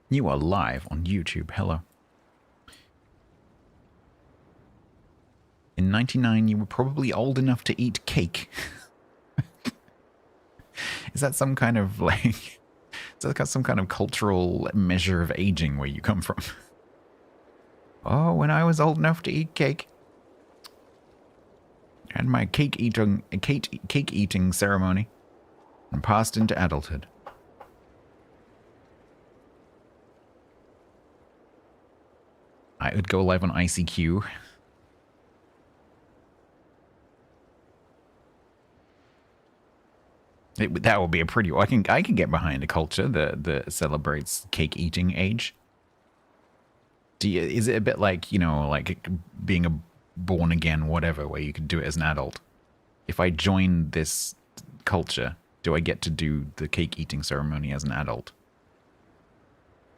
You are live on YouTube. Hello. In 99, you were probably old enough to eat cake. Is that some kind of like... Is that some kind of cultural measure of aging where you come from? Oh, when I was old enough to eat cake. Had my cake eating ceremony and passed into adulthood. I would go live on ICQ. That would be a pretty... I can get behind a culture that celebrates cake eating age. Is it a bit like, you know, like being a born again whatever, where you can do it as an adult? If I join this culture, do I get to do the cake eating ceremony as an adult?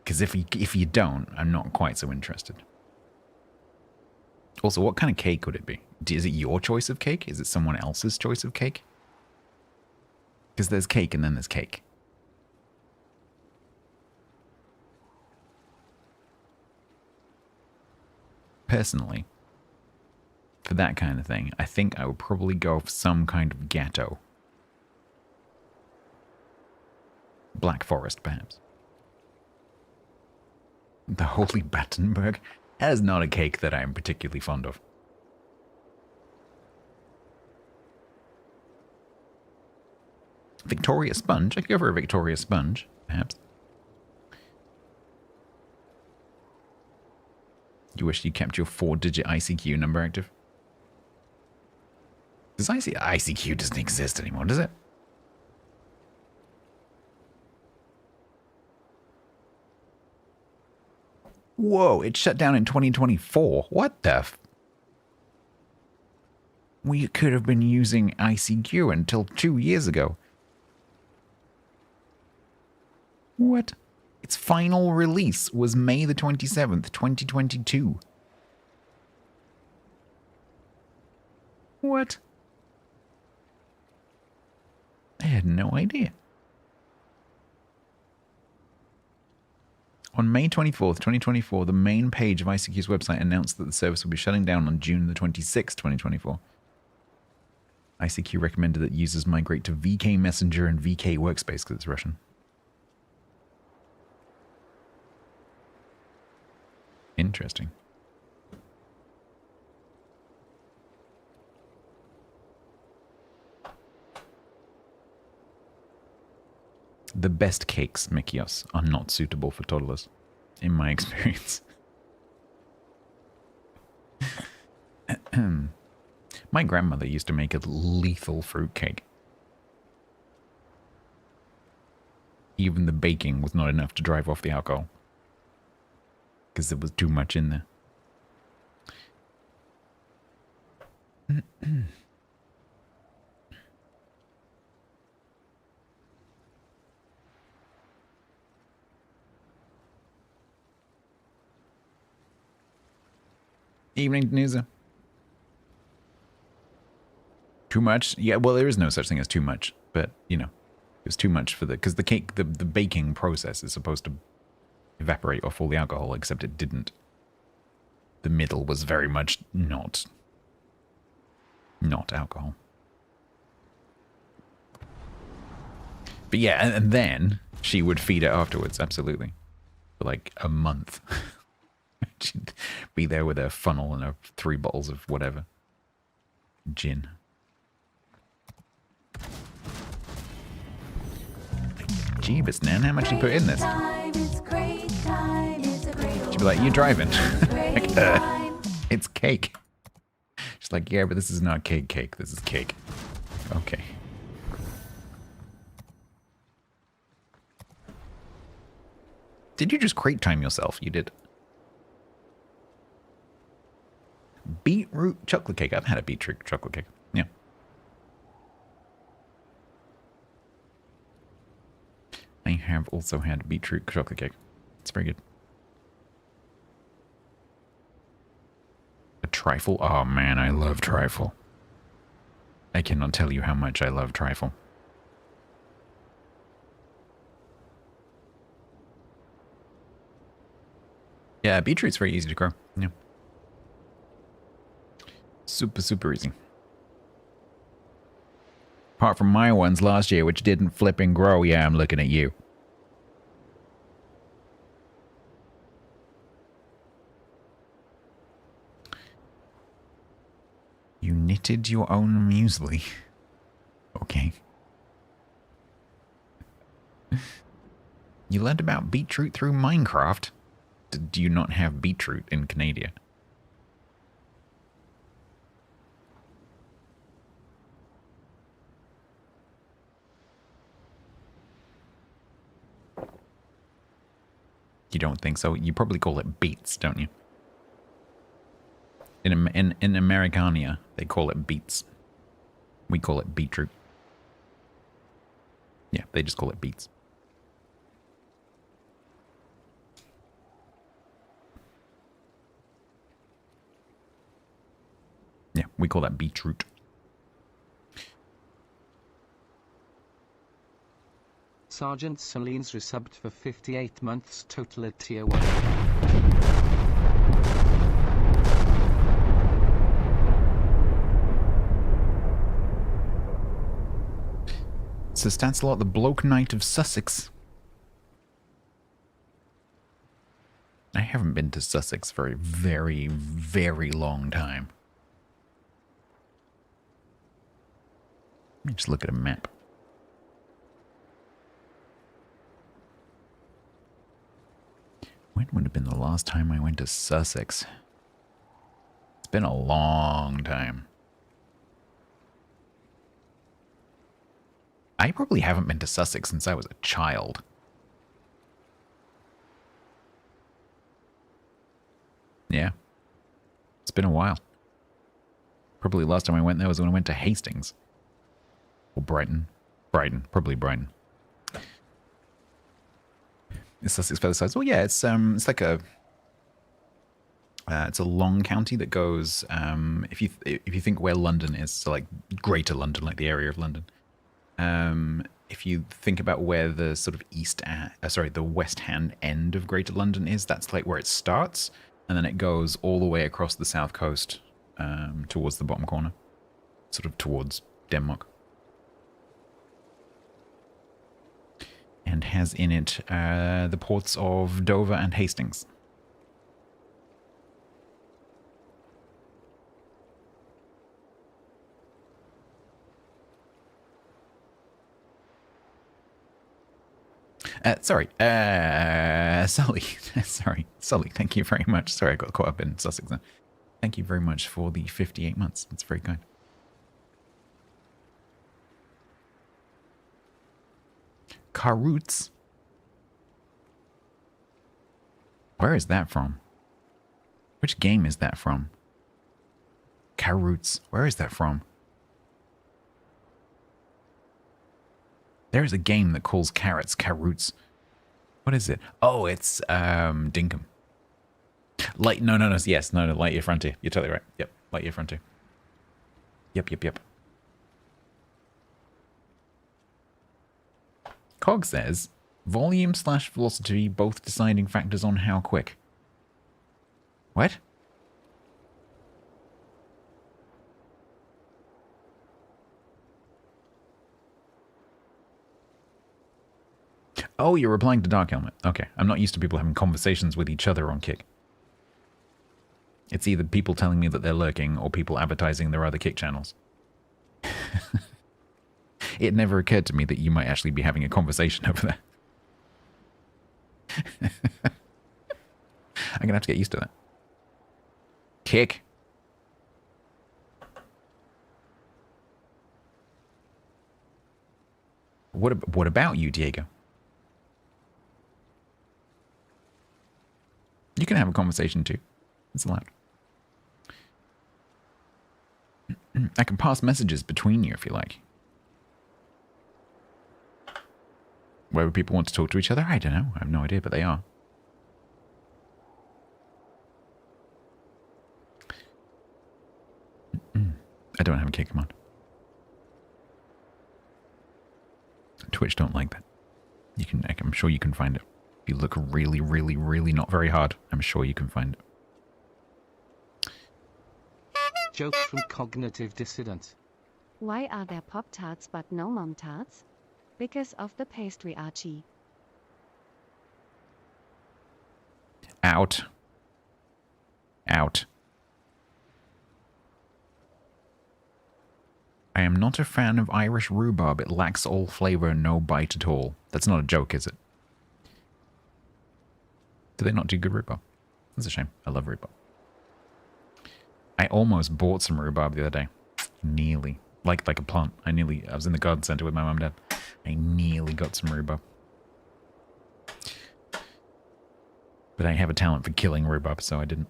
Because if you don't, I'm not quite so interested. Also, what kind of cake would it be? Is it your choice of cake? Is it someone else's choice of cake? Because there's cake and then there's cake. Personally, for that kind of thing, I think I would probably go for some kind of gâteau. Black Forest, perhaps. The Holy Battenberg? That is not a cake that I am particularly fond of. Victoria Sponge? I could go for a Victoria Sponge, perhaps. You wish you kept your 4-digit ICQ number active? Does ICQ doesn't exist anymore, does it? Whoa, it shut down in 2024. What the f... We could have been using ICQ until 2 years ago. What? Its final release was May the 27th, 2022. What? I had no idea. On May 24th, 2024, the main page of ICQ's website announced that the service will be shutting down on June the 26th, 2024. ICQ recommended that users migrate to VK Messenger and VK Workspace because it's Russian. Interesting. The best cakes, Mikios, are not suitable for toddlers, in my experience. My grandmother used to make a lethal fruitcake. Even the baking was not enough to drive off the alcohol, because there was too much in there. Evening, Denusa. Too much? Yeah, well, there is no such thing as too much, but, you know, it was too much for because the cake, the baking process is supposed to evaporate off all the alcohol, except it didn't. The middle was very much not alcohol. But yeah, and then she would feed it afterwards, absolutely. For like a month. She'd be there with her funnel and her 3 bottles of whatever. Gin. Jeebus, Nan, how much you put in this? She'd be like, you driving? Like, it's cake. She's like, yeah, but this is not cake. This is cake. Okay. Did you just crate time yourself? You did. Beetroot chocolate cake. I've had a beetroot chocolate cake. Yeah. I have also had beetroot chocolate cake. It's very good. A trifle? Oh man, I love trifle. I cannot tell you how much I love trifle. Yeah, beetroot's very easy to grow. Yeah. Super, super easy. Apart from my ones last year, which didn't flip and grow. Yeah, I'm looking at you. You knitted your own muesli. Okay. You learned about beetroot through Minecraft? Do you not have beetroot in Canada? You don't think so? You probably call it beets, don't you? In Americania, they call it beets. We call it beetroot. Yeah, they just call it beets. Yeah, we call that beetroot. Sergeant Celine's resubbed for 58 months total at tier 1. So StatsBloke, the bloke knight of Sussex. I haven't been to Sussex for a very, very long time. Let me just look at a map. When would have been the last time I went to Sussex? It's been a long time. I probably haven't been to Sussex since I was a child. Yeah. It's been a while. Probably the last time I went there was when I went to Hastings. Or Brighton. Probably Brighton. Is Sussex fair size? Well, yeah, it's like a it's a long county that goes if you think where London is, so like Greater London, like the area of London. If you think about where the sort of the west hand end of Greater London is, that's like where it starts, and then it goes all the way across the south coast towards the bottom corner, sort of towards Denmark. And has in it the ports of Dover and Hastings. Sully. Sully, thank you very much. Sorry, I got caught up in Sussex then. Thank you very much for the 58 months. That's very kind. Caroots. Where is that from? Which game is that from? Caroots. Where is that from? There is a game that calls carrots caroots. What is it? Oh, it's Dinkum. Yes, Lightyear Frontier. You're totally right. Yep, Lightyear Frontier. Yep. Cog says, volume/velocity both deciding factors on how quick. What? Oh, you're replying to Dark Helmet. Okay, I'm not used to people having conversations with each other on Kick. It's either people telling me that they're lurking or people advertising their other Kick channels. It never occurred to me that you might actually be having a conversation over there. I'm going to have to get used to that. Kick. What about you, Diego? You can have a conversation too. It's allowed. I can pass messages between you if you like. Whether people want to talk to each other, I don't know. I have no idea, but they are. I don't have a kick command. Twitch don't like that. I'm sure you can find it. If you look really, really, really not very hard, I'm sure you can find it. Joke from Cognitive Dissident. Why are there Pop-Tarts but no Mom-Tarts? Because of the pastry Archie. Out. Out. I am not a fan of Irish rhubarb. It lacks all flavor and no bite at all. That's not a joke, is it? Do they not do good rhubarb? That's a shame. I love rhubarb. I almost bought some rhubarb the other day. Nearly. Like a plant. I was in the garden center with my mum and dad. I nearly got some rhubarb. But I have a talent for killing rhubarb, so I didn't.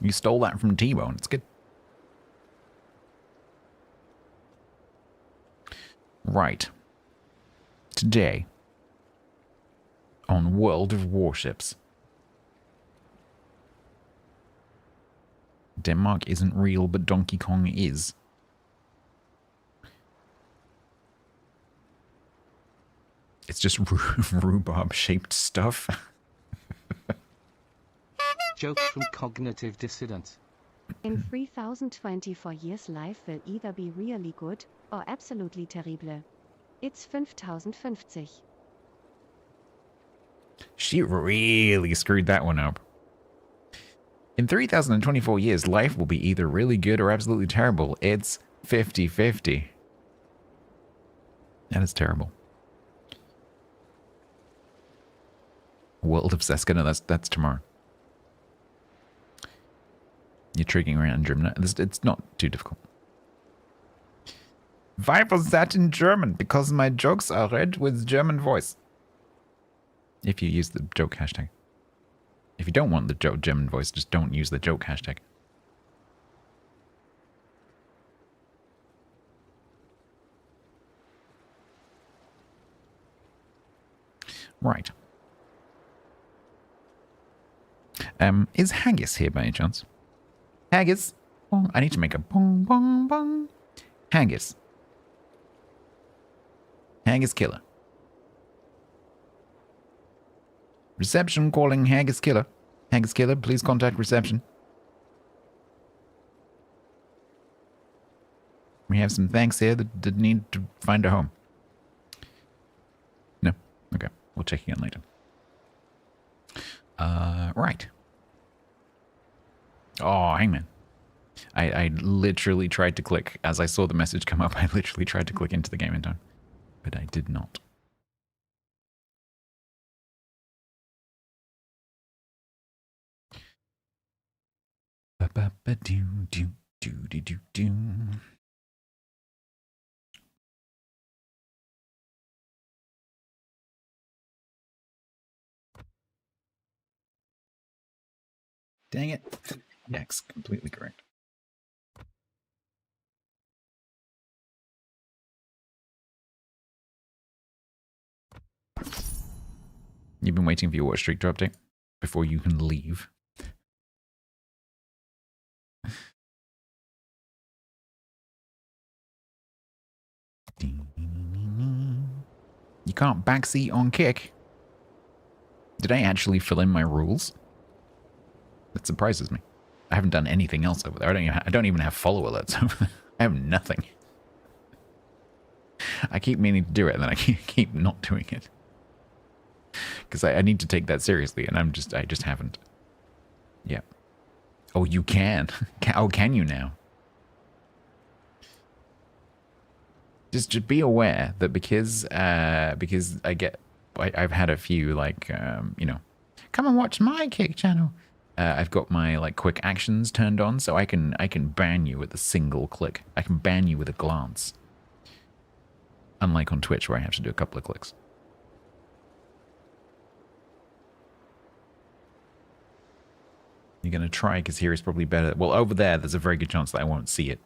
You stole that from T-Bone. It's good. Right. Today, on World of Warships, Denmark isn't real, but Donkey Kong is. It's just rhubarb-shaped stuff. Joke from Cognitive Dissident. In 3024 years life will either be really good or absolutely terrible. It's 5050. She really screwed that one up. In 3024 years, life will be either really good or absolutely terrible. It's 50-50. That is terrible. World of Seska? No, that's tomorrow. You're triggering around in German. It's not too difficult. Why was that in German? Because my jokes are read with German voice. If you use the joke hashtag. If you don't want the German voice, just don't use the joke hashtag. Right. Is Haggis here by any chance? Haggis. Oh, I need to make a bong bong bong. Haggis. Haggis killer. Reception calling Haggis killer. Haggis killer, please contact reception. We have some thanks here that need to find a home. No? Okay. We'll check again later. Right. Oh, hangman. I literally tried to click, as I saw the message come up, I literally tried to click into the game in time. But I did not. Ba-ba-ba-doo-doo-doo-doo-doo. Dang it. Yes, completely correct. You've been waiting for your watch streak to update before you can leave. You can't backseat on kick. Did I actually fill in my rules? That surprises me. I haven't done anything else over there. I don't even have follow alerts over there. I have nothing. I keep meaning to do it, and then I keep not doing it. Because I need to take that seriously, and I just haven't. Yeah. Oh, you can. Oh, can you now? Just be aware that because I've had a few like come and watch my kick channel. I've got my like quick actions turned on, so I can ban you with a single click. I can ban you with a glance. Unlike on Twitch where I have to do a couple of clicks. You're gonna try because here is probably better. Well, over there's a very good chance that I won't see it.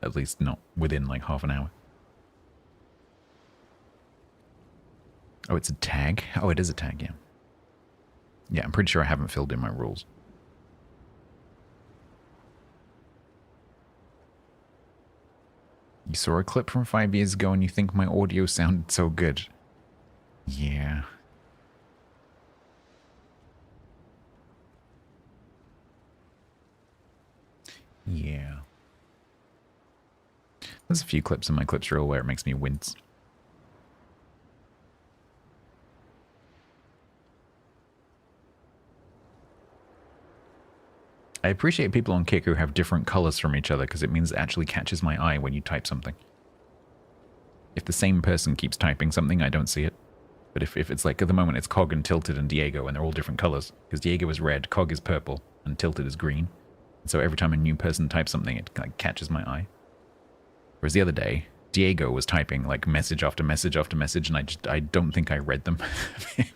At least not within like half an hour. Oh, it's a tag? Oh, it is a tag, yeah. Yeah, I'm pretty sure I haven't filled in my rules. You saw a clip from 5 years ago and you think my audio sounded so good. Yeah. Yeah. There's a few clips in my clips reel where it makes me wince. I appreciate people on Kick who have different colors from each other because it means it actually catches my eye when you type something. If the same person keeps typing something, I don't see it. But if it's like at the moment it's Cog and Tilted and Diego and they're all different colors because Diego is red, Cog is purple, and Tilted is green. And so every time a new person types something, it like catches my eye. Whereas the other day, Diego was typing like message after message after message, and I don't think I read them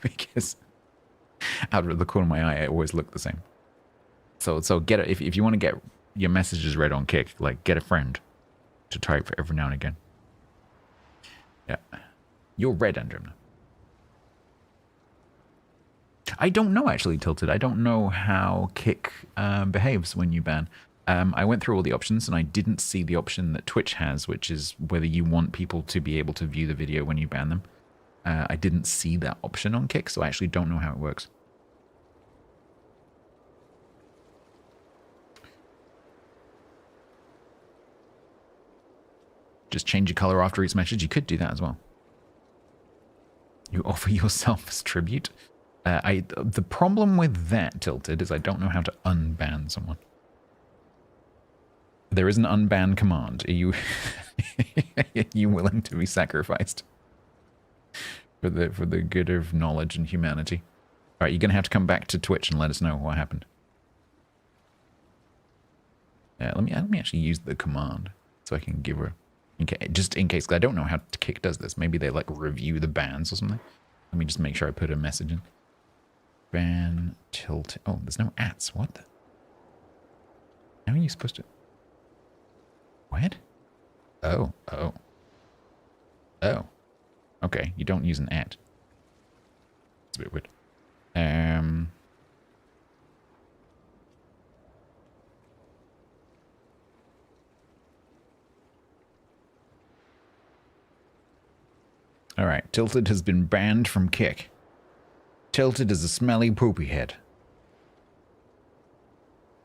because out of the corner of my eye, it always looked the same. So get if you want to get your messages read on Kick, like get a friend to type every now and again. Yeah, you're red, Andrew. I don't know actually, Tilted. I don't know how Kick behaves when you ban. I went through all the options and I didn't see the option that Twitch has, which is whether you want people to be able to view the video when you ban them. I didn't see that option on Kick, so I actually don't know how it works. Just change your color after each message. You could do that as well. You offer yourself as tribute. The problem with that, Tilted, is I don't know how to unban someone. There is an unban command. Are you are you willing to be sacrificed for the good of knowledge and humanity? All right, you're gonna have to come back to Twitch and let us know what happened. Let me actually use the command so I can give her. Just in case, because I don't know how Kick does this. Maybe they like review the bans or something. Let me just make sure I put a message in. Ban tilt. Oh, there's no ats. What the? How are you supposed to? What? Oh. Okay, you don't use an at. It's a bit weird. Alright, Tilted has been banned from Kick. Tilted is a smelly poopy head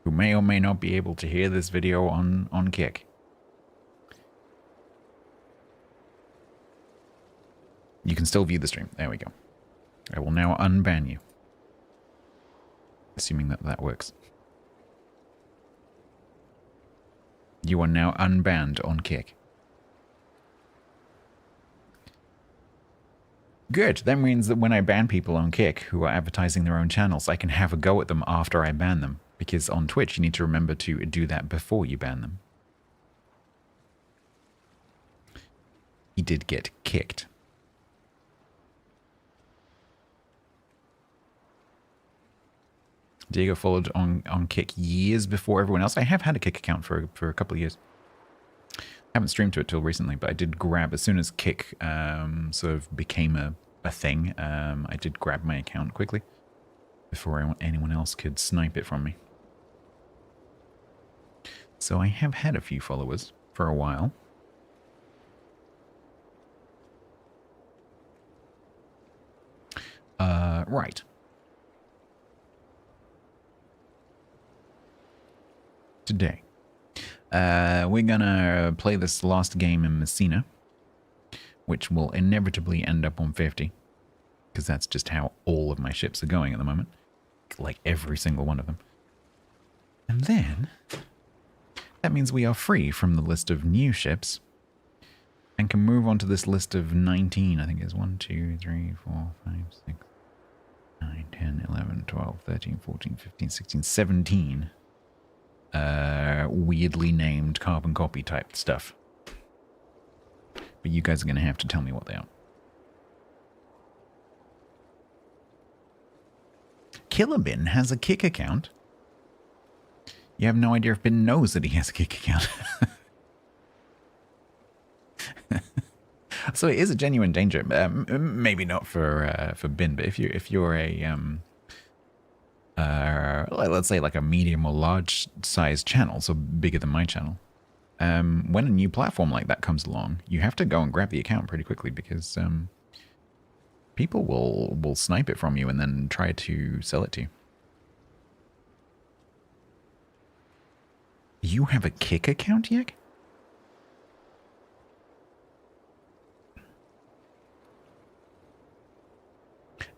who may or may not be able to hear this video on Kick. You can still view the stream. There we go. I will now unban you. Assuming that works. You are now unbanned on Kick. Good. That means that when I ban people on Kick who are advertising their own channels, I can have a go at them after I ban them. Because on Twitch, you need to remember to do that before you ban them. He did get kicked. Diego followed on Kick years before everyone else. I have had a Kick account for a couple of years. I haven't streamed to it till recently, but I did grab, as soon as Kick sort of became a thing, I did grab my account quickly before anyone else could snipe it from me. So I have had a few followers for a while. Right. Today, we're gonna play this last game in Messina, which will inevitably end up on 50, because that's just how all of my ships are going at the moment, like every single one of them. And then that means we are free from the list of new ships and can move on to this list of 19, I think it is 1, 2, 3, 4, 5, 6, 9, 10, 11, 12, 13, 14, 15, 16, 17 weirdly named carbon copy type stuff. But you guys are going to have to tell me what they are. Killer Bin has a Kick account. You have no idea if Bin knows that he has a Kick account. So it is a genuine danger. Maybe not for Bin, but if you're a let's say like a medium or large size channel, so bigger than my channel, when a new platform like that comes along, you have to go and grab the account pretty quickly because people will snipe it from you and then try to sell it to you. You have a Kick account, Yak?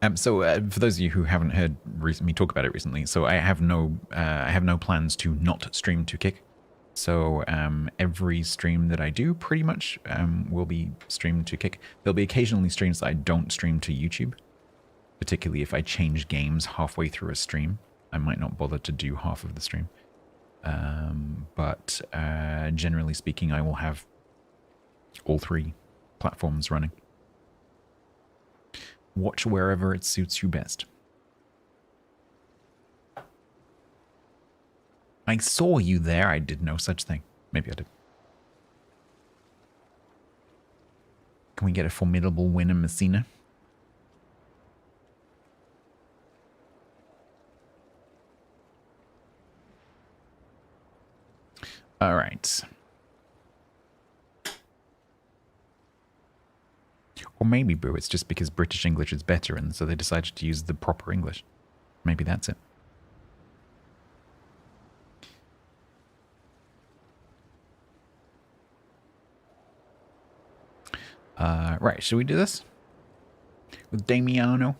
For those of you who haven't heard me talk about it recently, so I have no plans to not stream to Kick. So every stream that I do pretty much will be streamed to Kick. There'll be occasionally streams that I don't stream to YouTube, particularly if I change games halfway through a stream. I might not bother to do half of the stream. But generally speaking, I will have all three platforms running. Watch wherever it suits you best. I saw you there. I did no such thing. Maybe I did. Can we get a formidable win in Messina? All right. Or maybe, Boo, it's just because British English is better and so they decided to use the proper English. Maybe that's it. Right, should we do this? With Damiano?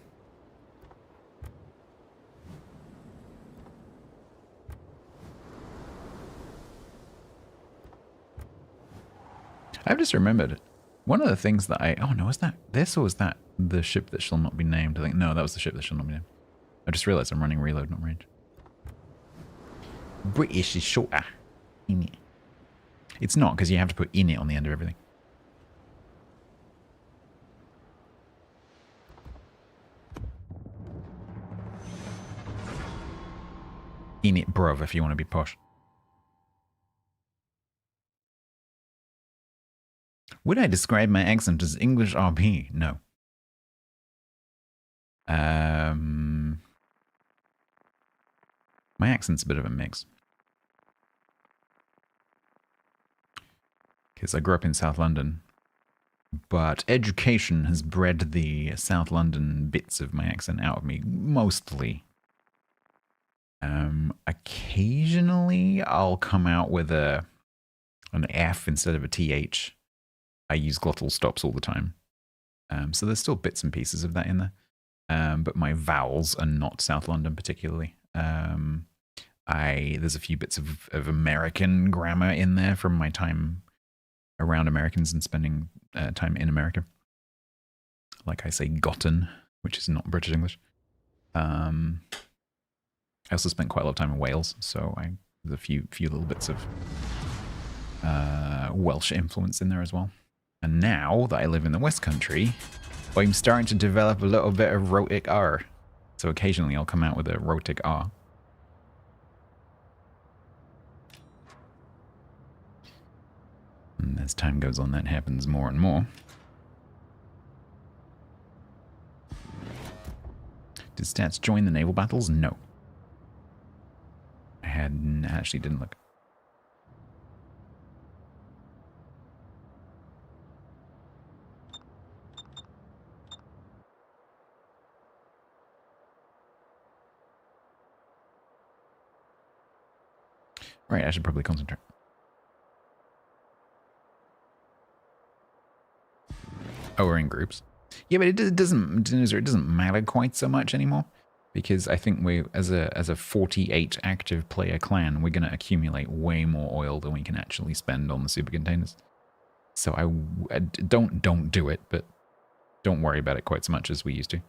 I've just remembered one of the things that oh no, was that this or was that the ship that shall not be named? I think, no, that was the ship that shall not be named. I just realized I'm running reload, not range. British is shorter. In it. It's not, because you have to put in it on the end of everything. In it, bruv, if you want to be posh. Would I describe my accent as English RP? No. My accent's a bit of a mix. Because I grew up in South London, but education has bred the South London bits of my accent out of me, mostly. Occasionally, I'll come out with an F instead of a TH. I use glottal stops all the time. So there's still bits and pieces of that in there. But my vowels are not South London particularly. There's a few bits of American grammar in there from my time around Americans and spending time in America. Like I say gotten, which is not British English. I also spent quite a lot of time in Wales, so there's a few little bits of Welsh influence in there as well. And now that I live in the West Country, I'm starting to develop a little bit of rhotic R. So occasionally I'll come out with a rhotic R. And as time goes on, that happens more and more. Did Stats join the naval battles? No. I actually didn't look. Right, I should probably concentrate. Oh, we're in groups. Yeah, but it doesn't matter quite so much anymore. Because I think we, as a 48 active player clan, we're going to accumulate way more oil than we can actually spend on the super containers. So I don't do it, but don't worry about it quite so much as we used to.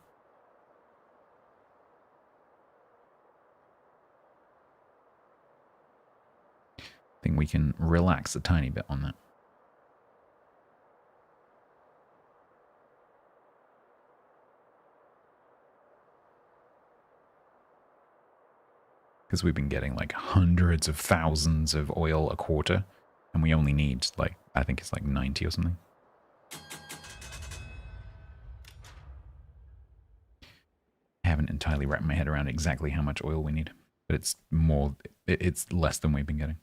I think we can relax a tiny bit on that. Because we've been getting like hundreds of thousands of oil a quarter, and we only need like, I think it's like 90 or something. I haven't entirely wrapped my head around exactly how much oil we need, but it's less than we've been getting.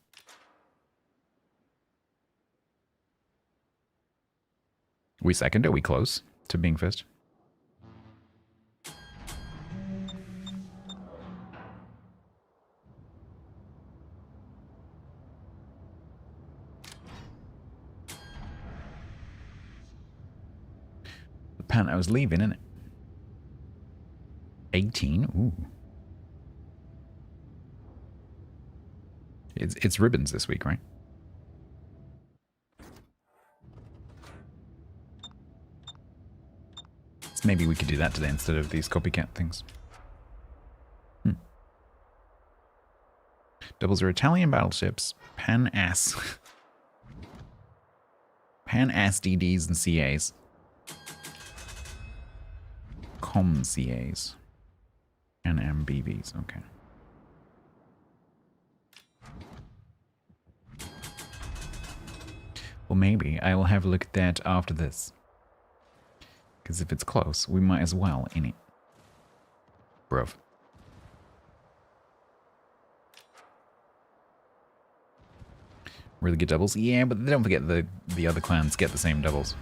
We second? Are we close to being first? The pant I was leaving, isn't it? 18? Ooh. It's ribbons this week, right? So maybe we could do that today instead of these copycat things. Doubles are Italian battleships, Pan-Ass DDs and CAs. CAs. And MBVs, okay. Well, maybe I will have a look at that after this. Because if it's close, we might as well, innit? Bruv. Really good doubles? Yeah, but don't forget the other clans get the same doubles.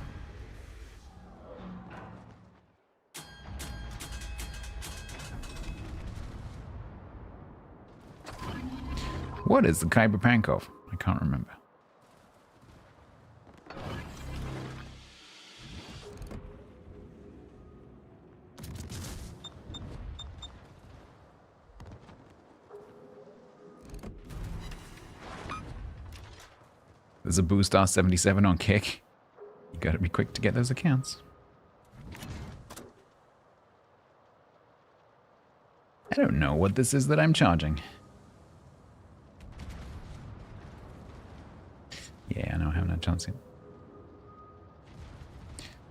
What is the Khyber Pankov? I can't remember. There's a Boo Star 77 on kick. You gotta be quick to get those accounts. I don't know what this is that I'm charging. Yeah, I know I haven't had a chance yet.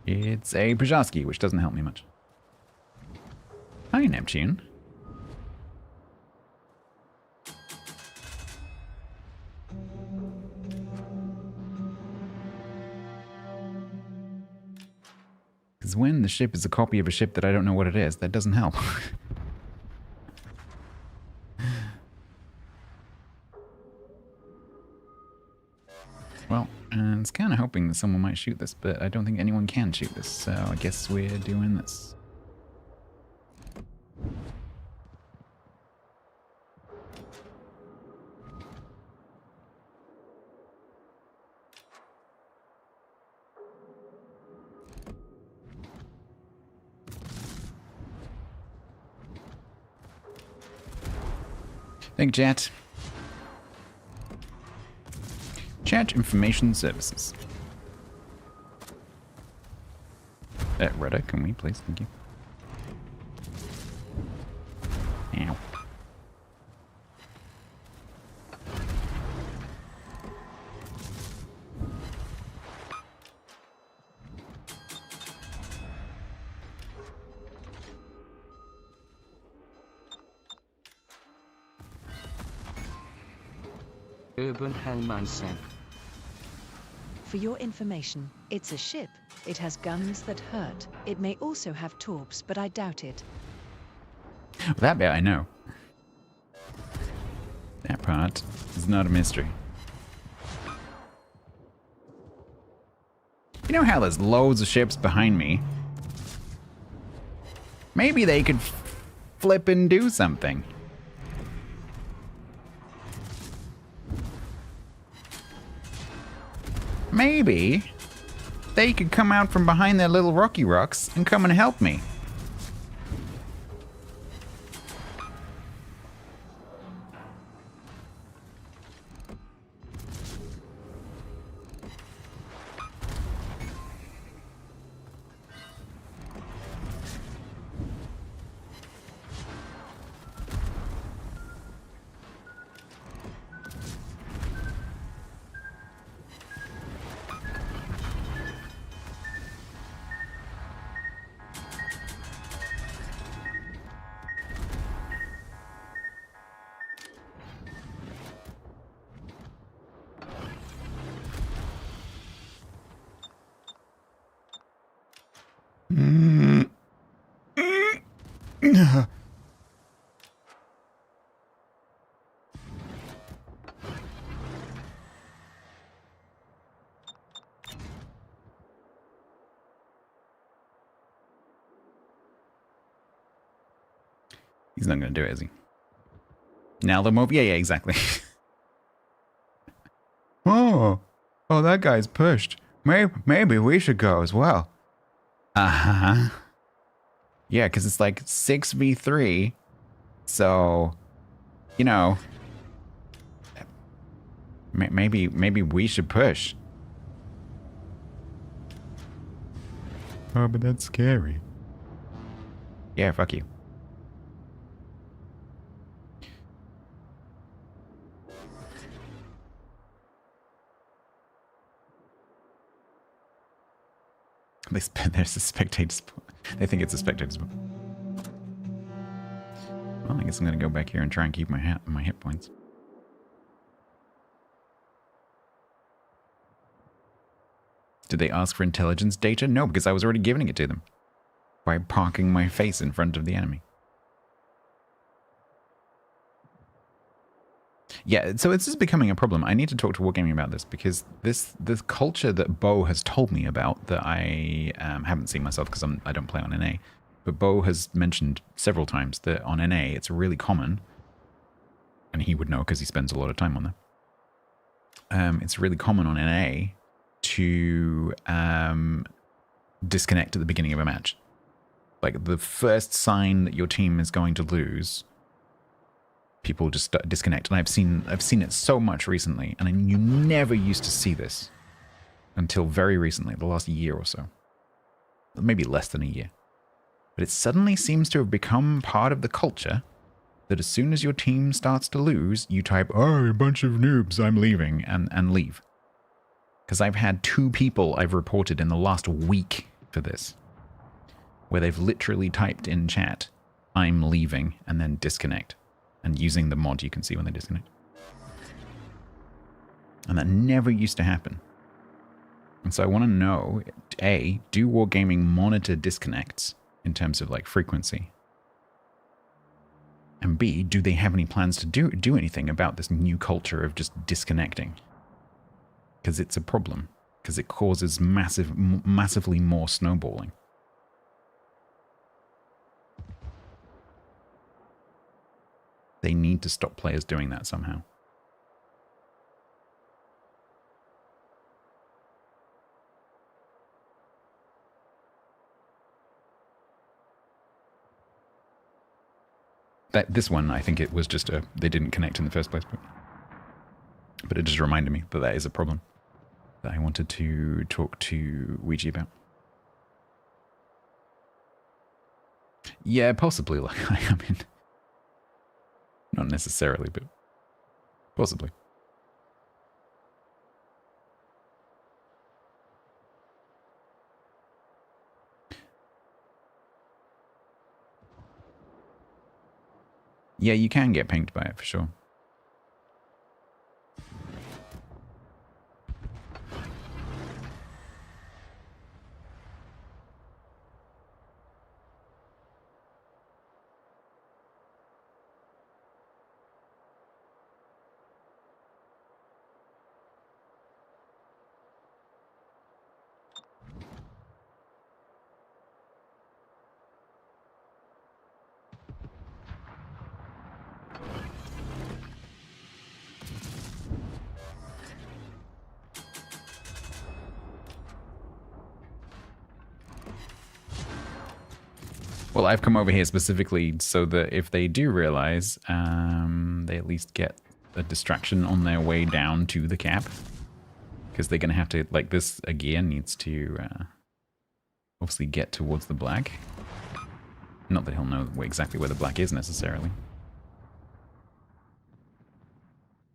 It's a Przhasky, which doesn't help me much. Hi, Neptune. Because when the ship is a copy of a ship that I don't know what it is, that doesn't help. Well, and it's kind of hoping that someone might shoot this, but I don't think anyone can shoot this, so I guess we're doing this. Thank you, chat. Chat information services. Retta, can we please? Thank you. Ow. Urban Hellman said. For your information, it's a ship. It has guns that hurt. It may also have torps, but I doubt it. Well, that bit I know. That part is not a mystery. You know how there's loads of ships behind me? Maybe they could flip and do something. Maybe they could come out from behind their little rocky rocks and come and help me. He's not going to do it, is he? Now the move. Yeah, exactly. Oh, that guy's pushed. Maybe we should go as well. Uh-huh. Yeah, because it's like 6v3. So, you know, maybe we should push. Oh, but that's scary. Yeah, fuck you. There's a spectator spot. They think it's a spectator spot. Well, I guess I'm going to go back here and try and keep my hit points. Did they ask for intelligence data? No, because I was already giving it to them by parking my face in front of the enemy. Yeah, so it's just becoming a problem. I need to talk to Wargaming about this because this culture that Bo has told me about that I haven't seen myself because I don't play on NA, but Bo has mentioned several times that on NA it's really common, and he would know because he spends a lot of time on there. It's really common on NA to disconnect at the beginning of a match. Like the first sign that your team is going to lose, people just disconnect. And I've seen it so much recently, and you never used to see this until very recently, the last year or so. Maybe less than a year. But it suddenly seems to have become part of the culture that as soon as your team starts to lose, you type, "Oh, a bunch of noobs, I'm leaving," and leave. Because I've had 2 people I've reported in the last week for this, where they've literally typed in chat, "I'm leaving," and then disconnect. And using the mod you can see when they disconnect. And that never used to happen. And so I want to know, A, do Wargaming monitor disconnects in terms of like frequency? And B, do they have any plans to do anything about this new culture of just disconnecting? Because it's a problem. Because it causes massively more snowballing. They need to stop players doing that somehow. This one, I think it was just they didn't connect in the first place. But it just reminded me that is a problem that I wanted to talk to Ouija about. Yeah, possibly. Like, I mean... Not necessarily, but possibly. Yeah, you can get pinged by it for sure. Well, I've come over here specifically so that if they do realize, they at least get a distraction on their way down to the cap. Because they're going to have to, like, this gear needs to obviously get towards the black. Not that he'll know exactly where the black is necessarily.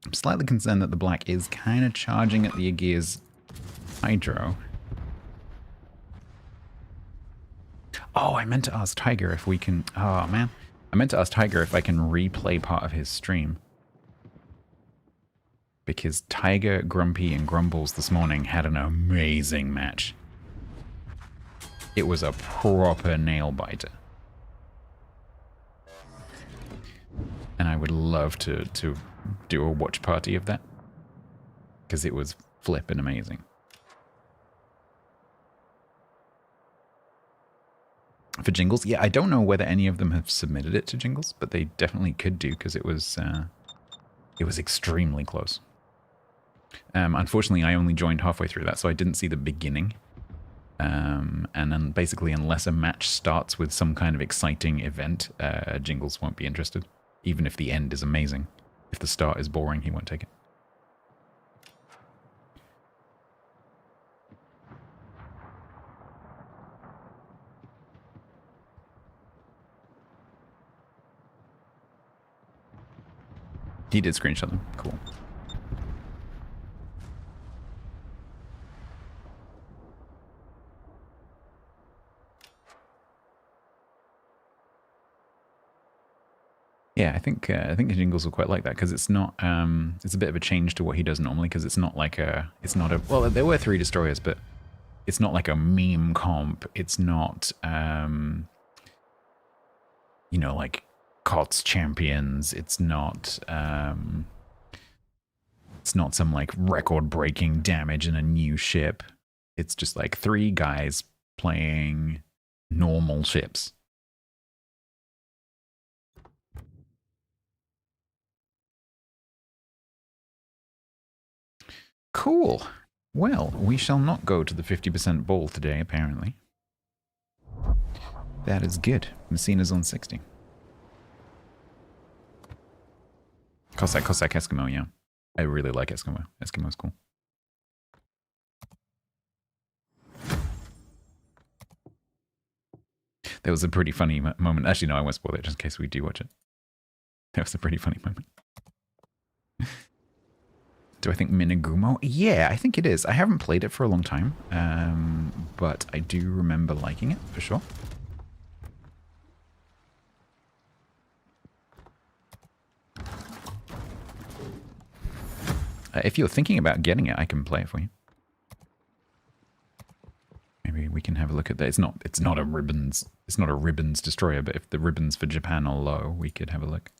I'm slightly concerned that the black is kind of charging at the gear's hydro. Oh, I meant to ask Tiger if we can... Oh, man. I meant to ask Tiger if I can replay part of his stream. Because Tiger, Grumpy, and Grumbles this morning had an amazing match. It was a proper nail-biter. And I would love to do a watch party of that. Because it was flippin' amazing. For Jingles, yeah, I don't know whether any of them have submitted it to Jingles, but they definitely could do because it was extremely close. Unfortunately, I only joined halfway through that, so I didn't see the beginning. And then basically, unless a match starts with some kind of exciting event, Jingles won't be interested, even if the end is amazing. If the start is boring, he won't take it. He did screenshot them. Cool. Yeah, I think Jingles will quite like that because it's not it's a bit of a change to what he does normally because it's not a well, there were 3 destroyers, but it's not like a meme comp. It's not you know, like COTS champions. It's not some like record breaking damage in a new ship. It's just like 3 guys playing normal ships. Cool. Well, we shall not go to the 50% ball today, apparently. That is good. Messina's on 60. Cossack, Eskimo, yeah. I really like Eskimo. Eskimo's cool. There was a pretty funny moment. Actually, no, I won't spoil it just in case we do watch it. That was a pretty funny moment. Do I think Minagumo? Yeah, I think it is. I haven't played it for a long time, but I do remember liking it, for sure. If you're thinking about getting it, I can play it for you. Maybe we can have a look at that. It's not a ribbons destroyer, but if the ribbons for Japan are low, we could have a look.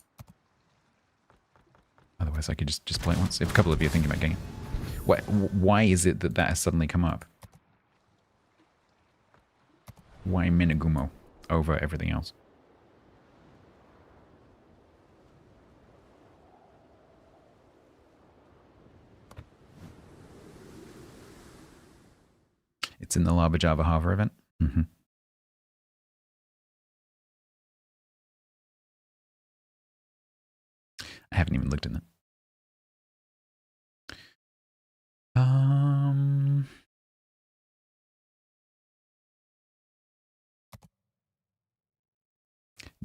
Otherwise, I could just play it once. If a couple of you are thinking about getting it. Why is it that has suddenly come up? Why Minagumo over everything else? It's in the Lava Java Hava event. Mm-hmm. I haven't even looked at it.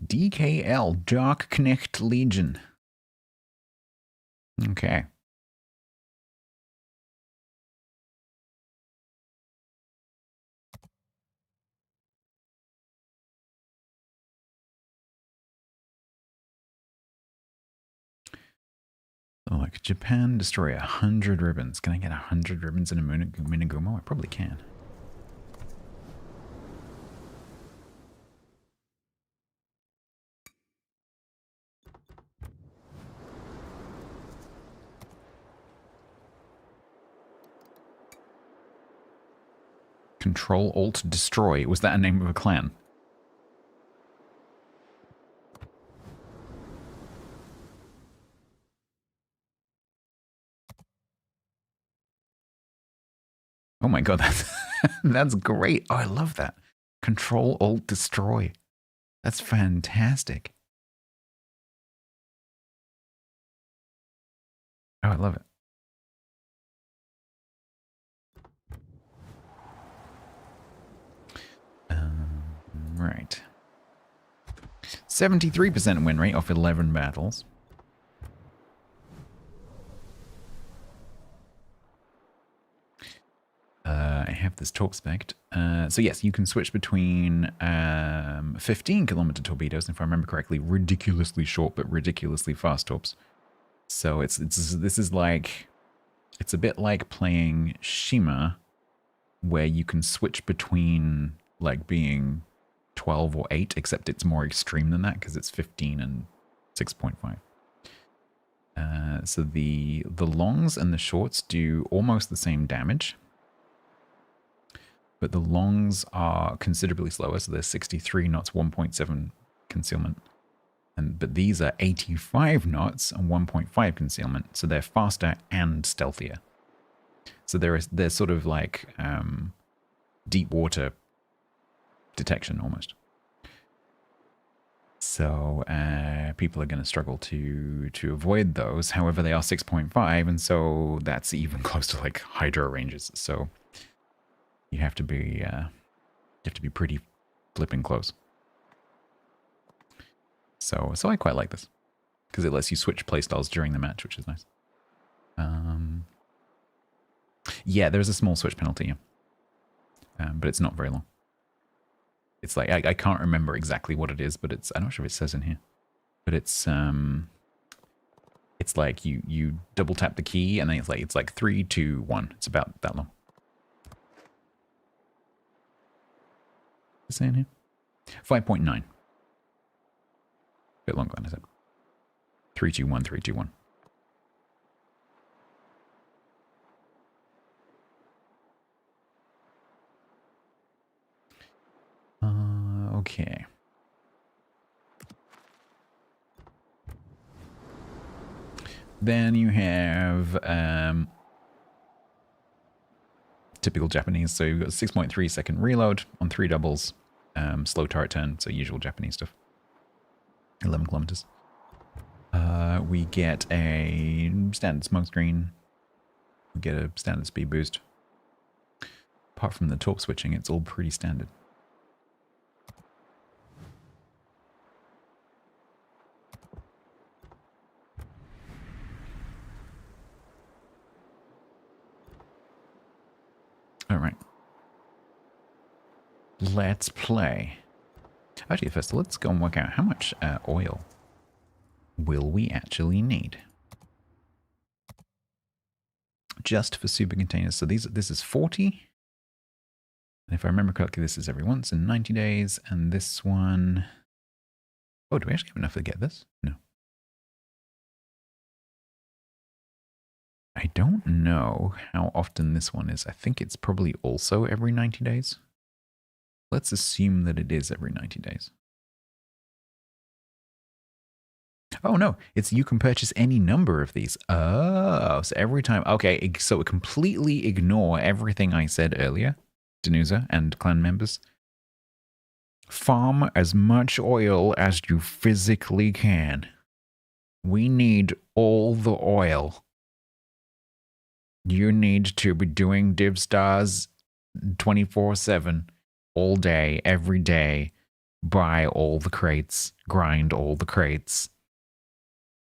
DKL, Dark Knecht Legion. Okay. Oh, look, Japan destroy 100 ribbons. Can I get 100 ribbons in a Minagumo? I probably can. Control Alt Destroy. Was that a name of a clan? Oh my god, that's great. Oh, I love that. Control Alt Destroy. That's fantastic. Oh, I love it. Right. 73% win rate off 11 battles. I have this torp spec. So yes, you can switch between 15-kilometer torpedoes, if I remember correctly, ridiculously short but ridiculously fast torps. So this is like, it's a bit like playing Shima, where you can switch between like being 12 or 8, except it's more extreme than that because it's 15 and 6.5. So the longs and the shorts do almost the same damage. but the longs are considerably slower. So they're 63 knots, 1.7 concealment. But these are 85 knots and 1.5 concealment. So they're faster and stealthier. So they're sort of like deep water detection almost. So people are going to struggle to avoid those. However, they are 6.5, and so that's even close to like hydro ranges. So you have to be pretty flipping close. So I quite like this because it lets you switch playstyles during the match, which is nice. Yeah, there's a small switch penalty, but it's not very long. It's like I can't remember exactly what it is, but I'm not sure if it says in here. But it's like you double tap the key and then it's like 3, 2, 1. It's about that long. What's it saying here? 5.9. Bit longer than I said. 3, 2, 1, 3, 2, 1. Okay. Then you have typical Japanese. So you've got 6.3 second reload on 3 doubles, slow turret turn, so usual Japanese stuff. 11 kilometers. We get a standard smoke screen. We get a standard speed boost. Apart from the torp switching, it's all pretty standard. All right. Let's play. Actually, first, let's go and work out how much oil will we actually need. Just for super containers. So this is 40. And if I remember correctly, this is every once in 90 days. And this one... Oh, do we actually have enough to get this? No. I don't know how often this one is. I think it's probably also every 90 days. Let's assume that it is every 90 days. Oh, no. It's you can purchase any number of these. Oh, so every time. Okay, so completely ignore everything I said earlier, Danusa and clan members. Farm as much oil as you physically can. We need all the oil. You need to be doing div stars 24/7, all day, every day. Buy all the crates, grind all the crates.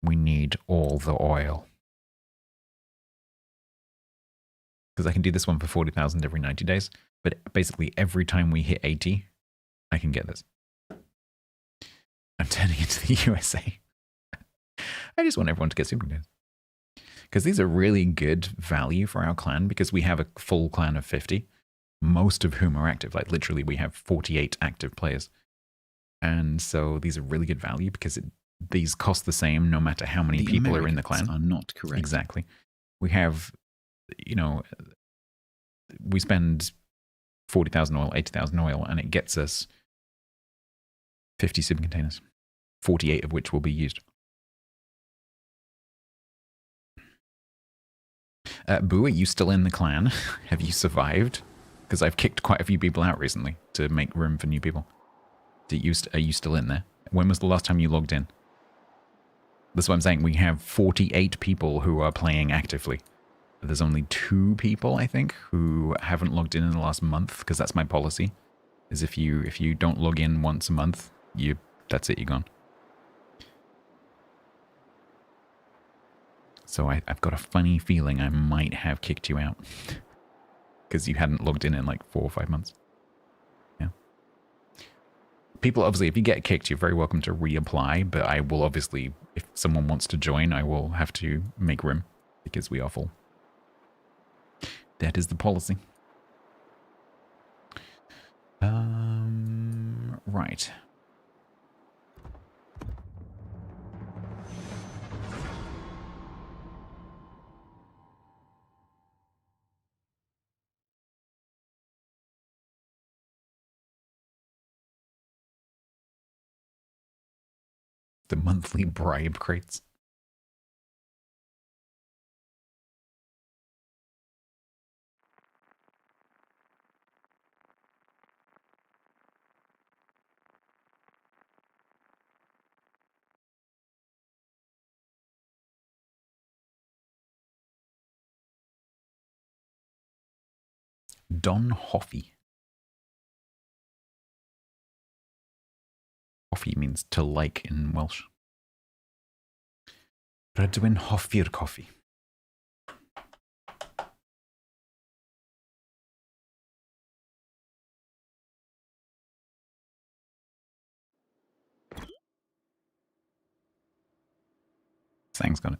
We need all the oil. Because I can do this one for 40,000 every 90 days, but basically every time we hit 80, I can get this. I'm turning into the USA. I just want everyone to get super days. Because these are really good value for our clan because we have a full clan of 50, most of whom are active. Like literally we have 48 active players. And so these are really good value because these cost the same no matter how many people are in the clan. Are not correct. Exactly. We have, we spend 40,000 oil, 80,000 oil, and it gets us 50 super containers, 48 of which will be used. Boo, are you still in the clan? Have you survived? Because I've kicked quite a few people out recently to make room for new people. Are you still in there? When was the last time you logged in? That's what I'm saying. We have 48 people who are playing actively. There's only 2 people, I think, who haven't logged in the last month, because that's my policy. Is if you don't log in once a month, that's it, you're gone. So I've got a funny feeling I might have kicked you out. Because you hadn't logged in like 4 or 5 months. Yeah. People, obviously, if you get kicked, you're very welcome to reapply. But I will obviously, if someone wants to join, I will have to make room. Because we are full. That is the policy. Right. The monthly bribe crates. Don Hoffy. Hoffy means to like in Welsh. Rydw hoffi'r coffee. Thanks, got it.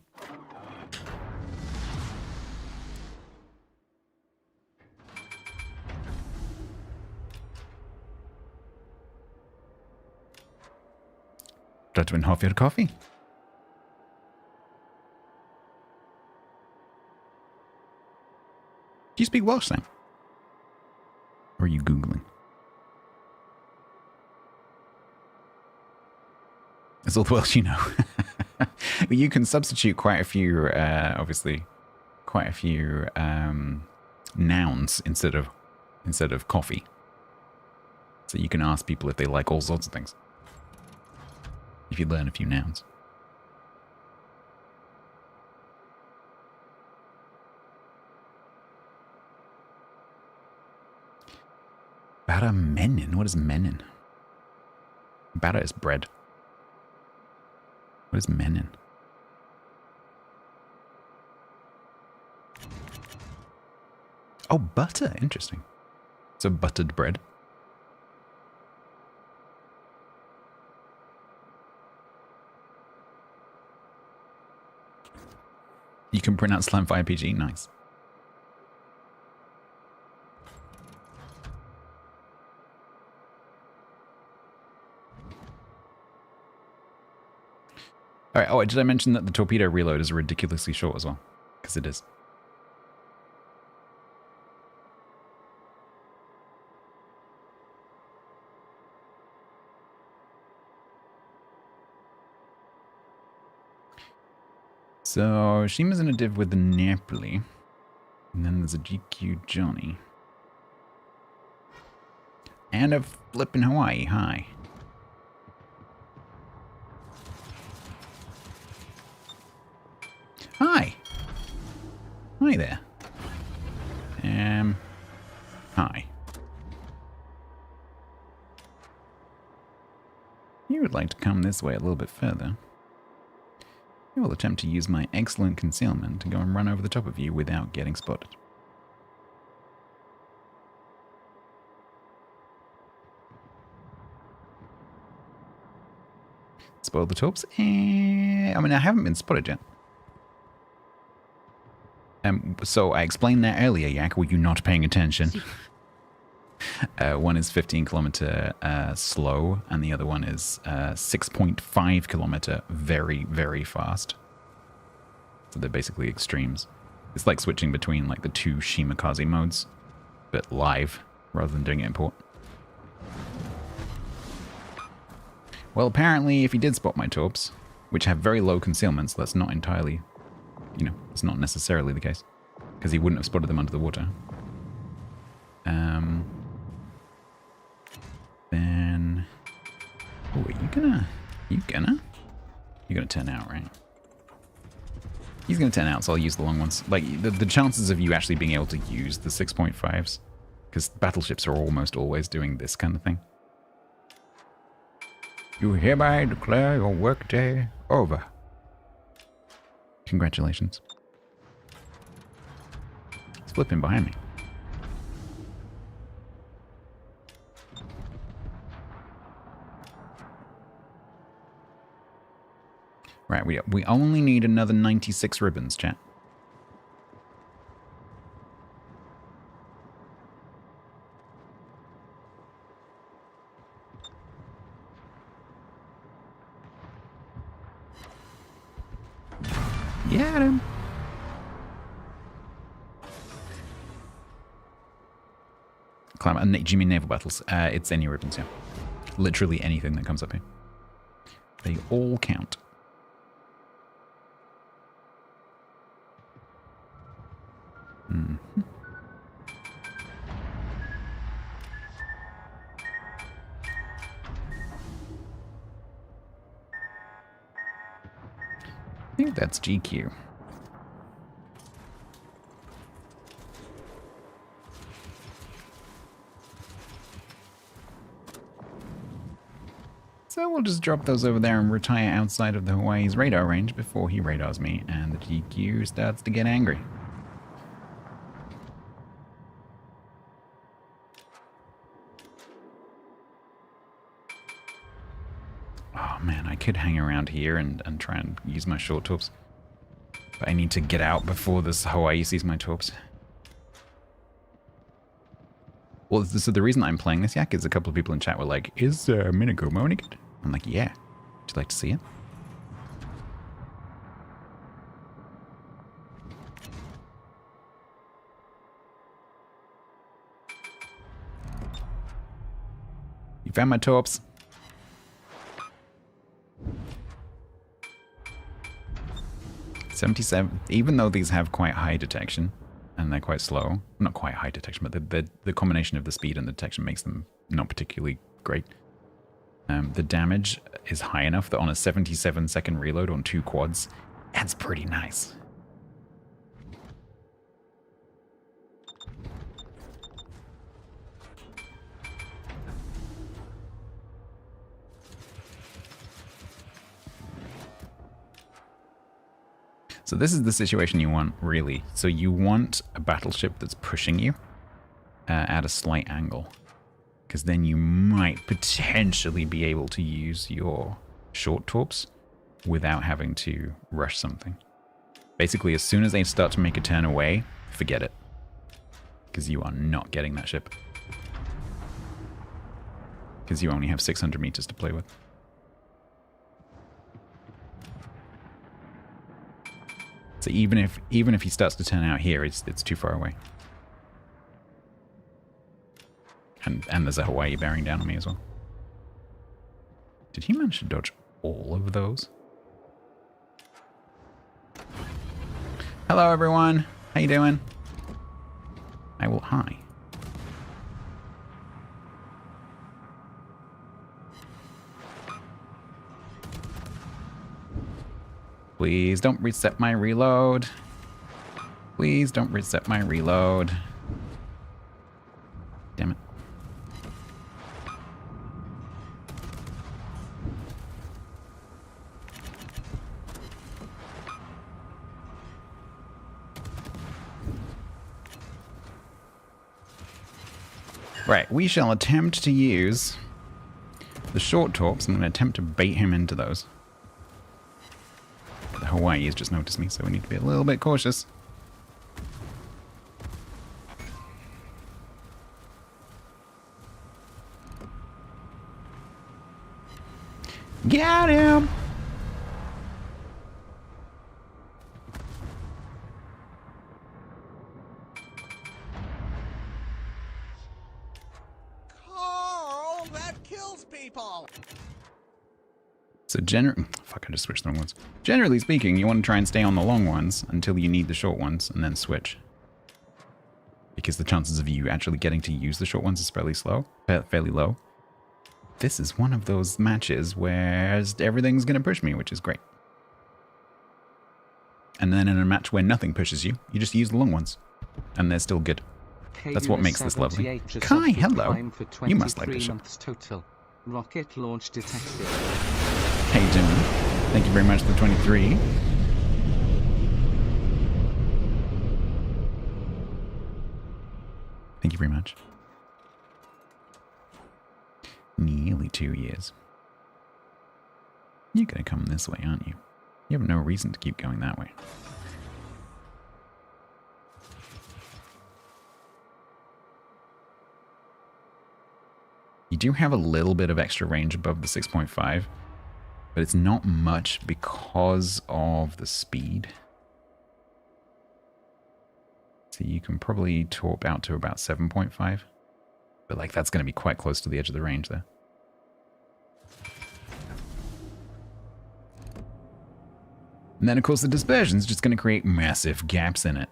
Rydw hoffi'r coffee. Do you speak Welsh then? Or are you Googling? That's all the Welsh you know. You can substitute quite a few, obviously, quite a few nouns instead of coffee. So you can ask people if they like all sorts of things. If you learn a few nouns. Bara menyn? What is menyn? Bara is bread. What is menyn? Oh, butter. Interesting. So buttered bread. You can pronounce slam for IPG. Nice. All right. Oh, did I mention that the torpedo reload is ridiculously short as well? Because it is. So, Shima's in a div with the Napoli. And then there's a GQ Johnny. And a flippin' Hawaii. Hi. Hi. Hi there. Hi. You would like to come this way a little bit further. I will attempt to use my excellent concealment to go and run over the top of you without getting spotted. Spoil the torps? I mean, I haven't been spotted yet. So I explained that earlier, Yak. Were you not paying attention? One is 15 kilometer slow, and the other one is 6.5 kilometer very, very fast. So they're basically extremes. It's like switching between like the two Shimakaze modes, but live rather than doing it in port. Well, apparently, if he did spot my torps, which have very low concealments, that's not entirely, it's not necessarily the case, because he wouldn't have spotted them under the water. Then, oh, are you gonna turn out, right? He's gonna turn out, so I'll use the long ones. Like, the chances of you actually being able to use the 6.5s, because battleships are almost always doing this kind of thing. You hereby declare your workday over. Congratulations. He's flipping behind me. Right, we only need another 96 ribbons, chat. Get him. Do you mean naval battles? It's any ribbons, yeah. Literally anything that comes up here. They all count. Mhm. I think that's GQ. So we'll just drop those over there and retire outside of the Hawaii's radar range before he radars me and the GQ starts to get angry. Oh man, I could hang around here and try and use my short torps. But I need to get out before this Hawaii sees my torps. Well, so the reason I'm playing this yak is a couple of people in chat were like, is Minigo moaning it? I'm like, yeah. Would you like to see it? You found my torps. $77. Even though these have quite high detection and they're quite slow, not quite high detection, but the combination of the speed and the detection makes them not particularly great. The damage is high enough that on a 77-second reload on 2 quads, that's pretty nice. So this is the situation you want, really. So you want a battleship that's pushing you at a slight angle. Because then you might potentially be able to use your short torps without having to rush something. Basically, as soon as they start to make a turn away, forget it. Because you are not getting that ship. Because you only have 600 meters to play with. So even if he starts to turn out here, it's too far away. And there's a Hawaii bearing down on me as well. Did he manage to dodge all of those? Hello everyone. How you doing? Hi. Please don't reset my reload. Please don't reset my reload. Damn it. Right, we shall attempt to use the short torps. I'm going to attempt to bait him into those. The Hawaii has just noticed me, so we need to be a little bit cautious. Got him! Carl, that kills people! So fuck, I just switched the wrong ones. Generally speaking, you want to try and stay on the long ones until you need the short ones, and then switch. Because the chances of you actually getting to use the short ones is fairly low. This is one of those matches where everything's going to push me, which is great. And then in a match where nothing pushes you, you just use the long ones. And they're still good. That's what makes this lovely. Kai, hello. You must like this ship. Total. Rocket launch detected. How you doing? Thank you very much for the 23. Thank you very much. Nearly 2 years. You're going to come this way, aren't you? You have no reason to keep going that way. You do have a little bit of extra range above the 6.5, but it's not much because of the speed. So you can probably torp out to about 7.5. But like that's going to be quite close to the edge of the range there. And then, of course, the dispersion's just going to create massive gaps in it.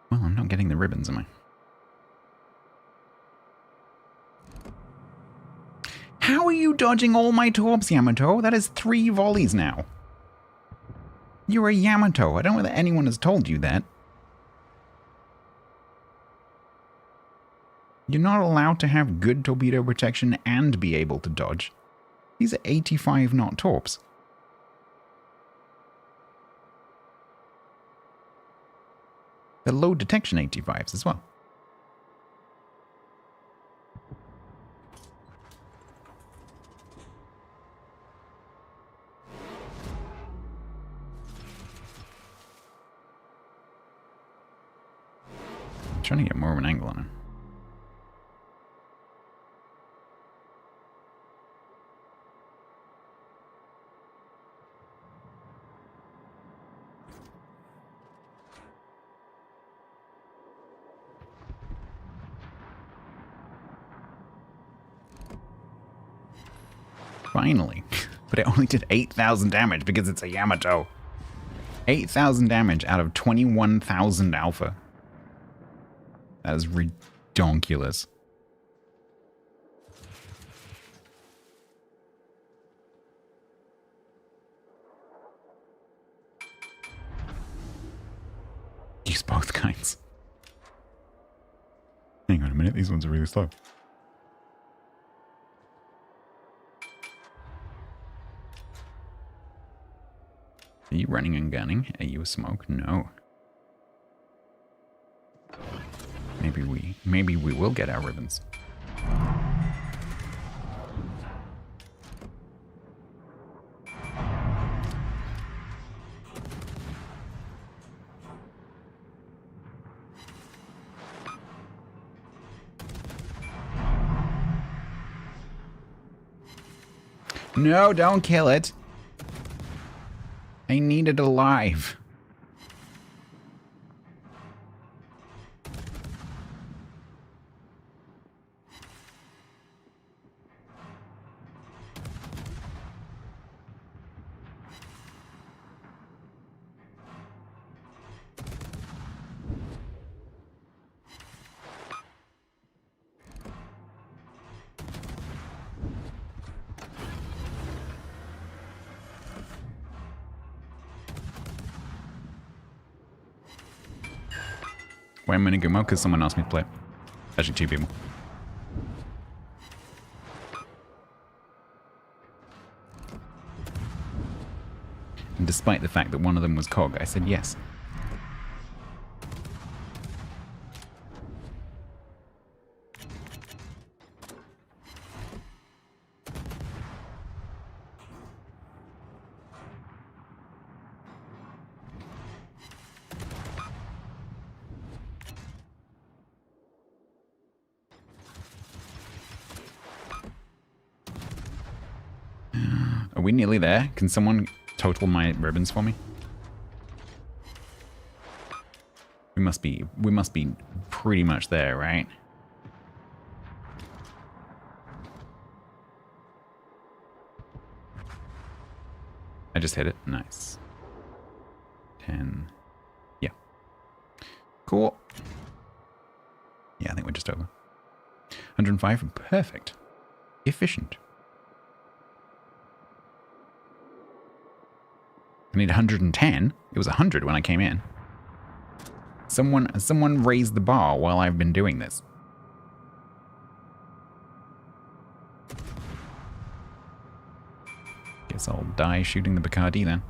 Well, I'm not getting the ribbons, am I? How are you dodging all my torps, Yamato? That is 3 volleys now. You're a Yamato. I don't know whether anyone has told you that. You're not allowed to have good torpedo protection and be able to dodge. These are 85 knot torps. They're low detection 85s as well. I'm trying to get more of an angle on him. Finally. But it only did 8,000 damage because it's a Yamato. 8,000 damage out of 21,000 alpha. That is redonkulous. Use both kinds. Hang on a minute, these ones are really slow. Are you running and gunning? Are you a smoke? No. Maybe we will get our ribbons. No, don't kill it. I need it alive. Why am I going to go mode? Because someone asked me to play. Actually, 2 people. And despite the fact that one of them was COG, I said yes. Are we nearly there? Can someone total my ribbons for me? We must be pretty much there, right? I just hit it. Nice. 10. Yeah. Cool. Yeah, I think we're just over. 105. Perfect. Efficient. I need 110. It was 100 when I came in. Someone raised the bar while I've been doing this. Guess I'll die shooting the Bacardi then.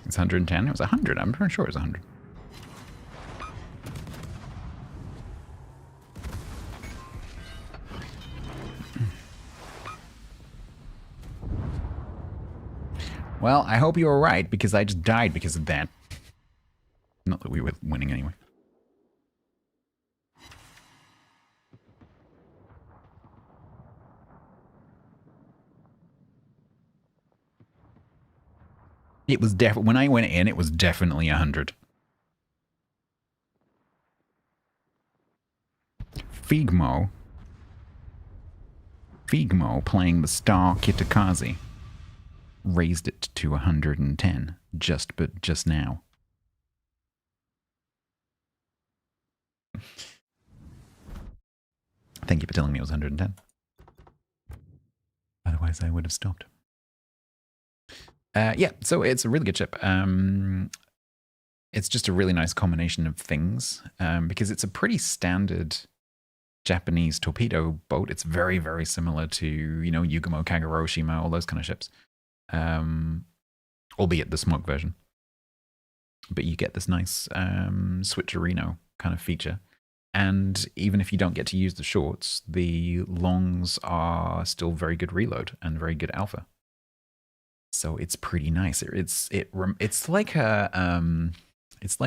It's 110. It was 100. I'm pretty sure it was 100. Well, I hope you were right, because I just died because of that. Not that we were winning anyway. It was when I went in, it was definitely 100. Figmo playing the Star Kitakazi raised it to 110 just now. Thank you for telling me it was 110. Otherwise, I would have stopped. Yeah, so it's a really good ship. It's just a really nice combination of things because it's a pretty standard Japanese torpedo boat. It's very, very similar to, you know, Yugumo, Kagero, Shima, all those kind of ships. Albeit the smoke version. But you get this nice switcherino kind of feature. And even if you don't get to use the shorts, the longs are still very good reload and very good alpha. So it's pretty nice. It's like a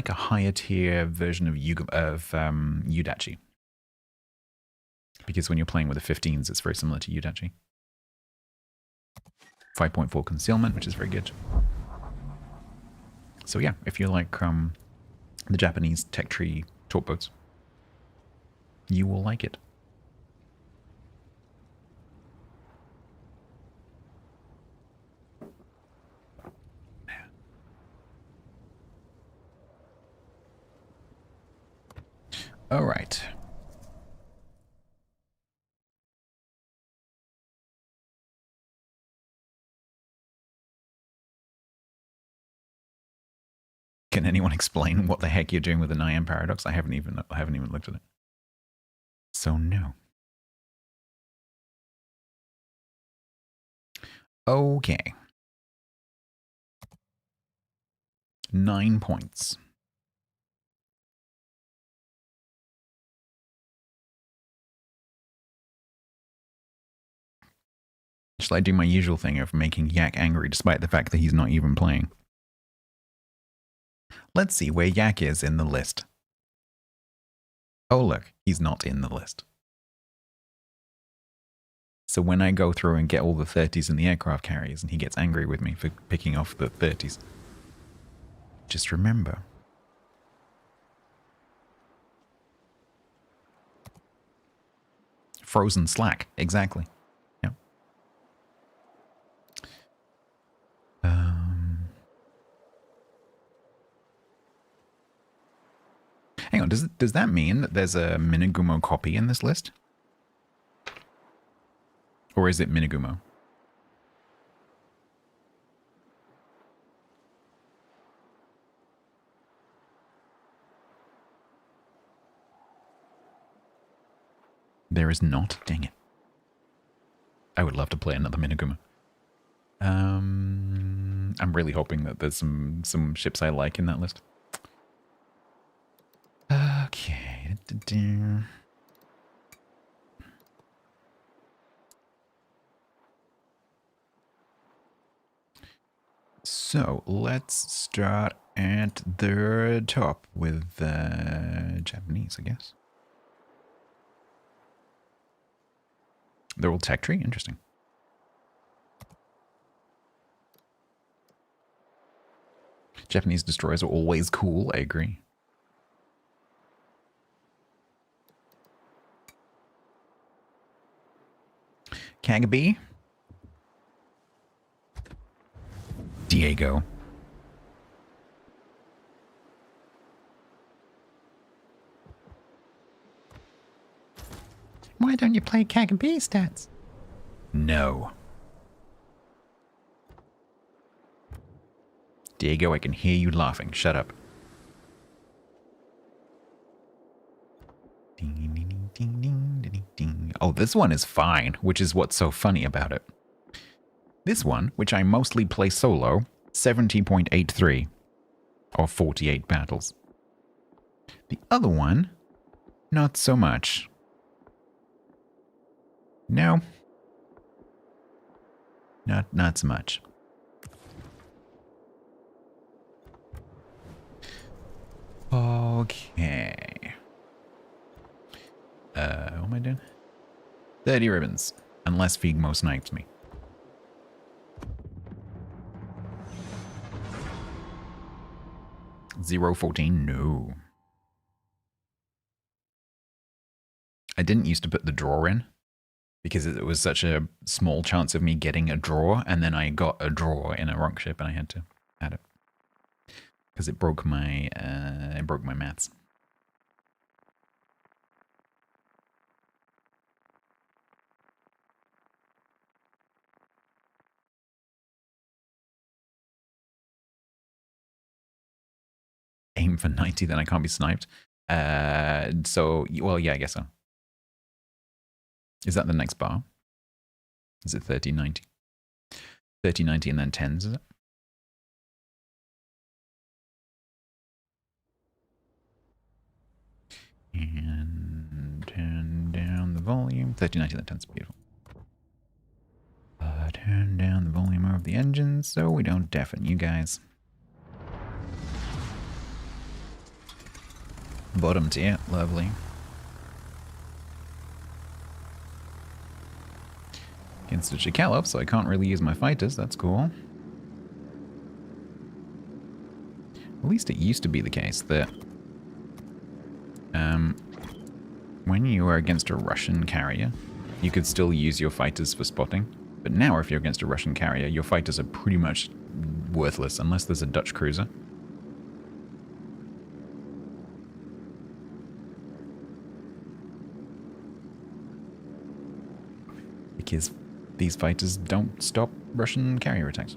higher tier version of Udachi. Because when you're playing with the 15s, it's very similar to Udachi. 5.4 concealment, which is very good. So yeah, if you like the Japanese tech tree torp boats, you will like it. All right. Can anyone explain what the heck you're doing with the Niam paradox? I haven't even looked at it. So no. Okay. 9 points. Shall I do my usual thing of making Yak angry despite the fact that he's not even playing? Let's see where Yak is in the list. Oh look, he's not in the list. So when I go through and get all the 30s in the aircraft carriers and he gets angry with me for picking off the 30s, just remember. Frozen slack, exactly. Yep. Hang on, does that mean that there's a Minagumo copy in this list? Or is it Minagumo? There is not? Dang it. I would love to play another Minagumo. I'm really hoping that there's some ships I like in that list. Okay. So let's start at the top with Japanese, I guess. They're all tech tree? Interesting. Japanese destroyers are always cool, I agree. Kagabi. Diego. Why don't you play Kagabi stats? No. Diego, I can hear you laughing. Shut up. Oh, this one is fine, which is what's so funny about it. This one, which I mostly play solo, 70.83, or 48 battles. The other one, not so much. No. Not so much. Okay. What am I doing? 30 ribbons. Unless Figmo snipes me. 014? No. I didn't used to put the draw in because it was such a small chance of me getting a draw, and then I got a draw in a rock ship and I had to add it. Because it broke my maths. Aim for 90, then I can't be sniped. So, well, yeah, I guess so. Is that the next bar? Is it 3090? 3090 and then 10s, is it? And turn down the volume. 3090 and then 10s, beautiful. Turn down the volume of the engine so we don't deafen you guys. Bottom tier, lovely. Can switch to Calop, so I can't really use my fighters, that's cool. At least it used to be the case that when you were against a Russian carrier, you could still use your fighters for spotting. But now if you're against a Russian carrier, your fighters are pretty much worthless unless there's a Dutch cruiser. Because these fighters don't stop Russian carrier attacks.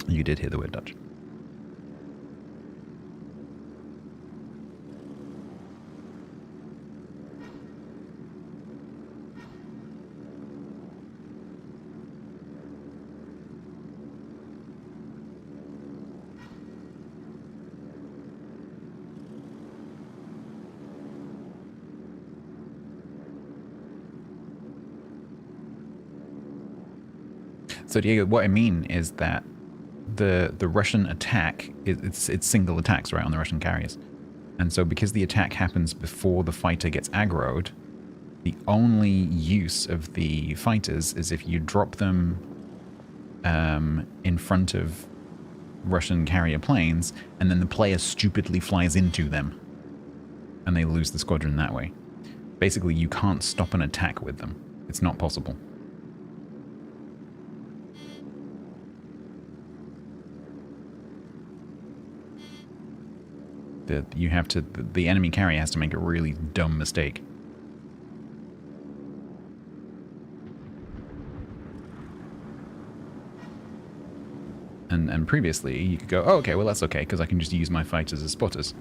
You did hear the word Dutch. So Diego, what I mean is that the Russian attack, it's single attacks, right, on the Russian carriers. And so because the attack happens before the fighter gets aggroed, the only use of the fighters is if you drop them in front of Russian carrier planes, and then the player stupidly flies into them, and they lose the squadron that way. Basically, you can't stop an attack with them. It's not possible. That you have to, the enemy carrier has to make a really dumb mistake. And previously you could go, oh, okay, well that's okay, because I can just use my fighters as spotters.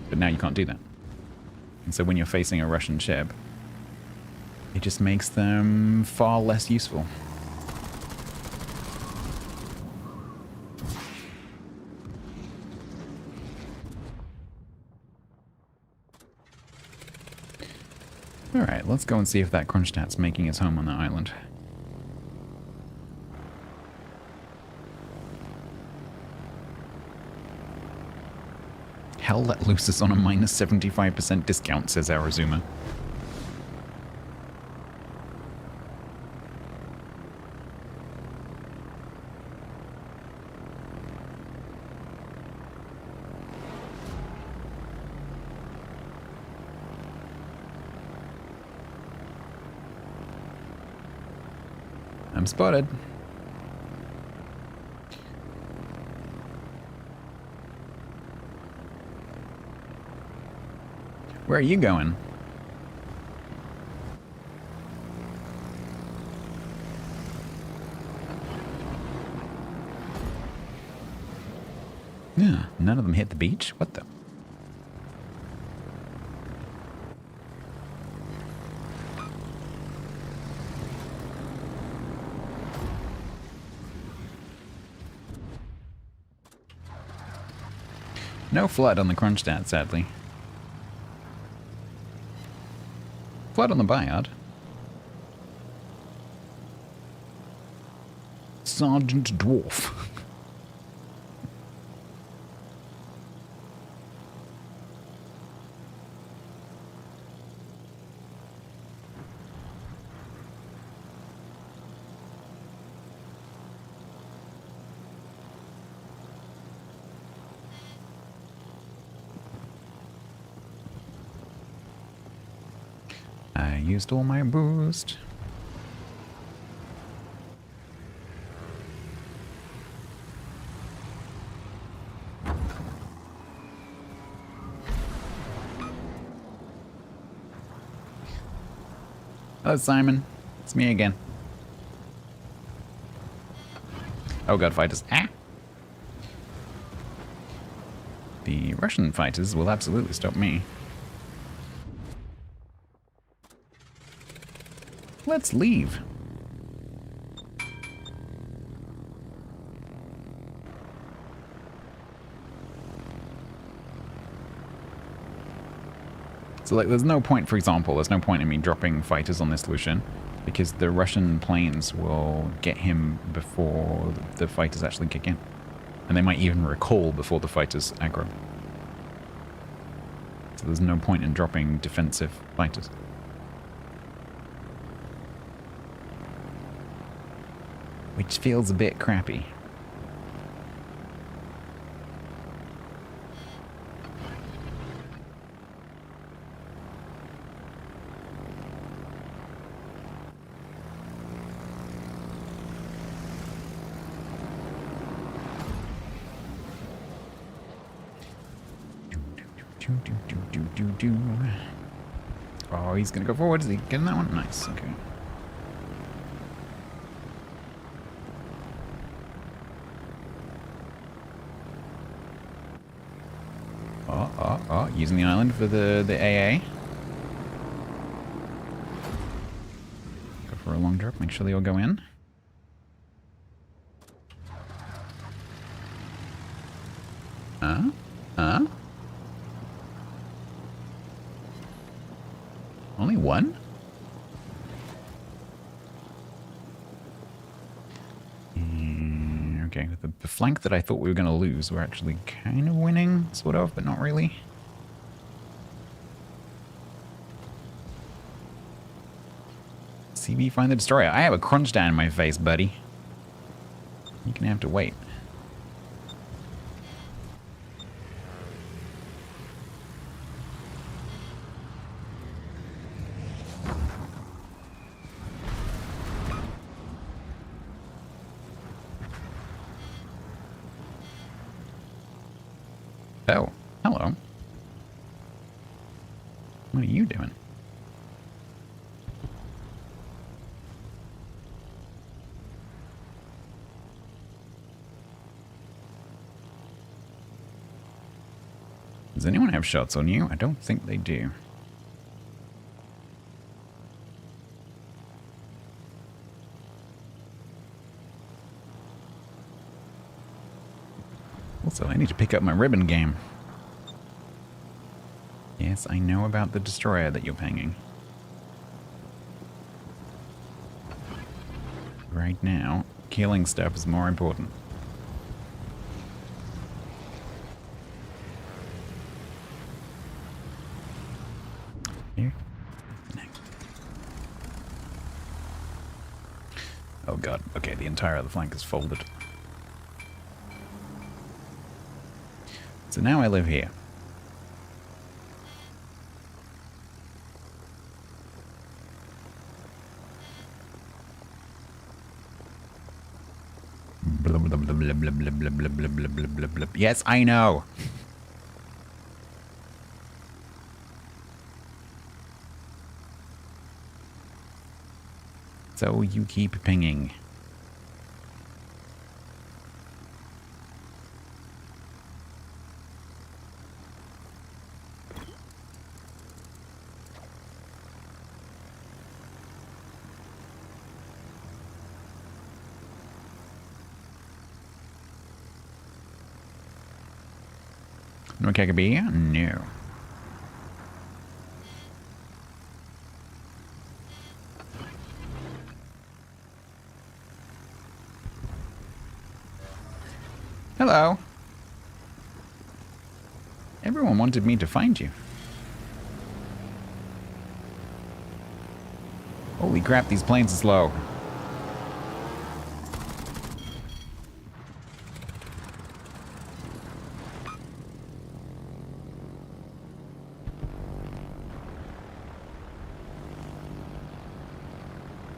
But now you can't do that. And so when you're facing a Russian ship, it just makes them far less useful. Alright, let's go and see if that Kronstadt's making its home on that island. Hell let loose is on a minus 75% discount, says Arizuma. I'm spotted. Where are you going? Yeah, none of them hit the beach? What the? No flood on the Kronstadt, sadly. Flood on the Bayard. Sergeant Dwarf. I used all my boost. Oh, Simon. It's me again. Oh god, fighters. Ah! The Russian fighters will absolutely stop me. Let's leave. So, like, there's no point, for example, there's no point in me dropping fighters on this Lucian, because the Russian planes will get him before the fighters actually kick in. And they might even recall before the fighters aggro. So there's no point in dropping defensive fighters. Which feels a bit crappy. Oh, he's gonna go forward. Is he getting that one? Nice. Okay. Oh, using the island for the AA. Go for a long drop. Make sure they all go in. Only one? Okay, the flank that I thought we were going to lose, we're actually kind of winning, sort of, but not really. CB, find the destroyer. I have a crunch down in my face, buddy. You're going to have to wait. Oh, hello. What are you doing? Does anyone have shots on you? I don't think they do. Also, I need to pick up my ribbon game. Yes, I know about the destroyer that you're pinging. Right now, killing stuff is more important. Here. Oh god, okay, the entire other flank is folded. So now I live here. Blah, blah, blah, blah, blah, blah, blah, blah, blah, blah, blah, blah, blah. Yes, I know. So you keep pinging. No KGB? No. Hello. Everyone wanted me to find you. Holy crap, these planes are slow.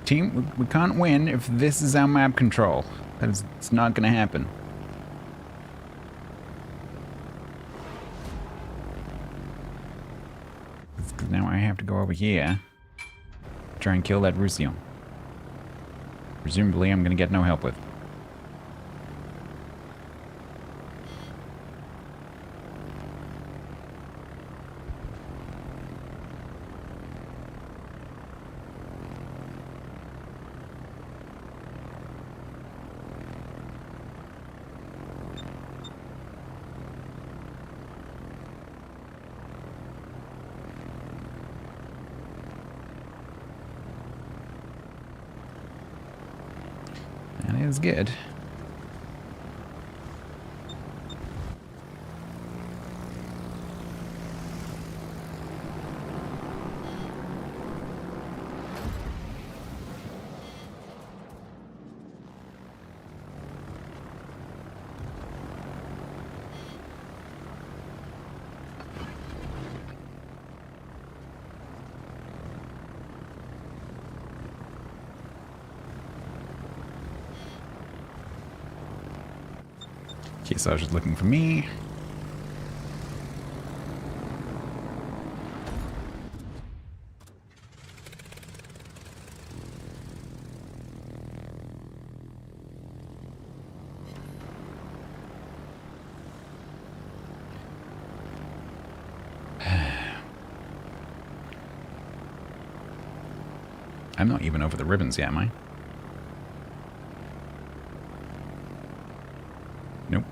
Team, we can't win if this is our map control. It's not gonna happen. Because now I have to go over here. Try and kill that Roussillon. Presumably I'm gonna get no help with. That is good. Okay, so I was just looking for me. I'm not even over the ribbons yet, am I? Nope.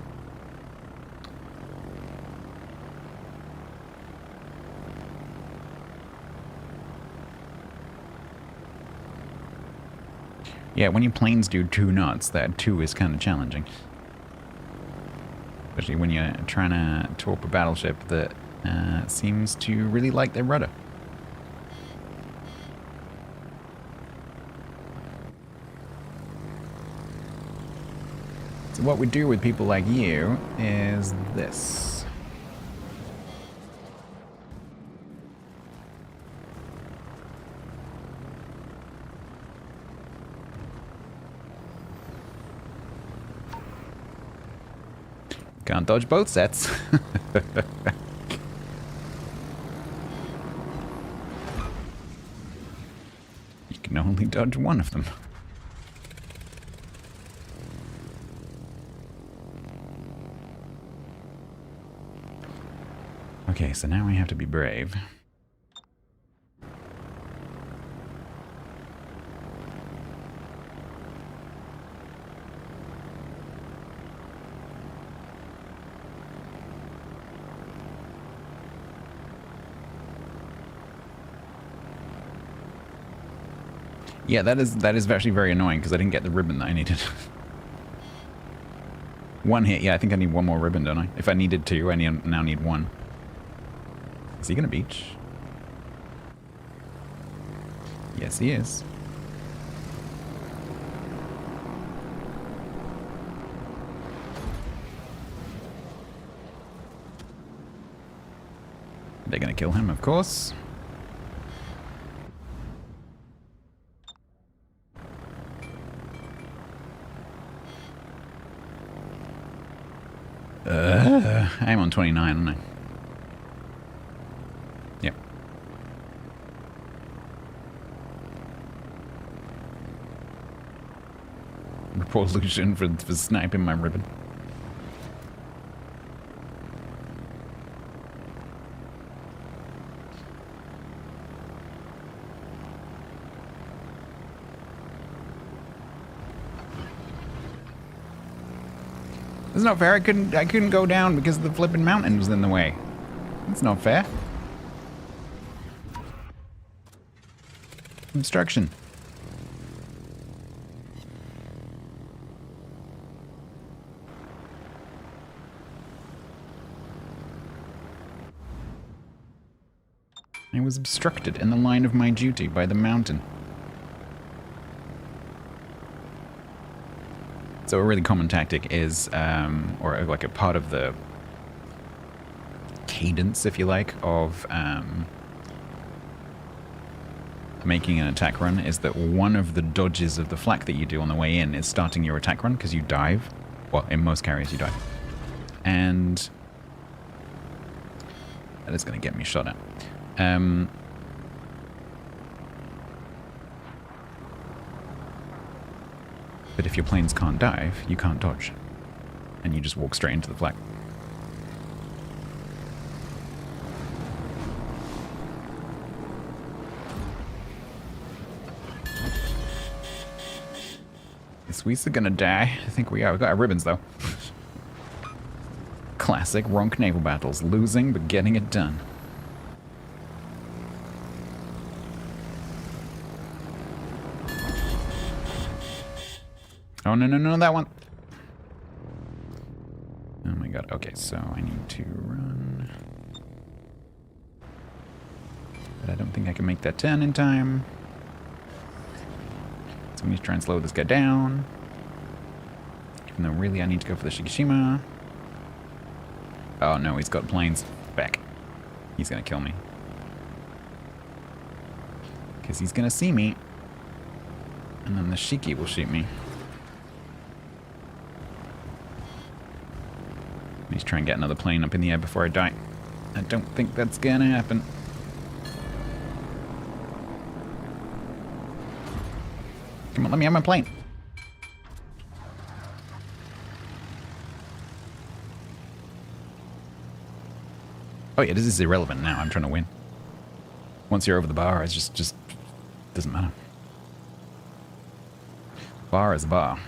Yeah, when your planes do 2 knots, that 2 is kind of challenging. Especially when you're trying to torp a battleship that seems to really like their rudder. So what we do with people like you is this. Can't dodge both sets. You can only dodge one of them. Okay, so now we have to be brave. Yeah, that is actually very annoying because I didn't get the ribbon that I needed. 1 hit, yeah, I think I need 1 more ribbon, don't I? If I needed 2, I now need 1. Is he gonna beach? Yes, he is. They're gonna kill him, of course. I'm on 29, aren't I? Yep. Report Lucian for sniping my ribbon. That's not fair. I couldn't go down because the flipping mountain was in the way. That's not fair. Obstruction. I was obstructed in the line of my duty by the mountain. So a really common tactic is, or like a part of the cadence, if you like, of making an attack run is that one of the dodges of the flak that you do on the way in is starting your attack run because you dive. Well, in most carriers you dive. And that is going to get me shot at. But if your planes can't dive, you can't dodge. And you just walk straight into the flak. Is we gonna die? I think we are. We got our ribbons though. Classic Ronk naval battles. Losing, but getting it done. Oh, no, no, no, that one. Oh my god. Okay, so I need to run. But I don't think I can make that turn in time. So I'm going to try and slow this guy down. Even though really I need to go for the Shikishima. Oh no, he's got planes. Back. He's going to kill me. Because he's going to see me. And then the Shiki will shoot me. Let's try and get another plane up in the air before I die. I don't think that's gonna happen. Come on, let me have my plane. Oh yeah, this is irrelevant now. I'm trying to win. Once you're over the bar, it's just doesn't matter. Bar is a bar.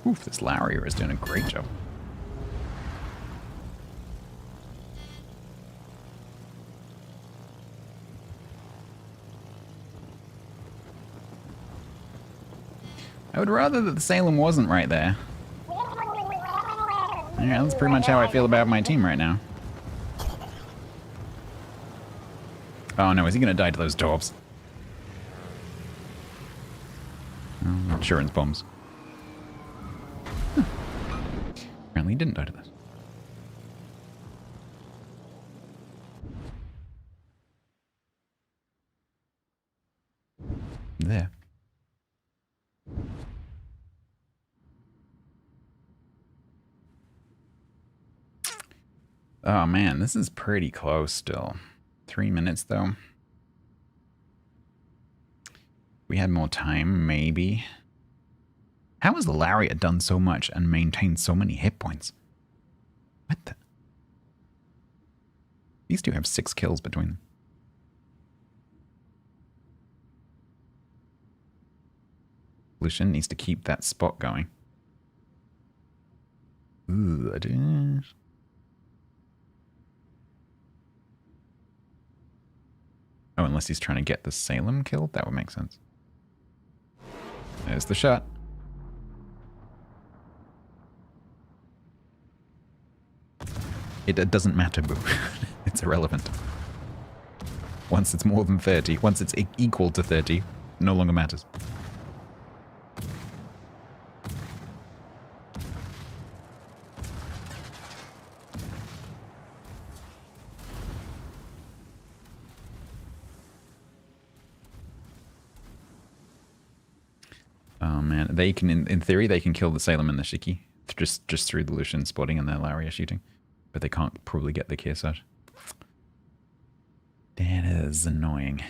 Oof, this Larier is doing a great job. I would rather that the Salem wasn't right there. Yeah, that's pretty much how I feel about my team right now. Oh no, is he gonna die to those torps? Oh, insurance bombs. Apparently he didn't die to this. There. Oh man, this is pretty close still. 3 minutes though. We had more time, maybe. How has Lariat done so much and maintained so many hit points? What the? These two have 6 kills between them. Lucian needs to keep that spot going. Ooh, I do. Oh, unless he's trying to get the Salem killed? That would make sense. There's the shot. It doesn't matter, Boo. It's irrelevant. Once it's more than 30, once it's equal to 30, no longer matters. Oh man, they can, in theory, they can kill the Salem and the Shiki just through the Lucian spotting and their Lariat shooting. But they can't probably get the Kearsarge. That is annoying.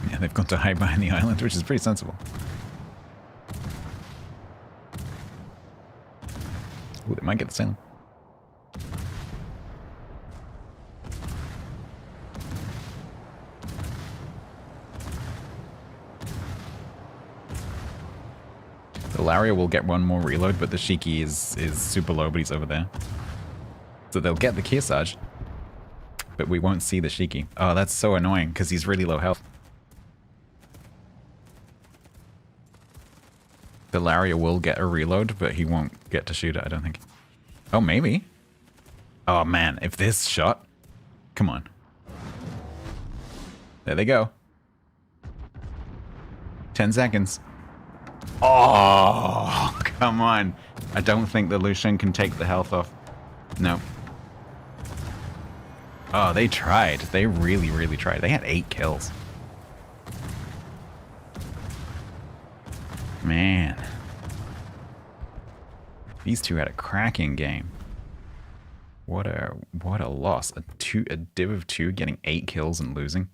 Yeah, they've gone to hide behind the island, which is pretty sensible. Ooh, they might get the Salem. The Laria will get one more reload, but the Shiki is super low, but he's over there. So they'll get the Kearsarge, but we won't see the Shiki. Oh, that's so annoying, because he's really low health. The Laria will get a reload, but he won't get to shoot it, I don't think. Oh, maybe. Oh, man, if this shot... Come on. There they go. 10 seconds. Oh, come on. I don't think the Lucian can take the health off. No. Oh, they tried. They really, really tried. They had 8 kills. Man. These two had a cracking game. What a loss. A div of 2 getting 8 kills and losing.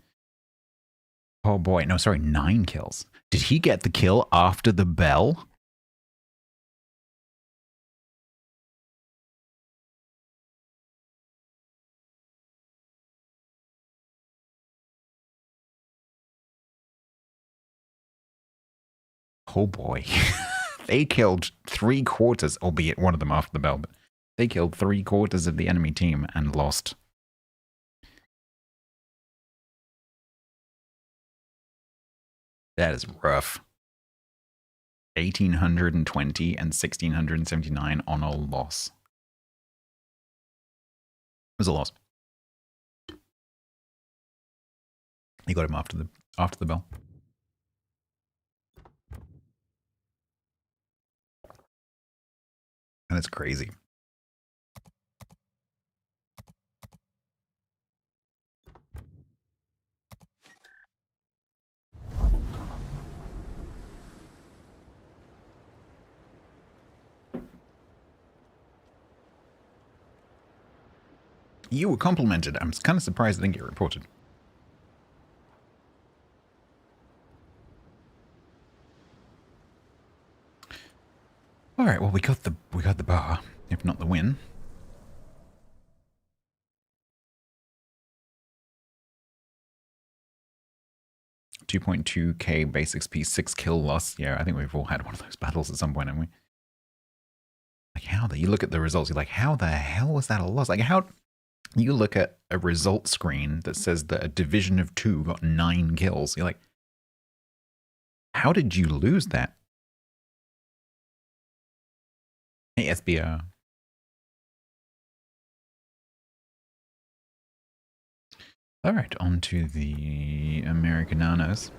Oh boy, no, sorry, 9 kills. Did he get the kill after the bell? Oh boy. They killed 3/4, albeit one of them after the bell, but they killed 3/4 of the enemy team and lost. That is rough. 1,820 and 1,679 on a loss. It was a loss. He got him after the bell. And it's crazy. You were complimented. I'm kind of surprised I didn't get reported. All right. Well, we got the bar, if not the win. $2.2k base XP, 6 kill loss. Yeah, I think we've all had one of those battles at some point, haven't we? Like how you look at the results, you're like, how the hell was that a loss? Like how you look at a result screen that says that a division of 2 got 9 kills. You're like, how did you lose that? Hey, SBR. All right, on to the Americananos.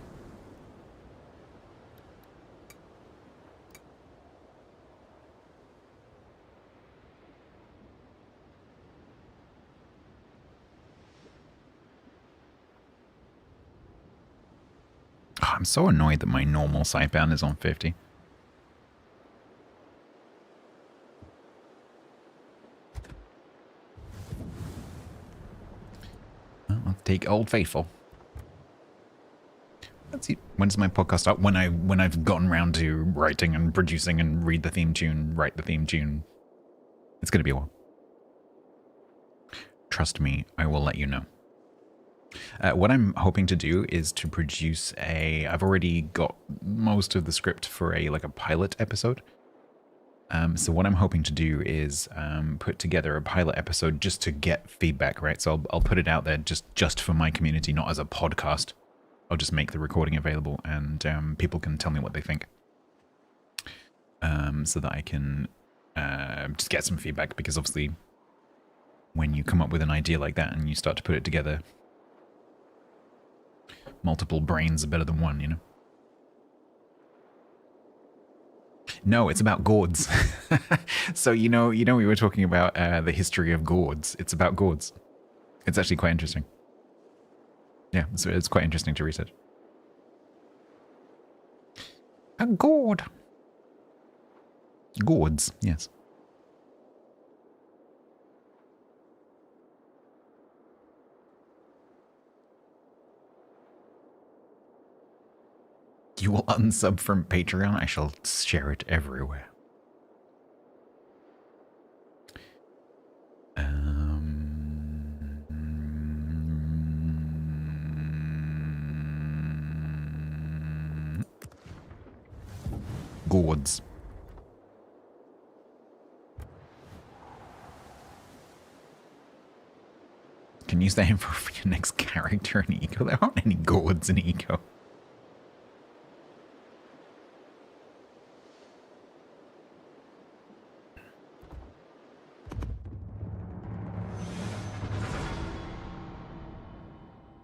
Oh, I'm so annoyed that my normal Saipan is on 50. Well, let's take Old Faithful. Let's see. When does my podcast start? When I've gotten around to writing and producing and read the theme tune, write the theme tune. It's going to be a while. Trust me, I will let you know. What I'm hoping to do is to produce I've already got most of the script for a pilot episode. So what I'm hoping to do is put together a pilot episode just to get feedback, right? So I'll put it out there just for my community, not as a podcast. I'll just make the recording available and people can tell me what they think. So that I can just get some feedback, because obviously when you come up with an idea like that and you start to put it together, multiple brains are better than one, you know? No, it's about gourds. So, you know, we were talking about the history of gourds. It's about gourds. It's actually quite interesting. Yeah, so it's quite interesting to research. A gourd. Gourds, yes. You will unsub from Patreon? I shall share it everywhere. Gourds. can use that info for your next character in Eco. There aren't any gourds in Eco.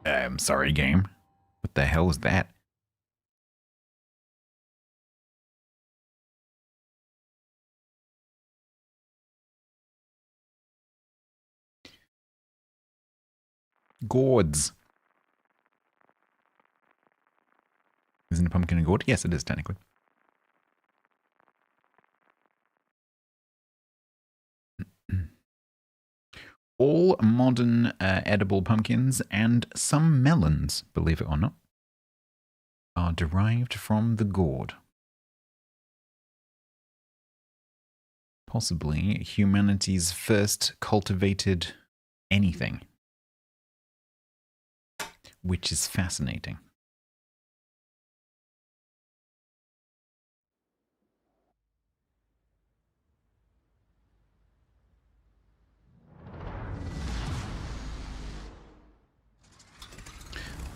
I'm sorry, game. What the hell was that? Gourds. Isn't a pumpkin a gourd? Yes, it is, technically. All modern edible pumpkins and some melons, believe it or not, are derived from the gourd. Possibly humanity's first cultivated anything. Which is fascinating.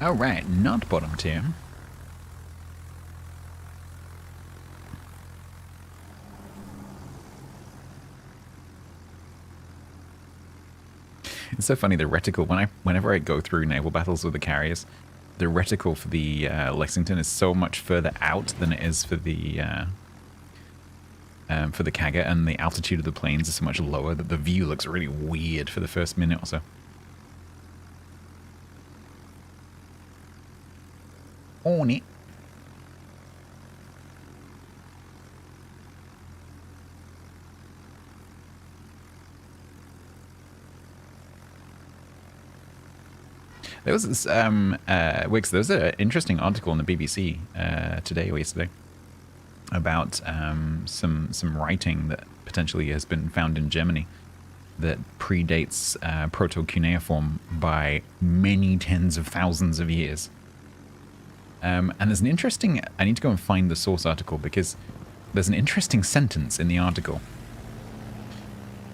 Alright, not bottom tier. It's so funny, the reticle, whenever I go through naval battles with the carriers, the reticle for the Lexington is so much further out than it is for the Kaga, and the altitude of the planes is so much lower that the view looks really weird for the first minute or so. On it. There was this, Wix, there was an interesting article in the BBC today or yesterday about some writing that potentially has been found in Germany that predates proto-cuneiform by many tens of thousands of years. And there's an interesting... I need to go and find the source article because there's an interesting sentence in the article,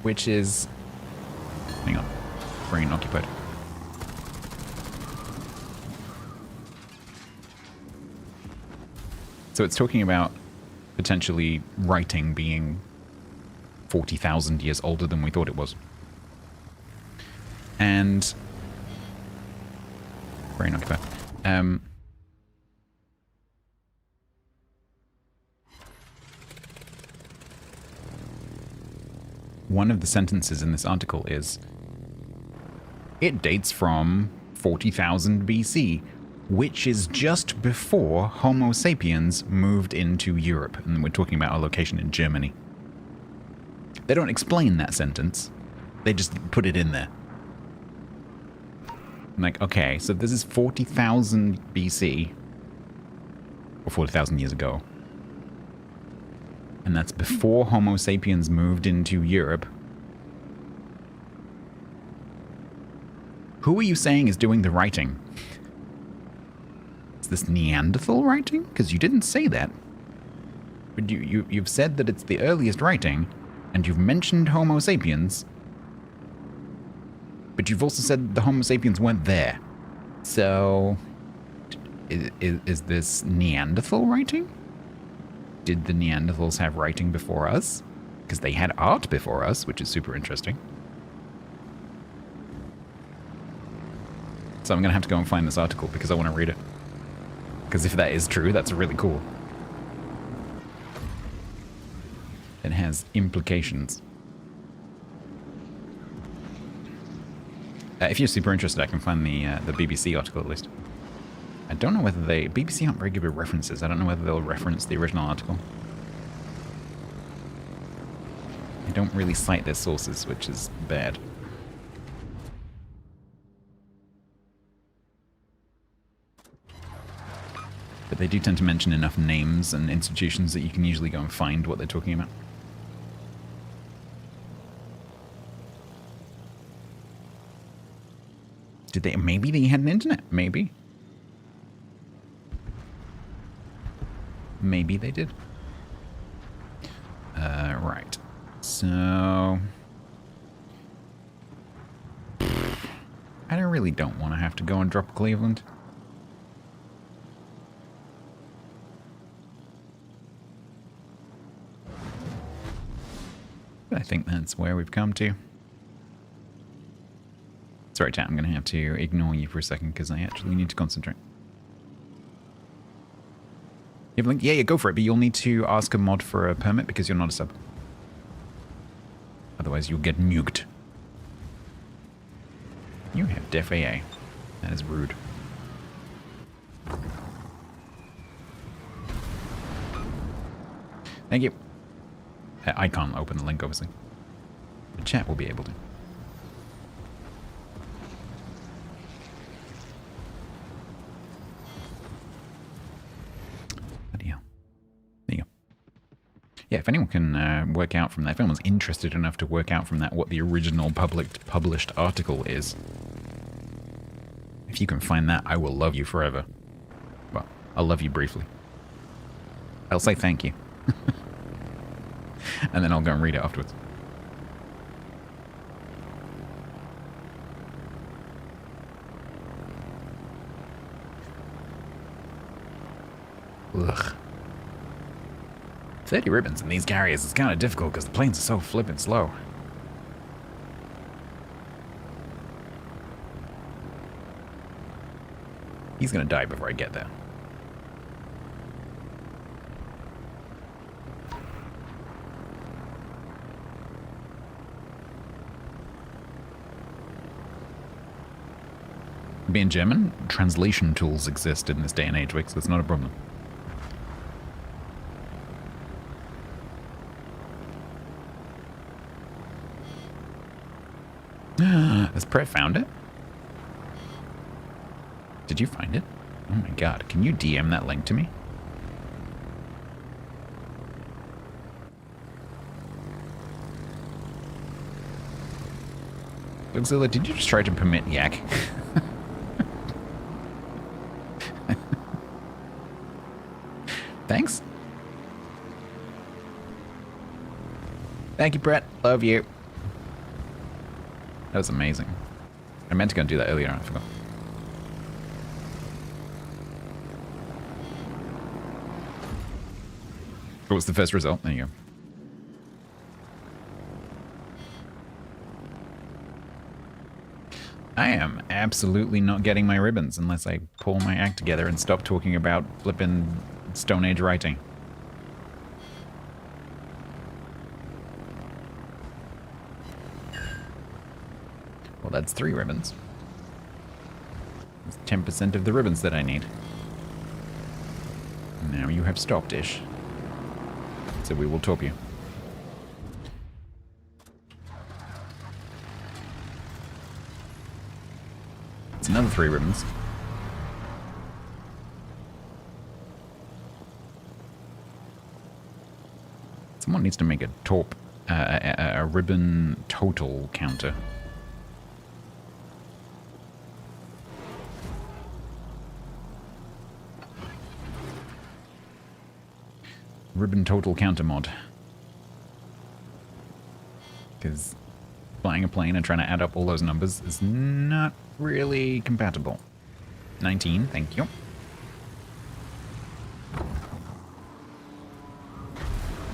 which is... Hang on. Brain occupied. So it's talking about potentially writing being 40,000 years older than we thought it was. And... Brain occupied. One of the sentences in this article is, it dates from 40,000 BC, which is just before Homo sapiens moved into Europe. And we're talking about a location in Germany. They don't explain that sentence. They just put it in there. I'm like, okay, so this is 40,000 BC, or 40,000 years ago. And that's before Homo sapiens moved into Europe. Who are you saying is doing the writing? Is this Neanderthal writing? Because you didn't say that. But you've said that it's the earliest writing, and you've mentioned Homo sapiens. But you've also said the Homo sapiens weren't there. So, is this Neanderthal writing? Did the Neanderthals have writing before us? Because they had art before us, which is super interesting. So I'm going to have to go and find this article because I want to read it. Because if that is true, that's really cool. It has implications. If you're super interested, I can find the BBC article at least. I don't know whether they... BBC aren't very good with references. I don't know whether they'll reference the original article. They don't really cite their sources, which is bad. But they do tend to mention enough names and institutions that you can usually go and find what they're talking about. Did they... Maybe they had an internet. Maybe. Maybe they did. Right. So... I don't really don't want to have to go and drop Cleveland. But I think that's where we've come to. Sorry, chat, I'm going to have to ignore you for a second because I actually need to concentrate. You have a link? Yeah, go for it, but you'll need to ask a mod for a permit because you're not a sub. Otherwise, you'll get nuked. You have def AA. That is rude. Thank you. I can't open the link, obviously. The chat will be able to. Bloody hell. There you go. Yeah, if anyone can work out from that, if anyone's interested enough to work out from that what the original published article is, if you can find that, I will love you forever. Well, I'll love you briefly. I'll say thank you. And then I'll go and read it afterwards. Ugh. 30 ribbons in these carriers is kind of difficult because the planes are so flippin' slow. He's gonna die before I get there. Being German, translation tools exist in this day and age, Wix. That's not a problem. Has Brett found it? Did you find it? Oh my god, can you DM that link to me? Luxilla, did you just try to permit Yak? Thanks. Thank you, Brett. Love you. That was amazing. I meant to go and do that earlier, I forgot. What was the first result? There you go. I am absolutely not getting my ribbons unless I pull my act together and stop talking about flippin' Stone Age writing. Well, that's 3 ribbons. That's 10% of the ribbons that I need. Now you have stopped, Ish. So we will top you. It's another 3 ribbons. Someone needs to make a a ribbon total counter. Ribbon total counter mod. Because flying a plane and trying to add up all those numbers is not really compatible. 19, thank you.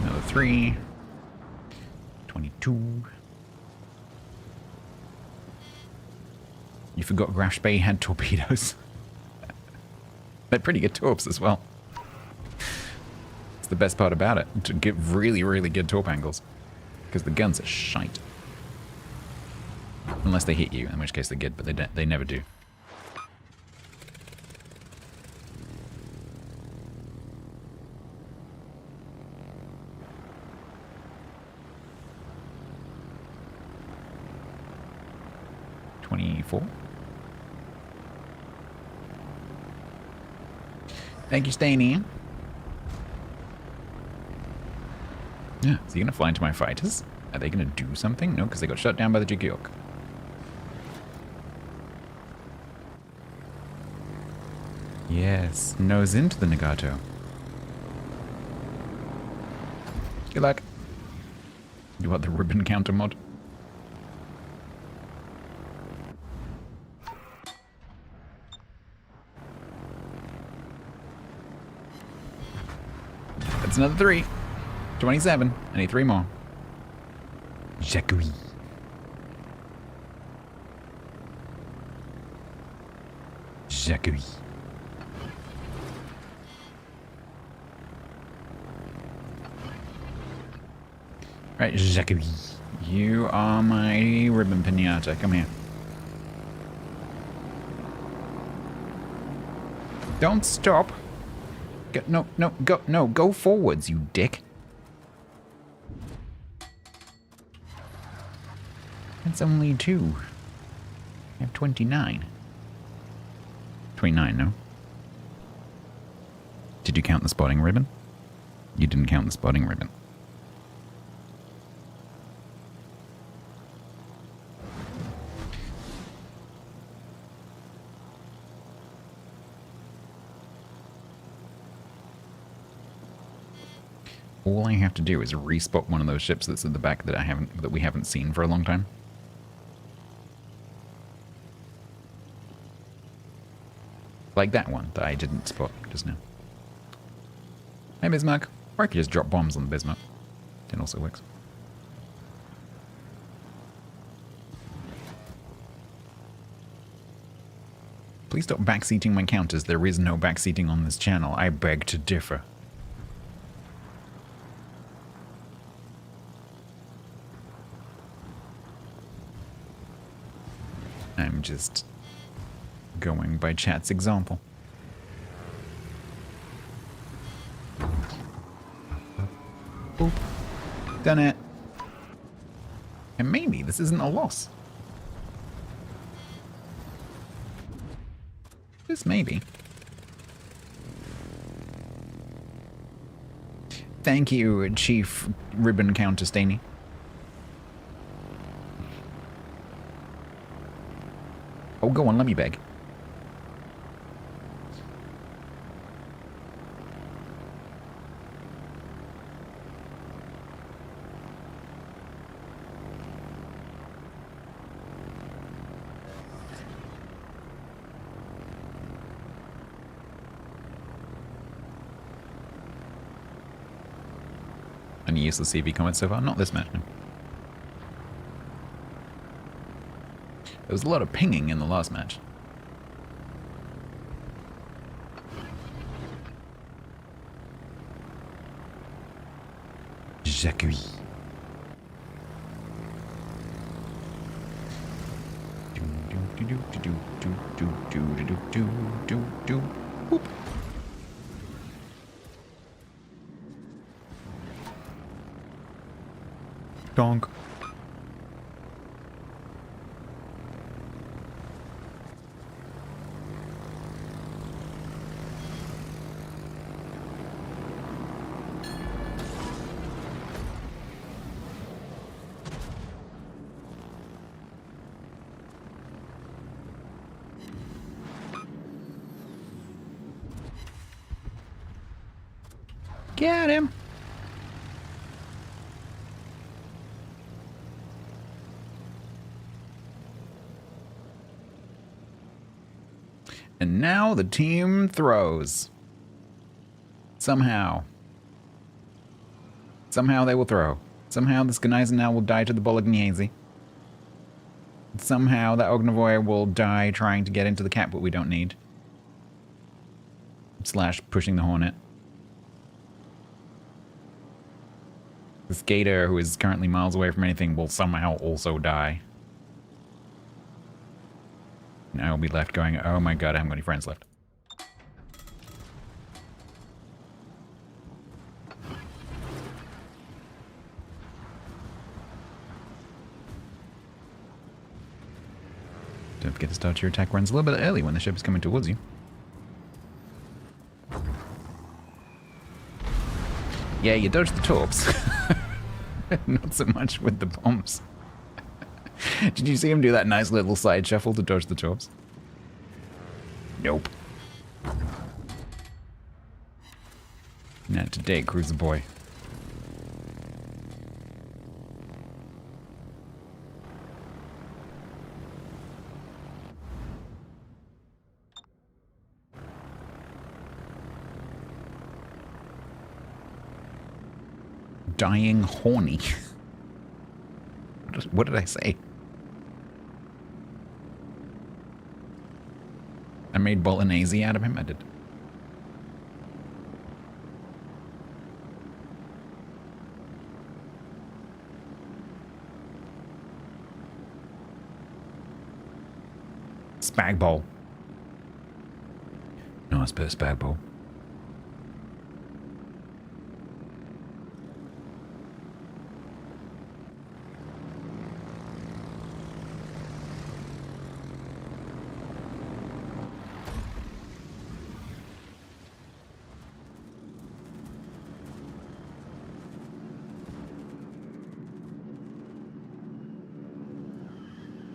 Another 3. 22. You forgot Grash Bay had torpedoes. They're pretty good torps as well. It's the best part about it, to get really, really good torp angles. Because the guns are shite. Unless they hit you, in which case they're good, but they never do. Thank you, Stainy. Yeah, is he gonna fly into my fighters? Are they gonna do something? No, because they got shut down by the Jigyok. Yes, nose into the Nagato. Good luck. You want the ribbon counter mod? That's another 3. 27. I need 3 more. Jacques. Jacques. Right, Jacques. You are my ribbon pinata. Come here. Don't stop. Go forwards, you dick. That's only 2. I have 29. 29, no? Did you count the spotting ribbon? You didn't count the spotting ribbon. All I have to do is respot one of those ships that's at the back that we haven't seen for a long time. Like that one that I didn't spot just now. Hey Bismarck. Or I could just drop bombs on the Bismarck. It also works. Please stop backseating my counters. There is no backseating on this channel. I beg to differ. I'm just going by chat's example. Boop. Done it. And maybe this isn't a loss. Just maybe. Thank you, Chief Ribbon Counter Staney. Oh, go on, let me beg. Any useless CV comments so far? Not this match, no. There was a lot of pinging in the last match. Jacques. Whoop. Donk. Get him. And now the team throws. Somehow. Somehow they will throw. Somehow this Gneisenau now will die to the Bolognese. Somehow that Ognavoy will die trying to get into the cap, but we don't need. Slash pushing the Hornet. This Gator, who is currently miles away from anything, will somehow also die. And I will be left going, oh my god, I haven't got any friends left. Don't forget to start your attack runs a little bit early when the ship is coming towards you. Yeah, you dodged the torps. Not so much with the bombs. Did you see him do that nice little side shuffle to dodge the torps? Nope. Not today, Cruiser Boy. dying horny. What did I say? I made bolognese out of him? I did. Spag bowl. No, it's better spag bowl.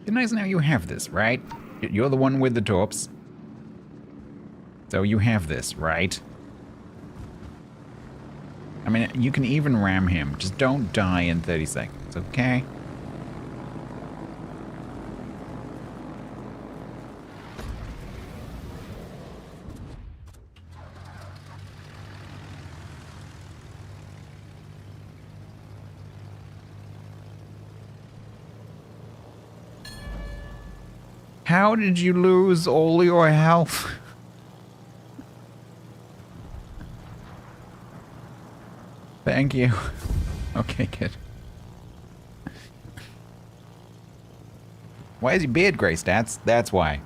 Nice, now you have this, right? You're the one with the torps. So you have this, right? I mean, you can even ram him. Just don't die in 30 seconds, okay? How did you lose all your health? Thank you. Okay, good. Why is your beard gray, Stats? That's why.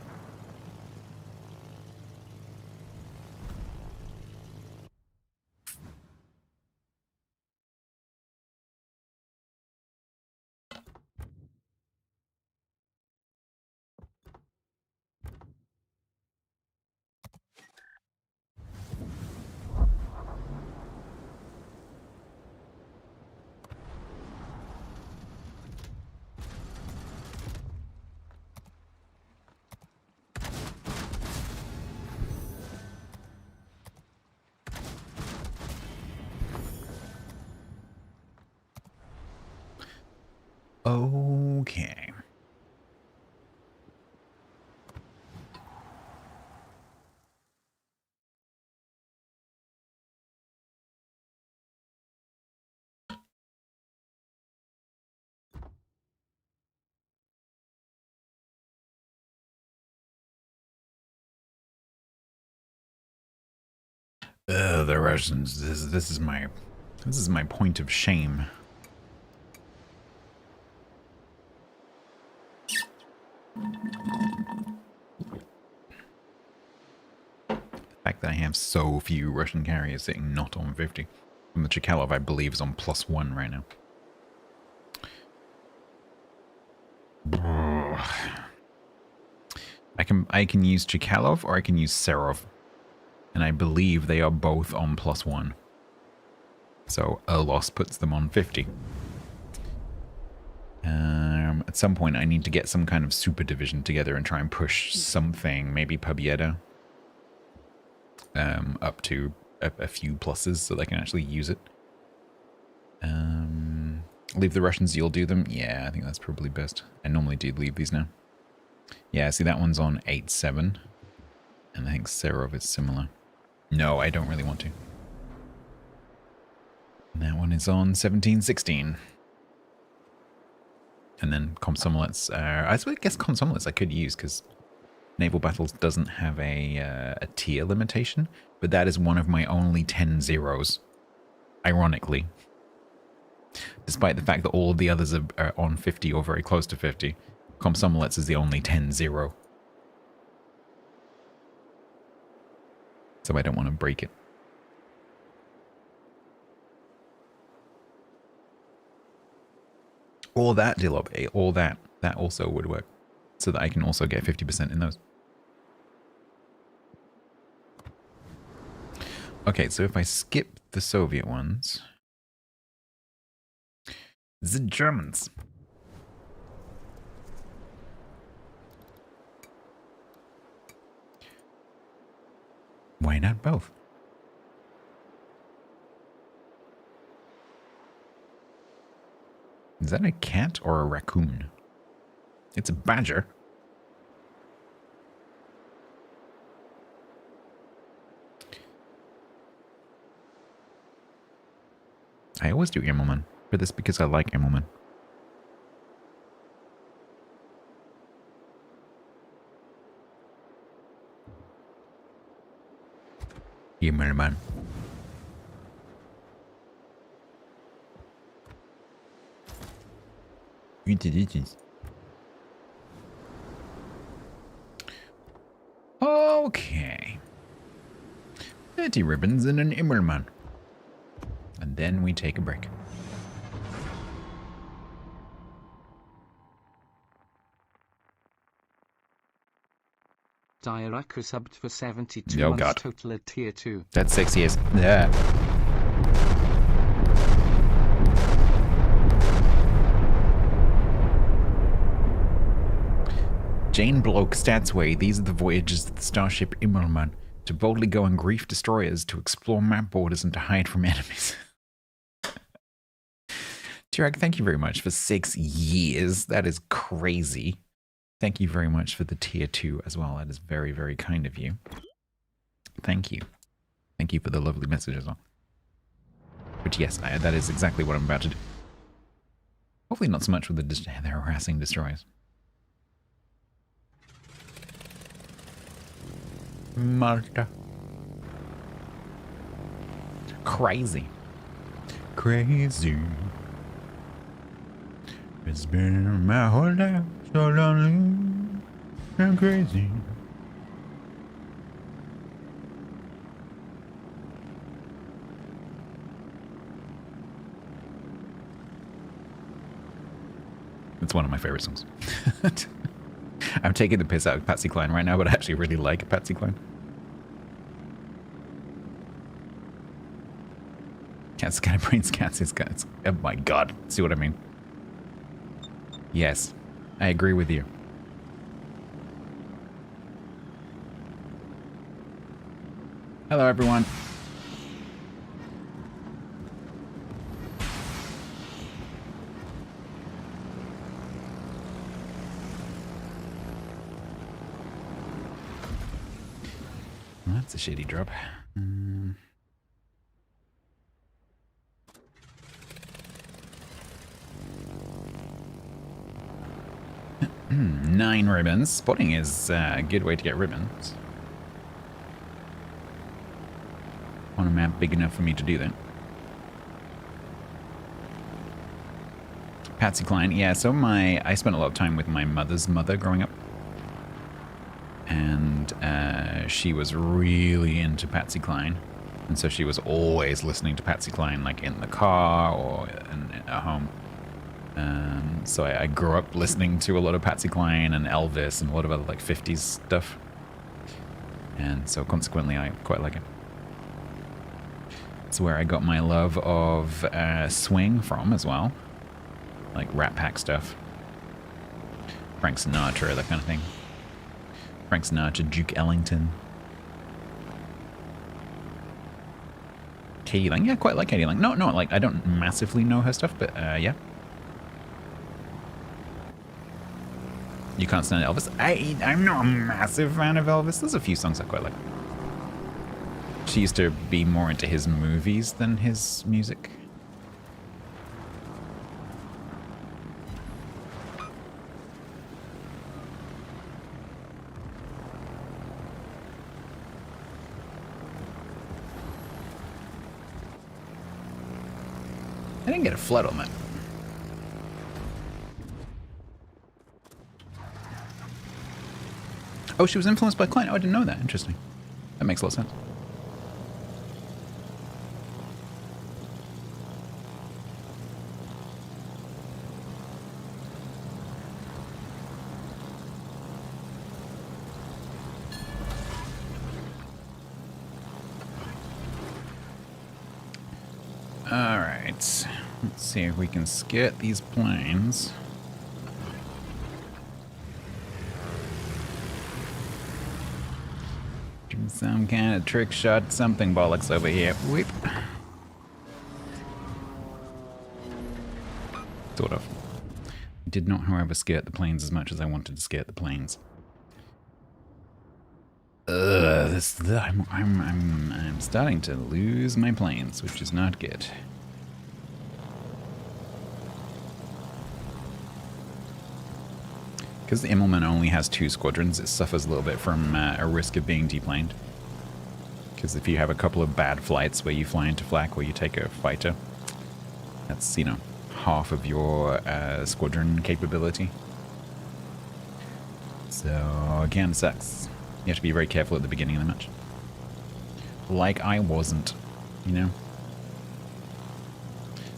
Okay. The Russians. This is my point of shame. The fact that I have so few Russian carriers sitting not on 50. And the Chkalov, I believe, is on +1 right now. I can use Chkalov or I can use Serov. And I believe they are both on +1. So a loss puts them on 50. At some point I need to get some kind of super division together and try and push something, maybe Pobjeda, up to a few pluses so they can actually use it. Leave the Russians, you'll do them? Yeah, I think that's probably best. I normally do leave these now. Yeah, see that one's on 8-7. And I think Serov is similar. No, I don't really want to. And that one is on 17-16. And then Komsomolets, I guess Komsomolets I could use because Naval Battles doesn't have a tier limitation, but that is one of my only 10 zeros, ironically. Despite the fact that all of the others are on 50 or very close to 50, Komsomolets is the only 10-0. So I don't want to break it. Or that, Dilob, or that. That also would work. So that I can also get 50% in those. Okay, so if I skip the Soviet ones... The Germans. Why not both? Is that a cat or a raccoon? It's a badger. I always do Immelman for this because I like Immelman. Immelman. Okay. 30 ribbons and an Immelman. And then we take a break. Diaraku subbed for 72 Oh, months God. total at tier 2. That's 6 years. Yeah. Jane Bloke Statsway, these are the voyages of the starship Immelman, to boldly go on grief destroyers, to explore map borders, and to hide from enemies. Tirag, thank you very much for 6 years. That is crazy. Thank you very much for the tier 2 as well. That is very, very kind of you. Thank you. Thank you for the lovely message as well. But yes, that is exactly what I'm about to do. Hopefully not so much with the harassing destroyers. Malta. Crazy. Crazy. It's been my whole life so lonely and crazy. It's one of my favorite songs. I'm taking the piss out of Patsy Cline right now, but I actually really like Patsy Cline. Cats kind of brains cats is cats. Oh my god. See what I mean? Yes. I agree with you. Hello everyone. Well, that's a shitty drop. 9 ribbons. Spotting is a good way to get ribbons. On a map big enough for me to do that. Patsy Cline, yeah, so I spent a lot of time with my mother's mother growing up. And she was really into Patsy Cline. And so she was always listening to Patsy Cline, like in the car or at home. So I grew up listening to a lot of Patsy Cline and Elvis and a lot of other like 50s stuff. And so consequently I quite like it. It's where I got my love of swing from as well. Like Rat Pack stuff. Frank Sinatra, that kind of thing. Frank Sinatra, Duke Ellington. Katie Lang, yeah, quite like Katie Lang. No, like I don't massively know her stuff, but yeah. You can't stand Elvis? I'm not a massive fan of Elvis. There's a few songs I quite like. She used to be more into his movies than his music. I didn't get a flood on that. Oh, she was influenced by Klein. Oh, I didn't know that. Interesting. That makes a lot of sense. Alright. Let's see if we can skirt these planes. Some kind of trick shot, something bollocks over here. Whip. Sort of. Did not, however, skirt the planes as much as I wanted to skirt the planes. I'm starting to lose my planes, which is not good. Because the Immelman only has 2 squadrons, it suffers a little bit from a risk of being deplaned. Because if you have a couple of bad flights where you fly into flak or you take a fighter, that's, you know, half of your squadron capability. So, again, sucks. You have to be very careful at the beginning of the match. Like I wasn't, you know?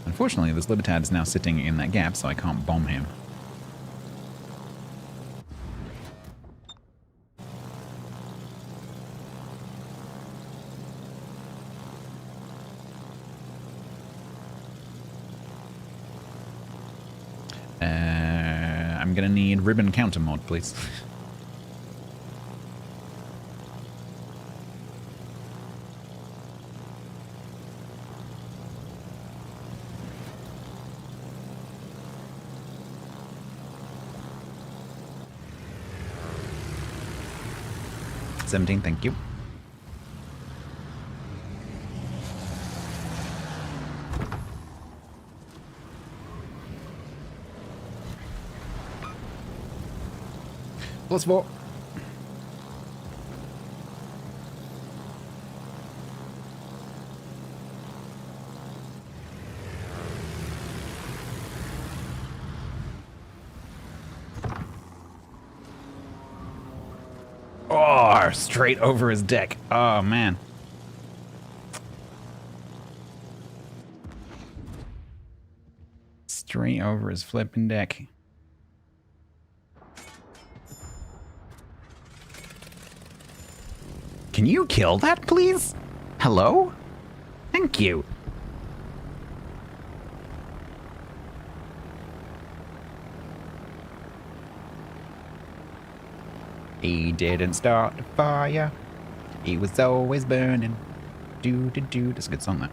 Unfortunately, this Libertad is now sitting in that gap, so I can't bomb him. I'm gonna need ribbon counter mod, please. $17, thank you. +4. Oh, straight over his deck. Oh, man. Straight over his flipping deck. Can you kill that, please? Hello? Thank you. He didn't start the fire. He was always burning. Do. That's a good song, that.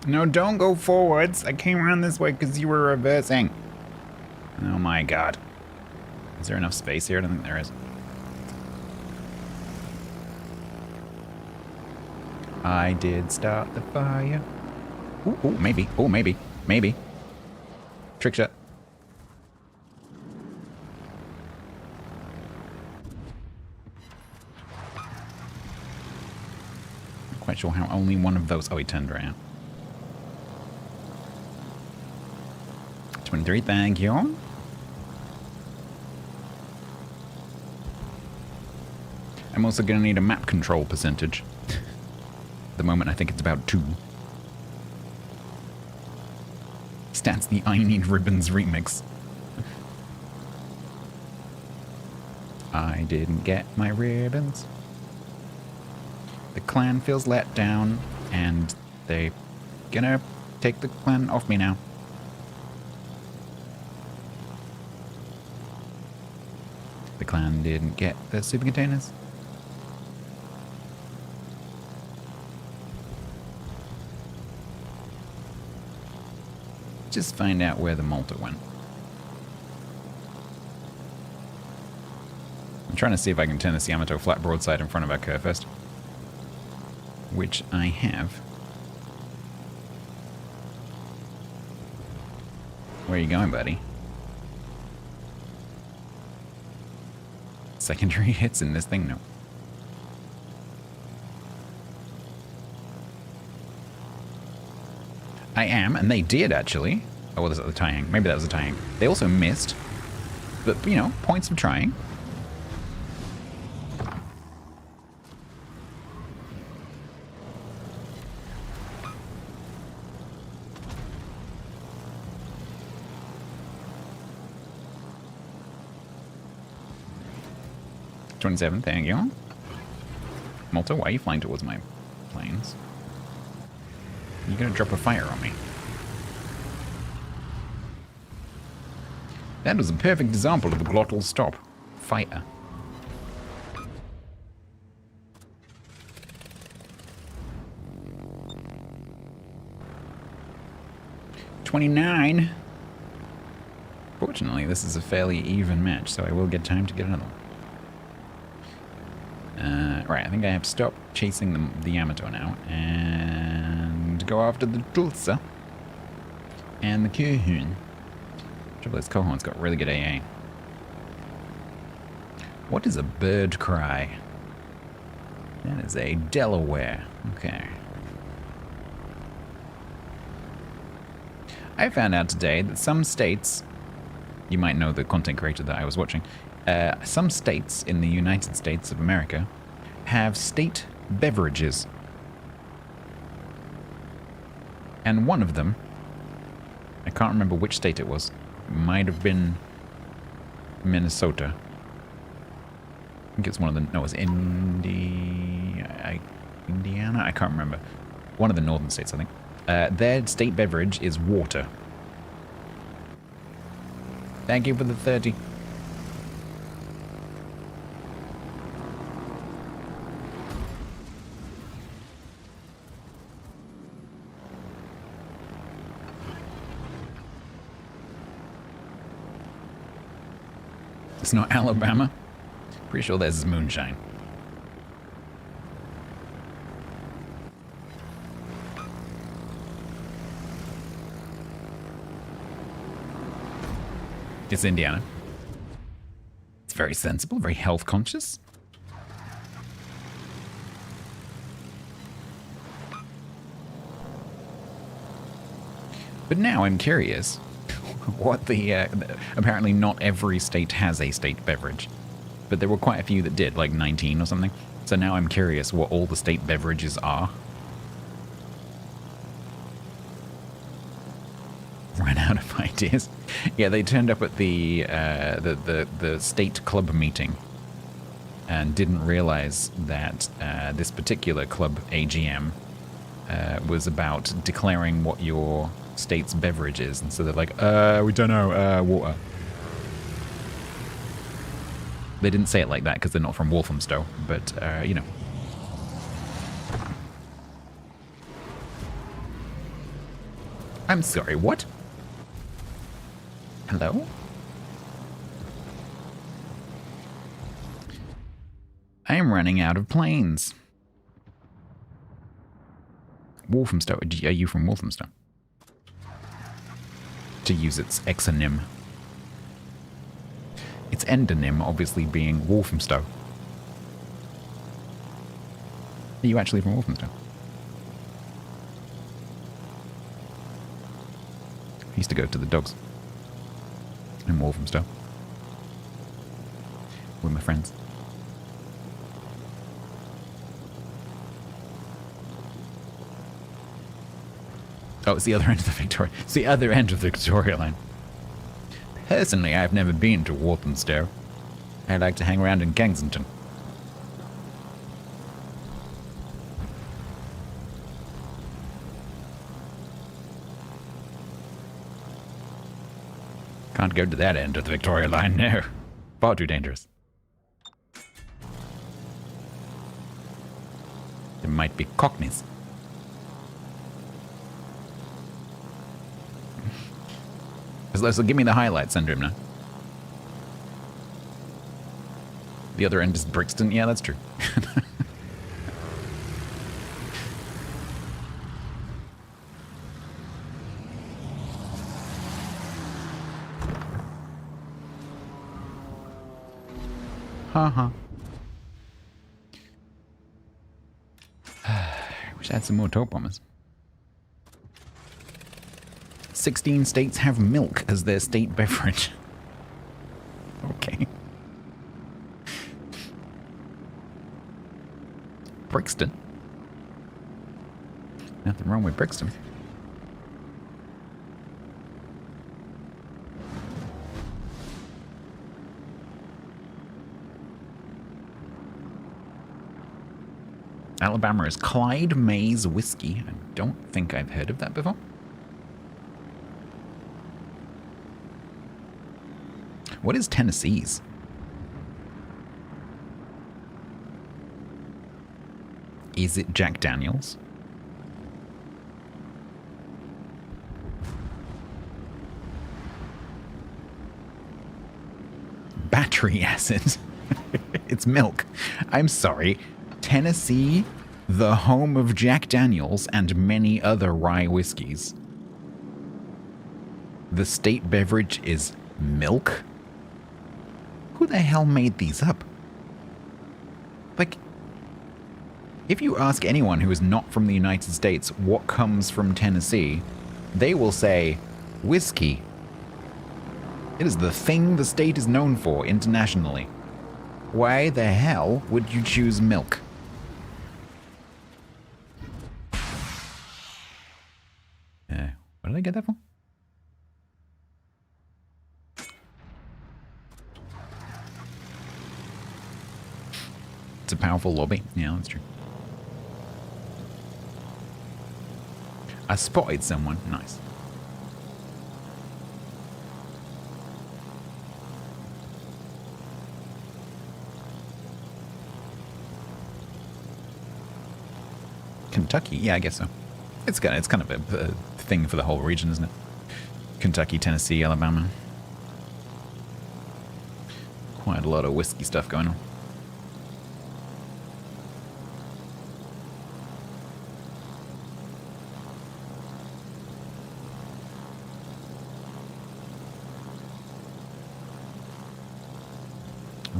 No, don't go forwards. I came around this way because you were reversing. Oh my god. Is there enough space here? I don't think there is. I did start the fire. Ooh, maybe. Oh, maybe. Maybe. Trick shot. Not quite sure how only one of those... Oh, he turned around. 23, thank you. I'm also going to need a map control percentage. At the moment, I think it's about 2. Stats the I Need Ribbons remix. I didn't get my ribbons. The clan feels let down, and they gonna take the clan off me now. The clan didn't get the super containers. Just find out where the Malta went. I'm trying to see if I can turn this Yamato flat broadside in front of our Kurfürst. Which I have. Where are you going, buddy? Secondary hits in this thing? No. I am, and they did, actually. Oh, well, was that the tying? Maybe that was the tying. They also missed. But, you know, points of trying. $27, thank you. Malta, why are you flying towards my planes? You're gonna drop a fire on me. That was a perfect example of a glottal stop. Fire. $29. Fortunately, this is a fairly even match, so I will get time to get another one. Right, I think I have to stop chasing the Yamato now and go after the Tulsa and the Kohun. Trouble is, Kohun's got really good AA. What is a bird cry? That is a Delaware. Okay. I found out today that some states, you might know the content creator that I was watching, some states in the United States of America have state beverages. And one of them, I can't remember which state it was, might have been Minnesota. I think it's one of the, no, it was Indiana? I can't remember. One of the northern states, I think. Their state beverage is water. Thank you for the 30. It's not Alabama. Pretty sure this is moonshine. It's Indiana. It's very sensible, very health conscious. But now I'm curious what the... apparently not every state has a state beverage. But there were quite a few that did, like 19 or something. So now I'm curious what all the state beverages are. Ran out of ideas. Yeah, they turned up at the state club meeting and didn't realize that this particular club AGM was about declaring what your state's beverage is. And so they're like, we don't know, water. They didn't say it like that because they're not from Walthamstow, but, you know. I'm sorry, what? Hello? I am running out of planes. Walthamstow. Are you from Walthamstow? To use its exonym. Its endonym obviously being Walthamstow. Are you actually from Walthamstow? I used to go to the dogs in Walthamstow with my friends. Oh, it's the other end of the Victoria. It's the other end of the Victoria line. Personally, I've never been to Walthamstow. I like to hang around in Kensington. Can't go to that end of the Victoria line, no. Far too dangerous. There might be cockneys. So give me the highlights, Syndrome, now. The other end is Brixton. Yeah, that's true. Haha. Wish I had some more tow bombers. 16 states have milk as their state beverage. Okay. Brixton. Nothing wrong with Brixton. Alabama is Clyde Maize Whiskey. I don't think I've heard of that before. What is Tennessee's? Is it Jack Daniels? Battery acid. It's milk. I'm sorry. Tennessee, the home of Jack Daniels and many other rye whiskeys. The state beverage is milk? Who the hell made these up? Like, if you ask anyone who is not from the United States what comes from Tennessee, they will say whiskey. It is the thing the state is known for internationally. Why the hell would you choose milk? What did I get that for? It's a powerful lobby. Yeah, that's true. I spotted someone. Nice. Kentucky? Yeah, I guess so. It's kind of a thing for the whole region, isn't it? Kentucky, Tennessee, Alabama. Quite a lot of whiskey stuff going on.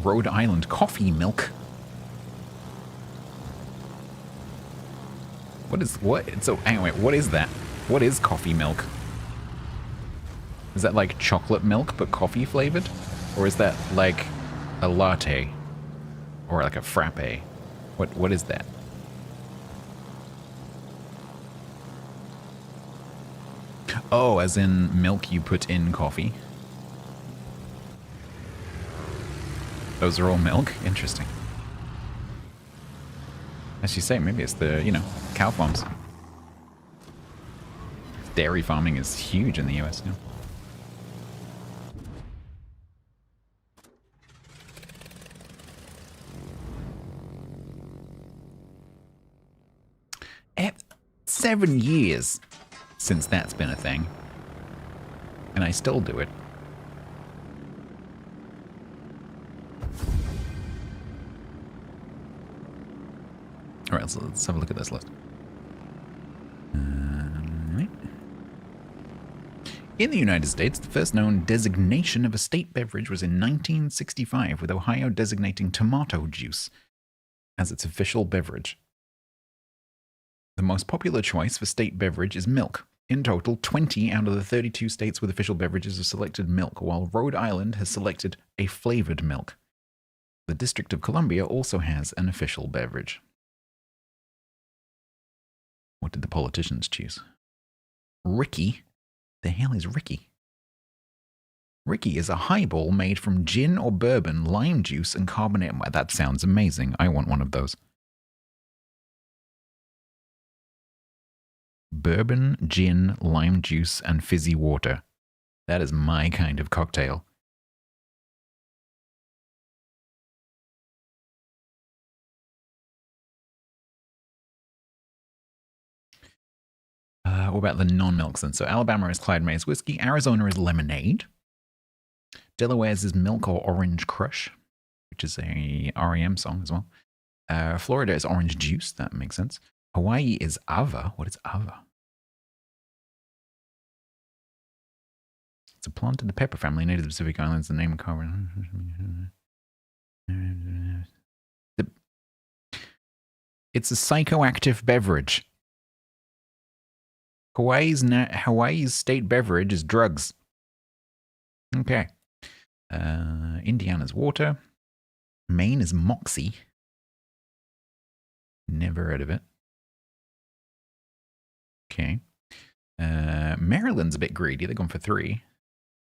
Rhode Island coffee milk. So anyway, what is that? What is coffee milk? Is that like chocolate milk but coffee flavored? Or is that like a latte? Or like a frappe? What is that? Oh, as in milk you put in coffee? Those are all milk? Interesting. As you say, maybe it's the, cow farms. Dairy farming is huge in the US now. It's 7 years since that's been a thing. And I still do it. Alright, so let's have a look at this list. In the United States, the first known designation of a state beverage was in 1965, with Ohio designating tomato juice as its official beverage. The most popular choice for state beverage is milk. In total, 20 out of the 32 states with official beverages have selected milk, while Rhode Island has selected a flavored milk. The District of Columbia also has an official beverage. What did the politicians choose? Ricky? The hell is Ricky? Ricky is a highball made from gin or bourbon, lime juice, and carbonate. That sounds amazing. I want one of those. Bourbon, gin, lime juice, and fizzy water. That is my kind of cocktail. What about the non-milks then? So Alabama is Clyde Mays whiskey. Arizona is lemonade. Delaware's is milk or orange crush, which is a REM song as well. Florida is orange juice. That makes sense. Hawaii is ava. What is ava? It's a plant in the pepper family, native to the Pacific Islands. The name of carbon. It's a psychoactive beverage. Hawaii's state beverage is drugs. Okay. Indiana's water. Maine is Moxie. Never heard of it. Okay. Maryland's a bit greedy. They're going for 3.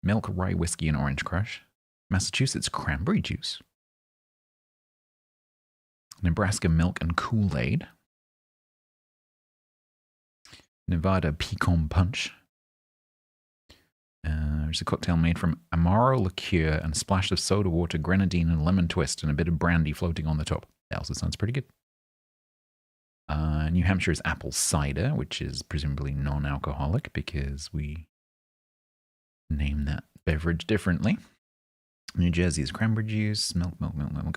Milk, rye whiskey, and orange crush. Massachusetts, cranberry juice. Nebraska, milk and Kool-Aid. Nevada, pecan punch. There's a cocktail made from Amaro liqueur and a splash of soda water, grenadine, and lemon twist, and a bit of brandy floating on the top. That also sounds pretty good. New Hampshire is apple cider, which is presumably non-alcoholic because we name that beverage differently. New Jersey is cranberry juice. Milk.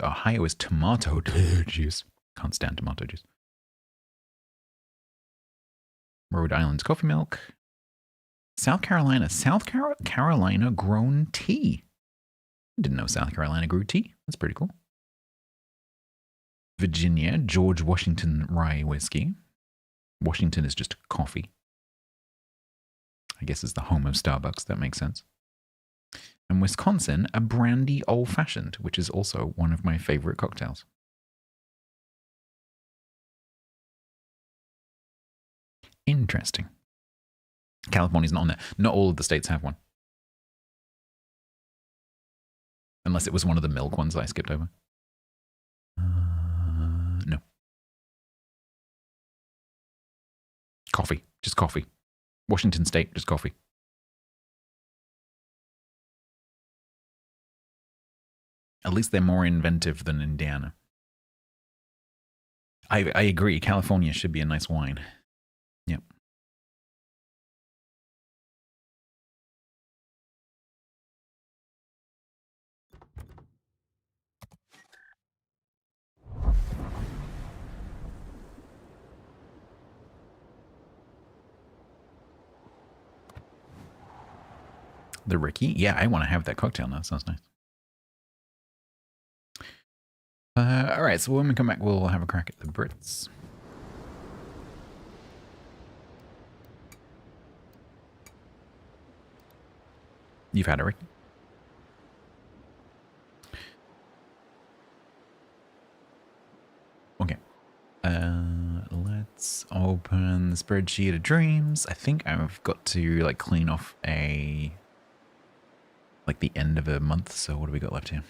Ohio is tomato juice. Can't stand tomato juice. Rhode Island's coffee milk. South Carolina grown tea. I didn't know South Carolina grew tea. That's pretty cool. Virginia, George Washington rye whiskey. Washington is just coffee. I guess it's the home of Starbucks. That makes sense. And Wisconsin, a brandy old-fashioned, which is also one of my favorite cocktails. Interesting. California's not on there. Not all of the states have one. Unless it was one of the milk ones that I skipped over. No. Coffee. Just coffee. Washington State, just coffee. At least they're more inventive than Indiana. I agree. California should be a nice wine. Yep. The Ricky? Yeah, I want to have that cocktail now. That sounds nice. All right, so when we come back, we'll have a crack at the Brits. You've had it, Ricky? Okay. Let's open the spreadsheet of dreams. I think I've got to like clean off the end of a month. So what do we got left here?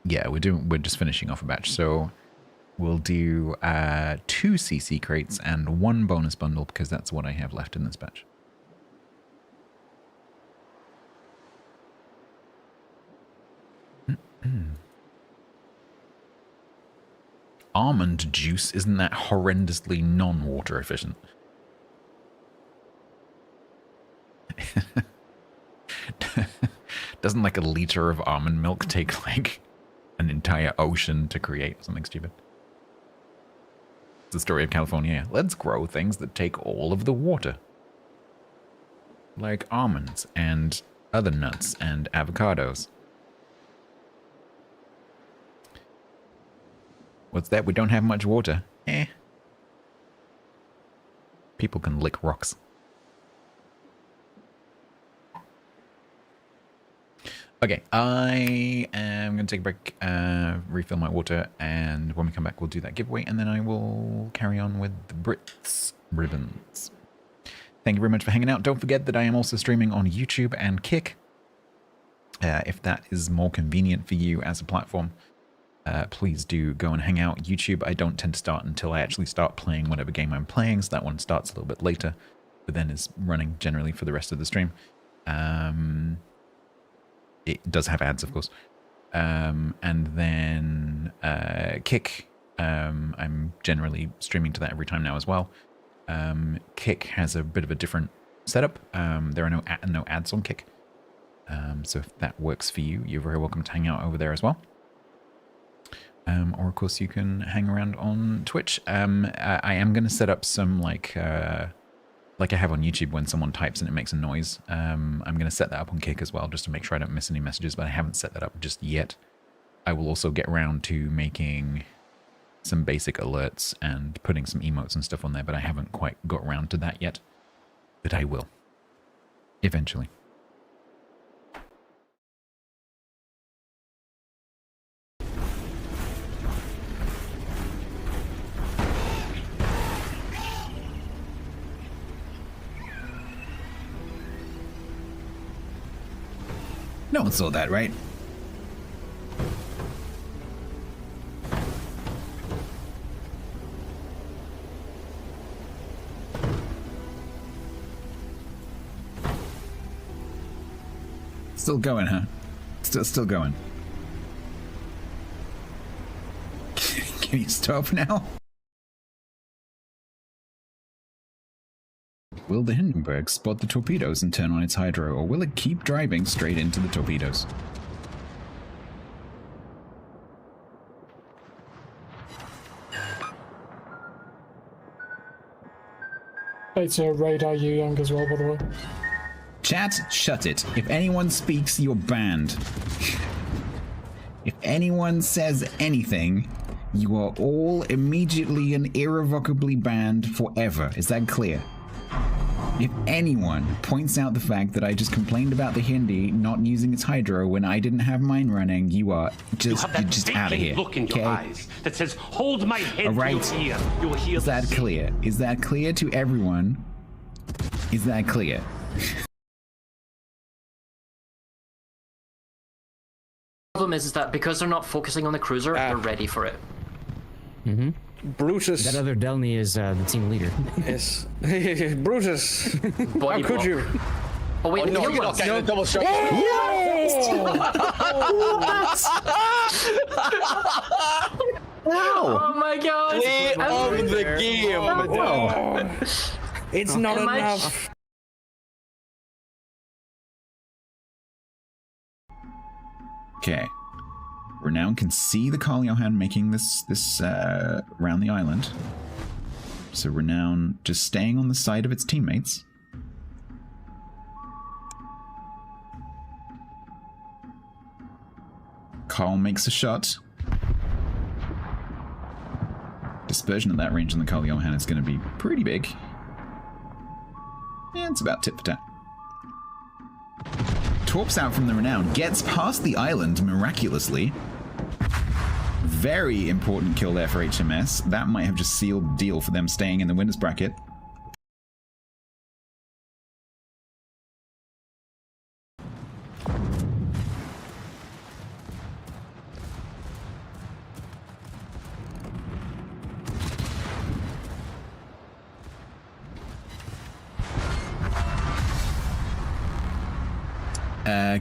Yeah, we're just finishing off a batch. So we'll do 2 CC crates and 1 bonus bundle because that's what I have left in this batch. Almond juice, isn't that horrendously non-water efficient? Doesn't like a liter of almond milk take like an entire ocean to create something stupid? It's the story of California. Let's grow things that take all of the water. Like almonds and other nuts and avocados. What's that? We don't have much water. Eh. People can lick rocks. Okay, I am going to take a break, refill my water, and when we come back, we'll do that giveaway, and then I will carry on with the Brits ribbons. Thank you very much for hanging out. Don't forget that I am also streaming on YouTube and Kick. If that is more convenient for you as a platform, please do go and hang out. YouTube, I don't tend to start until I actually start playing whatever game I'm playing, so that one starts a little bit later, but then is running generally for the rest of the stream. It does have ads, of course. And then Kick, I'm generally streaming to that every time now as well. Kick has a bit of a different setup. There are no ads on Kick. So if that works for you, you're very welcome to hang out over there as well. Or of course you can hang around on Twitch. I am going to set up some like I have on YouTube when someone types and it makes a noise. I'm going to set that up on Kick as well, just to make sure I don't miss any messages, but I haven't set that up just yet. I will also get around to making some basic alerts and putting some emotes and stuff on there, but I haven't quite got around to that yet. But I will. Eventually. No one saw that, right? Still going, huh? Still going. Can you stop now? Will the Hindenburg spot the torpedoes and turn on its hydro, or will it keep driving straight into the torpedoes? It's a radar you young as well, by the way. Chat, shut it. If anyone speaks, you're banned. If anyone says anything, you are all immediately and irrevocably banned forever. Is that clear? If anyone points out the fact that I just complained about the Hindi not using its hydro when I didn't have mine running, you're just out of here. Look in your eyes that says, "Hold my head." All right. You will hear. Is that clear? Is that clear to everyone? Is that clear? Problem is that because they're not focusing on the cruiser, they're ready for it. Brutus. That other Delny is the team leader. Yes. Brutus. Body How could block. you? Oh wait, No, the you're not getting a double shot. Oh my god! Play of the game. It's not Am I- enough. Okay. Renown can see the Carl Johan making this around the island. So Renown just staying on the side of its teammates. Carl makes a shot. Dispersion at that range on the Carl Johan is going to be pretty big. Yeah, it's about tit for tat. Torps out from the Renown, gets past the island miraculously. Very important kill there for HMS. That might have just sealed the deal for them staying in the winners bracket.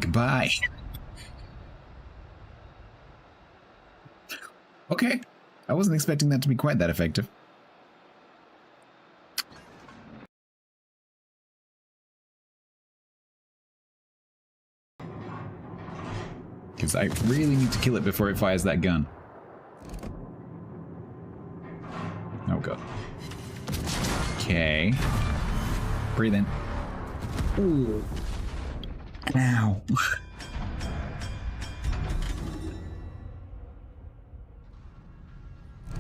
Goodbye. Okay. I wasn't expecting that to be quite that effective. Because I really need to kill it before it fires that gun. Oh god. Okay. Breathe in. Ooh. Ow.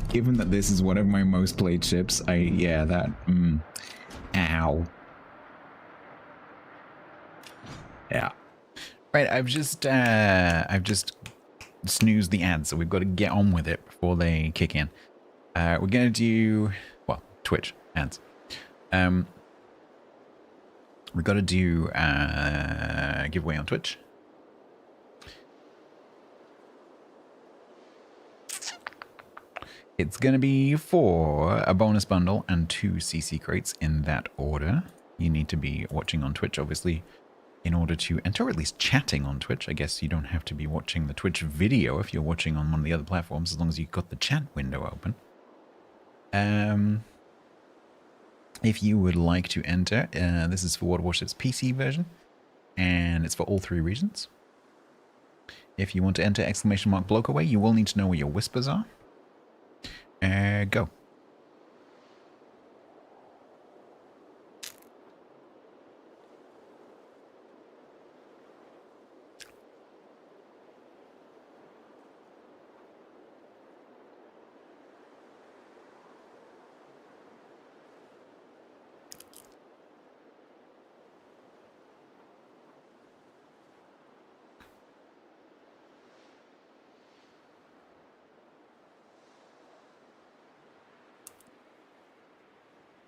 Given that this is one of my most played ships, ow. Yeah. Right, I've just snoozed the ads, so we've got to get on with it before they kick in. We're gonna do, well, Twitch ads. We've got to do giveaway on Twitch. It's going to be for a bonus bundle and 2 CC crates in that order. You need to be watching on Twitch, obviously, in order to enter, or at least chatting on Twitch. I guess you don't have to be watching the Twitch video if you're watching on one of the other platforms, as long as you've got the chat window open. If you would like to enter, this is for Warships PC version, and it's for all 3 regions. If you want to enter !bloke away, you will need to know where your whispers are. Go.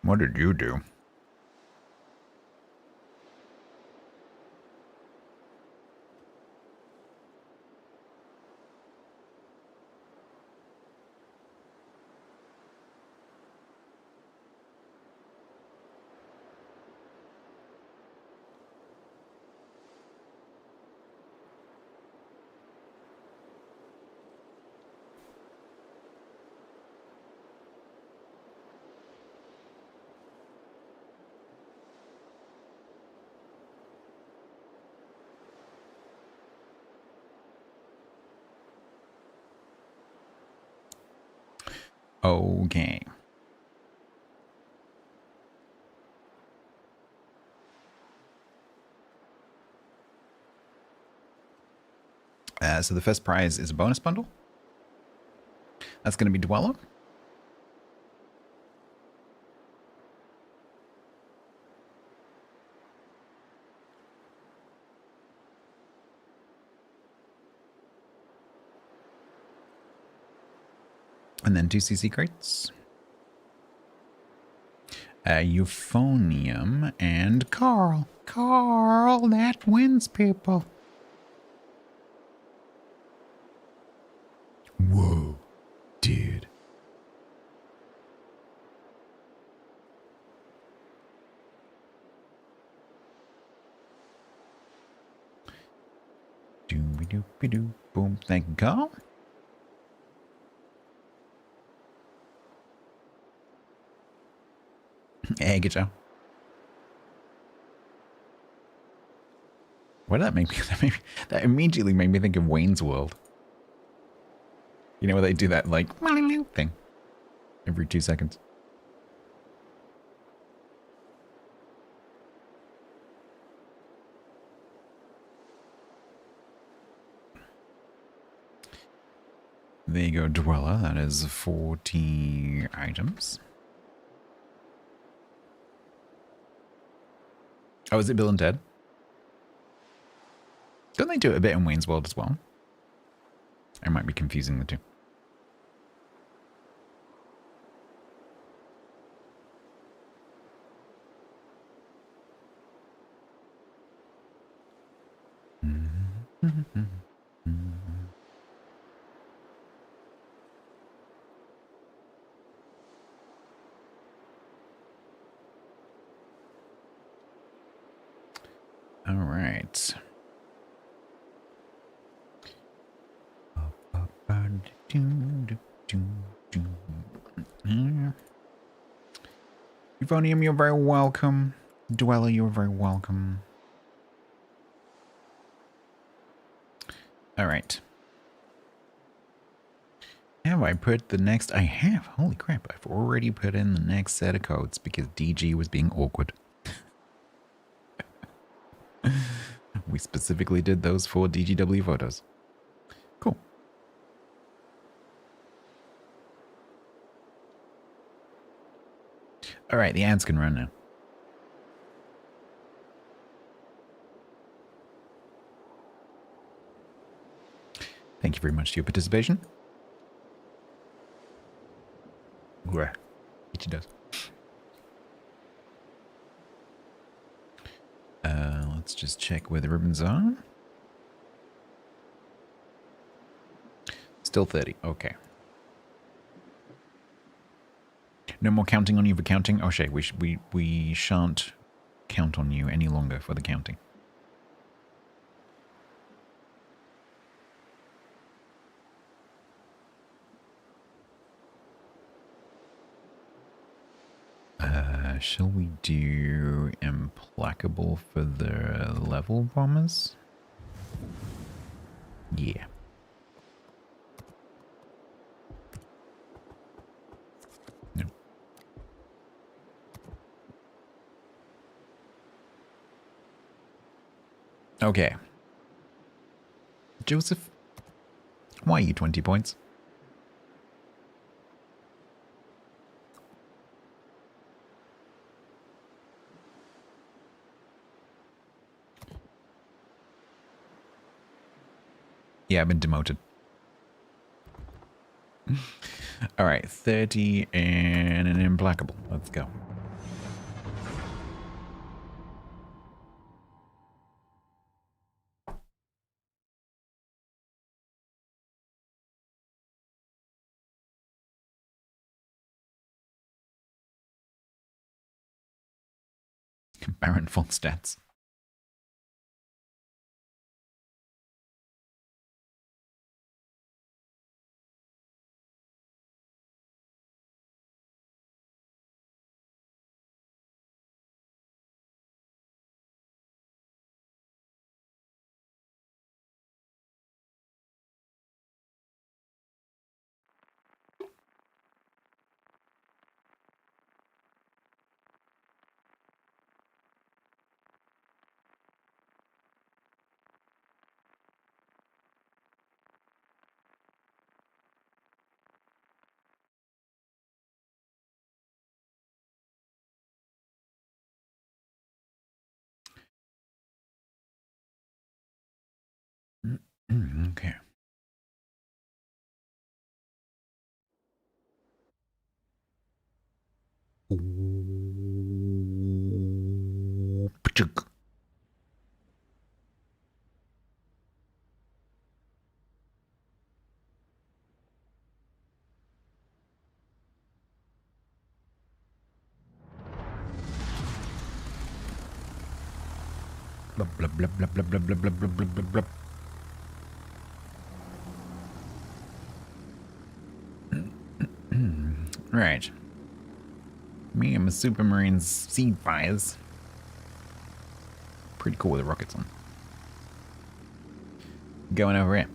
What did you do? Okay. So the first prize is a bonus bundle. That's going to be Dweller. And then 2 CC crates. Euphonium and Carl. Carl, that wins, people. Whoa, dude. Doo-be-doo-be-doo. Boom. Thank you, Carl. Hey, good job. What did that make me? That immediately made me think of Wayne's World. You know where they do that, like, thing every 2 seconds. There you go, Dweller. That is 40 items. Oh, is it Bill and Ted? Don't they do it a bit in Wayne's World as well? I might be confusing the two. All right. Euphonium, you're very welcome. Dweller, you're very welcome. All right. Have I put the next? I have. Holy crap. I've already put in the next set of codes because DG was being awkward. We specifically did those for DGW photos. Cool. All right, the ads can run now. Thank you very much for your participation. Yeah, it does. Let's just check where the ribbons are. Still 30. Okay. No more counting on you for counting. Oh, Shay, we shan't count on you any longer for the counting. Shall we do Implacable for the level bombers? Yeah. No. Okay. Joseph, why are you 20 points? Yeah, I've been demoted. All right, 30 and an Implacable. Let's go. Baron von Stats. Okay. Pachuk. Blub, blub, blub, blub, blub, blub, blub, blub, blub, blub, blub. Right. Me and my Supermarines seed fires. Pretty cool with the rockets on. Going over it.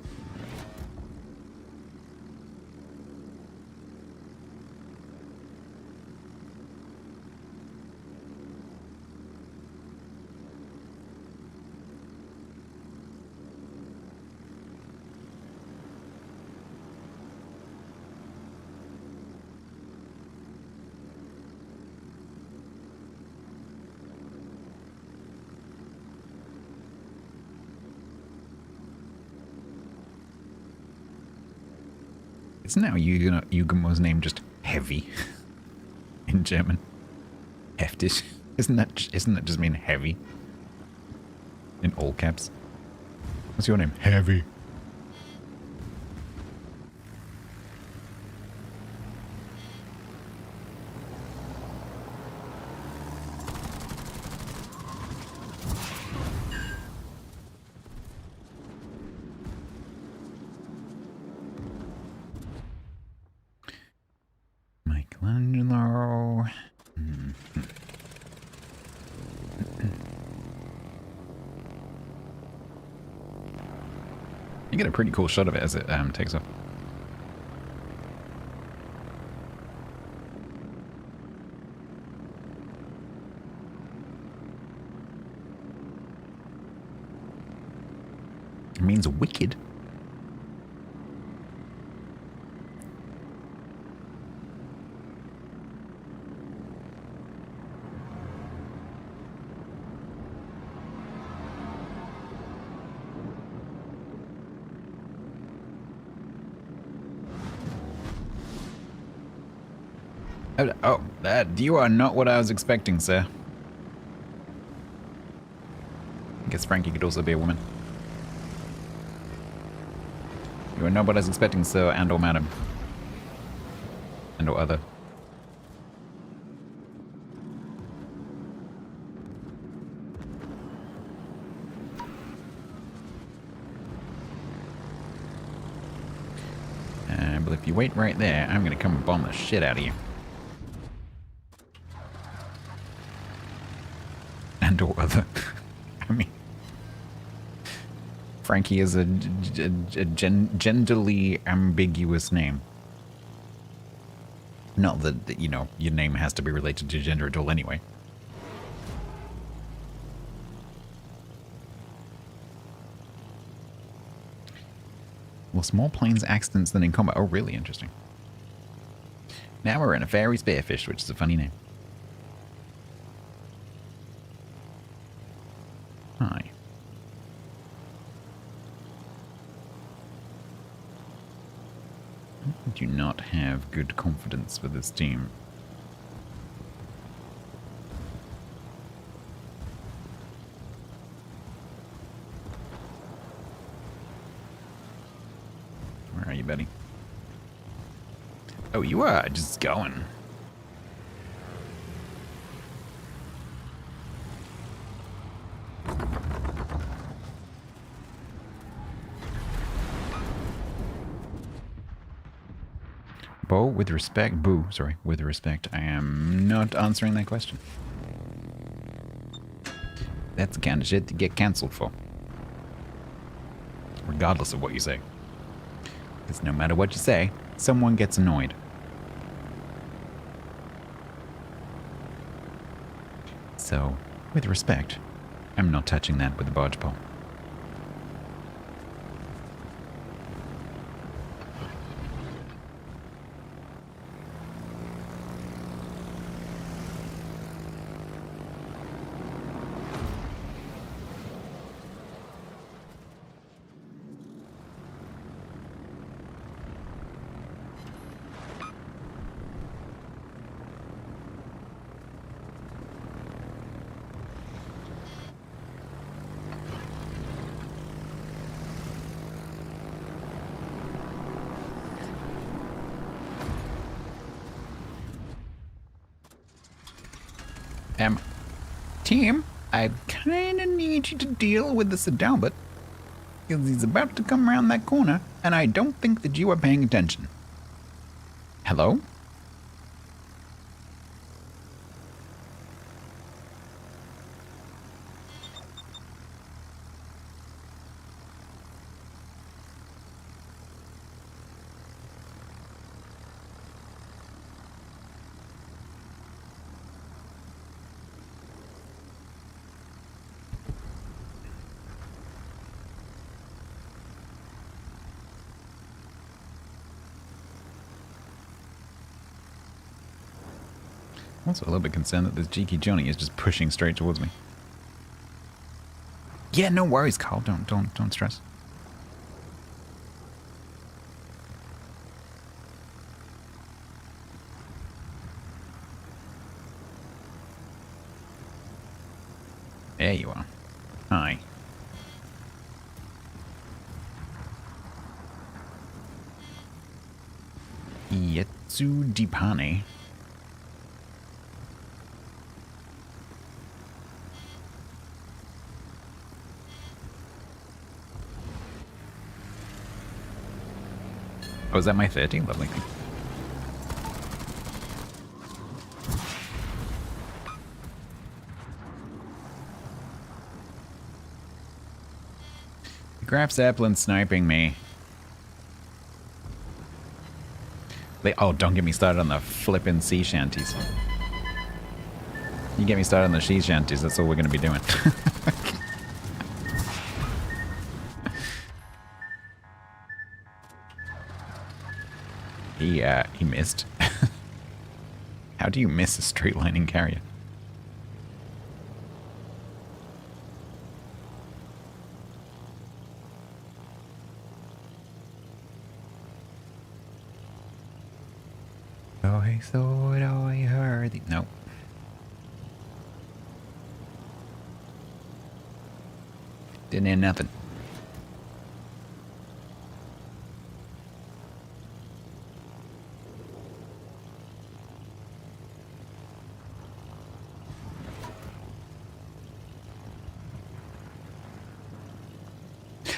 Isn't now Yugumo's name just heavy in German? Heftig. Isn't that just mean heavy? In all caps. What's your name? Heavy. Michelangelo. You get a pretty cool shot of it as it takes off. It means wicked. Oh, you are not what I was expecting, sir. I guess Frankie could also be a woman. You are not what I was expecting, sir, and or madam. And or other. But if you wait right there, I'm gonna come and bomb the shit out of you. And or other. I mean, Frankie is a genderly ambiguous name. Not that, you know, your name has to be related to gender at all anyway. Well, small planes accidents than in combat. Oh, really interesting. Now we're in a fairy spearfish, which is a funny name. Hi. I do not have good confidence for this team. Where are you, buddy? Oh, you are just going. Bo, with respect, Boo, sorry, with respect, I am not answering that question. That's the kind of shit to get cancelled for. Regardless of what you say. Because no matter what you say, someone gets annoyed. So, with respect, I'm not touching that with a barge pole. Tim, I kinda need you to deal with the Sidalbert, because he's about to come around that corner, and I don't think that you are paying attention. Hello? Also a little bit concerned that this cheeky Johnny is just pushing straight towards me. Yeah, no worries, Carl. Don't stress. There you are. Hi. Yetsu Dipane. Oh, is that my 30? Lovely. Graf Zeppelin sniping me. Oh, don't get me started on the flippin' sea shanties. You get me started on the sea shanties, that's all we're gonna be doing. He missed. How do you miss a straight lining carrier? I thought I heard the... Nope. Didn't hear nothing.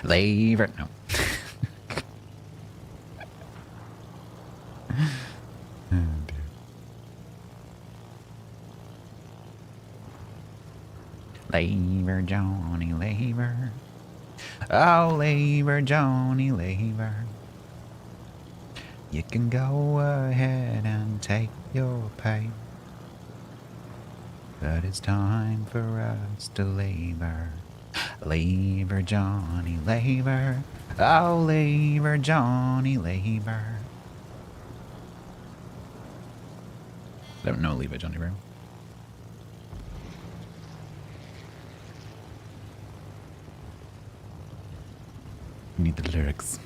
Lever. No. Lever, Johnny, lever. Oh, lever, Johnny, lever. You can go ahead and take your pay. But it's time for us to lever. Lever, Johnny, lever. Oh, lever, Johnny, lever. I don't know lever, Johnny, bro. We need the lyrics.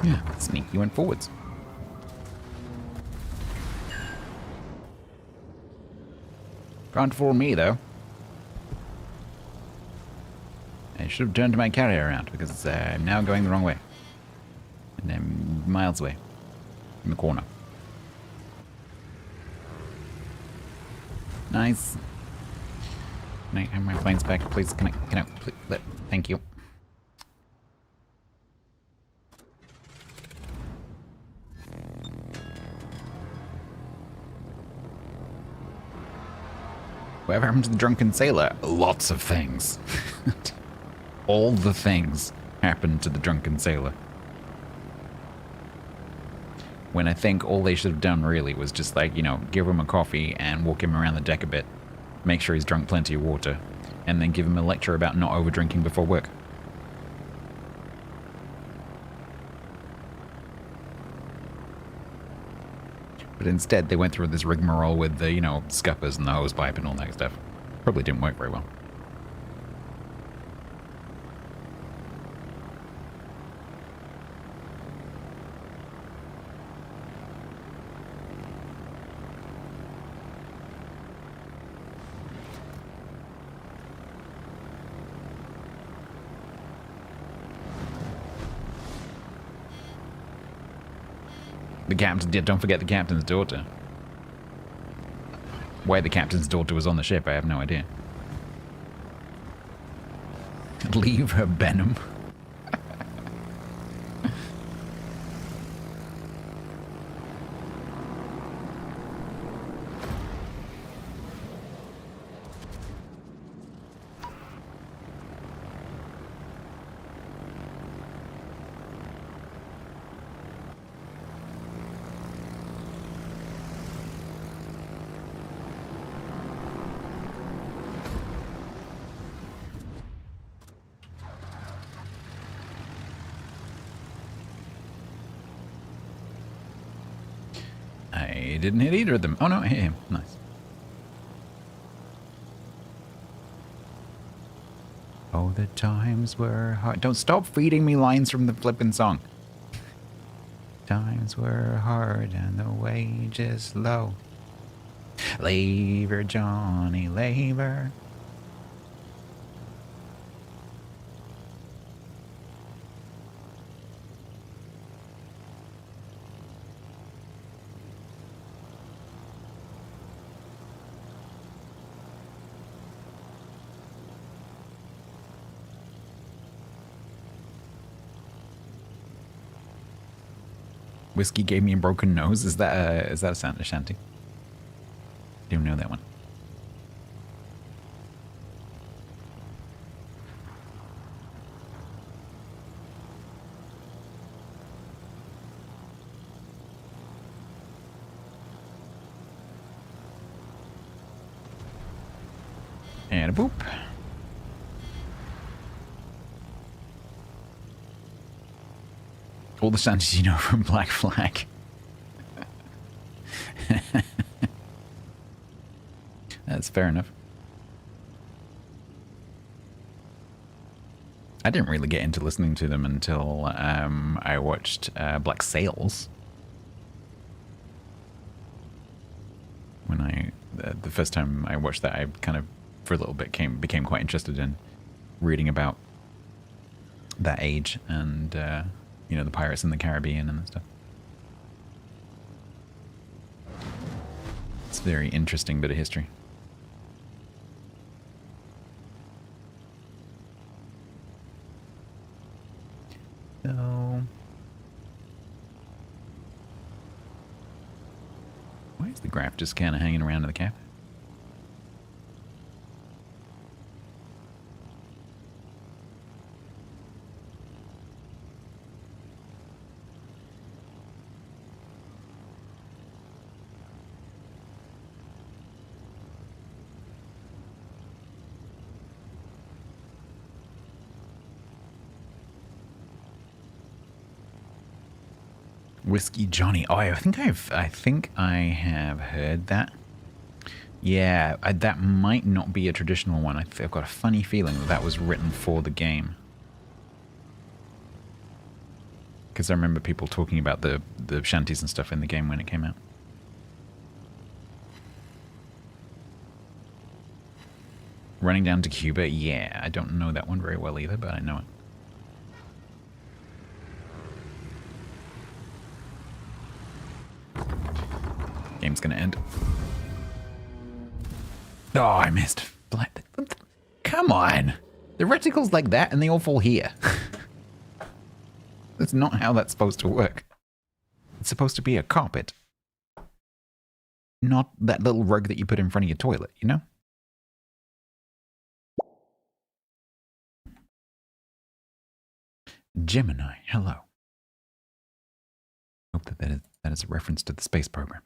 Yeah, sneak, you went forwards. Can't fool me, though. I should have turned my carrier around, because I'm now going the wrong way. And I'm miles away. In the corner. Nice. Can I have my planes back, please? Can I, please, thank you. Whatever happened to the drunken sailor? Lots of things. All the things happened to the drunken sailor. When I think all they should have done really was just like, you know, give him a coffee and walk him around the deck a bit. Make sure he's drunk plenty of water. And then give him a lecture about not over drinking before work. But instead, they went through this rigmarole with the, you know, scuppers and the hose pipe and all that stuff. Probably didn't work very well. The captain, yeah, don't forget the captain's daughter. Why the captain's daughter was on the ship, I have no idea. Leave her, Benham. I didn't hit either of them. Oh no, I hit him. Nice. Oh, the times were hard. Don't stop feeding me lines from the flippin' song. Times were hard and the wages low. Labor, Johnny, labor. Whiskey gave me a broken nose. Is that a Santa shanty? Didn't know that one. And a boop. All the shanties you know from Black Flag. That's fair enough. I didn't really get into listening to them until I watched Black Sails. When the first time I watched that, I kind of, for a little bit, became quite interested in reading about that age and, you know, the pirates in the Caribbean and stuff. It's a very interesting bit of history. So, why is the graph just kind of hanging around in the cap? Whiskey Johnny. Oh, I think I have heard that. Yeah, that might not be a traditional one. I've got a funny feeling that was written for the game. Because I remember people talking about the shanties and stuff in the game when it came out. Running down to Cuba? Yeah, I don't know that one very well either, but I know it. Game's gonna end. Oh, I missed. Come on! The reticle's like that and they all fall here. That's not how that's supposed to work. It's supposed to be a carpet. Not that little rug that you put in front of your toilet, you know? Gemini, hello. Hope that is a reference to the space program.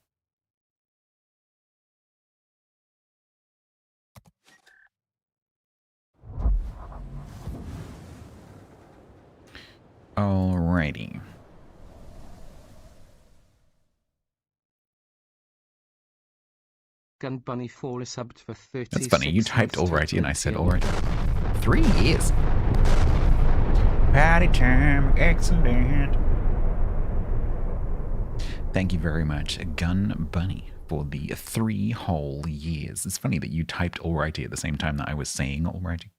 Alrighty. Gun Bunny 4 is subbed for 30. That's funny, you typed alrighty and I said alrighty. 3 years. Party time, excellent. Thank you very much, Gun Bunny, for the 3 whole years. It's funny that you typed alrighty at the same time that I was saying alrighty.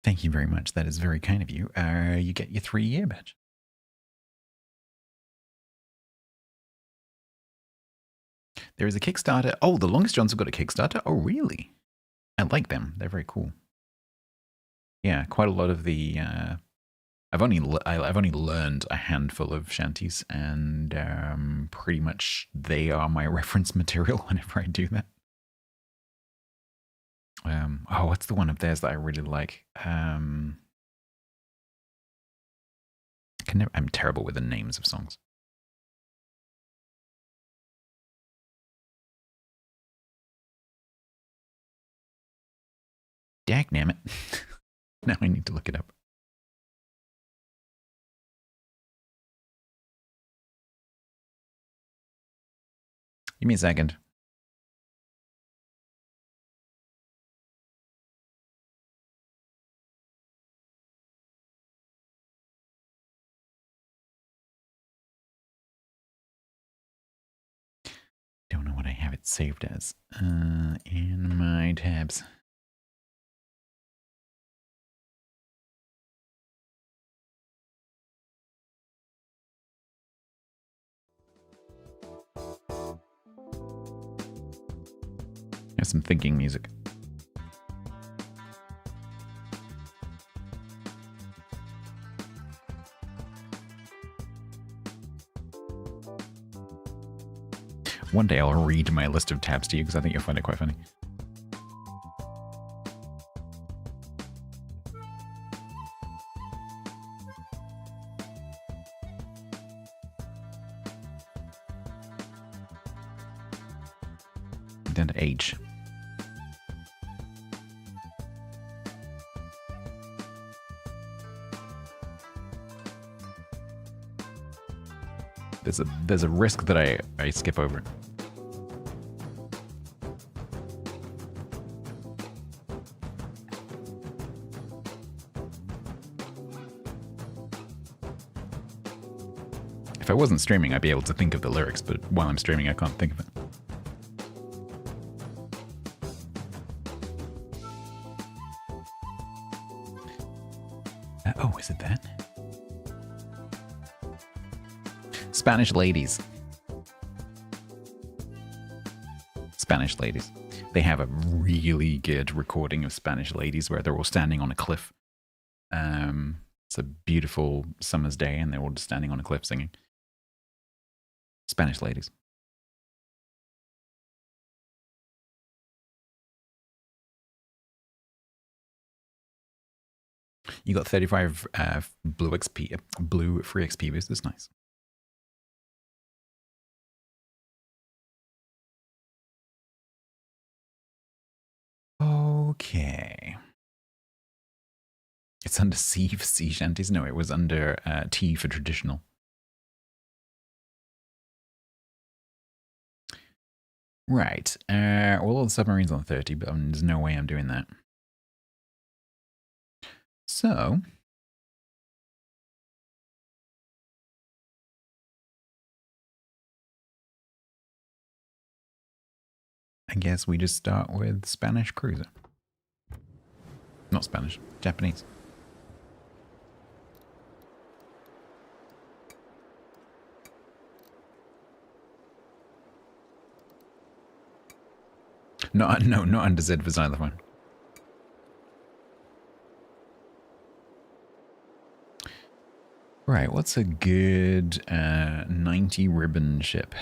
Thank you very much. That is very kind of you. You get your 3-year badge. There is a Kickstarter. Oh, the Longest Johns have got a Kickstarter? Oh, really? I like them. They're very cool. Yeah, quite a lot of the... I've only learned a handful of shanties, and pretty much they are my reference material whenever I do that. Oh, what's the one of theirs that I really like? I'm terrible with the names of songs. Dagnammit. Now I need to look it up. Give me a second. Don't know what I have it saved as. In my tabs. There's some thinking music. One day I'll read my list of tabs to you because I think you'll find it quite funny. Down to H. There's a risk that I skip over it. If I wasn't streaming, I'd be able to think of the lyrics, but while I'm streaming, I can't think of it. Oh, is it that? Spanish Ladies. Spanish Ladies. They have a really good recording of Spanish Ladies where they're all standing on a cliff. It's a beautiful summer's day and they're all just standing on a cliff singing. Spanish Ladies. You got 35 blue XP, blue free XP boost. That's nice. Okay. It's under C for sea shanties. No, it was under T for traditional. Right. All the submarines on 30, but there's no way I'm doing that. So, I guess we just start with Spanish cruiser. Not Spanish, Japanese. No, not under Z for xylophone. Right, what's a good 90 ribbon ship?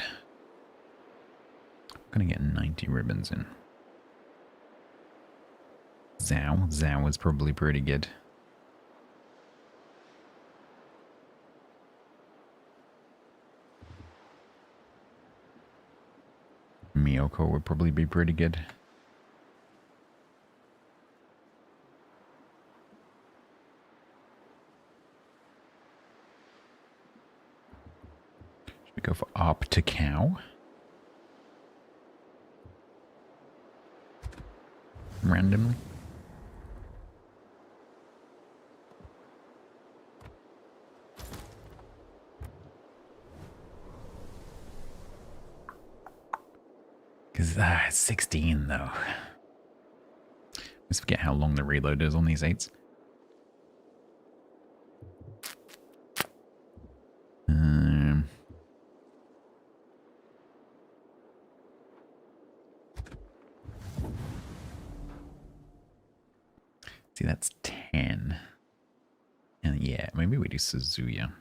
I'm gonna get 90 ribbons in. Zhao is probably pretty good. Miyoko would probably be pretty good. Should we go for Opticao? Randomly. Because 16 though. Let's forget how long the reload is on these 8s. See, that's 10. And yeah, maybe we do Suzuya.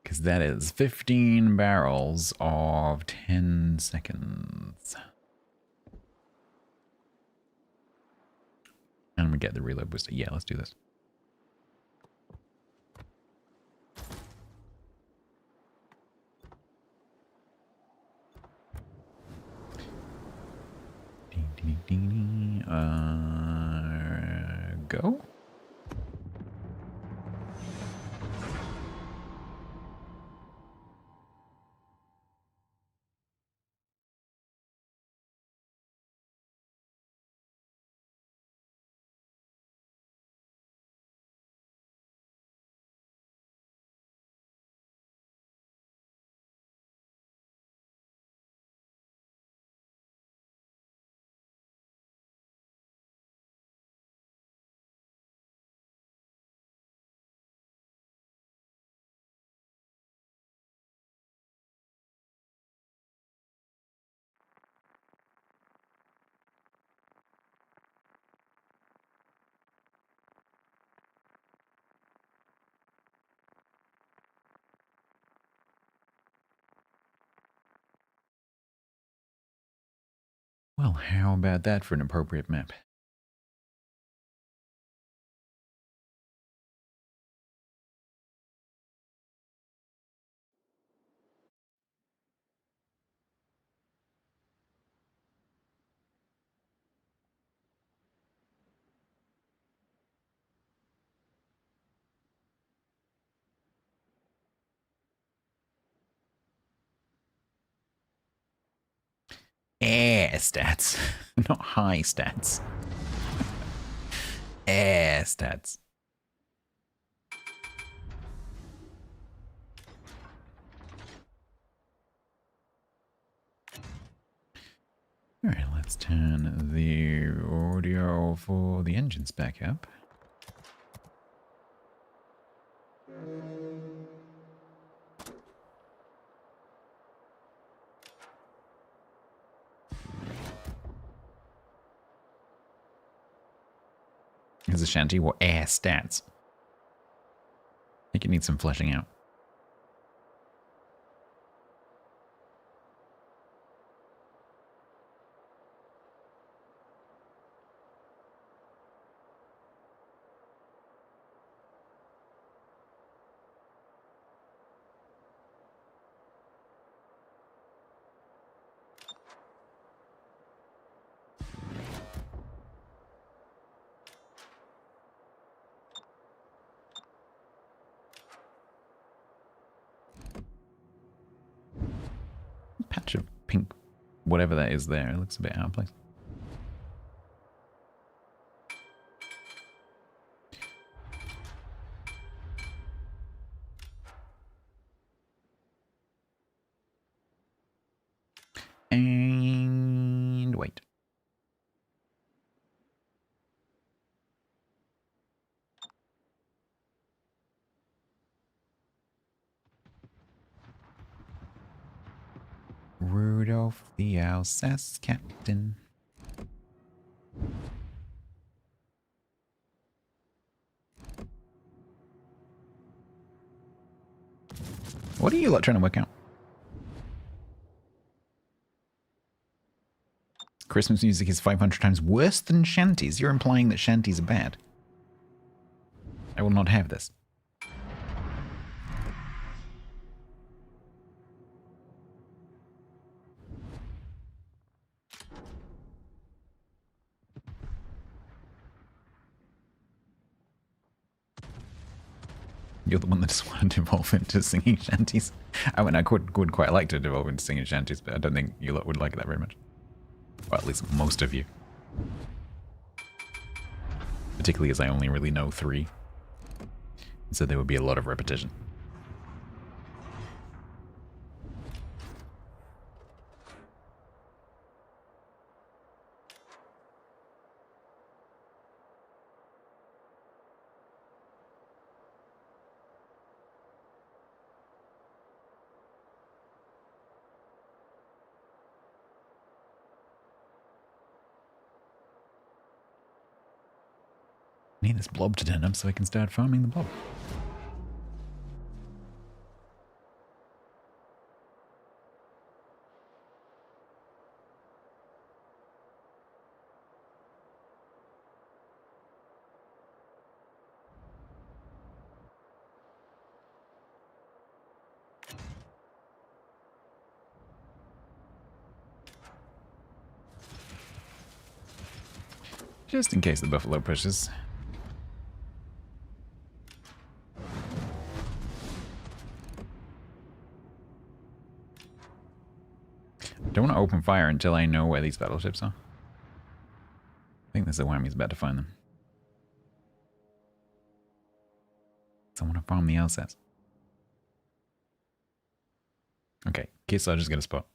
Because that is 15 barrels of 10 seconds. And we get the reload booster. Yeah, let's do this. Go? Well, how about that for an appropriate map? Air stats, not high stats. Air stats. All right, let's turn the audio for the engines back up. Is a shanty what air stats? I think it needs some fleshing out. Patch of pink, whatever that is there. It looks a bit out of place. And wait. Rudolph the Alsace captain. What are you lot trying to work out? Christmas music is 500 times worse than shanties. You're implying that shanties are bad. I will not have this. You're the one that just wanted to evolve into singing shanties. I mean, I would quite like to devolve into singing shanties, but I don't think you lot would like that very much. Well, at least most of you. Particularly as I only really know 3. So there would be a lot of repetition. Need this blob to turn up so I can start farming the blob. Just in case the buffalo pushes. Don't want to open fire until I know where these battleships are. I think there's a whammy's about to find them. So I want to farm the LSATs. Okay, Kearsarge just get a spot.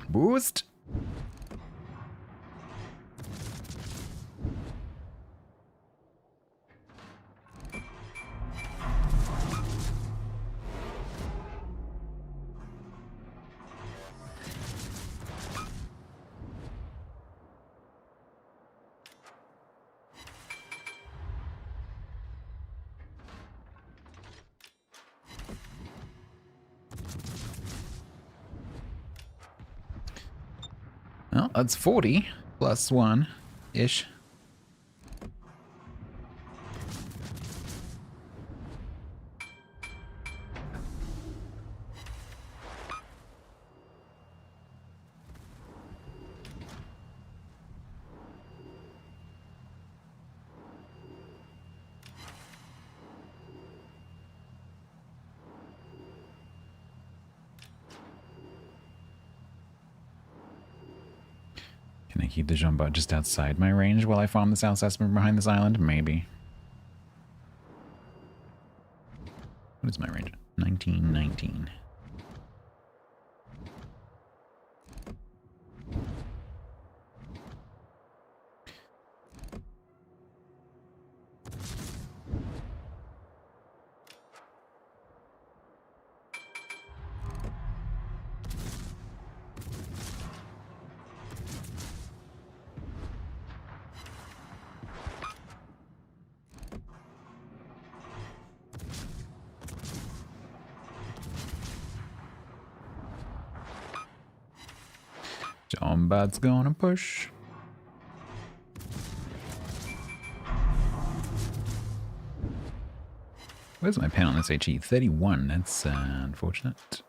Boost! Well, that's 40 plus 1-ish. Can I keep the Jumbo just outside my range while I farm the South Sassaman behind this island? Maybe. What is my range? 1919. Jumbo's gonna push. Where's my pen on this HE? 31. That's unfortunate.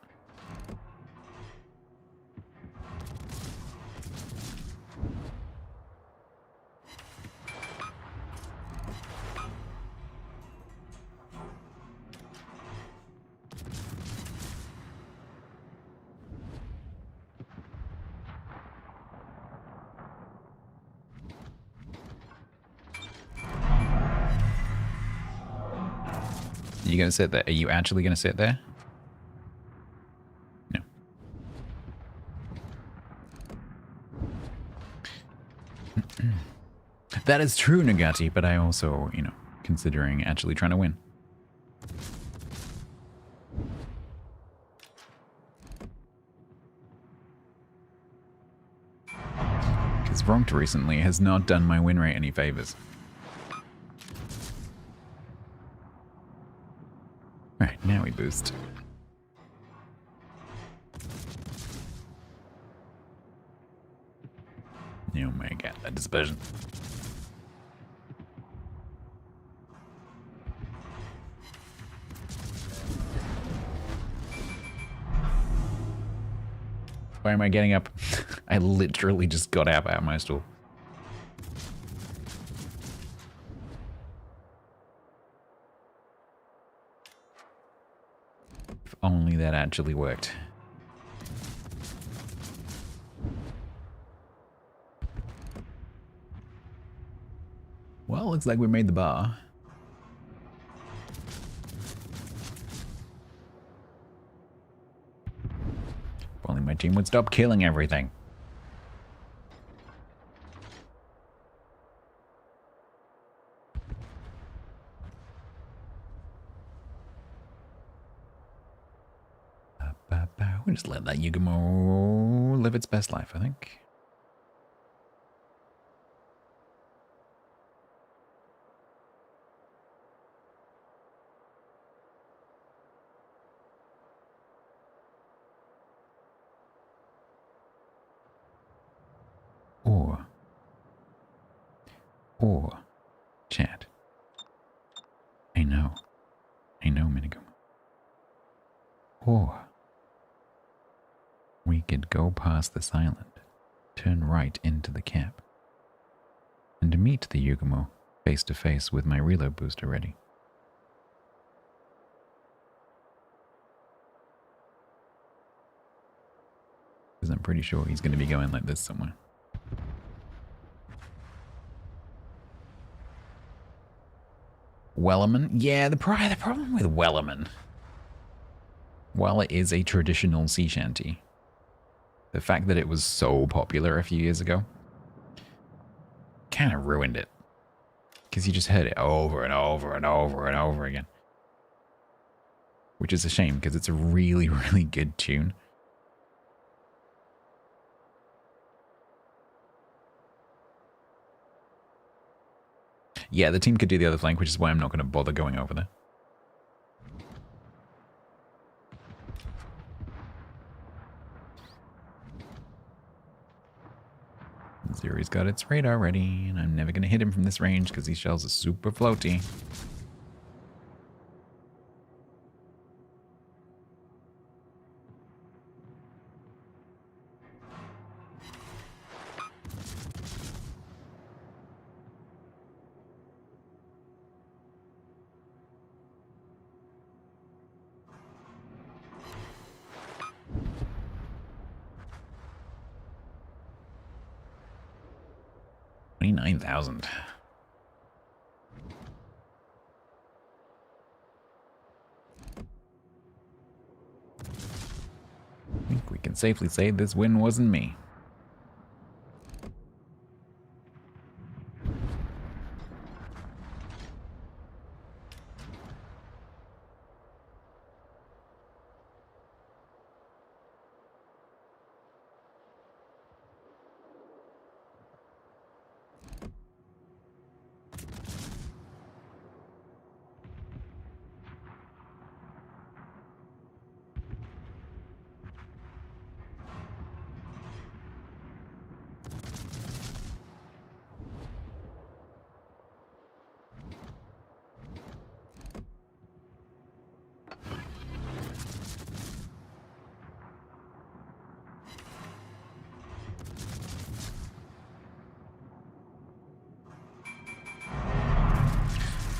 Are you gonna sit there? Are you actually gonna sit there? No. That is true, Nagati, but I also, you know, considering actually trying to win. Because Vronked recently has not done my win rate any favors. Right, now we boost. Oh my god, that dispersion. Why am I getting up? I literally just got out of my stool. If only that actually worked. Well, looks like we made the bar. If only my team would stop killing everything. We'll just let that Yugumo live its best life, I think. Or, chat. I know, Minigun. Or, we could go past this island, turn right into the cap, and meet the Yugumo face to face with my reload booster ready. Because I'm pretty sure he's going to be going like this somewhere. Wellerman? Yeah, the problem with Wellerman, while it is a traditional sea shanty, the fact that it was so popular a few years ago kind of ruined it. Because you just heard it over and over and over and over again. Which is a shame, because it's a really, really good tune. Yeah, the team could do the other flank, which is why I'm not going to bother going over there. Zeri's got its radar ready, and I'm never going to hit him from this range because these shells are super floaty. $29,000. I think we can safely say this win wasn't me.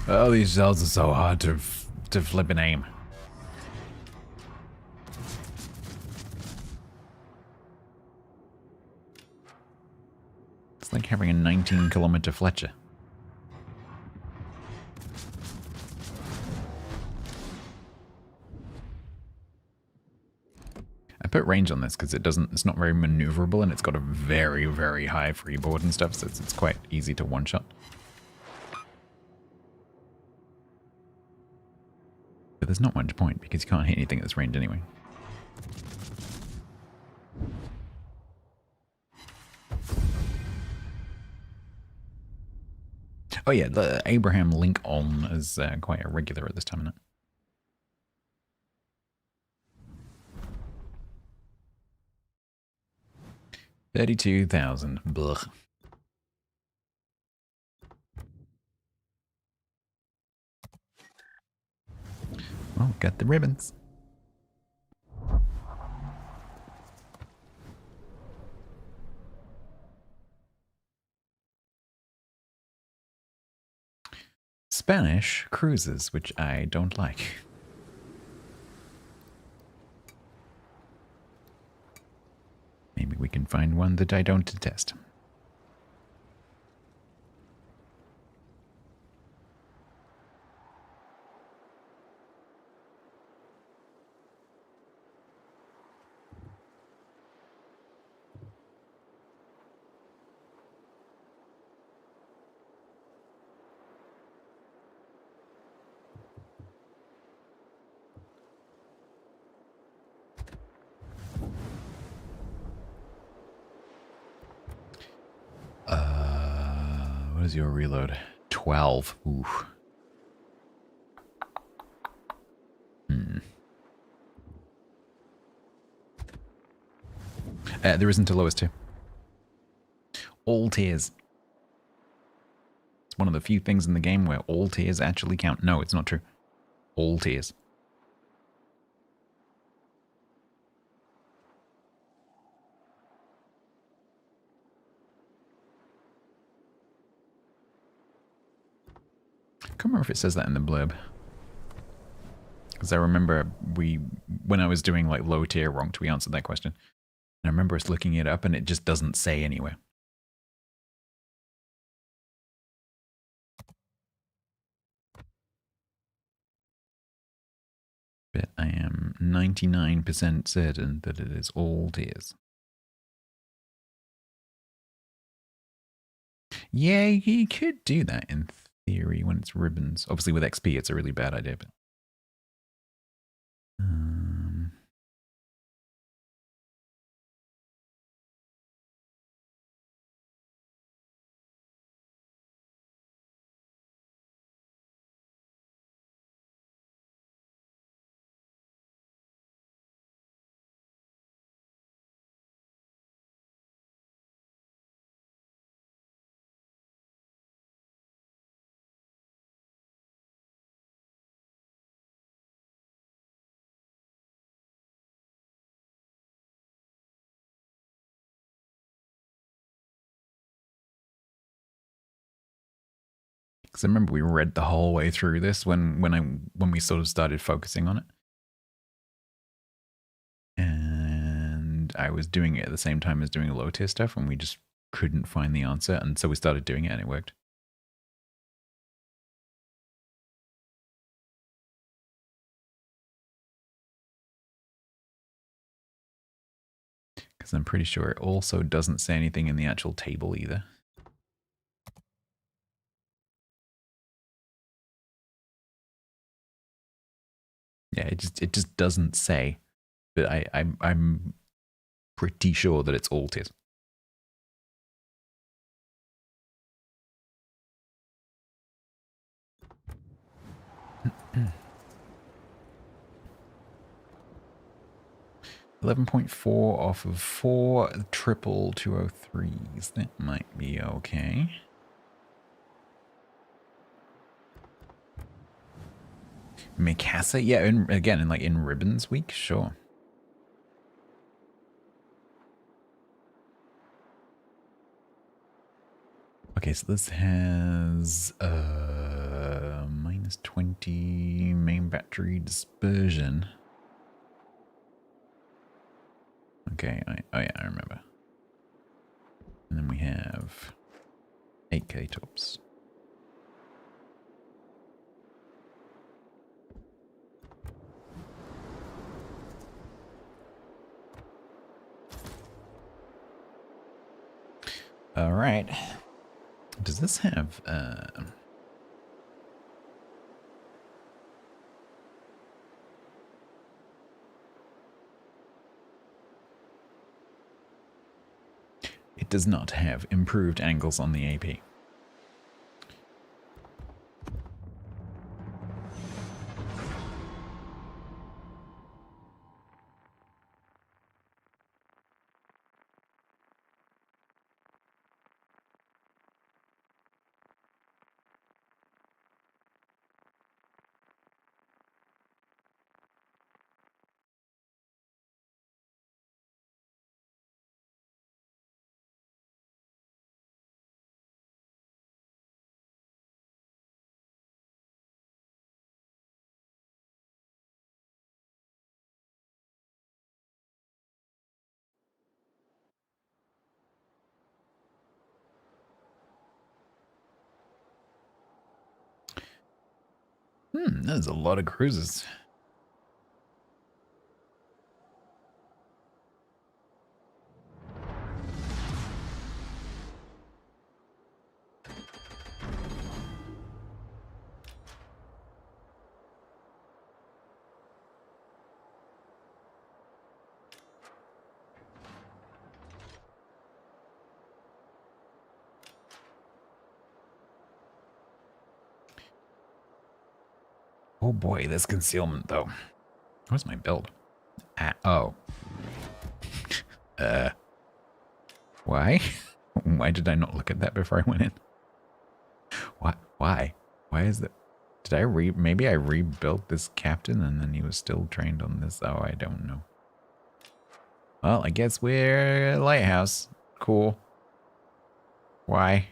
Oh, these shells are so hard to flip and aim. It's like having a 19-kilometer Fletcher. I put range on this because it's not very maneuverable, and it's got a very, very high freeboard and stuff, so it's quite easy to one-shot. But there's not much point because you can't hit anything at this range anyway. Oh yeah, the Abraham Lincoln is quite a regular at this time, isn't it? $32,000. Blech. Well, got the ribbons. Spanish cruises, which I don't like. Maybe we can find one that I don't detest. is your reload? 12. Ooh. There isn't a lowest tier. All tiers. It's one of the few things in the game where all tiers actually count. No, it's not true. All tiers. I can't remember if it says that in the blurb. Because I remember when I was doing like low tier wronged, we answered that question. And I remember us looking it up and it just doesn't say anywhere. But I am 99% certain that it is all tiers. Yeah, you could do that in theory when it's ribbons. Obviously with XP it's a really bad idea, but... Because I remember we read the whole way through this when we sort of started focusing on it. And I was doing it at the same time as doing low tier stuff and we just couldn't find the answer, and so we started doing it and it worked. Because I'm pretty sure it also doesn't say anything in the actual table either. Yeah, it just doesn't say. But I'm pretty sure that it's all tiers. $11.4 off of 4 triple 203s. That might be okay. Mikasa? Yeah, again, in Ribbons Week? Sure. Okay, so this has minus 20 main battery dispersion. Okay, oh yeah, I remember. And then we have 8K tops. All right. Does this have it does not have improved angles on the AP. There's a lot of cruises. Oh boy, this concealment though. Where's my build? Oh. Why? Why did I not look at that before I went in? What? Why? Why is that? Did I maybe I rebuilt this captain and then he was still trained on this? Oh, I don't know. Well, I guess we're a lighthouse. Cool. Why?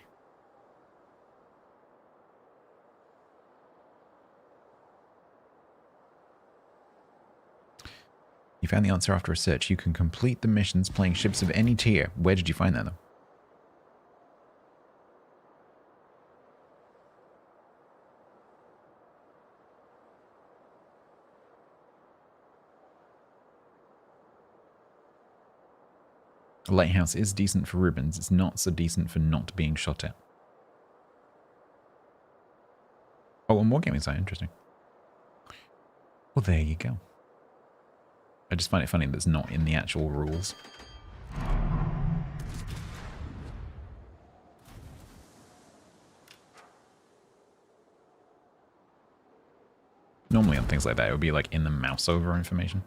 You found the answer after research. You can complete the missions playing ships of any tier. Where did you find that, though? The lighthouse is decent for ribbons. It's not so decent for not being shot at. Oh, and wargaming side. Interesting. Well, there you go. I just find it funny that it's not in the actual rules. Normally on things like that, it would be like in the mouse over information.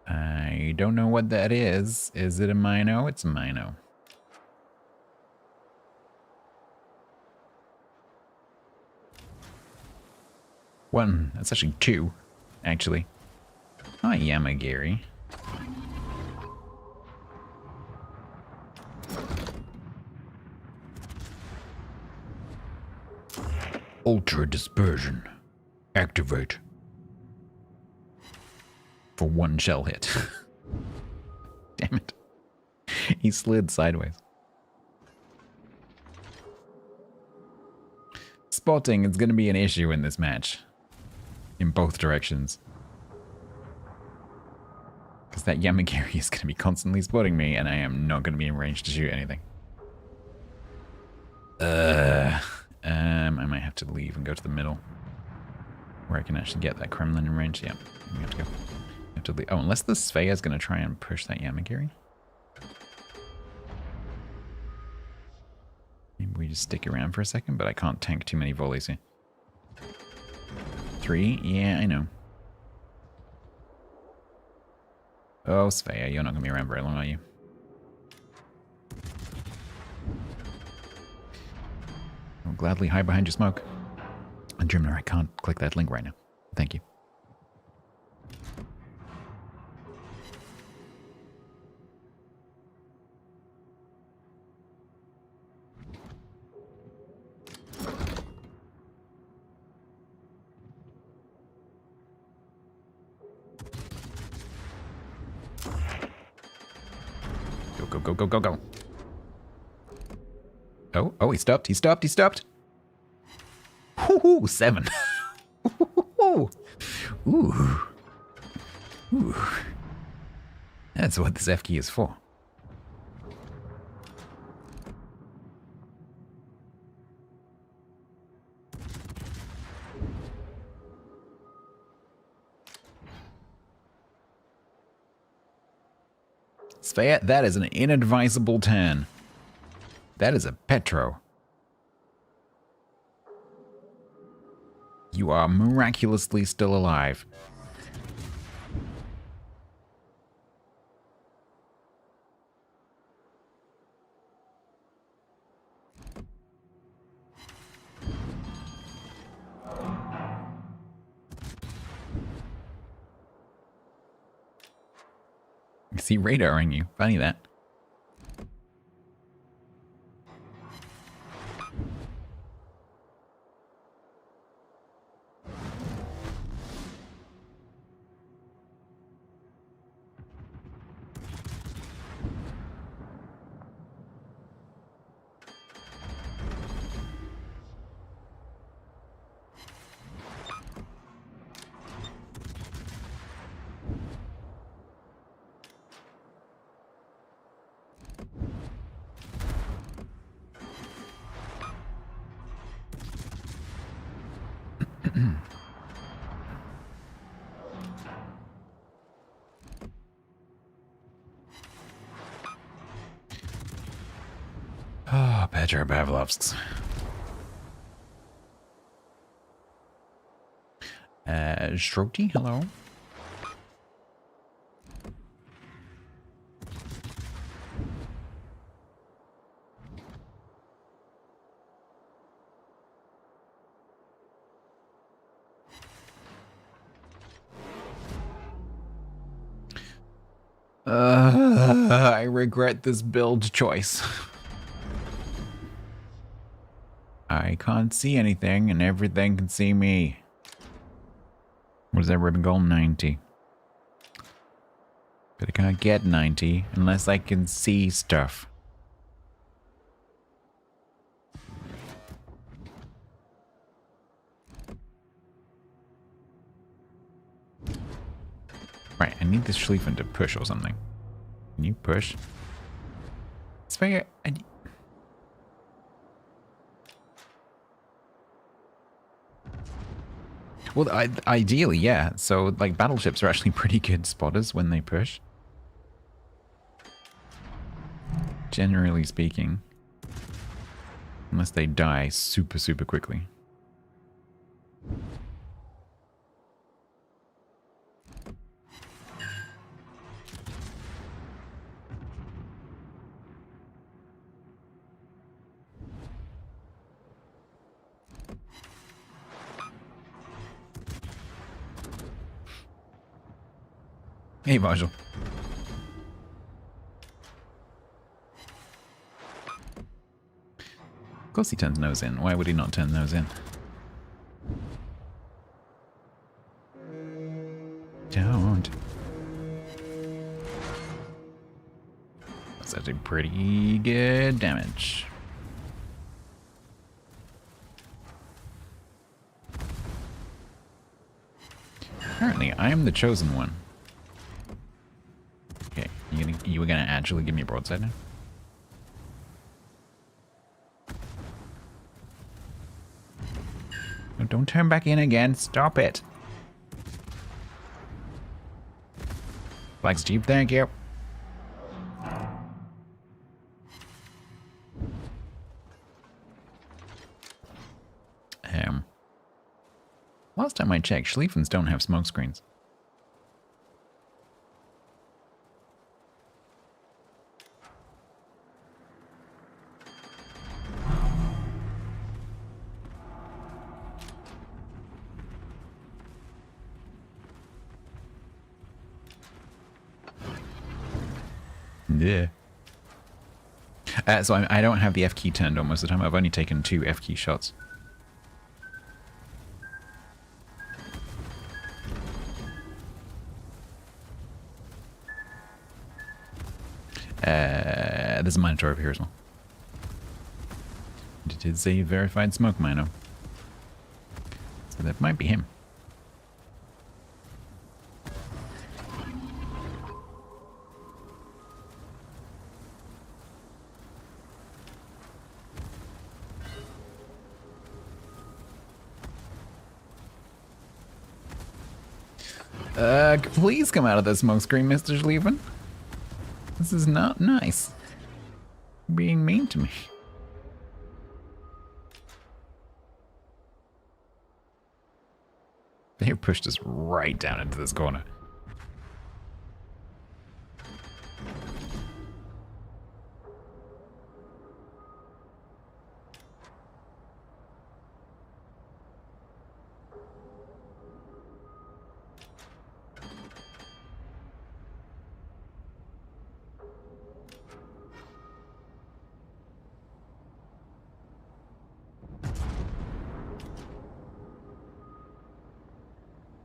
I don't know what that is. Is it a Mino? It's a Mino. One. That's actually two, actually. Hi, Yamagiri. Ultra dispersion. Activate. For one shell hit. Damn it. He slid sideways. Spotting is going to be an issue in this match. In both directions. Because that Yamagiri is going to be constantly spotting me, and I am not going to be in range to shoot anything. I might have to leave and go to the middle. Where I can actually get that Kremlin in range. Yeah, we have to go. We have to leave. Oh, unless the Svea is going to try and push that Yamagiri. Maybe we just stick around for a second, but I can't tank too many volleys here. 3? Yeah, I know. Oh, Svea, you're not going to be around very long, are you? I'll gladly hide behind your smoke. And Dreamer, I can't click that link right now. Thank you. Go, go, go, go, go, go. Oh, he stopped, he stopped, he stopped. Woohoo, 7. Ooh. Ooh. That's what this F key is for. Svea, that is an inadvisable turn. That is a Petro. You are miraculously still alive. I see radaring you. Funny that. Pavlovsks. Shroty, hello. I regret this build choice. I can't see anything, and everything can see me. What is that ribbon goal? 90. But I can't get 90 unless I can see stuff. Right, I need this Schlieffen to push or something. Can you push? It's very... Well, ideally, yeah. So, like, battleships are actually pretty good spotters when they push. Generally speaking. Unless they die super, super quickly. Hey, Marshall. Of course he turns nose in. Why would he not turn nose in? Don't. That's actually pretty good damage. Apparently, I am the chosen one. Okay, you were gonna actually give me a broadside now? No, don't turn back in again. Stop it. Flags Jeep, thank you. Last time I checked, Schlieffens don't have smoke screens. Yeah. So I don't have the F key turned on most of the time. I've only taken 2 F key shots. There's a monitor over here as well. It did say verified smoke miner. So that might be him. Please come out of the smoke screen, Mr. Schlieffen. This is not nice. You're being mean to me. They pushed us right down into this corner.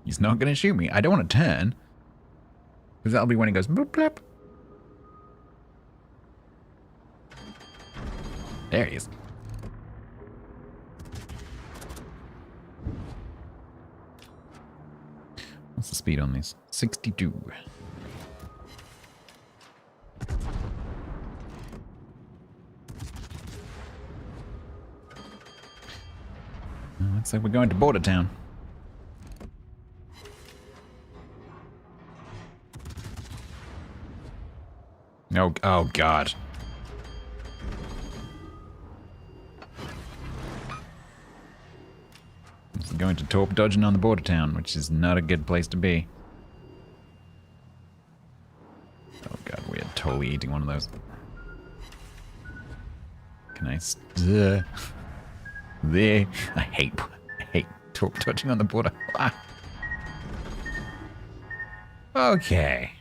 He's not going to shoot me. I don't want to turn. Because that'll be when he goes bloop blap. There he is. What's the speed on these? 62. Looks like we're going to Border Town. Oh God. going to torp dodging on the border town, which is not a good place to be. Oh god, we are totally eating one of those. Can I there? I hate torp dodging on the border. Ah. Okay.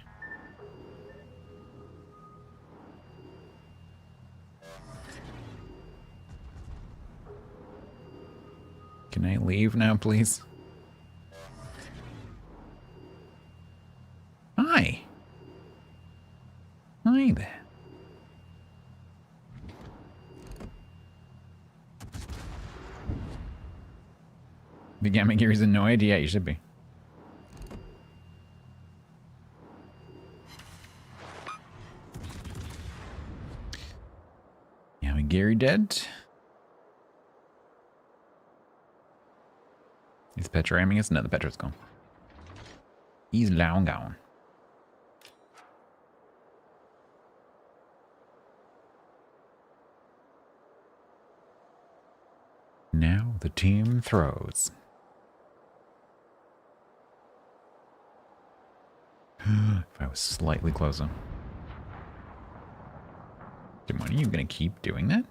Can I leave now, please? Hi. Hi there. The Gamma Gear is annoyed? Yeah, you should be. Gamma Gear dead. Is Petra aiming us? No, the Petra's gone. He's long gone. Now the team throws. If I was slightly closer. Demon, are you going to keep doing that?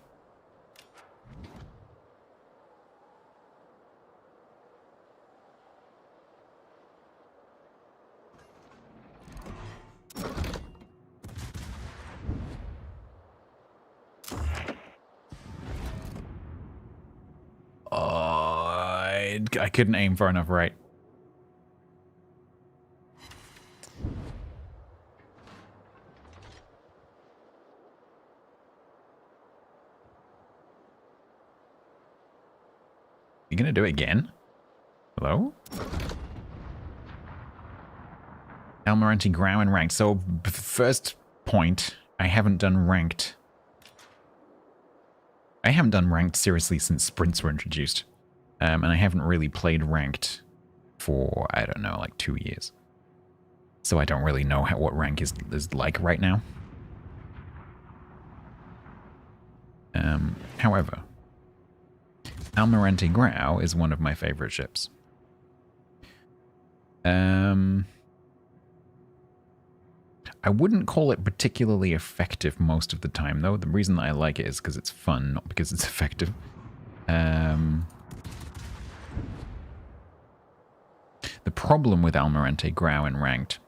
I couldn't aim far enough right. You gonna do it again? Hello? Almirante Grau and ranked. So, first point, I haven't done ranked. I haven't done ranked seriously since sprints were introduced. And I haven't really played ranked for, I don't know, like 2 years. So I don't really know what rank is like right now. However, Almirante Grau is one of my favorite ships. I wouldn't call it particularly effective most of the time, though. The reason that I like it is because it's fun, not because it's effective. The problem with Almirante Grau in ranked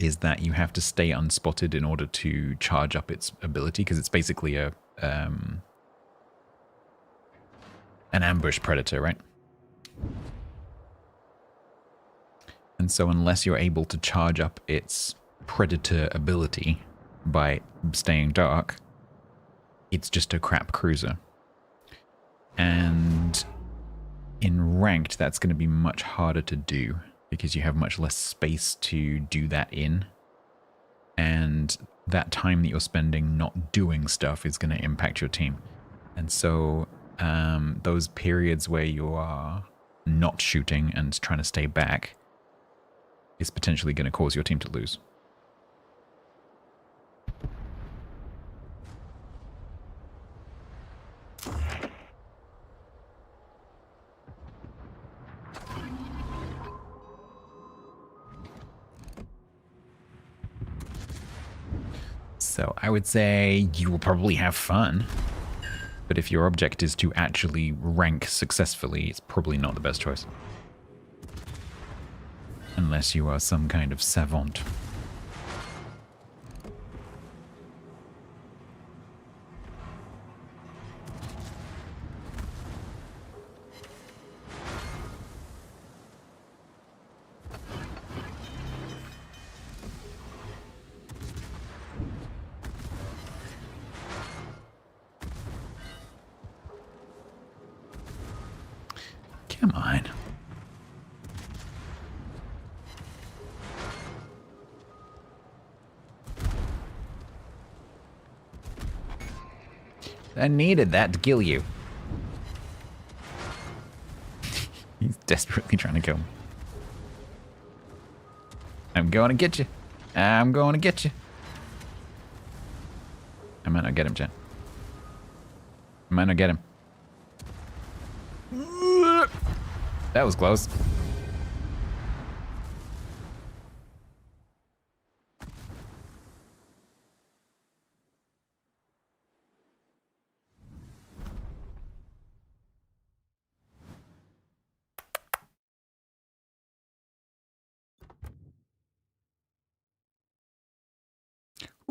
is that you have to stay unspotted in order to charge up its ability, because it's basically a an ambush predator, right? And so unless you're able to charge up its predator ability by staying dark, it's just a crap cruiser. And in ranked, that's going to be much harder to do because you have much less space to do that in. And that time that you're spending not doing stuff is going to impact your team. And so those periods where you are not shooting and trying to stay back is potentially going to cause your team to lose. So I would say you will probably have fun, but if your object is to actually rank successfully, it's probably not the best choice. Unless you are some kind of savant. Come on. I needed that to kill you. He's desperately trying to kill me. I'm going to get you. I'm going to get you. I might not get him, Jen. I might not get him. That was close.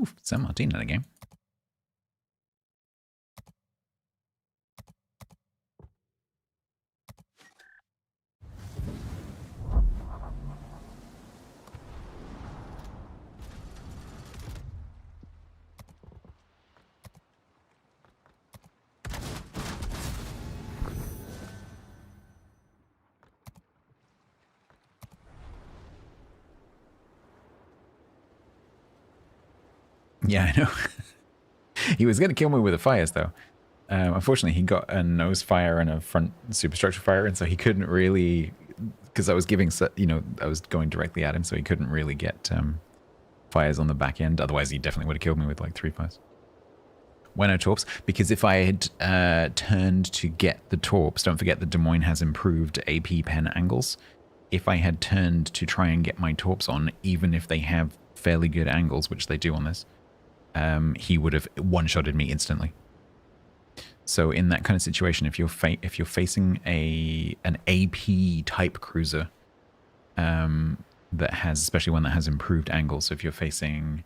Oof, San Martin in a game. Yeah, I know. He was going to kill me with the fires, though. Unfortunately, he got a nose fire and a front superstructure fire, and so he couldn't really, because I was giving, I was going directly at him, so he couldn't really get fires on the back end. Otherwise, he definitely would have killed me with like 3 fires. Why no torps? Because if I had turned to get the torps, don't forget that Des Moines has improved AP pen angles. If I had turned to try and get my torps on, even if they have fairly good angles, which they do on this, he would have one-shotted me instantly. So in that kind of situation, if you're facing an AP type cruiser, that has, especially one that has improved angles, so if you're facing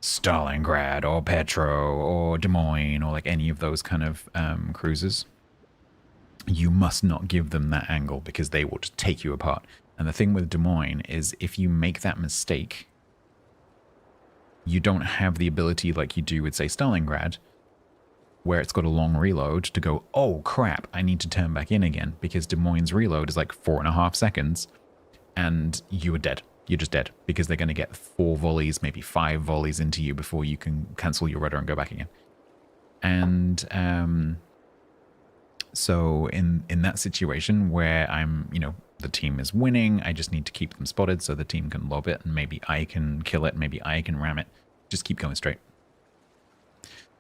Stalingrad or Petro or Des Moines or like any of those kind of cruisers, you must not give them that angle because they will just take you apart. And the thing with Des Moines is if you make that mistake, you don't have the ability like you do with, say, Stalingrad, where it's got a long reload to go, oh crap, I need to turn back in again, because Des Moines' reload is like 4.5 seconds and you are dead. You're just dead because they're going to get 4 volleys, maybe 5 volleys into you before you can cancel your rudder and go back again. And so in that situation where I'm, the team is winning, I just need to keep them spotted so the team can lob it and maybe I can kill it, maybe I can ram it. Just keep going straight.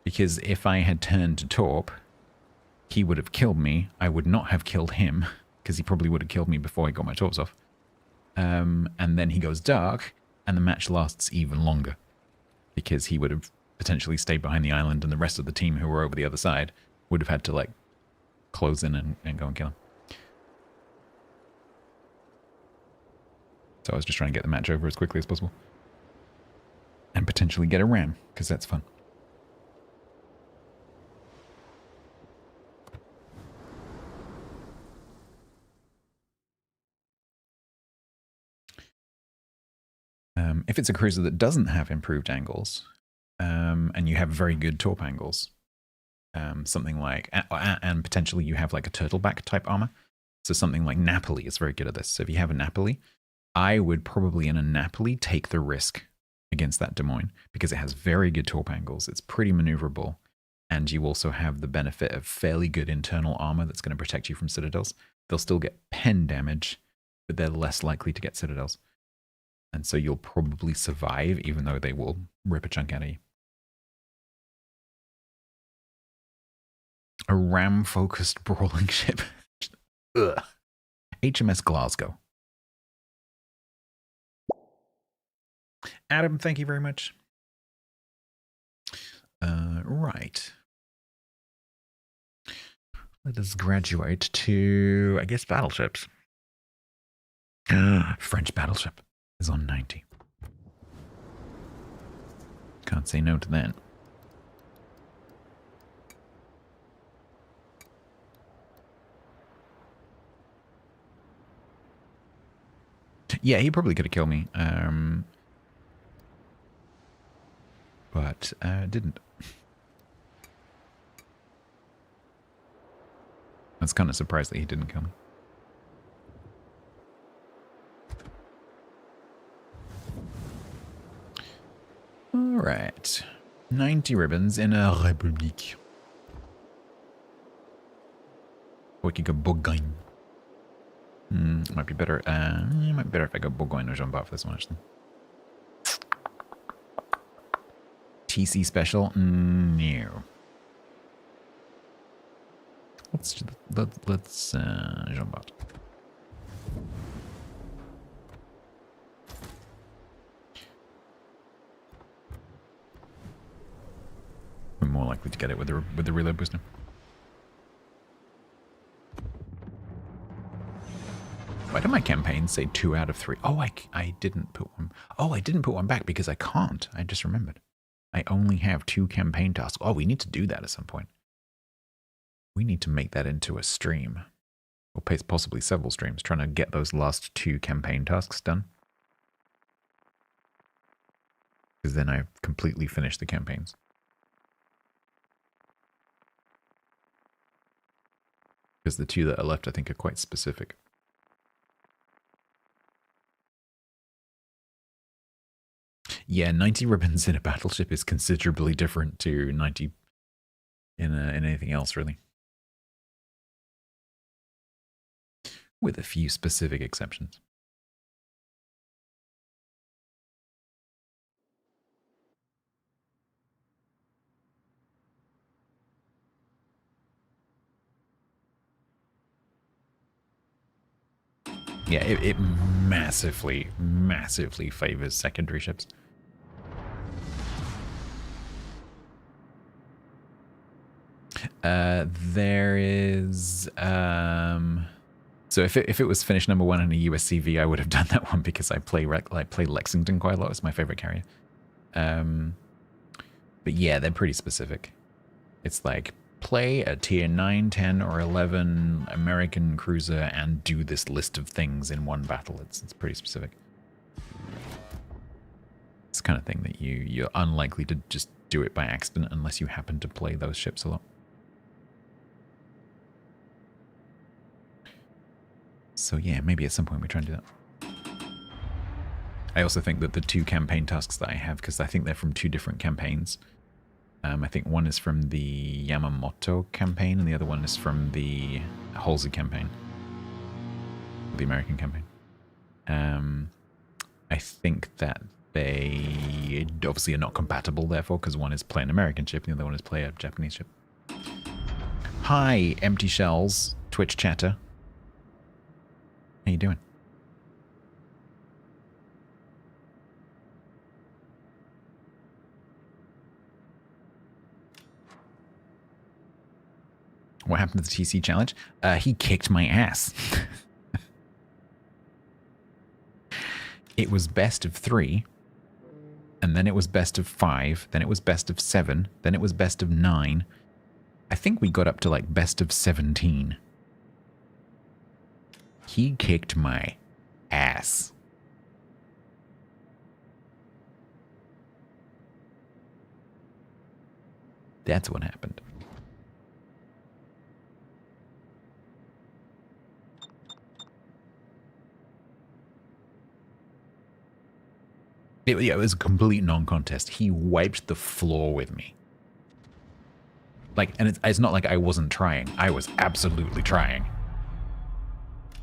Because if I had turned to torp, he would have killed me. I would not have killed him because he probably would have killed me before I got my torps off. And then he goes dark and the match lasts even longer because he would have potentially stayed behind the island and the rest of the team who were over the other side would have had to like close in and go and kill him. So I was just trying to get the match over as quickly as possible. And potentially get a ram, because that's fun. If it's a cruiser that doesn't have improved angles, and you have very good torp angles, something like, and potentially you have like a turtleback type armor, so something like Napoli is very good at this. So if you have a Napoli, I would probably in a Napoli take the risk against that Des Moines because it has very good torp angles. It's pretty maneuverable, and you also have the benefit of fairly good internal armor that's going to protect you from citadels. They'll still get pen damage, but they're less likely to get citadels. And so you'll probably survive, even though they will rip a chunk out of you. A ram-focused brawling ship. Ugh. HMS Glasgow. Adam, thank you very much. Right. Let us graduate to, I guess, battleships. French battleship is on 90. Can't say no to that. Yeah, he probably could have killed me. But didn't. I was kind of surprised that he didn't kill me. All right. 90 ribbons in a République. We could go Bourgogne. Might be better. Might be better if I go Bourgogne or Jean-Bart for this one, actually. TC special? No. Let's Jean-Bart. likely to get it with the reload booster. Why do my campaigns say 2 out of 3? Oh, I didn't put one. Oh, I didn't put one back because I can't. I just remembered. I only have 2 campaign tasks. Oh, we need to do that at some point. We need to make that into a stream. Or possibly several streams, trying to get those last 2 campaign tasks done. Because then I've completely finished the campaigns. Because the 2 that are left, I think, are quite specific. Yeah, 90 ribbons in a battleship is considerably different to 90 in anything else, really. With a few specific exceptions. Yeah, it massively, massively favors secondary ships. There is so if it was finish number 1 in a USCV, I would have done that one because I play Lexington quite a lot. It's my favorite carrier. But yeah, they're pretty specific. It's like play a tier 9, 10, or 11 American cruiser and do this list of things in one battle. It's pretty specific. It's the kind of thing that you're unlikely to just do it by accident unless you happen to play those ships a lot. So yeah, maybe at some point we try and do that. I also think that the 2 campaign tasks that I have, because I think they're from 2 different campaigns. I think one is from the Yamamoto campaign and the other one is from the Halsey campaign. The American campaign. I think that they obviously are not compatible, therefore, because one is play an American ship and the other one is play a Japanese ship. Hi, Empty Shells, Twitch chatter. How you doing? What happened to the TC challenge? He kicked my ass. It was best of 3, and then it was best of 5, then it was best of 7, then it was best of 9. I think we got up to like best of 17. He kicked my ass. That's what happened. Yeah, it was a complete non-contest. He wiped the floor with me. Like, and it's not like I wasn't trying. I was absolutely trying.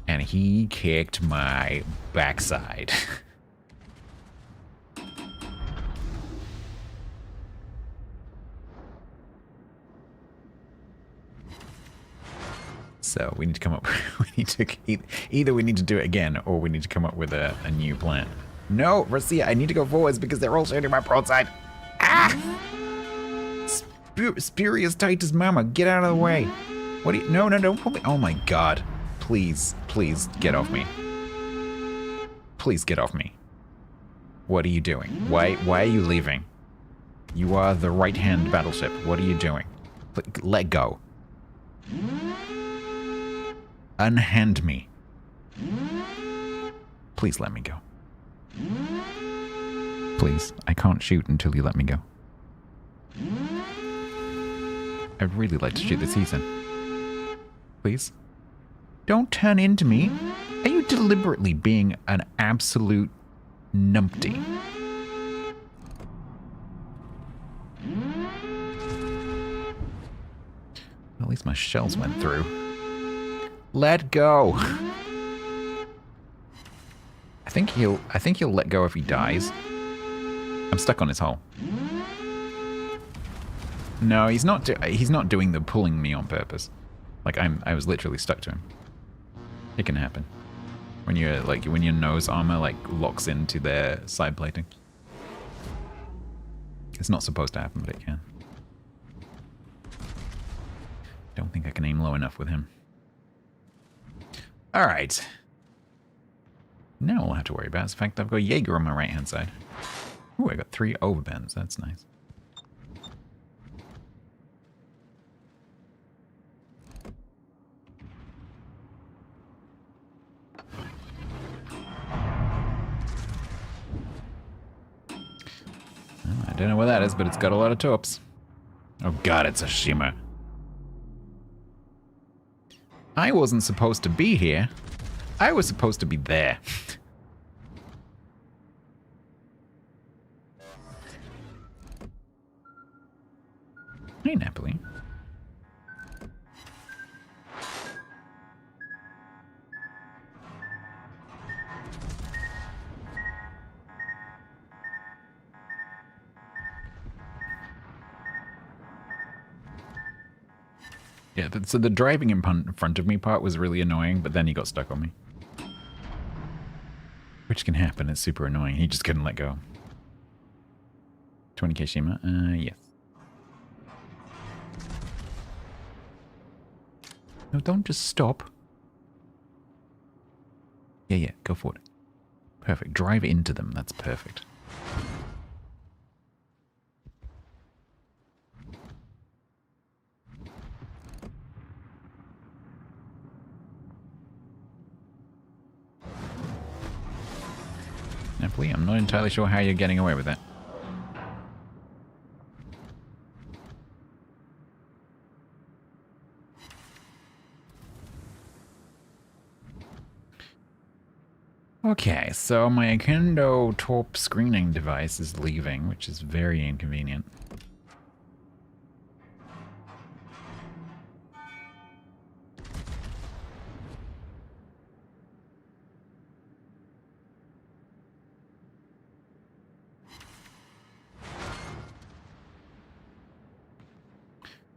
And he kicked my backside. So we need to come up. We need to either we need to do it again, or we need to come up with a new plan. No, Racia, I need to go forwards because they're all shooting my broadside. Ah! Spurious Titus Mama, get out of the way. What do you? No, don't pull me. Oh my God. Please get off me. Please get off me. What are you doing? Why are you leaving? You are the right-hand battleship. What are you doing? Let go. Unhand me. Please let me go. Please, I can't shoot until you let me go. I'd really like to shoot this season. Please? Don't turn into me. Are you deliberately being an absolute numpty? At least my shells went through. Let go. I think he'll let go if he dies. I'm stuck on his hull. No, he's not doing the pulling me on purpose. Like I was literally stuck to him. It can happen. When your nose armor like locks into their side plating. It's not supposed to happen, but it can. Don't think I can aim low enough with him. Alright. Now all I have to worry about is the fact that I've got Jaeger on my right-hand side. Ooh, I got 3 overbends. That's nice. Well, I don't know what that is, but it's got a lot of torps. Oh god, it's a shimmer. I wasn't supposed to be here. I was supposed to be there. Hey, Napoli. Yeah, so the driving in front of me part was really annoying, but then he got stuck on me. Which can happen, it's super annoying. He just couldn't let go. 20k Shima? Yes. No, don't just stop. Yeah, go for it. Perfect. Drive into them, that's perfect. Napoli, I'm not entirely sure how you're getting away with that. Okay, so my Akendo Torp screening device is leaving, which is very inconvenient.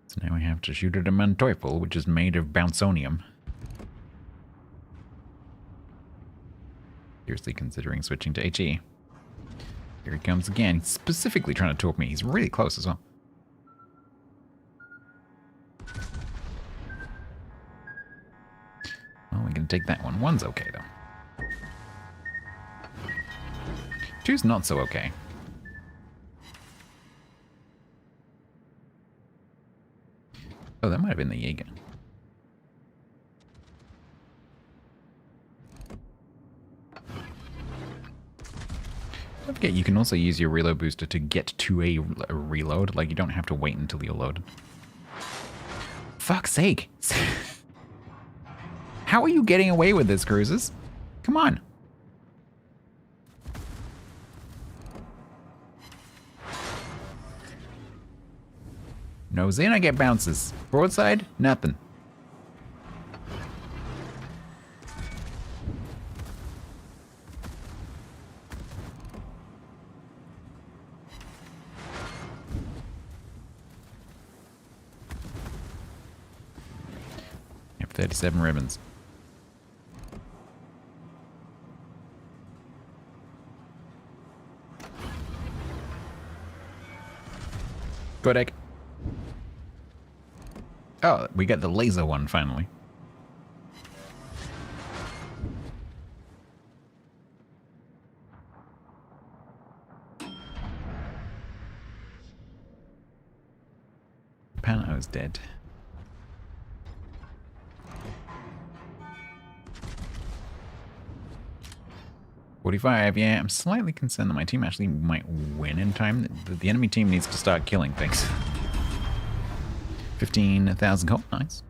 So now we have to shoot at a Manteuffel, which is made of bounconium. Seriously considering switching to HE. Here he comes again. He's specifically trying to torp me. He's really close as well. Well, we can take that one. 1's okay, though. 2's not so okay. Oh, that might have been the Jaeger. Don't forget, you can also use your reload booster to get to a reload. Like, you don't have to wait until you're loaded. Fuck's sake! How are you getting away with this, cruisers? Come on. Nose in, I get bounces. Broadside, nothing. You have 37 ribbons. Good egg. Oh, we get the laser one finally. Pano's dead. .45, yeah, I'm slightly concerned that my team actually might win in time. The enemy team needs to start killing things. 15,000 gold, nice.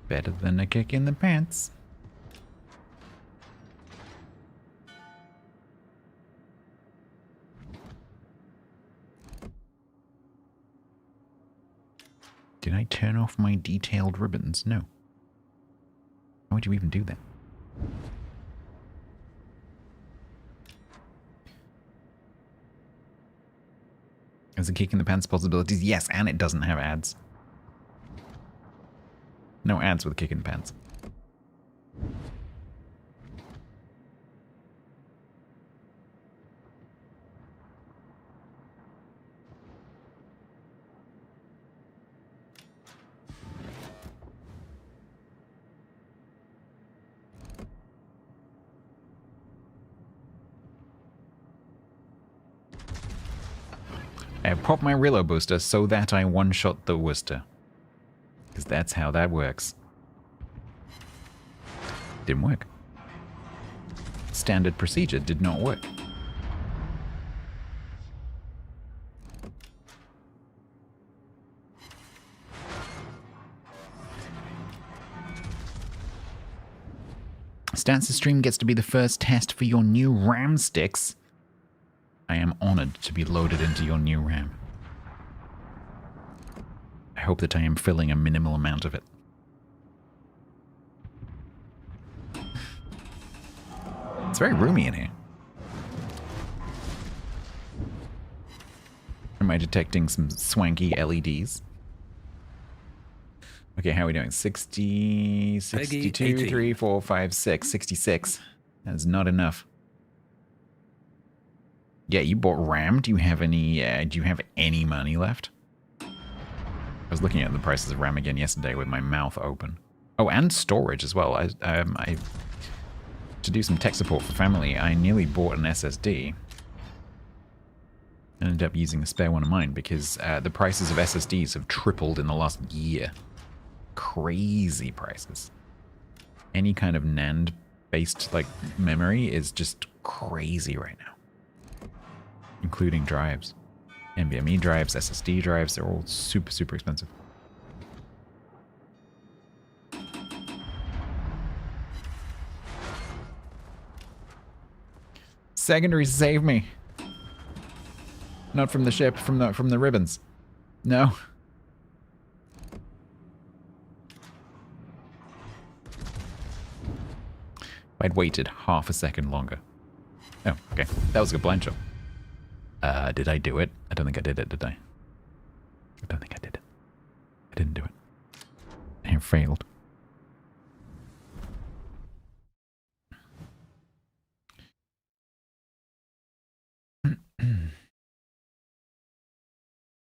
Better than a kick in the pants. Did I turn off my detailed ribbons? No. Why would you even do that? Is a kick in the pants possibilities? Yes, and it doesn't have ads. No ads with a kick in the pants. I popped my reload booster so that I one-shot the Worcester. Because that's how that works. Didn't work. Standard procedure did not work. Stats Stream gets to be the first test for your new RAM sticks. I am honored to be loaded into your new RAM. I hope that I am filling a minimal amount of it. It's very roomy in here. Am I detecting some swanky LEDs? Okay, how are we doing? 60, 62, 3, 4, 5, 6, 66. That's not enough. Yeah, you bought RAM. Do you have any money left? I was looking at the prices of RAM again yesterday with my mouth open. Oh, and storage as well. I to do some tech support for family, I nearly bought an SSD. I ended up using a spare one of mine because the prices of SSDs have tripled in the last year. Crazy prices. Any kind of NAND-based like memory is just crazy right now, including drives, NVMe drives, SSD drives. They're all super, super expensive. Secondary, save me. Not from the ship, from the ribbons. No. I'd waited half a second longer. Oh, okay. That was a good blind shot. Did I do it? I don't think I did it, did I? I don't think I did it. I didn't do it. I failed.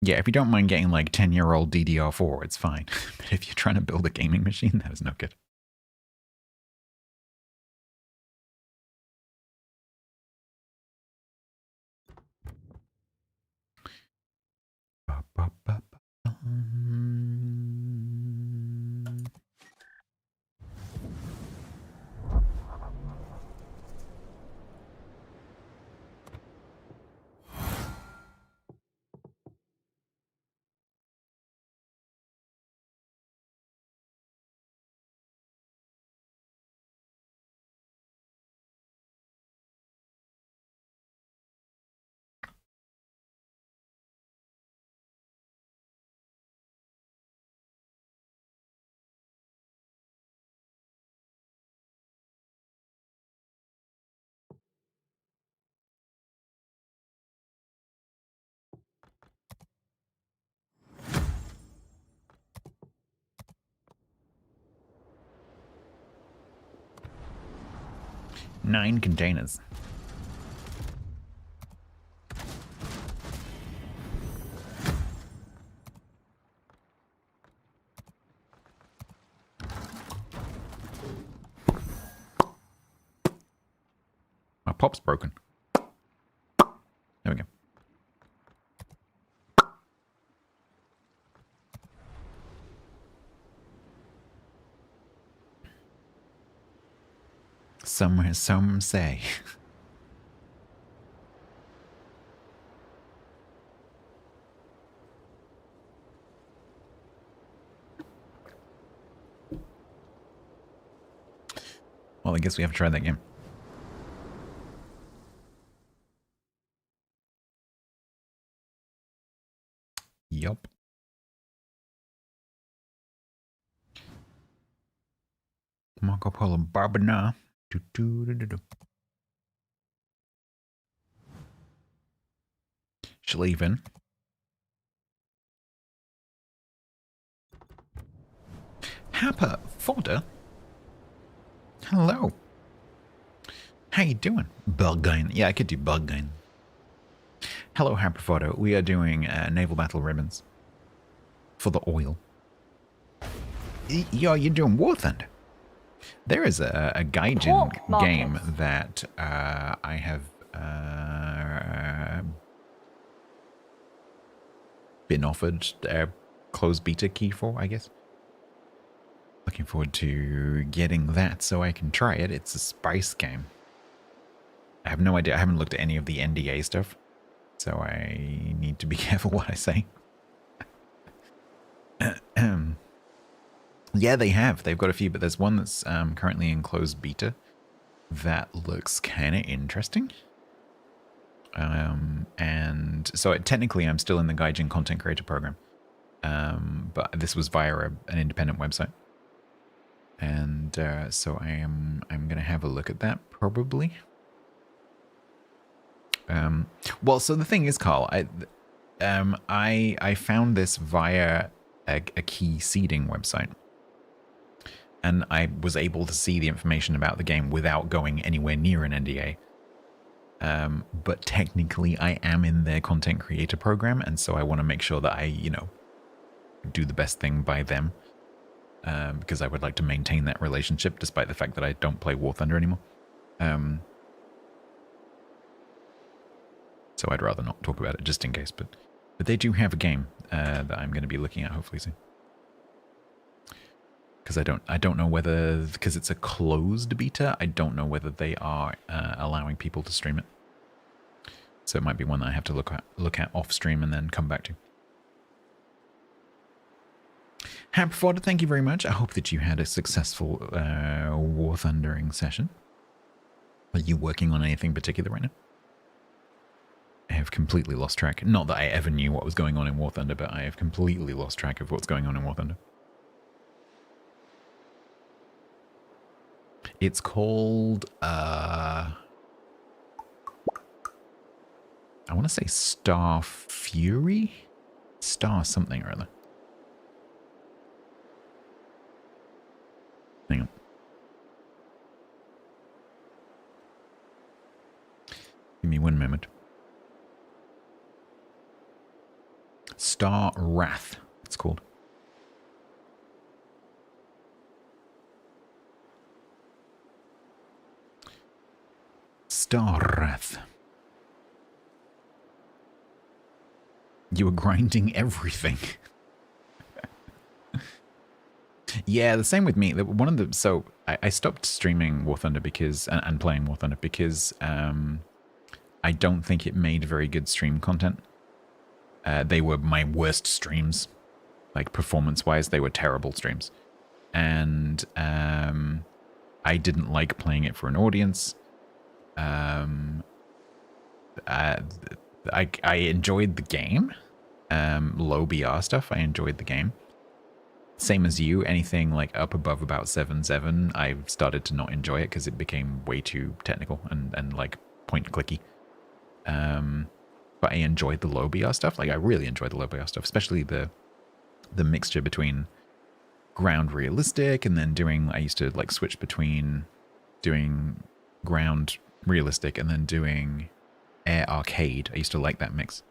Yeah, if you don't mind getting like 10-year-old DDR4, it's fine. But if you're trying to build a gaming machine, that is no good. Nine containers. My pop's broken. There we go. Some say. Well, I guess we have to try that game. Yup. Marco Polo Barbana. Schleven. Happer Fodder. Hello. How you doing? Buggain. Yeah, I could do Buggain. Hello, Happer Fodder. We are doing naval battle ribbons for the oil. Yo, you're doing War Thunder. There is a Gaijin game that I have been offered a closed beta key for, I guess. Looking forward to getting that so I can try it. It's a spice game. I have no idea. I haven't looked at any of the NDA stuff, so I need to be careful what I say. Yeah, they have. They've got a few, but there's one that's currently in closed beta that looks kind of interesting. And so technically I'm still in the Gaijin content creator program, but this was via an independent website. And so I'm going to have a look at that probably. Well, so the thing is, Carl, I found this via a key seeding website. And I was able to see the information about the game without going anywhere near an NDA. But technically I am in their content creator program, and so I want to make sure that I, do the best thing by them. Because I would like to maintain that relationship despite the fact that I don't play War Thunder anymore. So I'd rather not talk about it just in case, but they do have a game that I'm going to be looking at hopefully soon. Because I don't know whether, because it's a closed beta, I don't know whether they are allowing people to stream it. So it might be one that I have to look at off stream and then come back to. Hampford, thank you very much. I hope that you had a successful War Thundering session. Are you working on anything particular right now? I have completely lost track. Not that I ever knew what was going on in War Thunder, but I have completely lost track of what's going on in War Thunder. It's called, I want to say Star Fury? Star something or other. Hang on. Give me one moment. Star Wrath, it's called. Star Wrath. You were grinding everything. Yeah, the same with me. One of the so I stopped streaming War Thunder because and playing War Thunder because I don't think it made very good stream content. They were my worst streams, like performance-wise. They were terrible streams, and I didn't like playing it for an audience. I enjoyed the game, low BR stuff. I enjoyed the game. Same as you, anything like up above about 7.7, I started to not enjoy it because it became way too technical and like point clicky. But I enjoyed the low BR stuff. Like I really enjoyed the low BR stuff, especially the mixture between ground realistic and then doing. I used to like switch between doing ground realistic and then doing air arcade. I used to like that mix.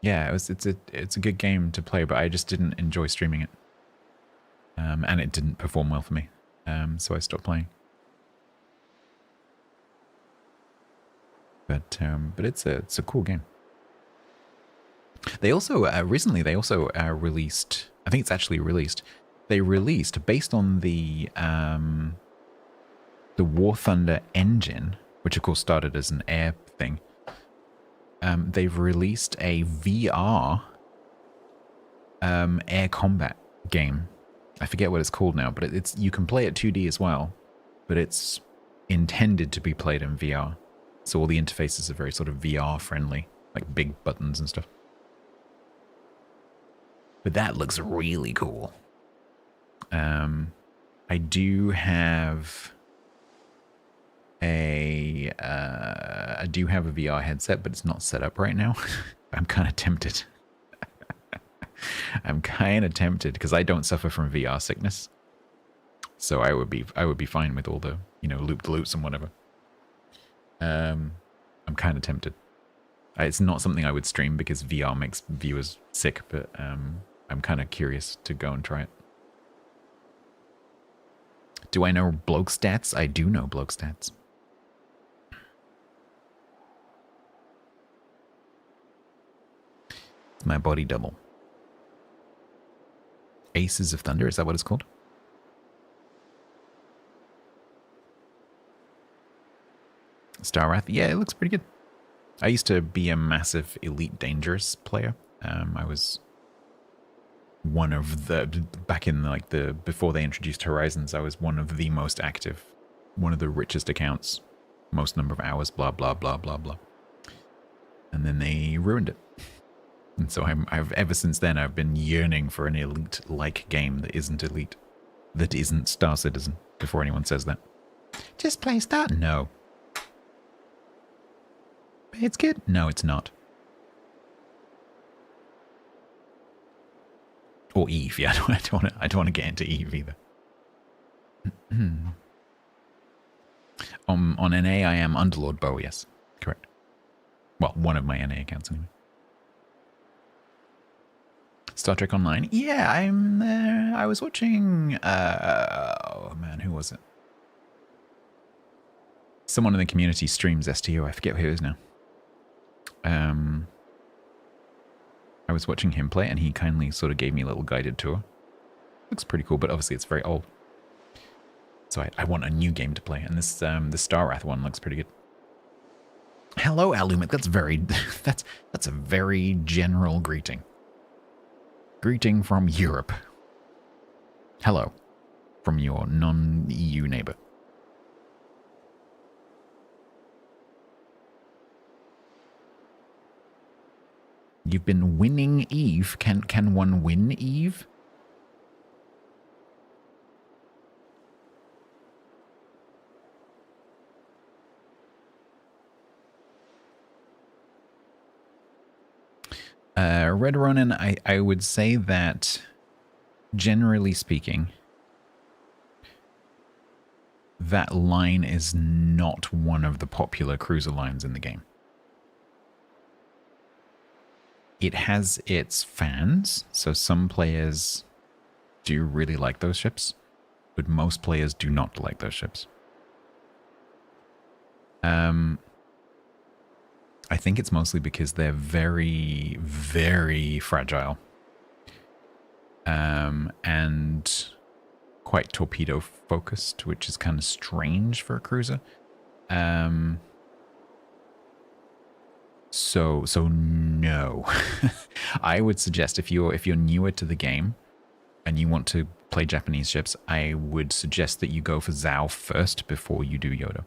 Yeah, it's a good game to play, but I just didn't enjoy streaming it. And it didn't perform well for me. So I stopped playing. But it's a cool game. They also recently released. I think it's actually released. They released based on the War Thunder engine, which of course started as an air thing. They've released a VR air combat game. I forget what it's called now, but it's you can play it 2D as well, but it's intended to be played in VR. So all the interfaces are very sort of VR friendly, like big buttons and stuff. But that looks really cool. I do have a VR headset, but it's not set up right now. I'm kind of tempted. I'm kind of tempted because I don't suffer from VR sickness, so I would be fine with all the loop the loops and whatever. I'm kind of tempted. It's not something I would stream because VR makes viewers sick, but I'm kind of curious to go and try it. Do I know bloke stats? I do know bloke stats. It's my body double. Aces of Thunder, is that what it's called? Star Wrath, yeah, it looks pretty good. I used to be a massive Elite Dangerous player. I was one of the, back in like the, before they introduced Horizons, I was one of the most active, one of the richest accounts, most number of hours, blah, blah, blah, blah, blah. And then they ruined it. And so I've ever since then, I've been yearning for an Elite-like game that isn't Elite, that isn't Star Citizen, before anyone says that. Just play Star? No. It's good. No, it's not. Or Eve. Yeah, I don't want to get into Eve either. On NA, I am Underlord Bow. Yes, correct. Well, one of my NA accounts anyway. Star Trek Online. Yeah, I'm there. I was watching. Oh man, who was it? Someone in the community streams STO. I forget who it is now. I was watching him play, and he kindly sort of gave me a little guided tour. Looks pretty cool, but obviously it's very old. So I want a new game to play, and this the Star Wrath one looks pretty good. Hello, Alumic. That's very that's a very general greeting. Greeting from Europe. Hello, from your non-EU neighbor. You've been winning Eve. Can one win Eve? Red Ronin, I would say that, generally speaking, that line is not one of the popular cruiser lines in the game. It has its fans, so some players do really like those ships, but most players do not like those ships. I think it's mostly because they're very, very fragile. And quite torpedo focused, which is kind of strange for a cruiser. So no. I would suggest if you're newer to the game and you want to play Japanese ships, I would suggest that you go for Zhao first before you do Yoda.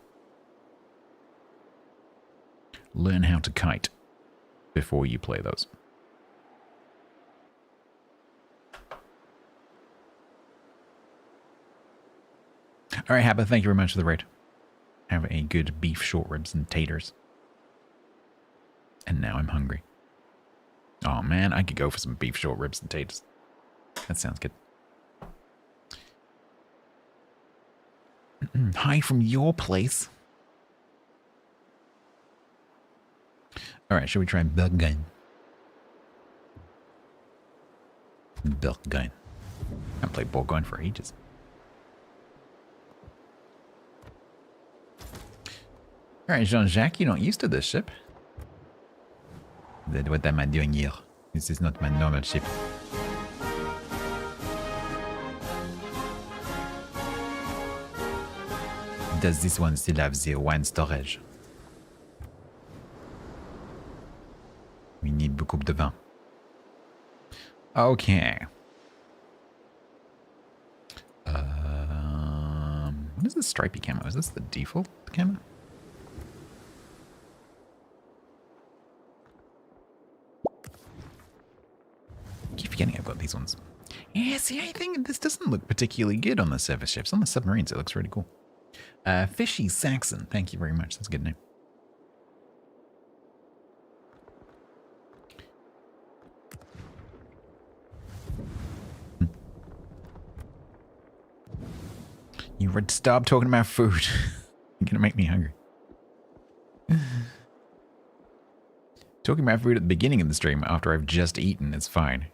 Learn how to kite before you play those. All right, Habba, thank you very much for the raid. Have a good beef short ribs and taters. And now I'm hungry. Oh man, I could go for some beef short ribs and taters. That sounds good. Hi from your place. Alright, shall we try Berghain? Berghain. I haven't played Bourgogne for ages. Alright, Jean-Jacques, you're not used to this ship. What am I doing here? This is not my normal ship. Does this one still have the wine storage? We need beaucoup de vin. Okay. What is this stripy camo? Is this the default camo? Keep forgetting I've got these ones. Yeah, see, I think this doesn't look particularly good on the surface ships. On the submarines, it looks really cool. Fishy Saxon, thank you very much. That's a good name. You would stop talking about food. You're gonna make me hungry. Talking about food at the beginning of the stream after I've just eaten is fine.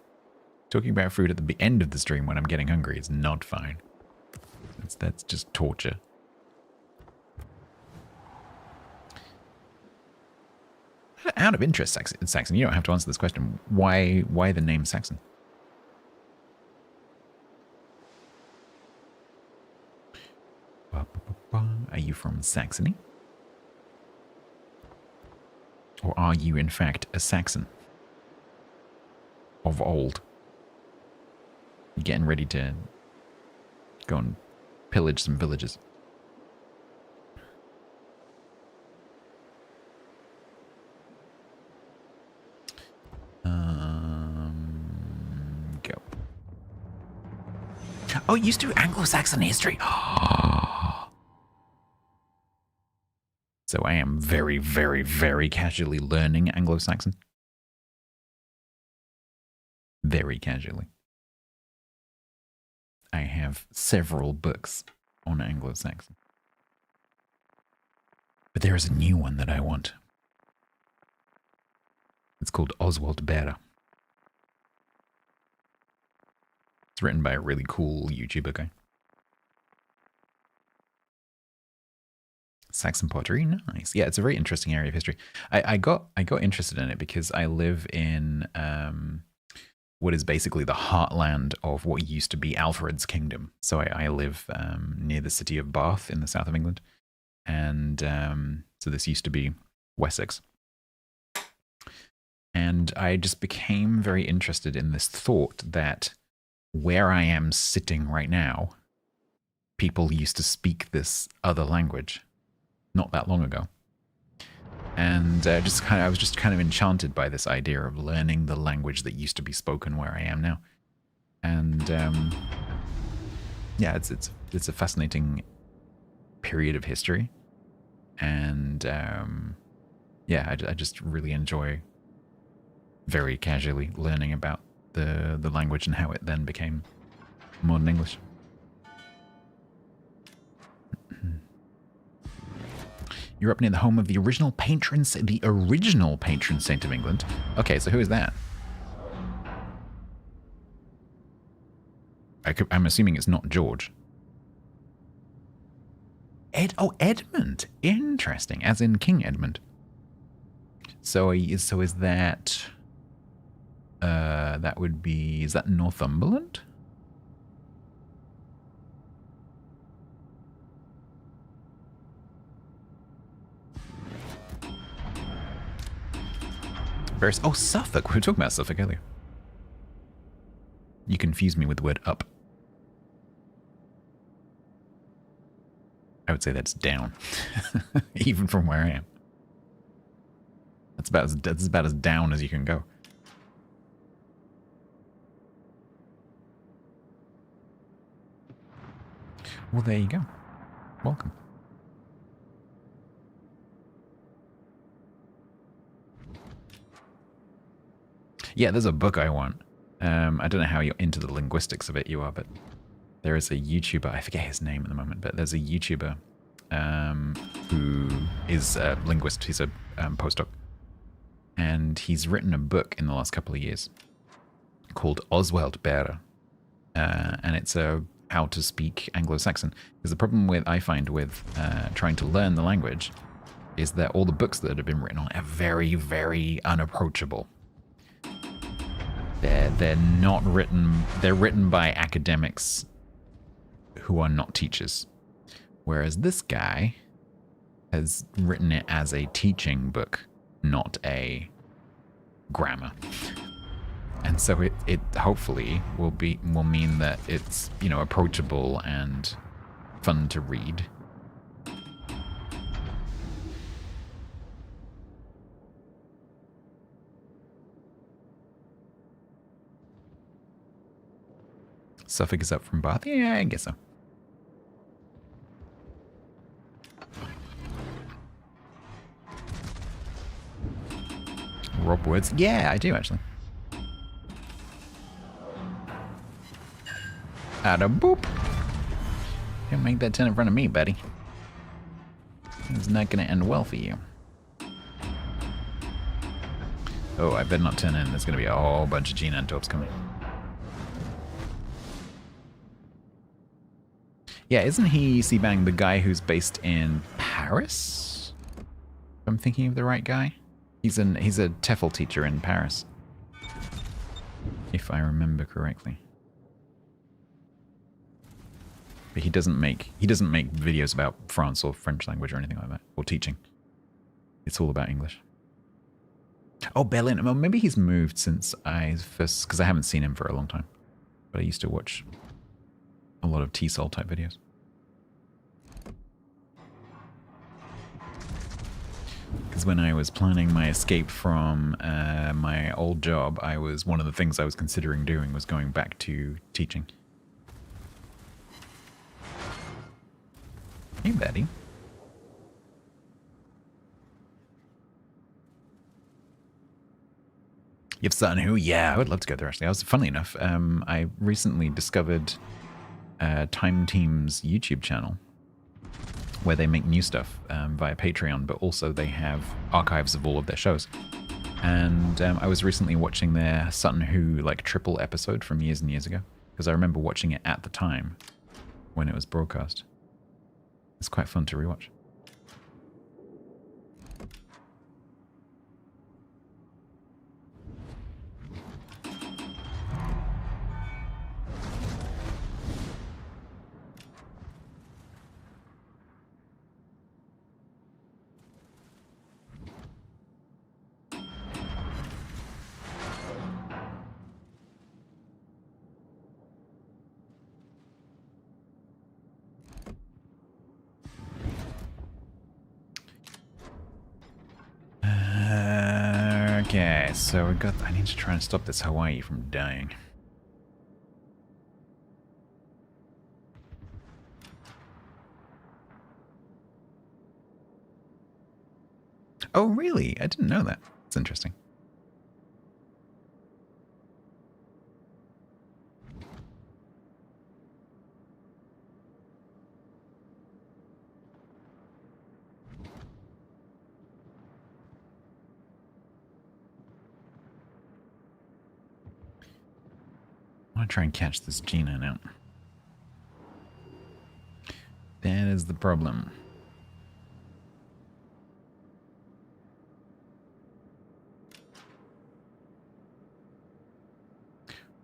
Talking about food at the end of the stream when I'm getting hungry is not fine. That's just torture. Out of interest, Saxon, you don't have to answer this question. Why the name Saxon? Are you from Saxony? Or are you, in fact, a Saxon? Of old? You're getting ready to go and pillage some villages. Go. Oh, you used to do Anglo-Saxon history. So I am very, very, very casually learning Anglo-Saxon. Very casually. I have several books on Anglo-Saxon. But there is a new one that I want. It's called Oswald Bera. It's written by a really cool YouTuber guy. Saxon pottery, nice. Yeah, it's a very interesting area of history. I got interested in it because I live in what is basically the heartland of what used to be Alfred's kingdom. So I live near the city of Bath in the south of England, and so this used to be Wessex. And I just became very interested in this thought that where I am sitting right now, people used to speak this other language not that long ago. And I was just kind of enchanted by this idea of learning the language that used to be spoken where I am now. And yeah, it's a fascinating period of history. And yeah, I just really enjoy very casually learning about the language and how it then became modern English. You're up near the home of the original patron saint of England. Okay, so who is that? I'm assuming it's not George. Edmund. Interesting, as in King Edmund. So is that? That would be. Is that Northumberland? Oh, Suffolk. We were talking about Suffolk earlier. You confused me with the word up. I would say that's down, even from where I am. That's about as down as you can go. Well, there you go. Welcome. Yeah, there's a book I want. I don't know how you're into the linguistics of it you are, but there is a YouTuber, I forget his name at the moment, but there's a YouTuber who is a linguist. He's a postdoc. And he's written a book in the last couple of years called Oswald Bera. And it's how to speak Anglo-Saxon. Because the problem I find with trying to learn the language is that all the books that have been written on it are very, very unapproachable. They're not written. They're written by academics who are not teachers, whereas this guy has written it as a teaching book, not a grammar. And so it hopefully will mean that it's, you know, approachable and fun to read. Suffolk is up from Bath? Yeah, I guess so. Rob Woods? Yeah, I do actually. Ada boop. Don't make that turn in front of me, buddy. It's not gonna end well for you. Oh, I better not turn in. There's gonna be a whole bunch of Gene Antorps coming. Yeah, isn't he, Seabang, the guy who's based in Paris? If I'm thinking of the right guy. He's a TEFL teacher in Paris, if I remember correctly. But he doesn't make videos about France or French language or anything like that, or teaching. It's all about English. Oh, Berlin. Well, maybe he's moved since I first, because I haven't seen him for a long time. But I used to watch a lot of T-Sol type videos. Because when I was planning my escape from my old job, one of the things I was considering doing was going back to teaching. Hey, Betty. You have Sutton Who? Yeah, I would love to go there, actually. Funnily enough, I recently discovered Time Team's YouTube channel, where they make new stuff via Patreon, but also they have archives of all of their shows. And I was recently watching their Sutton Who like triple episode from years and years ago, because I remember watching it at the time when it was broadcast. It's quite fun to rewatch. Okay, so I need to try and stop this Hawaii from dying. Oh, really? I didn't know that. It's interesting. I want to try and catch this Gina now. That is the problem.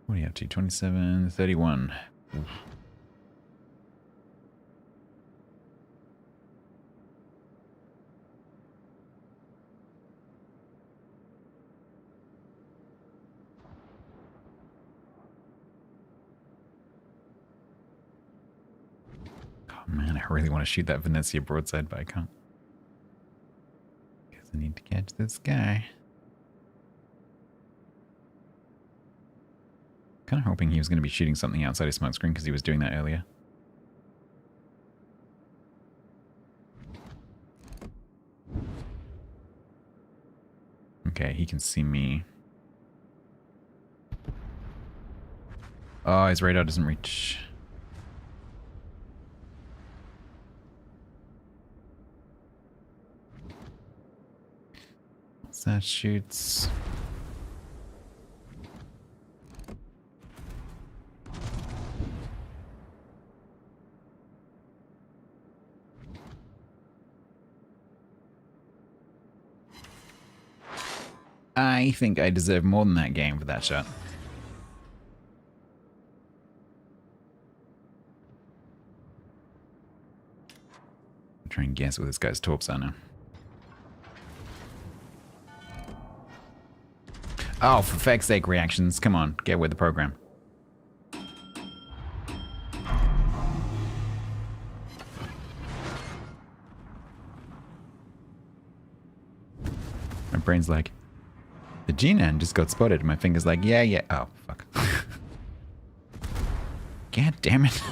What are you up to? 27, 31. Oof. Man, I really want to shoot that Venezia broadside, but I can't. Because I need to catch this guy. Kind of hoping he was going to be shooting something outside his smoke screen because he was doing that earlier. Okay, he can see me. Oh, his radar doesn't reach. That shoots. I think I deserve more than that game for that shot. I'm trying to guess what this guy's torps are now. Oh, for feck's sake, reactions. Come on, get with the program. My brain's like, the G-Nan just got spotted. My finger's like, yeah, yeah. Oh, fuck. God damn it.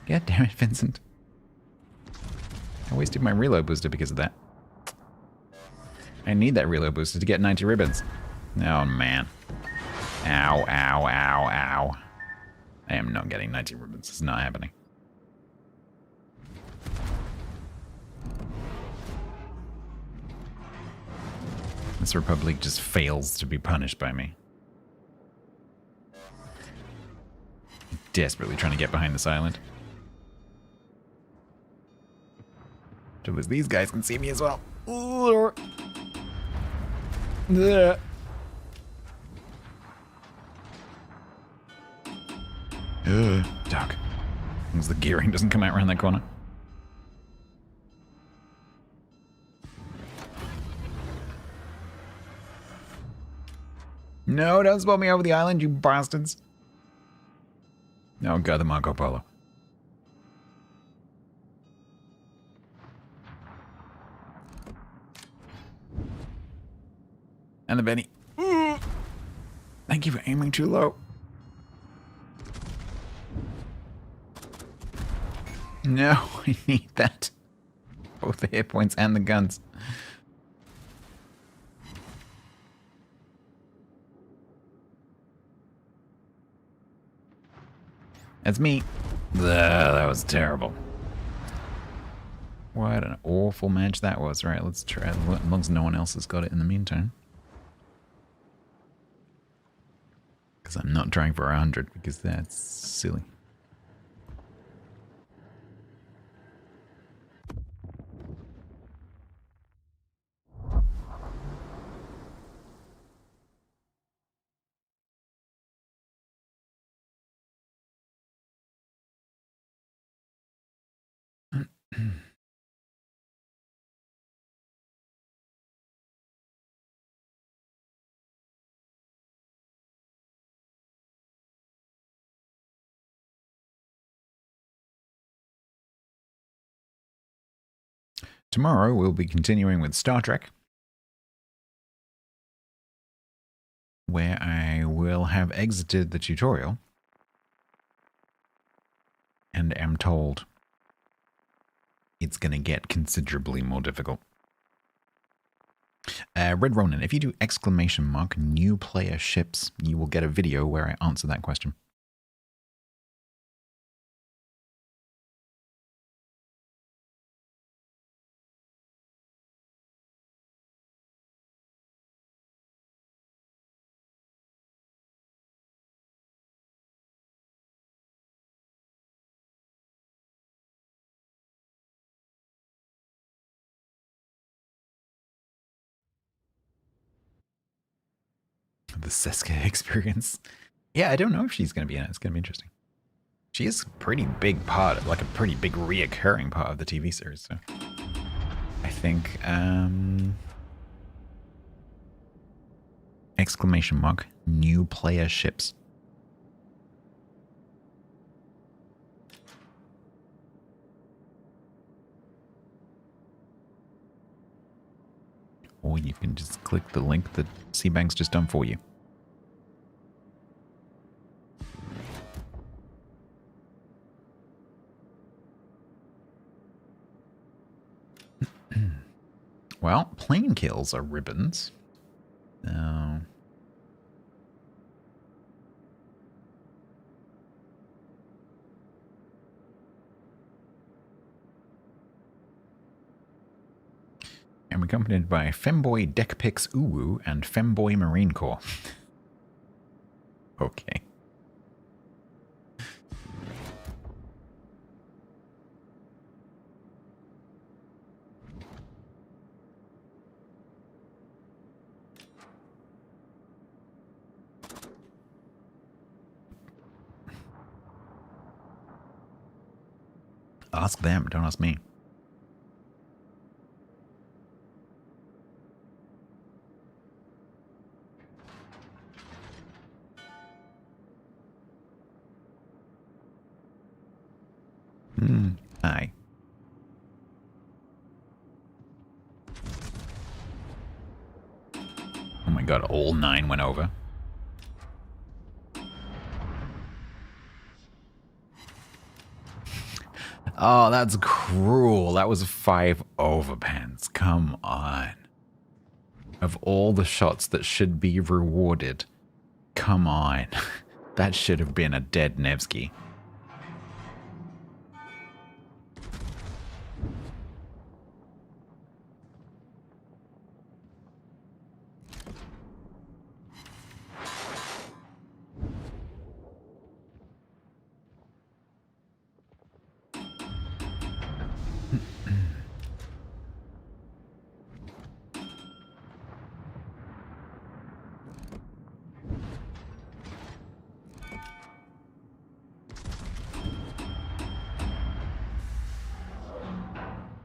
God damn it, Vincent. I wasted my reload booster because of that. I need that reload booster to get 90 ribbons. Oh, man. Ow, ow, ow, ow. I am not getting 90 ribbons. It's not happening. This Republic just fails to be punished by me. Desperately trying to get behind this island. Trouble is, these guys can see me as well. Ooh. Ugh. Duck. As long as the gearing doesn't come out around that corner. No, don't spot me over the island, you bastards. Oh god, the Marco Polo. And the Benny. Thank you for aiming too low. No, I need that. Both the hit points and the guns. That's me. Ugh, that was terrible. What an awful match that was. Right, let's try. As long as no one else has got it in the meantime. Because I'm not trying for 100, because that's silly. Tomorrow we'll be continuing with Star Trek, where I will have exited the tutorial and am told it's going to get considerably more difficult. Red Ronin, if you do ! new player ships, you will get a video where I answer that question. The Seska experience. Yeah, I don't know if she's going to be in it. It's going to be interesting. She is a pretty big part, like a pretty big reoccurring part of the TV series. So I think, new player ships. Or you can just click the link that Seabank's just done for you. Well, plane kills are ribbons. And we're accompanied by Femboy Deckpix Uwu and Femboy Marine Corps. Okay. Ask them, don't ask me. Aye. Oh my god, all 9 went over. Oh, that's cruel. That was 5 overpants. Come on. Of all the shots that should be rewarded, come on. That should have been a dead Nevsky.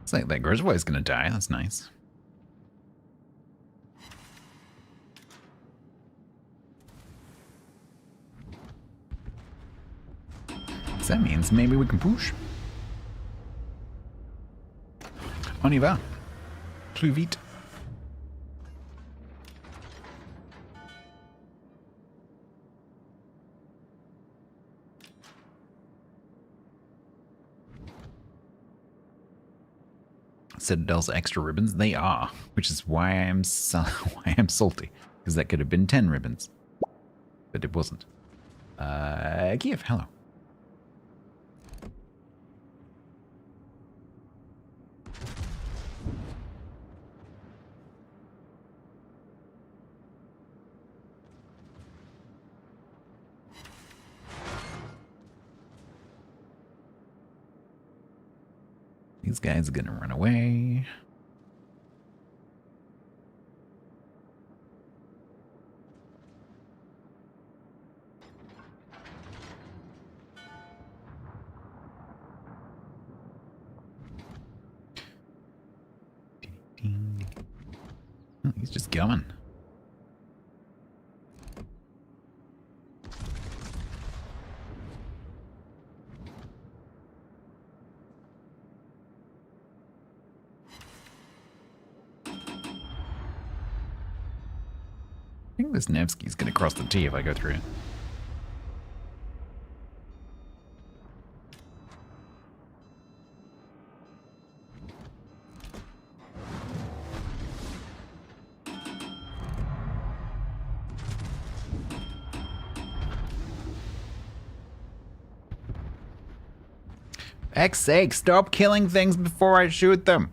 It's like that Grizzboy's gonna die. That's nice. So that means maybe we can push. On y va. Plus vite. Citadel's extra ribbons? They are, which is why I'm salty, because that could have been 10 ribbons, but it wasn't. Kiev, hello. These guys are gonna run away. Oh, he's just going. I think this Nevsky's gonna cross the T if I go through it. Heck's sake, stop killing things before I shoot them.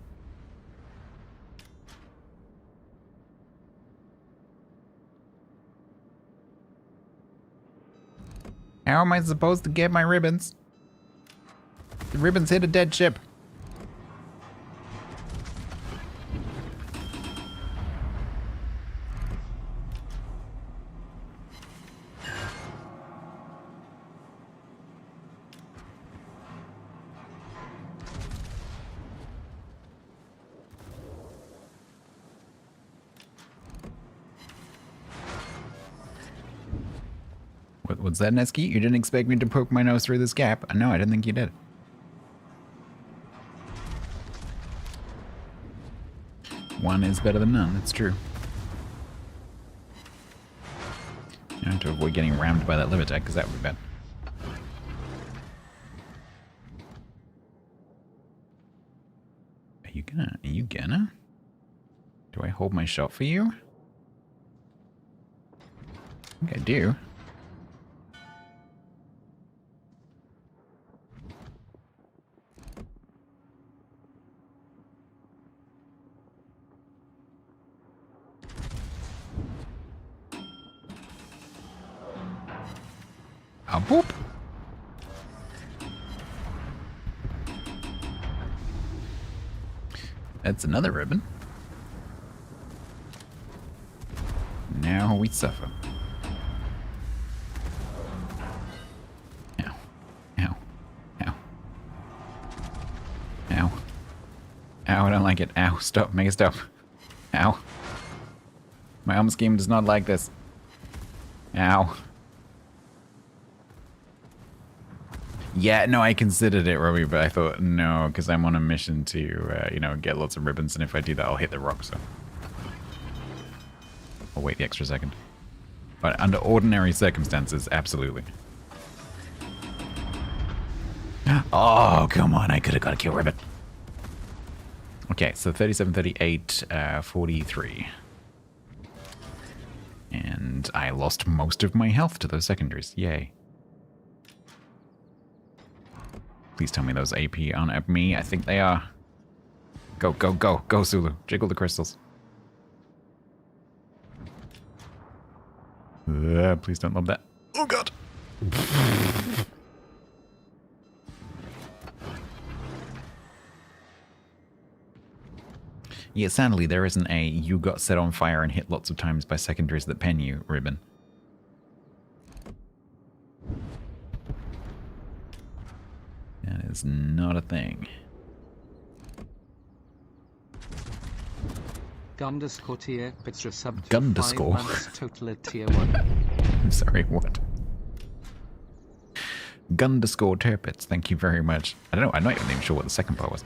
How am I supposed to get my ribbons? The ribbons hit a dead ship. What's that, Nesky? You didn't expect me to poke my nose through this gap? No, I didn't think you did. One is better than none, it's true. You have to avoid getting rammed by that liver tech, because that would be bad. Are you gonna? Do I hold my shot for you? I think I do. Ah, boop. That's another ribbon. Now we suffer. Ow. Ow. Ow. Ow. Ow, I don't like it. Ow, stop. Make it stop. Ow. My arm scheme does not like this. Ow. Yeah, no, I considered it, Robbie, but I thought, no, because I'm on a mission to, you know, get lots of ribbons, and if I do that, I'll hit the rock, so. I'll wait the extra second. But under ordinary circumstances, absolutely. Oh, come on, I could have got a kill ribbon. Okay, so 37, 38, 43. And I lost most of my health to those secondaries. Yay. Please tell me those AP aren't at me. I think they are. Go, go, go. Go, Sulu. Jiggle the crystals. Please don't lob that. Oh, God. Yeah, sadly, there isn't a you got set on fire and hit lots of times by secondaries that pen you ribbon. That is not a thing. Gunderscore tier, it's resubbed for 5 Gunderscore? months total at tier 1. I'm sorry, what? Gunderscore Tirpitz, thank you very much. I don't know, I'm not even sure what the second part was.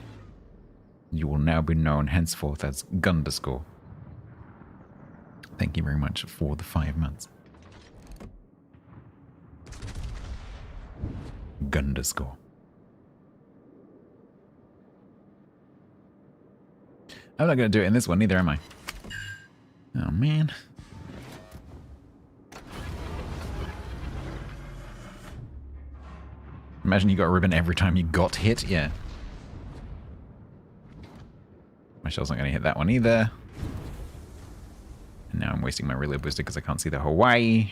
You will now be known henceforth as Gunderscore. Thank you very much for the 5 months. Gunderscore. I'm not going to do it in this one either, am I? Oh, man. Imagine you got a ribbon every time you got hit. Yeah. My shell's not going to hit that one either. And now I'm wasting my reload booster because I can't see the Hawaii.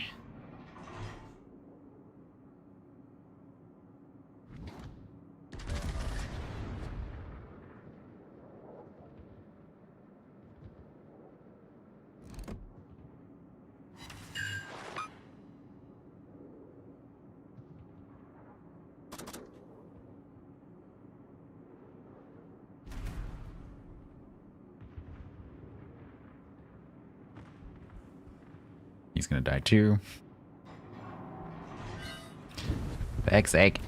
He's gonna die too. For heck's sake.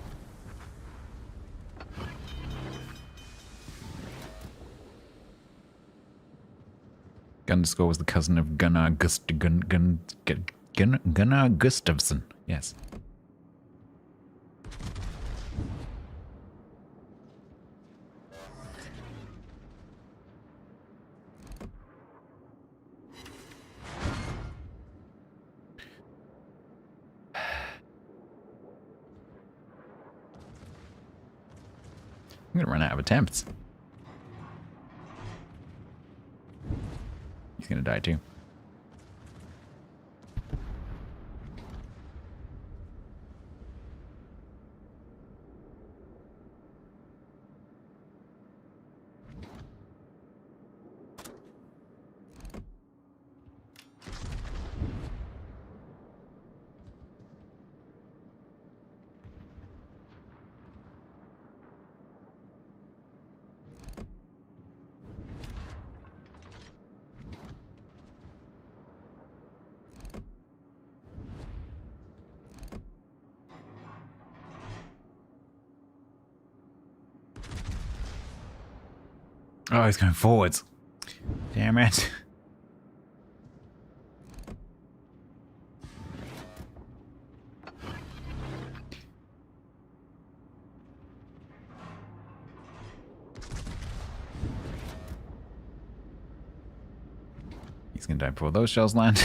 Gunderscore was the cousin of Gunnar Gunnar Gustafsson. Yes. I'm gonna run out of attempts. He's gonna die too. Oh, he's going forwards. Damn it. He's gonna die before those shells land.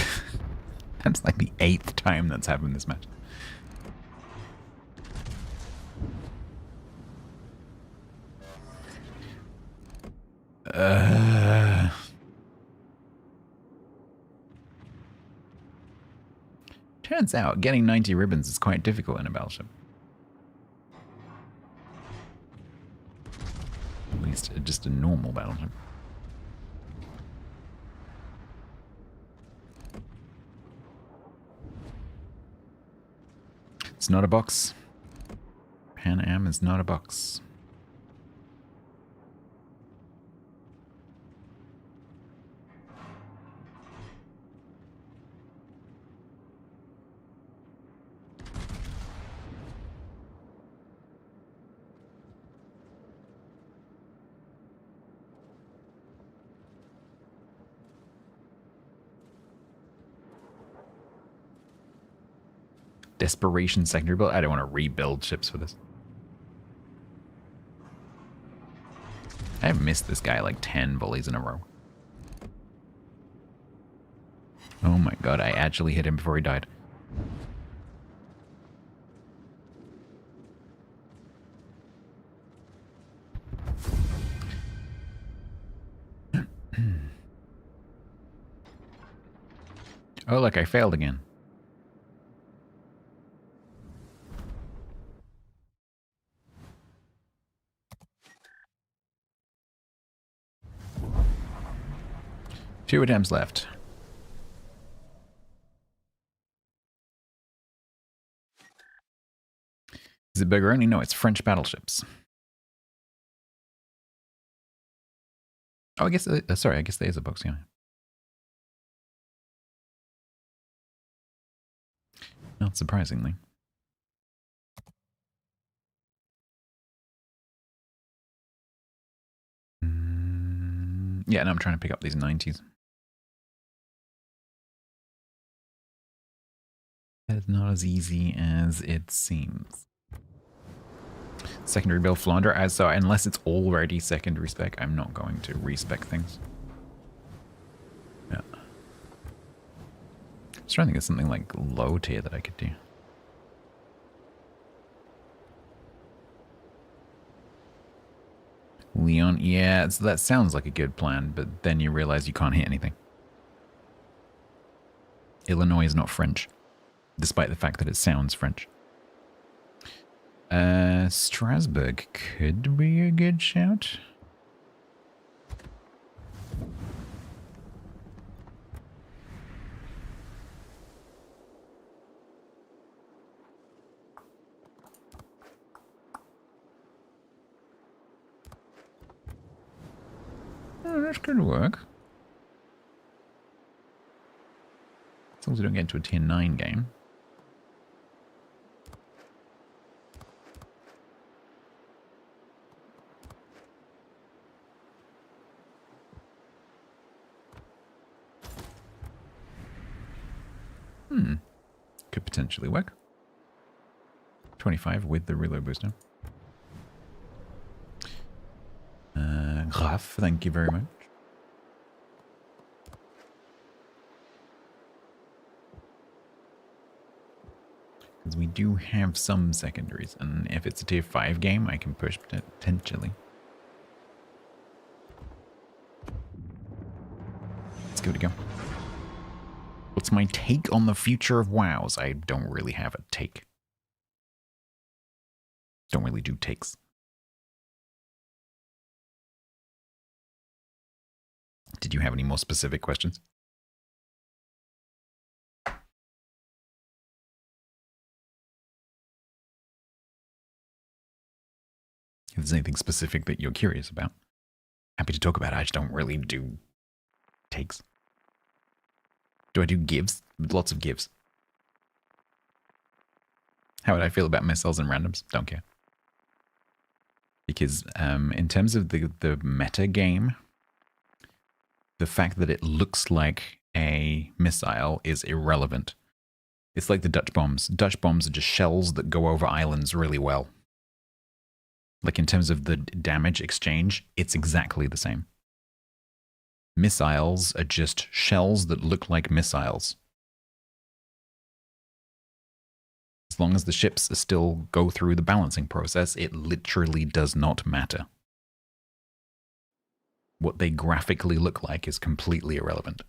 That's like the 8th time that's happened this match. Turns out getting 90 ribbons is quite difficult in a battleship. At least just a normal battleship. It's not a box. Pan Am is not a box. Desperation secondary build. I don't want to rebuild ships for this. I've missed this guy like 10 volleys in a row. Oh my god, I actually hit him before he died. Oh look, I failed again. Two attempts left. Is it bigger only? No, it's French battleships. Oh, I guess, sorry, I guess there is a box, yeah. Not surprisingly. Yeah, and I'm trying to pick up these 90s. It's not as easy as it seems. Secondary build Flounder, so unless it's already secondary spec, I'm not going to respec things. Yeah. I was trying to think of something like low tier that I could do. Leon, yeah, that sounds like a good plan, but then you realize you can't hit anything. Illinois is not French, despite the fact that it sounds French. Strasbourg could be a good shout. Oh, that could work. As long as we don't get into a tier 9 game. Could potentially work. 25 with the reload booster. Graf, thank you very much. Because we do have some secondaries, and if it's a tier 5 game, I can push potentially. Let's give it a go. What's my take on the future of WoWs? I don't really have a take. Don't really do takes. Did you have any more specific questions? If there's anything specific that you're curious about, happy to talk about it. I just don't really do takes. Do I do gives? Lots of gives. How would I feel about missiles and randoms? Don't care. Because in terms of the meta game, the fact that it looks like a missile is irrelevant. It's like the Dutch bombs. Dutch bombs are just shells that go over islands really well. Like in terms of the damage exchange, it's exactly the same. Missiles are just shells that look like missiles. As long as the ships still go through the balancing process, it literally does not matter. What they graphically look like is completely irrelevant.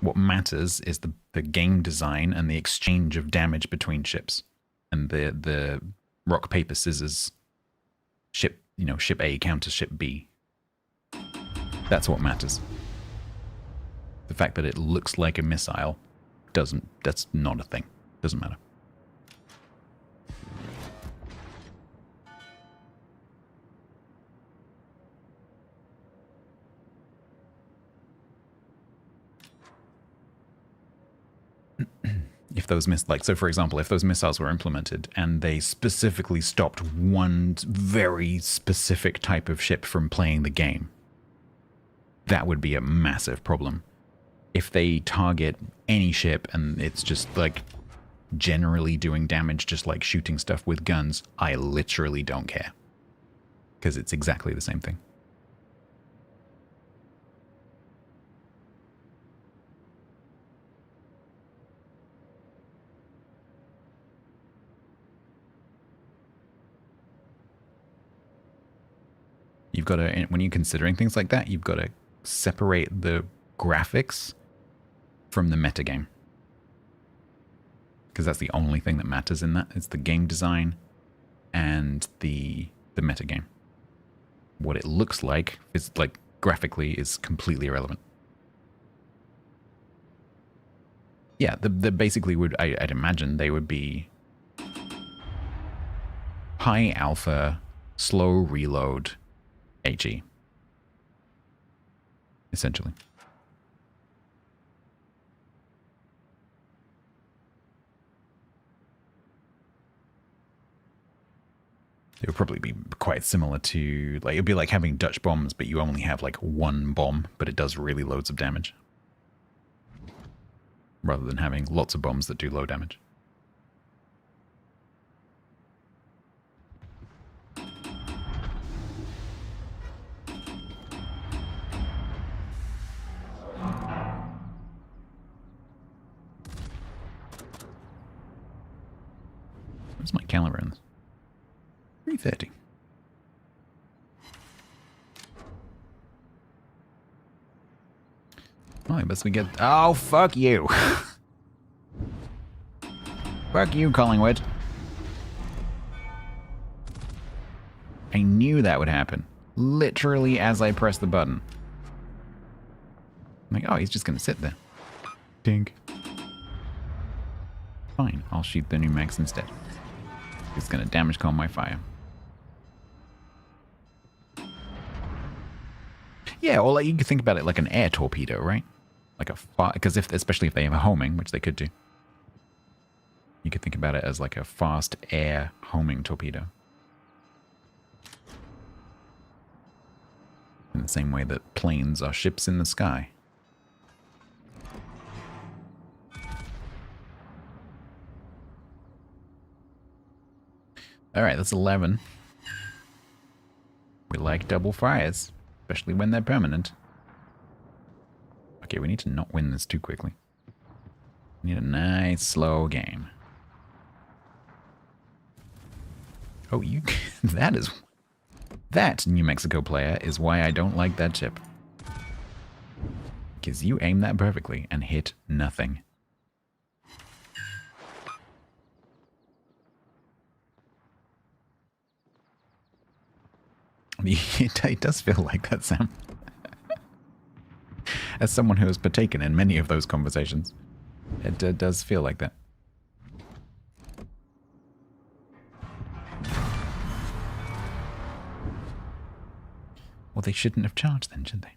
What matters is the game design and the exchange of damage between ships. And the rock, paper, scissors ship, ship A counters ship B. That's what matters. The fact that it looks like a missile that's not a thing. Doesn't matter. If those so for example, if those missiles were implemented and they specifically stopped one very specific type of ship from playing the game, that would be a massive problem. If they target any ship and it's just like generally doing damage, just like shooting stuff with guns, I literally don't care. Because it's exactly the same thing. You've got to, when you're considering things like that, you've got to separate the graphics from the metagame. Because that's the only thing that matters in that. It's the game design and the metagame. What it looks like is like graphically is completely irrelevant. Yeah, the basically would, I'd imagine they would be high alpha, slow reload, HE. Essentially. It would probably be quite similar to, like, it'd be like having Dutch bombs, but you only have like one bomb, but it does really loads of damage. Rather than having lots of bombs that do low damage. Where's my caliber in this? 330. Oh, I guess we get... Oh, fuck you. Fuck you, Collingwood. I knew that would happen. Literally as I pressed the button. I'm like, oh, he's just going to sit there. Dink. Fine, I'll shoot the new max instead. It's going to damage calm my fire. Yeah, or like you could think about it like an air torpedo, right? Like a because especially if they have a homing, which they could do. You could think about it as like a fast air homing torpedo. In the same way that planes are ships in the sky. Alright, that's 11. We like double fires, especially when they're permanent. Okay, we need to not win this too quickly. We need a nice, slow game. Oh, you... That, New Mexico player, is why I don't like that chip. Because you aim that perfectly and hit nothing. It does feel like that, Sam. As someone who has partaken in many of those conversations, it does feel like that. Well, they shouldn't have charged then, should they?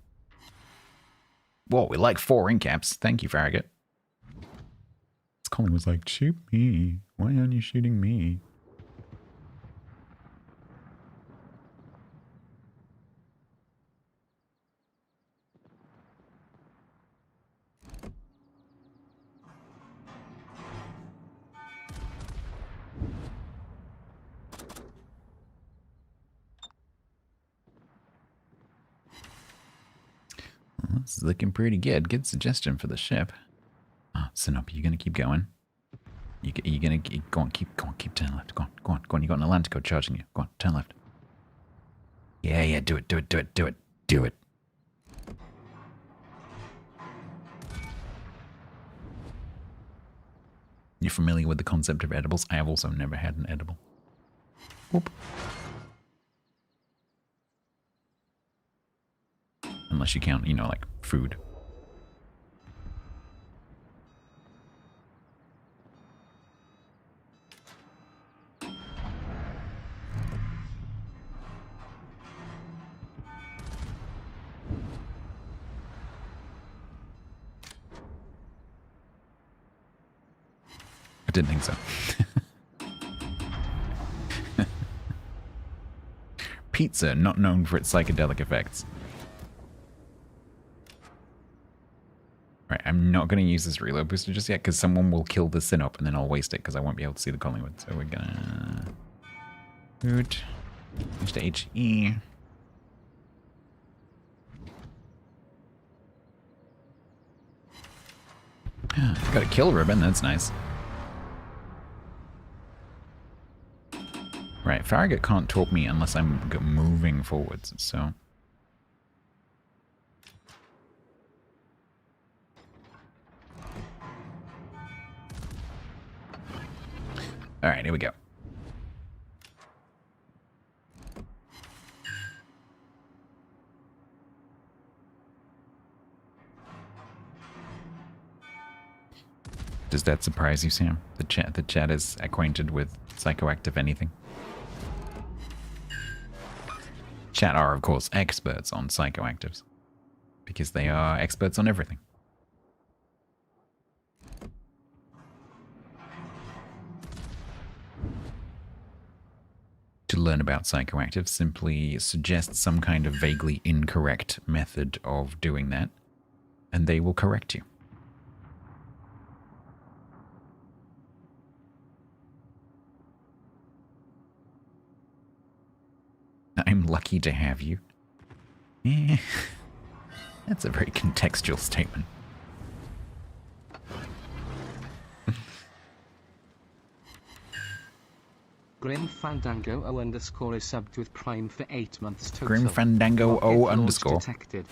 Whoa, we like 4 incaps. Thank you, Farragut. Colin was like, shoot me. Why aren't you shooting me? This is looking pretty good. Good suggestion for the ship. Oh, Sinop, you gonna keep going? You gonna go on, keep turn left. Go on. You got an Atlantico charging you. Go on, turn left. Yeah, do it. You're familiar with the concept of edibles? I have also never had an edible. Whoop. Unless you count, like food. I didn't think so. Pizza, not known for its psychedelic effects. Right, I'm not going to use this reload booster just yet because someone will kill the Sinop and then I'll waste it because I won't be able to see the Collingwood. So we're gonna... Root. Switch to HE. Got a kill ribbon, that's nice. Right, Farragut can't torp me unless I'm moving forwards, so... Alright, here we go. Does that surprise you, Sam? The chat is acquainted with psychoactive anything. Chat are, of course, experts on psychoactives. Because they are experts on everything. to learn about psychoactive, simply suggest some kind of vaguely incorrect method of doing that, and they will correct you. I'm lucky to have you. Eh, that's a very contextual statement. Grim Fandango O underscore is subbed with Prime for 8 months total. Grim Fandango Rocket O launch underscore. detected.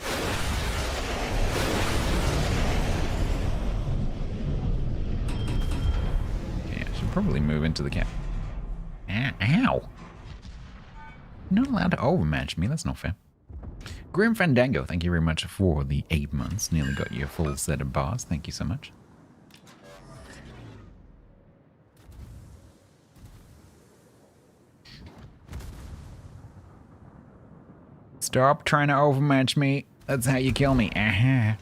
Okay, I should probably move into the cap. Ow! You're not allowed to overmatch me, that's not fair. Grim Fandango, thank you very much for the 8 months. Nearly got you a full set of bars. Thank you so much. Stop trying to overmatch me. That's how you kill me. Aha.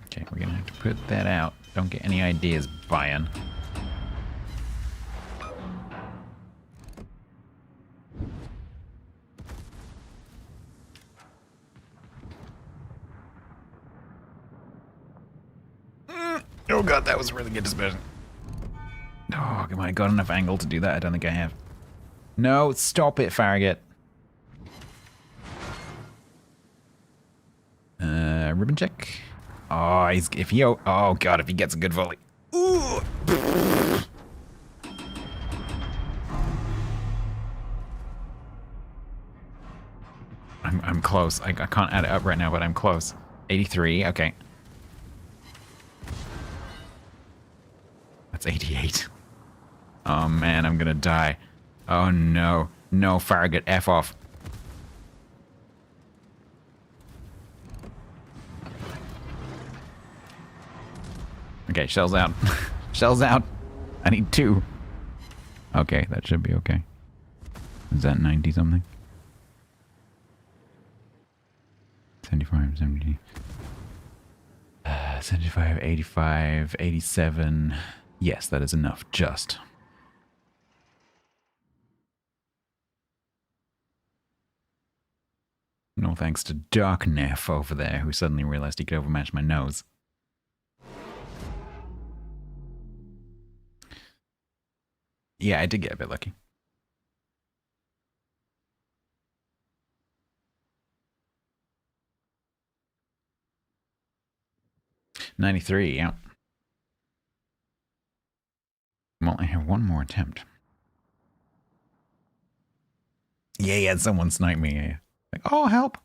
Okay, we're gonna have to put that out. Don't get any ideas, Bayern. Oh god, that was a really good dispersion. Oh, am I got enough angle to do that? I don't think I have. No, stop it, Farragut. Ribbon check. Oh, if he oh god, if he gets a good volley. Ooh. I'm close. I can't add it up right now, but I'm close. 83. Okay. That's 88. Oh man, I'm gonna die. Oh no. No, Farragut, F off. Okay, shells out. Shells out. I need 2. Okay, that should be okay. Is that 90 something? 75, 70. 75, 85, 87. Yes, that is enough, just. No thanks to Dark Neff over there, who suddenly realized he could overmatch my nose. Yeah, I did get a bit lucky. '93, yeah. Well, I have one more attempt. Yeah, someone sniped me. Yeah. Like, oh, help!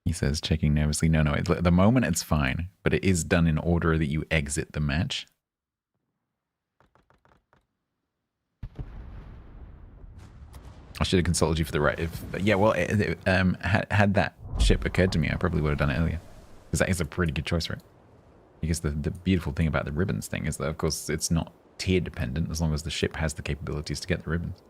He says, checking nervously. No, at the moment it's fine, but it is done in order that you exit the match. I should have consulted you for the right. Yeah, well, had that ship occurred to me, I probably would have done it earlier, because that is a pretty good choice, right? Because the beautiful thing about the ribbons thing is that, of course, it's not tier dependent as long as the ship has the capabilities to get the ribbons.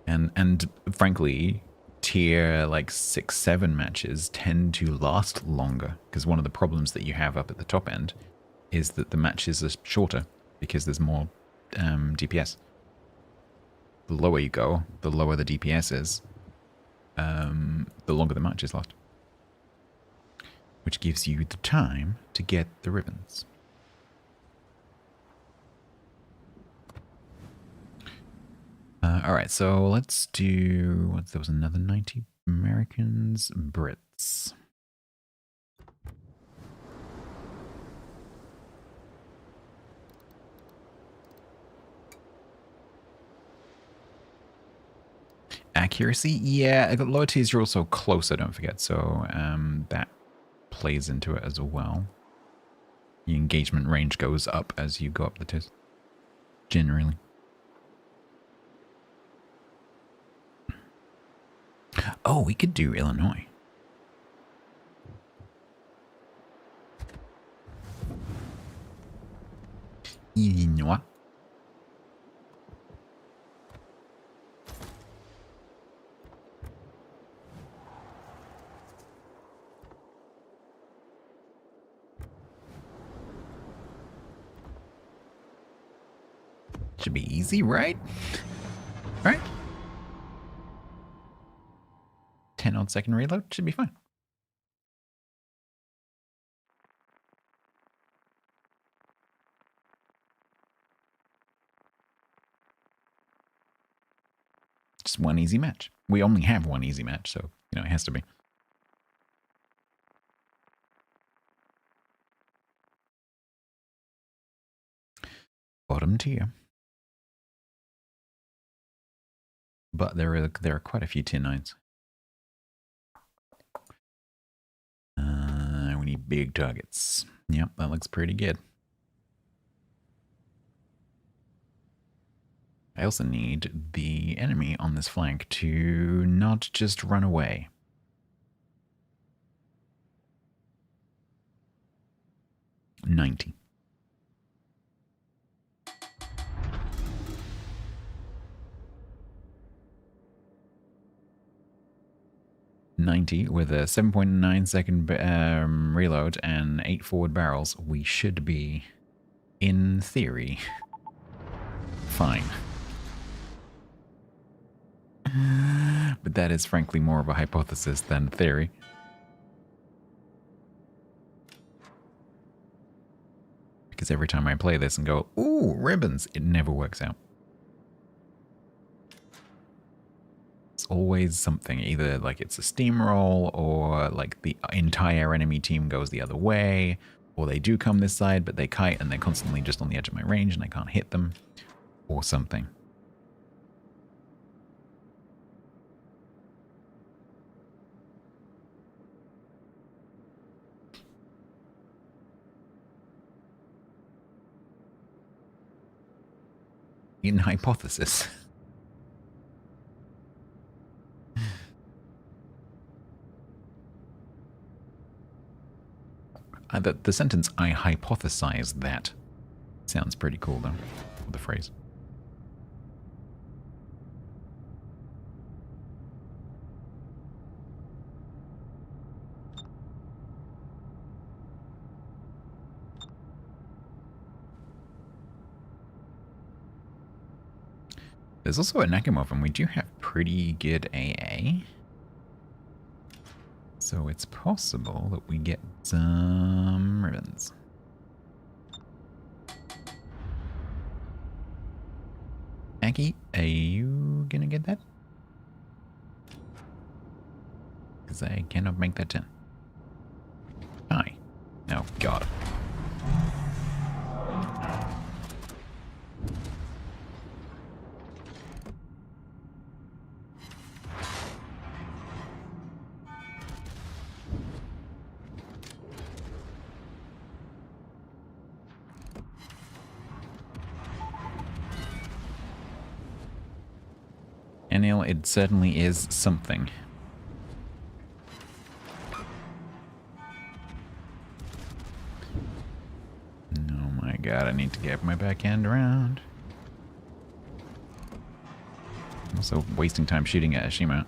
And frankly, tier like 6, 7 matches tend to last longer, because one of the problems that you have up at the top end is that the matches are shorter because there's more DPS. The lower you go, the lower the DPS is, the longer the matches last. Which gives you the time to get the ribbons. Alright, so let's do... There was another 90 Americans, Brits. Accuracy? Yeah, lower tiers are also closer, don't forget, so that plays into it as well. The engagement range goes up as you go up the tiers, generally. Oh, we could do Illinois. Illinois. Should be easy, right? Right? 10 odd second reload should be fine. Just one easy match. We only have one easy match, so, you know, it has to be. Bottom tier. But there are quite a few tier 9s. We need big targets. Yep, that looks pretty good. I also need the enemy on this flank to not just run away. $90. $90 with a 7.9 second reload and 8 forward barrels. We should be, in theory, fine. But that is frankly more of a hypothesis than theory. Because every time I play this and go, ooh, ribbons, it never works out. It's always something, either like it's a steamroll, or like the entire enemy team goes the other way, or they do come this side, but they kite and they're constantly just on the edge of my range and I can't hit them, or something. In hypothesis. The sentence, I hypothesize that, sounds pretty cool though, the phrase. There's also a Nakamov, and we do have pretty good AA. So it's possible that we get some ribbons. Aki, are you gonna get that? Because I cannot make that 10. Hi. Oh, God. Anil, it certainly is something. Oh my god, I need to get my backhand around. I'm also wasting time shooting at Ashima.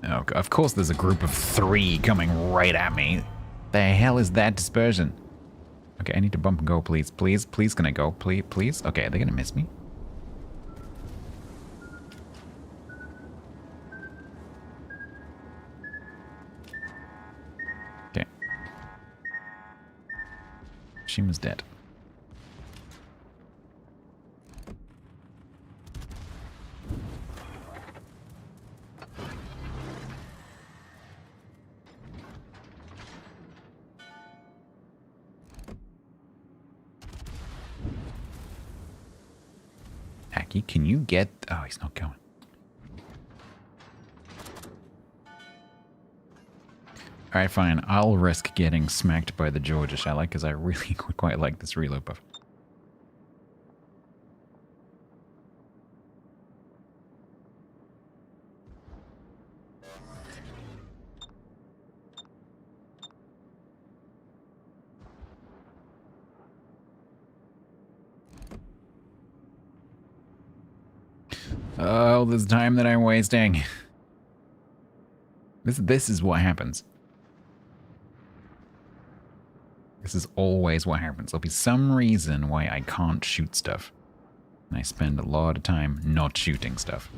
Oh, of course there's a group of 3 coming right at me. The hell is that dispersion? Okay, I need to bump and go, please. Please, please, can I go? Please, please? Okay, are they gonna miss me? Okay. Shima's dead. Aki, can you get... Oh, he's not going. Alright, fine. I'll risk getting smacked by the Georgia, shall I? Because I really quite like this reload buff. Oh, this time that I'm wasting. This is what happens. This is always what happens. There'll be some reason why I can't shoot stuff. And I spend a lot of time not shooting stuff.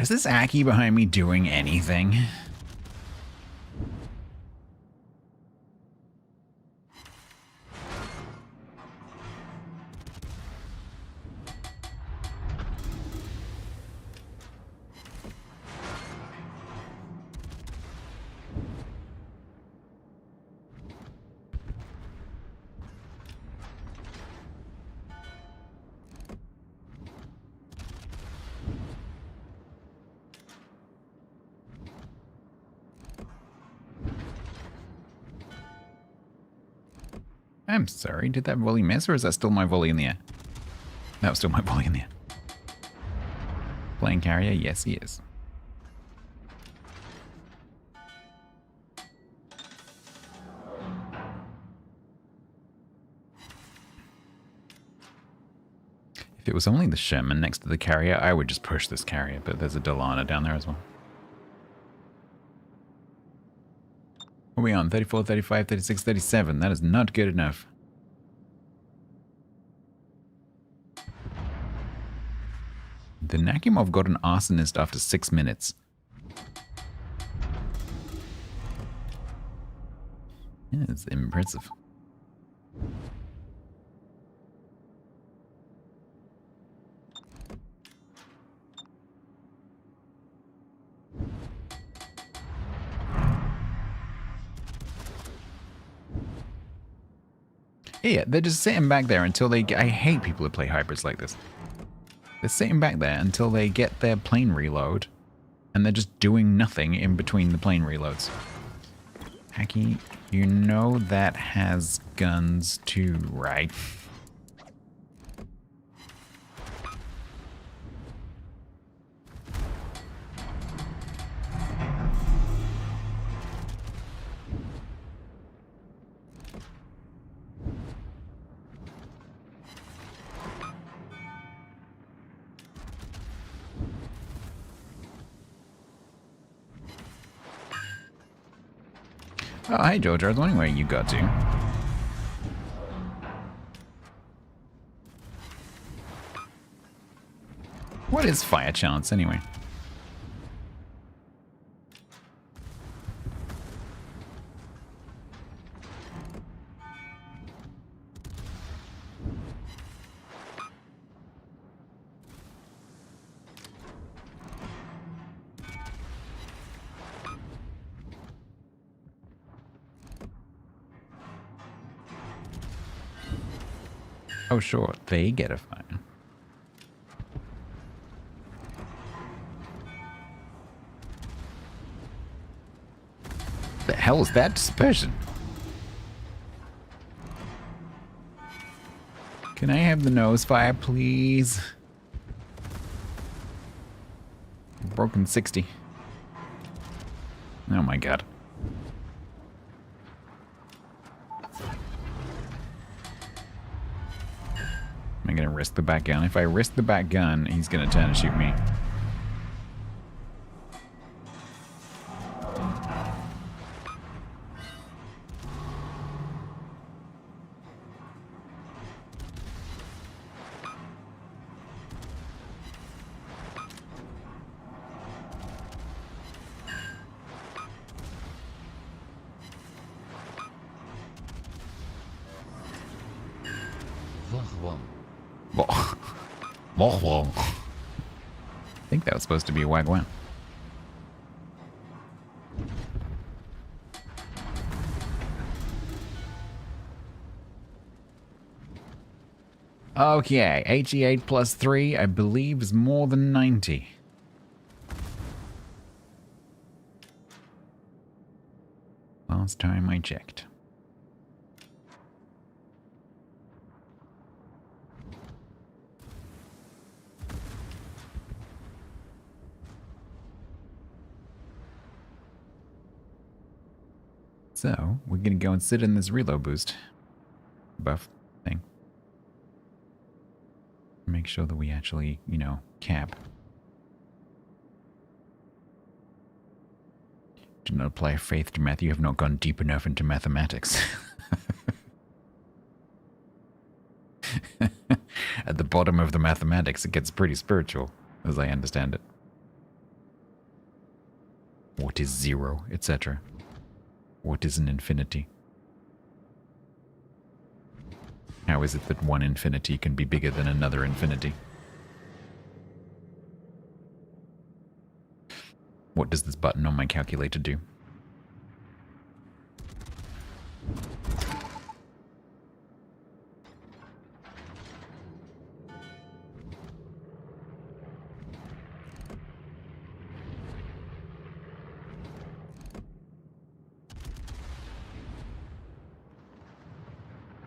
Is this Aki behind me doing anything? I'm sorry, did that volley miss, or is that still my volley in the air? That was still my volley in the air. Playing carrier? Yes, he is. If it was only the Sherman next to the carrier, I would just push this carrier, but there's a Delana down there as well. What are we on? 34, 35, 36, 37. That is not good enough. The Nakhimov got an arsonist after 6 minutes. Yeah, it's impressive. Yeah, they're just sitting back there until they get... I hate people who play hybrids like this. They're sitting back there until they get their plane reload, and they're just doing nothing in between the plane reloads. Hacky, you know that has guns too, right? Oh, hi, George. I was wondering where you got to. What is fire chance, anyway? Oh, sure. They get a fine. The hell is that dispersion? Can I have the nose fire, please? Broken 60. Oh my god. Am I gonna risk the back gun? If I risk the back gun, he's gonna turn and shoot me. I think that was supposed to be a wagwan. Okay, 88 plus 3, I believe, is more than 90. Last time I checked. So, we're gonna go and sit in this reload boost buff thing. Make sure that we actually, you know, cap. Do not apply faith to math. You have not gone deep enough into mathematics. At the bottom of the mathematics, it gets pretty spiritual, as I understand it. What is zero, etc.? What is an infinity? How is it that one infinity can be bigger than another infinity? What does this button on my calculator do?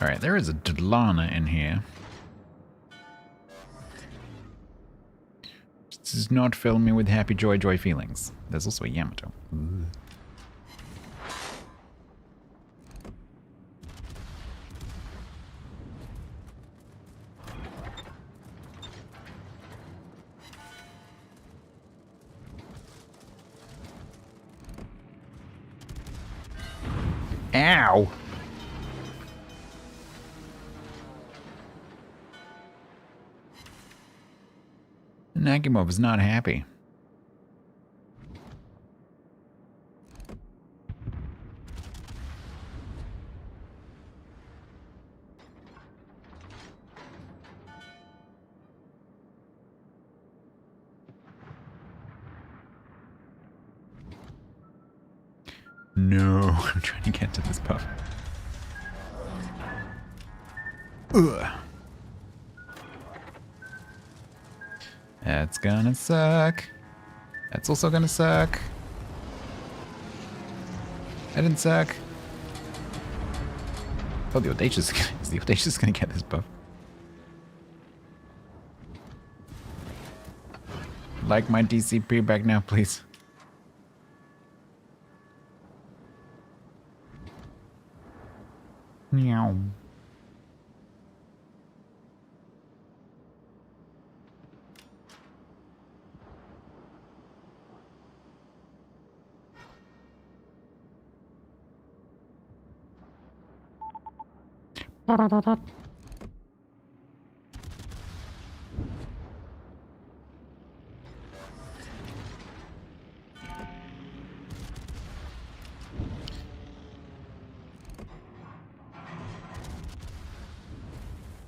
Alright, there is a Dlana in here. This does not fill me with happy joy feelings. There's also a Yamato. Ooh. Ow! Nagamov is not happy. No, I'm trying to get to this puff. Ugh. That's gonna suck. That's also gonna suck. That didn't suck. Oh, the Audacious is the Audacious gonna get this buff. Like my DCP back now, please. Meow.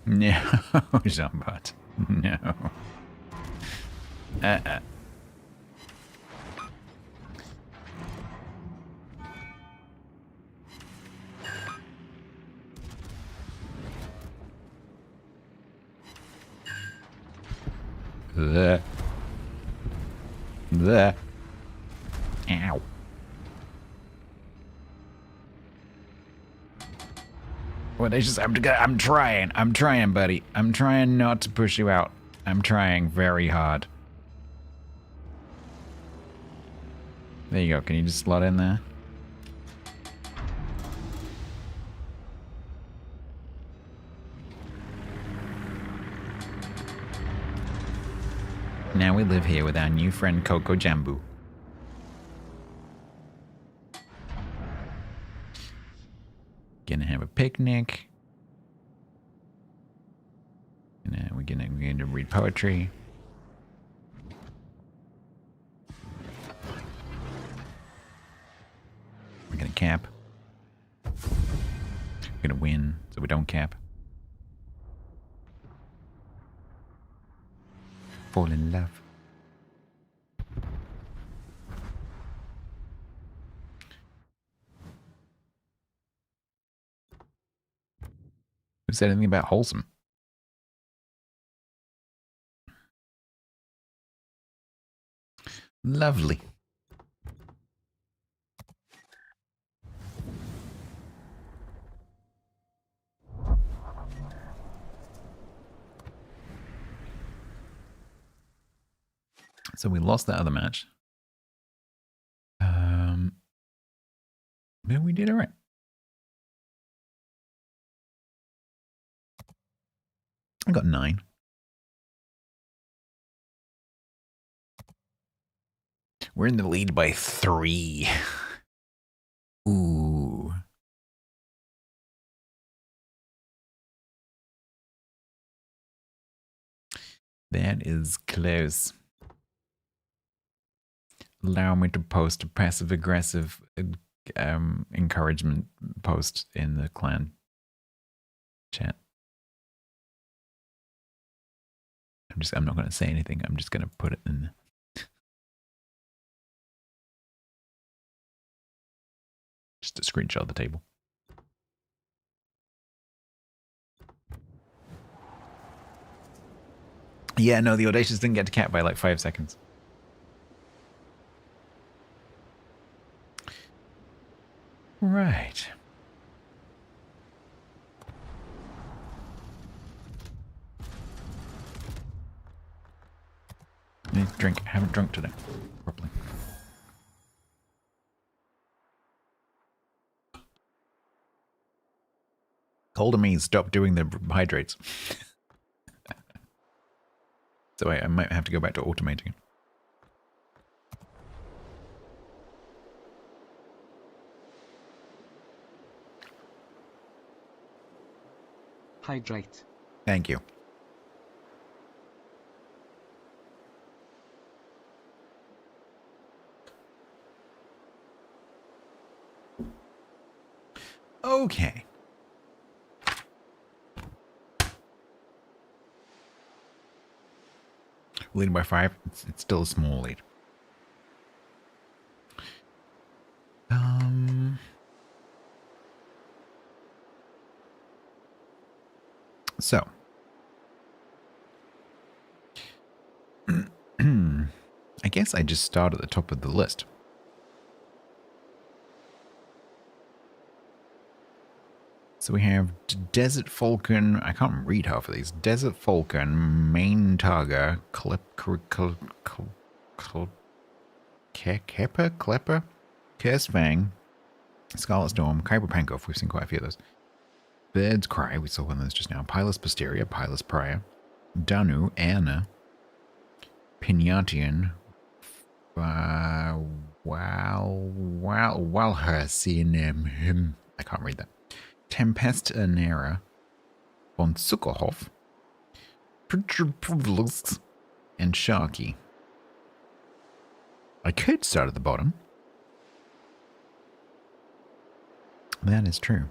No, Jean-Bot. No. Bleh. Bleh. Ow. Well, they just, I'm trying, buddy. I'm trying not to push you out. I'm trying very hard. There you go. Can you just slot in there? Now we live here with our new friend Coco Jambu. Gonna have a picnic. We're gonna read poetry. We're gonna cap. We're gonna win, so we don't cap. Fall in love. Who said anything about wholesome? Lovely. So we lost that other match. But we did all right. I got 9. We're in the lead by 3. Ooh. That is close. Allow me to post a passive-aggressive encouragement post in the clan chat. I'm not going to say anything. I'm just going to put it in. Just a screenshot of the table. Yeah, no, the Audacious didn't get to cap by like 5 seconds. Right. I need to drink. I haven't drunk today properly. Colder means stop doing the hydrates. So I might have to go back to automating it. Hydrate. Thank you. Okay. Leading by 5. It's still a small lead. So. I guess I just start at the top of the list. So we have Desert Falcon. I can't read half of these. Desert Falcon, Main Targa, Klepper, Curse Fang, Scarlet Storm, Kyber Pankov. We've seen quite a few of those. Bird's Cry. We saw one of those just now. Pilus Posterior, Pilus Prior, Danu, Anna, Pinatian, Walhersin, I can't read that. Tempest Nera, Von Suckerhoff, and Sharky. I could start at the bottom. That is true.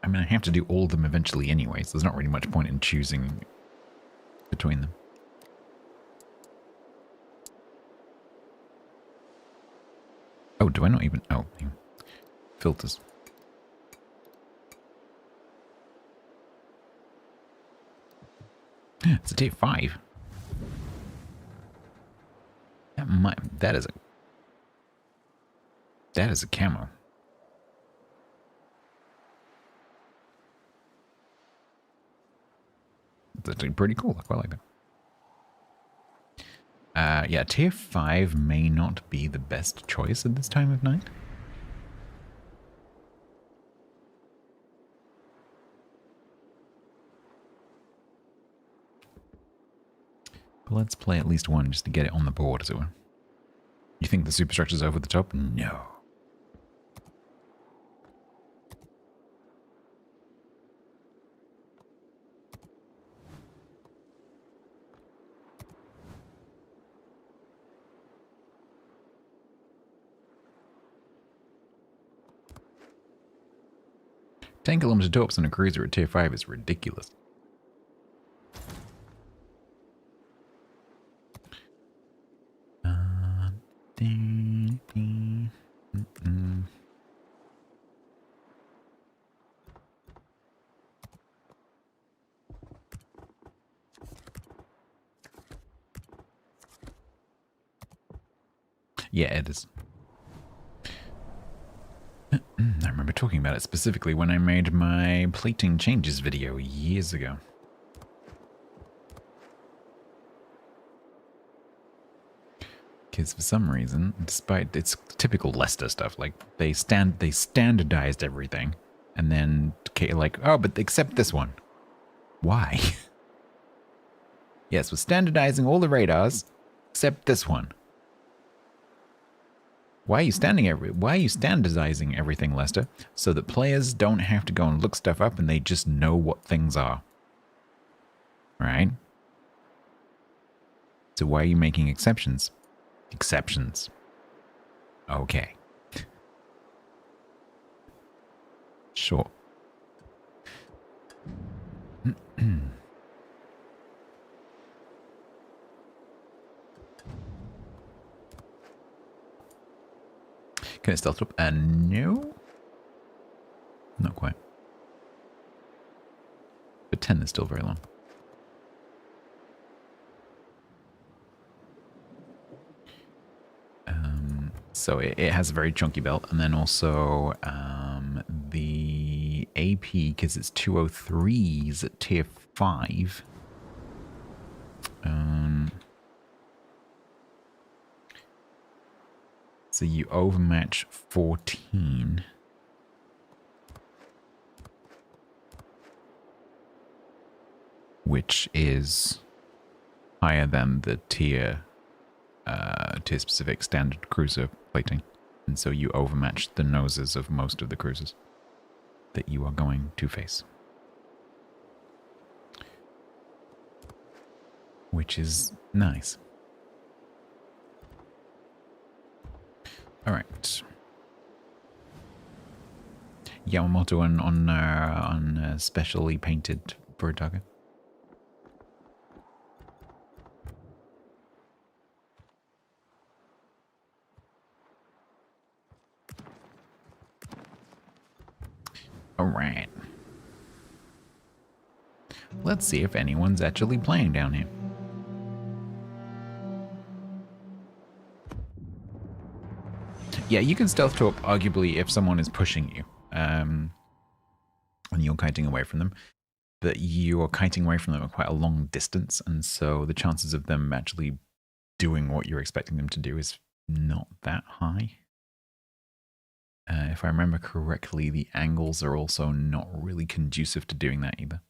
I mean, I have to do all of them eventually anyway, so there's not really much point in choosing between them. Oh, do I not even... Oh, filters. It's a tier 5. That is a camo. That's actually pretty cool. I quite like that. Yeah, tier 5 may not be the best choice at this time of night. But let's play at least one just to get it on the board, as it were. You think the superstructure's over the top? No. Ten kilometer torps on a cruiser at tier 5 is ridiculous. Yeah, it is. I remember talking about it specifically when I made my plating changes video years ago. Because for some reason, despite it's typical Leicester stuff, like they standardized everything, and then like, oh, but except this one. Why? Yes, we're standardizing all the radars except this one. Why are you standardizing everything, Lester? So that players don't have to go and look stuff up and they just know what things are. Right? So why are you making exceptions? Exceptions. Okay. Sure. Can I stealth up? No. Not quite. But 10 is still very long. So it has a very chunky belt, and then also the AP, because it's 203s at tier 5. So you overmatch 14. Which is higher than the tier specific standard cruiser plating. And so you overmatch the noses of most of the cruisers that you are going to face. Which is nice. Alright. Yamamoto on specially painted Burutaga. Alright. Let's see if anyone's actually playing down here. Yeah, you can stealth torp arguably if someone is pushing you. And you're kiting away from them. But you're kiting away from them at quite a long distance, and so the chances of them actually doing what you're expecting them to do is not that high. If I remember correctly, the angles are also not really conducive to doing that either.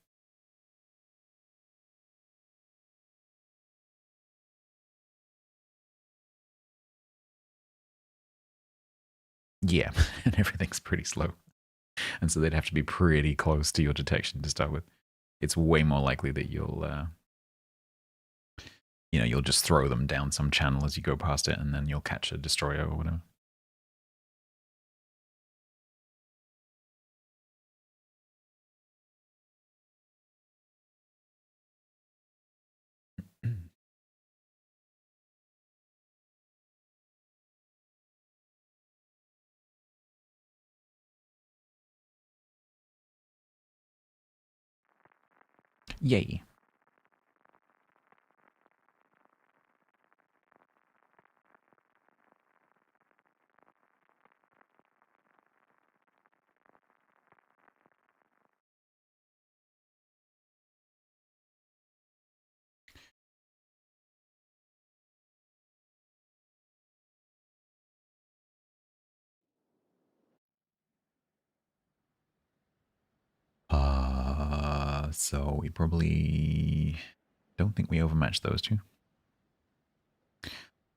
Yeah, and everything's pretty slow. And so they'd have to be pretty close to your detection to start with. It's way more likely that you'll, you'll just throw them down some channel as you go past it, and then you'll catch a destroyer or whatever. Yay. So we probably don't think we overmatched those two.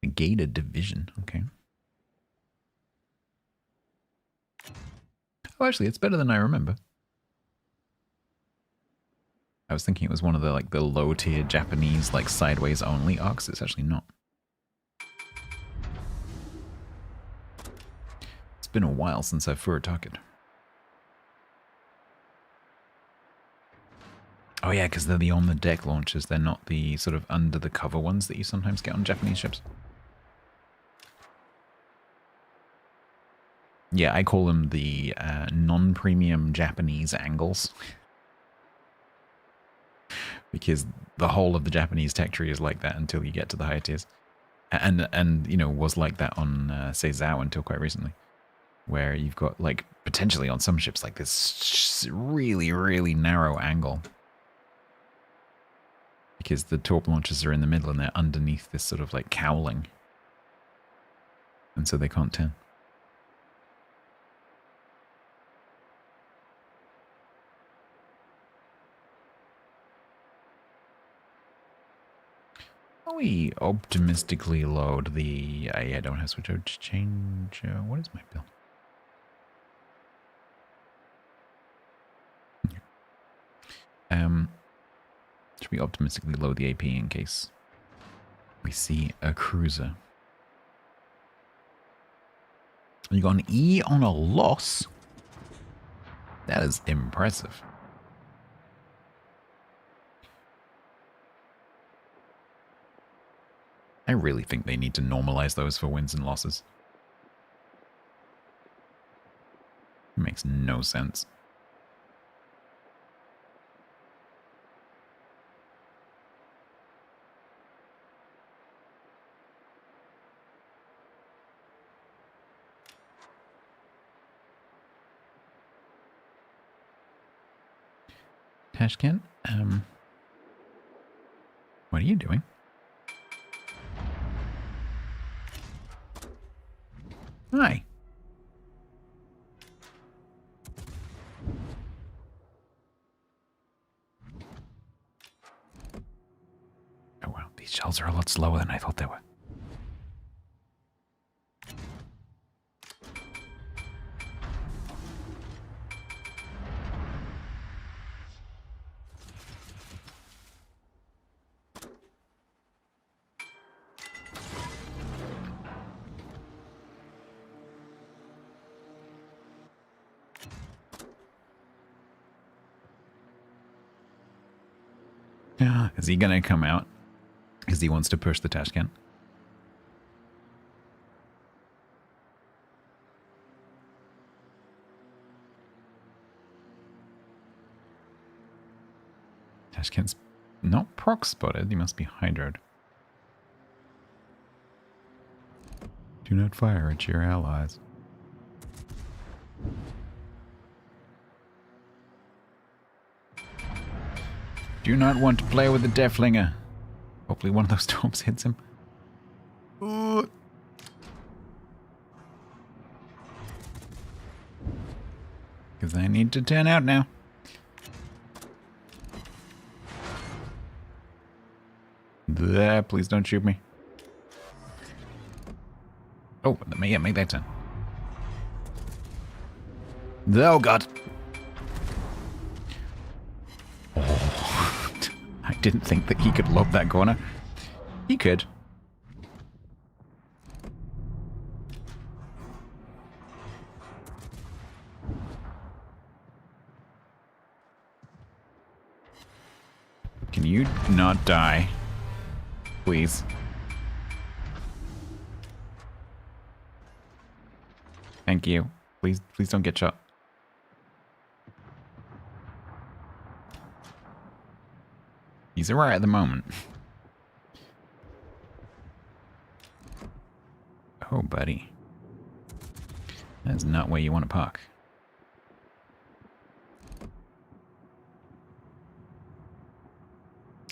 Negated division, okay. Oh, actually, it's better than I remember. I was thinking it was one of the low tier Japanese sideways only arcs. It's actually not. It's been a while since I've Furutaked. Oh yeah, because they're the on-the-deck launchers. They're not the sort of under-the-cover ones that you sometimes get on Japanese ships. Yeah, I call them the non-premium Japanese angles. Because the whole of the Japanese tech tree is like that until you get to the higher tiers. And you know, was like that on say Zao until quite recently, where you've got like potentially on some ships like this really narrow angle because the torp launchers are in the middle and they're underneath this sort of like cowling, and so they can't turn. We optimistically load the... I don't have switch out to change... what is my build? Should we optimistically load the AP in case we see a cruiser? You got an E on a loss? That is impressive. I really think they need to normalize those for wins and losses. It makes no sense. Tashkent, what are you doing? Hi. Oh wow, these shells are a lot slower than I thought they were. Yeah, is he gonna come out? Because he wants to push the Tashkent. Tashkent's not proc spotted. He must be hydroed. Do not fire at your allies. Do not want to play with the Deathlinger. Hopefully one of those torps hits him. Because I need to turn out now. There, please don't shoot me. Oh, yeah, make that turn. Oh, God. Oh, I didn't think that he could lob that corner. He could. Can you not die? Please. Thank you. Please don't get shot. He's alright at the moment. Oh, buddy. That's not where you want to park.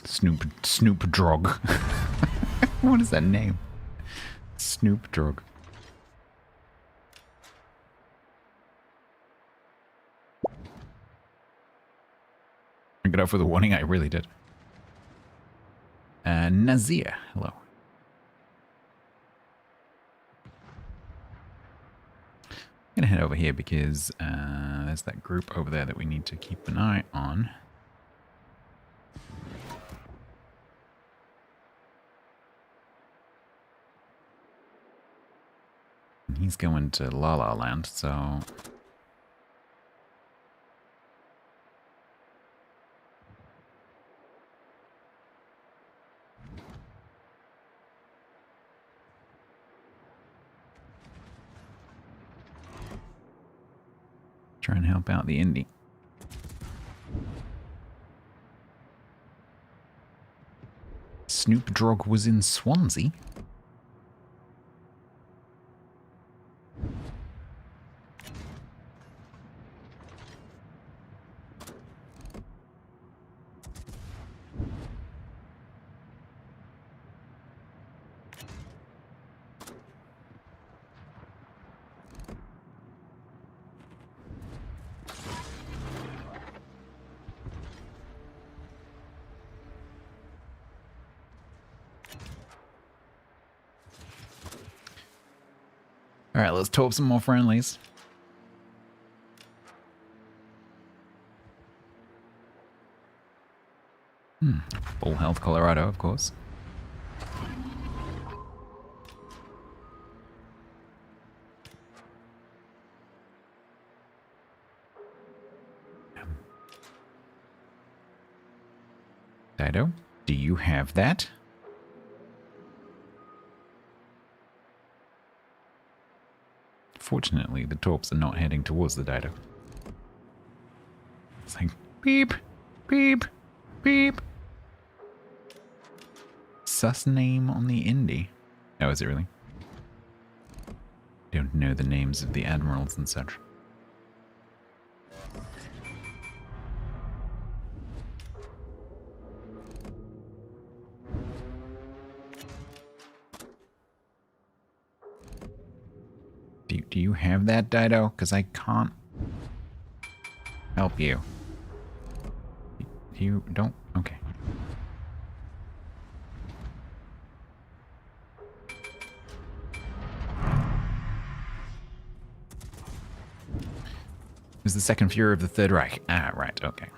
Snoop Drog. What is that name? Snoop Drog. I got out for the warning, I really did. Nazir, hello. I'm gonna head over here because there's that group over there that we need to keep an eye on. He's going to La La Land, so... try and help out the indie. Snoop Dogg was in Swansea. Alright, let's talk some more friendlies. Full health Colorado, of course. Dido, do you have that? Fortunately, the torps are not heading towards the Dido. It's like, beep, beep, beep. Sus name on the Indy. Oh, is it really? Don't know the names of the admirals and such. Do you have that, Dido? Because I can't help you. You don't? Okay. It was the second Fury of the Third Reich. Ah, right, okay.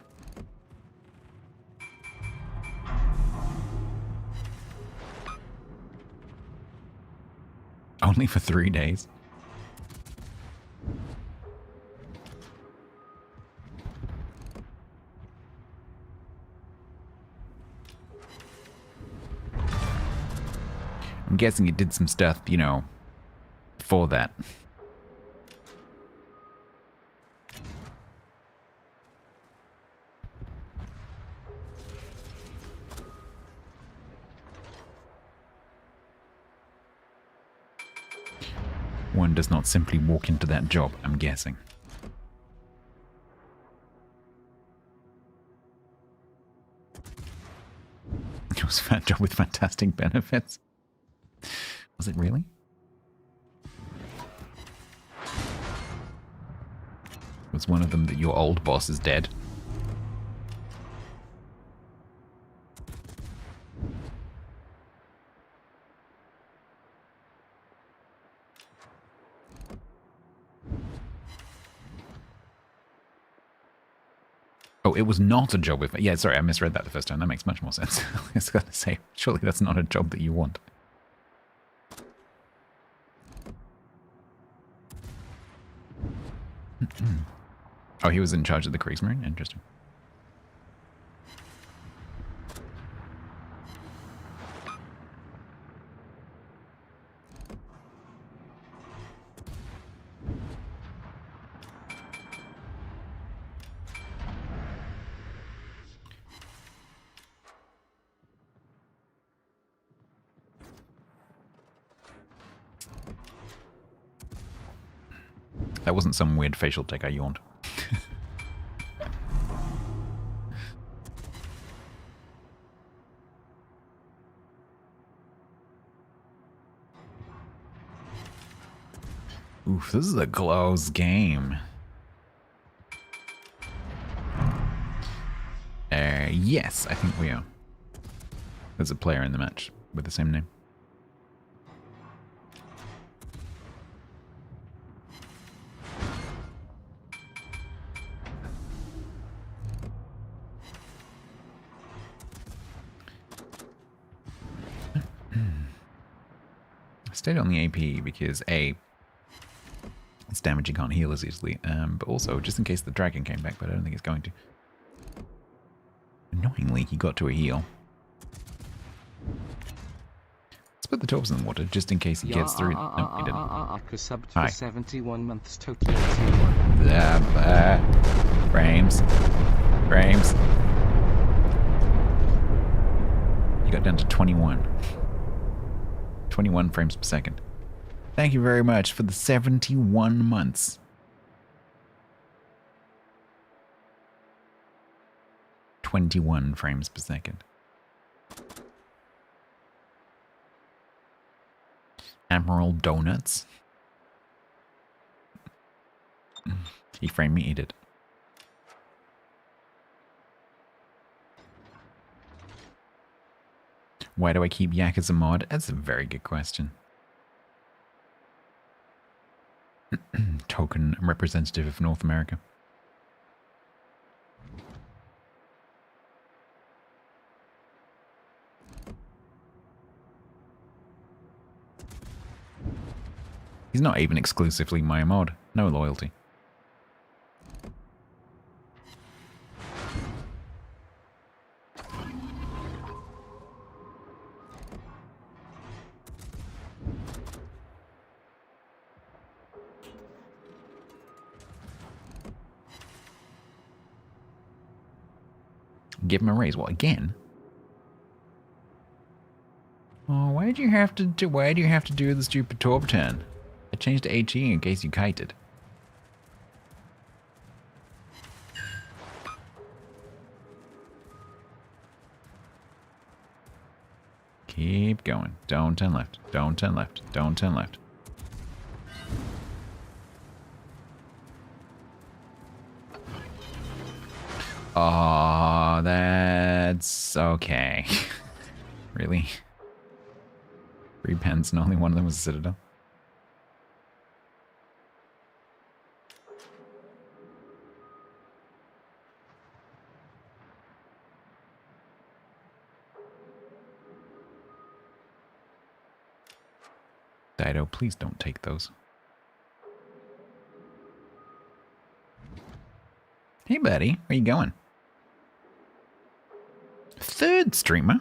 Only for 3 days? I'm guessing it did some stuff, you know, for that. One does not simply walk into that job, I'm guessing. It was a fat job with fantastic benefits. Was it really? Was one of them that your old boss is dead? Oh, it was not a job with... Yeah, sorry, I misread that the first time. That makes much more sense. I was going to say, surely that's not a job that you want. Oh, he was in charge of the Kriegsmarine? Interesting. That wasn't some weird facial tick, I yawned. Oof, this is a close game. Yes, I think we are. There's a player in the match with the same name. I stayed on the AP because A, it's damage you can't heal as easily, but also just in case the dragon came back, but I don't think it's going to. Annoyingly, he got to a heal. Let's put the torps in the water just in case he gets through. No, he didn't. Subbed Hi. for 71 months total. Frames. Frames. You got down to 21. 21 frames per second. Thank you very much for the 71 months. 21 frames per second. Admiral Donuts. He framed me, eat it. Why do I keep Yak as a mod? That's a very good question. token representative of North America. He's not even exclusively my mod. No loyalty. Give him a raise. What, again? Oh, why do you have to do the stupid torp turn? I changed to HE in case you kited. Keep going. Don't turn left. Don't turn left. Don't turn left. Oh, that's okay. Really? 3 pens and only one of them was a Citadel? Dido, please don't take those. Hey buddy, where you going? 3rd streamer?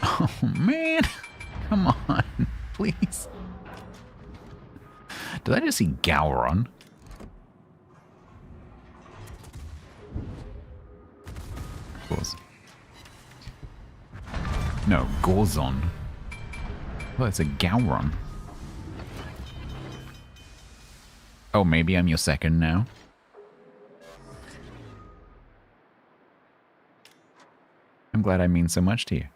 Oh man, come on, please. Did I just see Gowron? Of course. No, Gorzon. Oh, it's a Gowron. Oh, maybe I'm your second now. I'm glad I mean so much to you.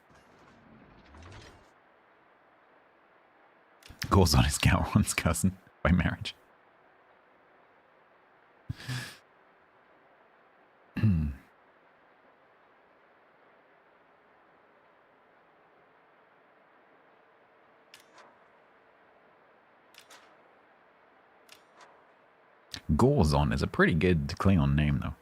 Gorzon is Gowron's cousin by marriage. Gorzon is a pretty good Klingon name, though.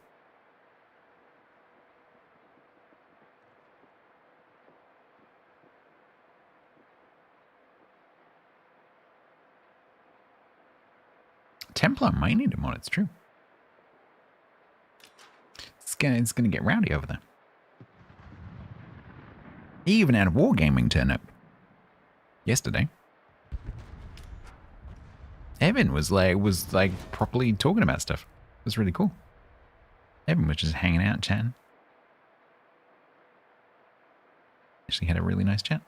Templar might need him on, it's true. It's gonna get rowdy over there. He even had a wargaming turn up yesterday. Evan was like properly talking about stuff. It was really cool. Evan was just hanging out, chatting. Actually had a really nice chat.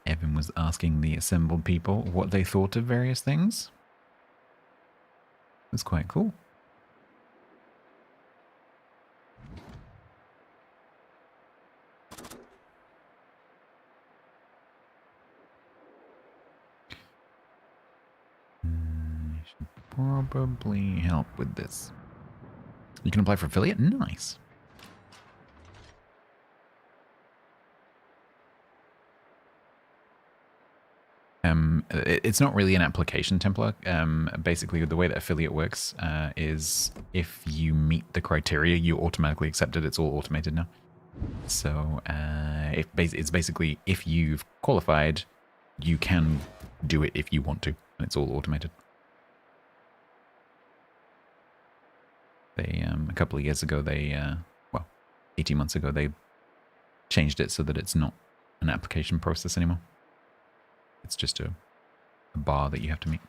Evan was asking the assembled people what they thought of various things. It was quite cool. Probably help with this. You can apply for affiliate? Nice. It's not really an application template. Basically, the way that affiliate works is if you meet the criteria, you automatically accept it. It's all automated now. So it's basically if you've qualified, you can do it if you want to, and it's all automated. They a couple of years ago, well, 18 months ago, they changed it so that it's not an application process anymore. It's just a bar that you have to meet.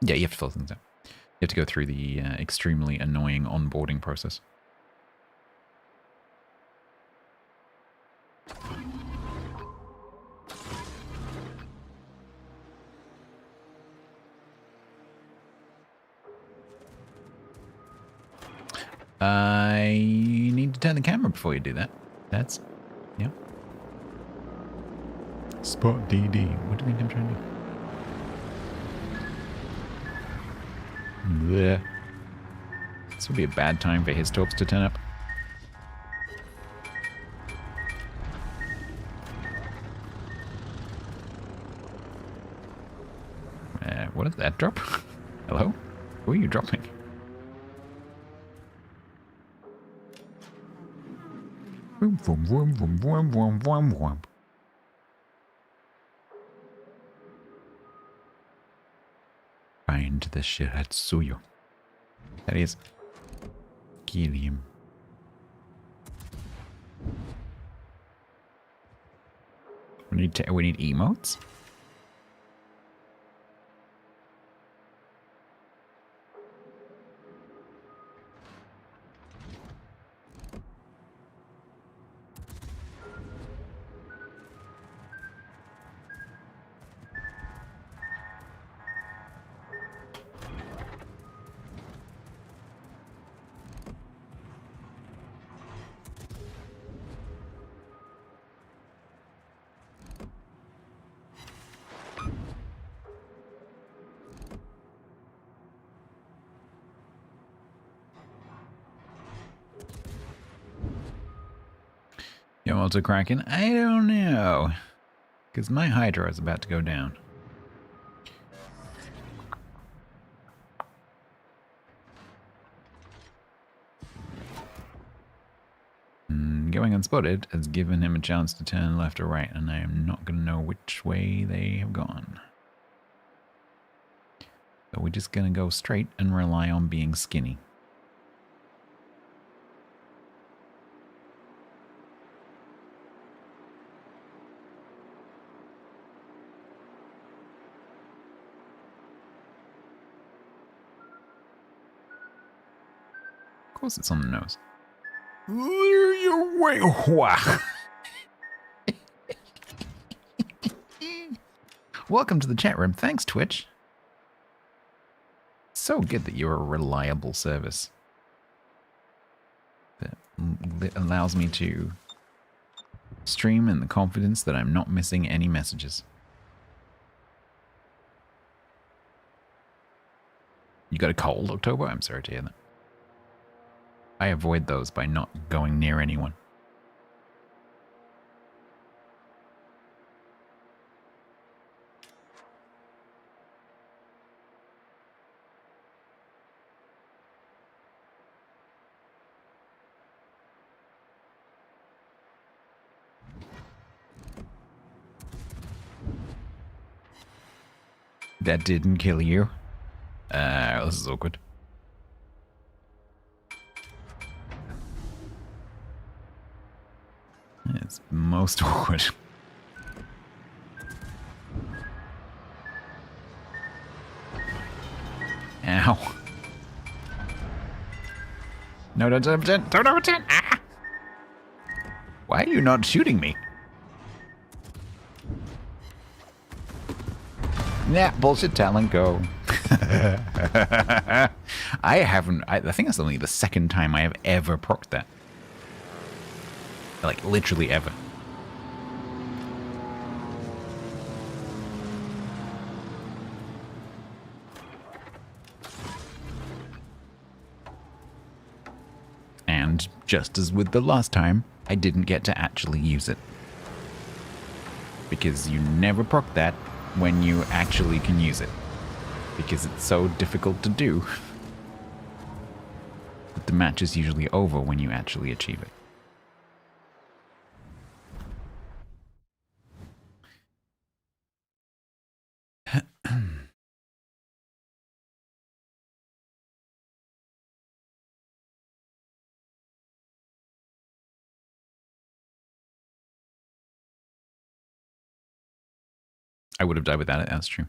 Yeah, you have to fill things out. You have to go through the extremely annoying onboarding process. I need to turn the camera before you do that. That's, yeah. Spot DD. What do you think I'm trying to do? Blech. This would be a bad time for his torps to turn up. What is that drop? Hello? Who are you dropping? Vroom, vroom, vroom, vroom, vroom, vroom, vroom, vroom. Find the Shiratsuyo. That is. Kill him. We need emotes? You also cracking? I don't know. Because my Hydra is about to go down. Going unspotted has given him a chance to turn left or right, and I am not going to know which way they have gone. So we're just going to go straight and rely on being skinny. Of course it's on the nose. Welcome to the chat room. Thanks, Twitch. So good that you're a reliable service that allows me to stream in the confidence that I'm not missing any messages. You got a cold, October? I'm sorry to hear that. I avoid those by not going near anyone. That didn't kill you. This is awkward. It's most awkward. Ow. No, don't overturn. Don't overturn. Ah! Why are you not shooting me? Yeah, bullshit talent, go. I think that's only the second time I have ever procced that. Like, literally ever. And just as with the last time, I didn't get to actually use it. Because you never proc that when you actually can use it. Because it's so difficult to do. But the match is usually over when you actually achieve it. I would have died without it, that's true.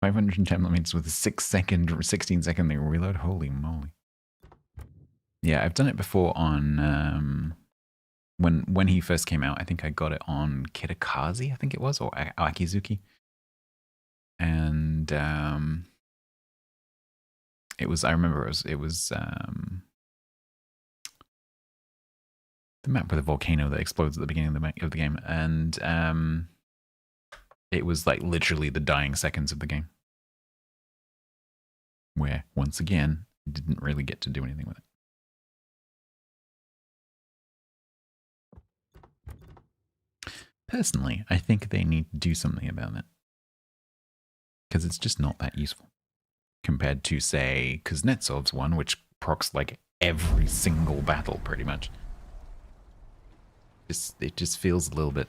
510 millimeters with a 16-second reload. Holy moly! Yeah, I've done it before on when he first came out. I think I got it on Kitakazi, I think it was, or Akizuki, and it was. I remember it was the map with a volcano that explodes at the beginning of the game, and it was like literally the dying seconds of the game, where once again I didn't really get to do anything with it. Personally, I think they need to do something about it. Because it's just not that useful. Compared to, say, Kuznetsov's one, which procs like every single battle, pretty much. It just feels a little bit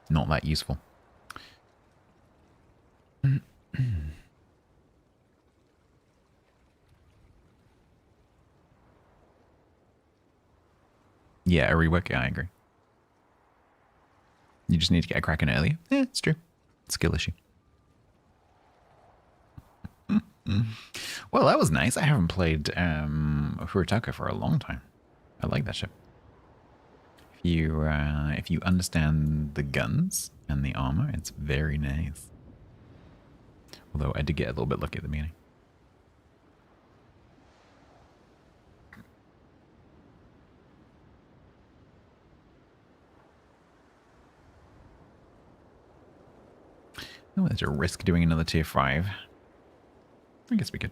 not that useful. Yeah, a rework, yeah, I agree. You just need to get a crack in it earlier. Yeah, it's true. Skill issue. Well, that was nice. I haven't played Furitaka for a long time. I like that ship. If you understand the guns and the armor, it's very nice. Although I did get a little bit lucky at the beginning. Oh, there's a risk doing another tier 5. I guess we could.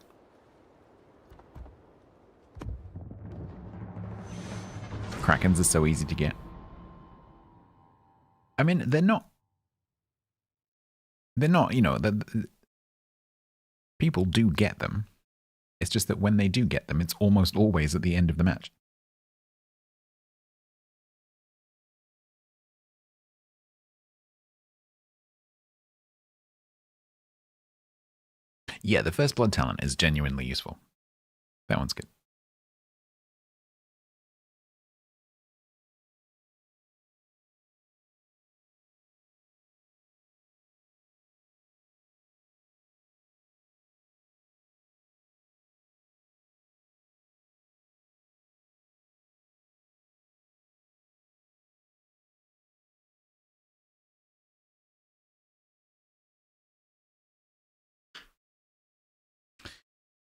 Krakens are so easy to get. I mean, they're not, you know, people do get them. It's just that when they do get them, it's almost always at the end of the match. Yeah, the First Blood talent is genuinely useful. That one's good.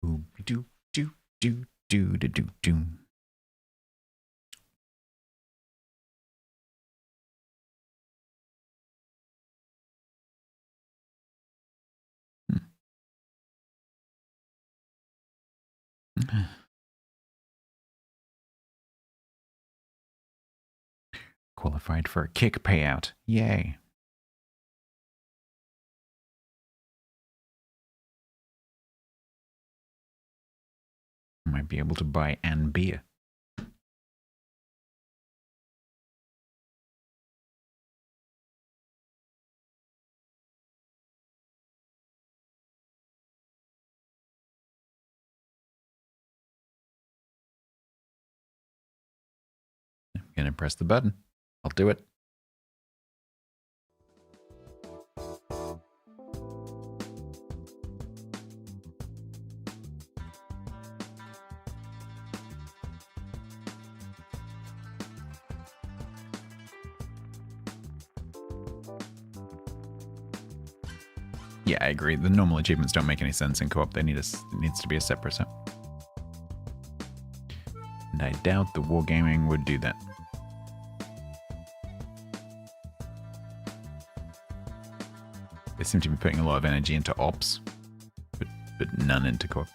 Ooh, do do do do do do do. Qualified for a kick payout. Yay. Might be able to buy an beer. I'm gonna press the button. I'll do it. Yeah, I agree. The normal achievements don't make any sense in co-op. It needs to be a separate set. And I doubt the wargaming would do that. They seem to be putting a lot of energy into ops, but none into co-op.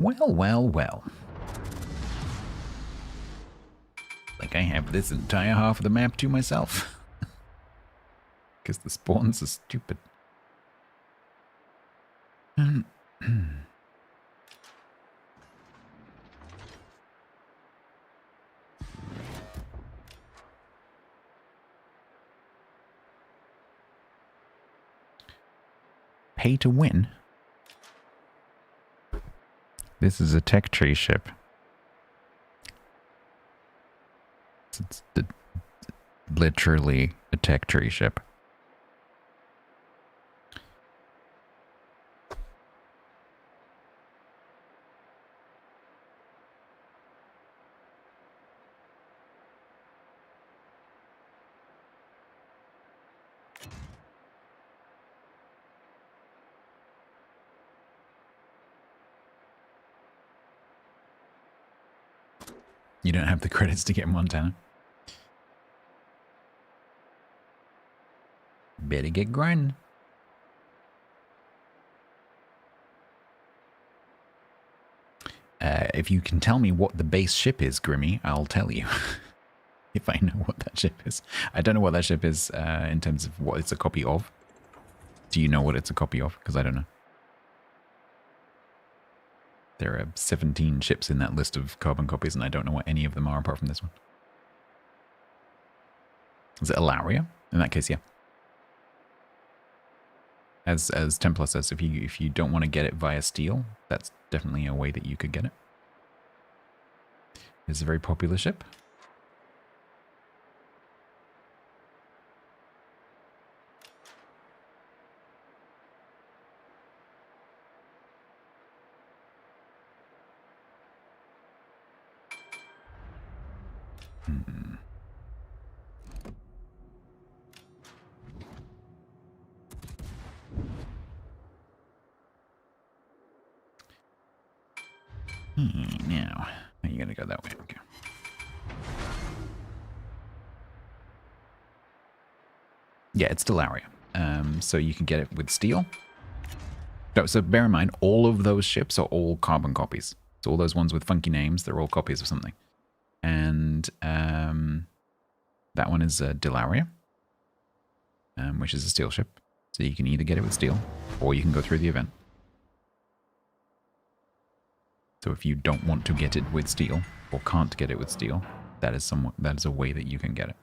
Well, well, well. Like I have this entire half of the map to myself. Because the spawns are stupid. Pay to win? This is a tech tree ship. It's literally a tech tree ship. You don't have the credits to get Montana. Better get grinding. If you can tell me what the base ship is, Grimmy, I'll tell you. If I know what that ship is. I don't know what that ship is in terms of what it's a copy of. Do you know what it's a copy of? Because I don't know. There are 17 ships in that list of carbon copies, and I don't know what any of them are apart from this one. Is it Ilaria? In that case, yeah. As Templar says, if you don't want to get it via steel, that's definitely a way that you could get it. It's a very popular ship. Now, you gotta go that way. Okay. Yeah, it's Stellaria. So you can get it with steel. No, so bear in mind, all of those ships are all carbon copies. So all those ones with funky names, they're all copies of something. And that one is Delaria, which is a steel ship. So you can either get it with steel, or you can go through the event. So if you don't want to get it with steel, or can't get it with steel, that is a way that you can get it.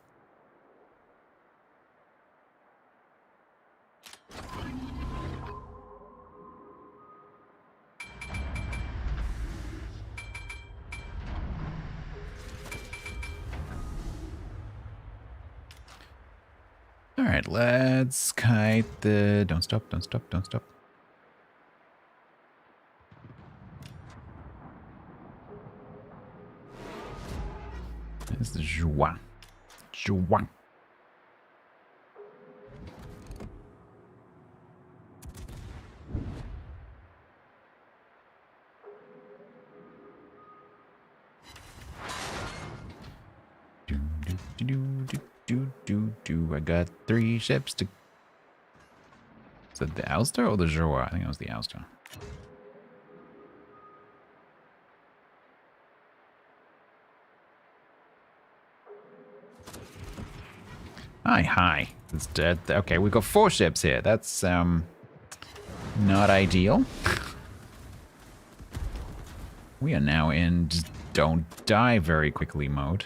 All right, let's kite the... Don't stop, don't stop, don't stop. There's the Joie. Joie. I got 3 ships to... Is that the Ouster or the Joie? I think it was the Ouster. Hi. It's dead. Okay, we've got 4 ships here. That's, not ideal. We are now in just don't die very quickly mode.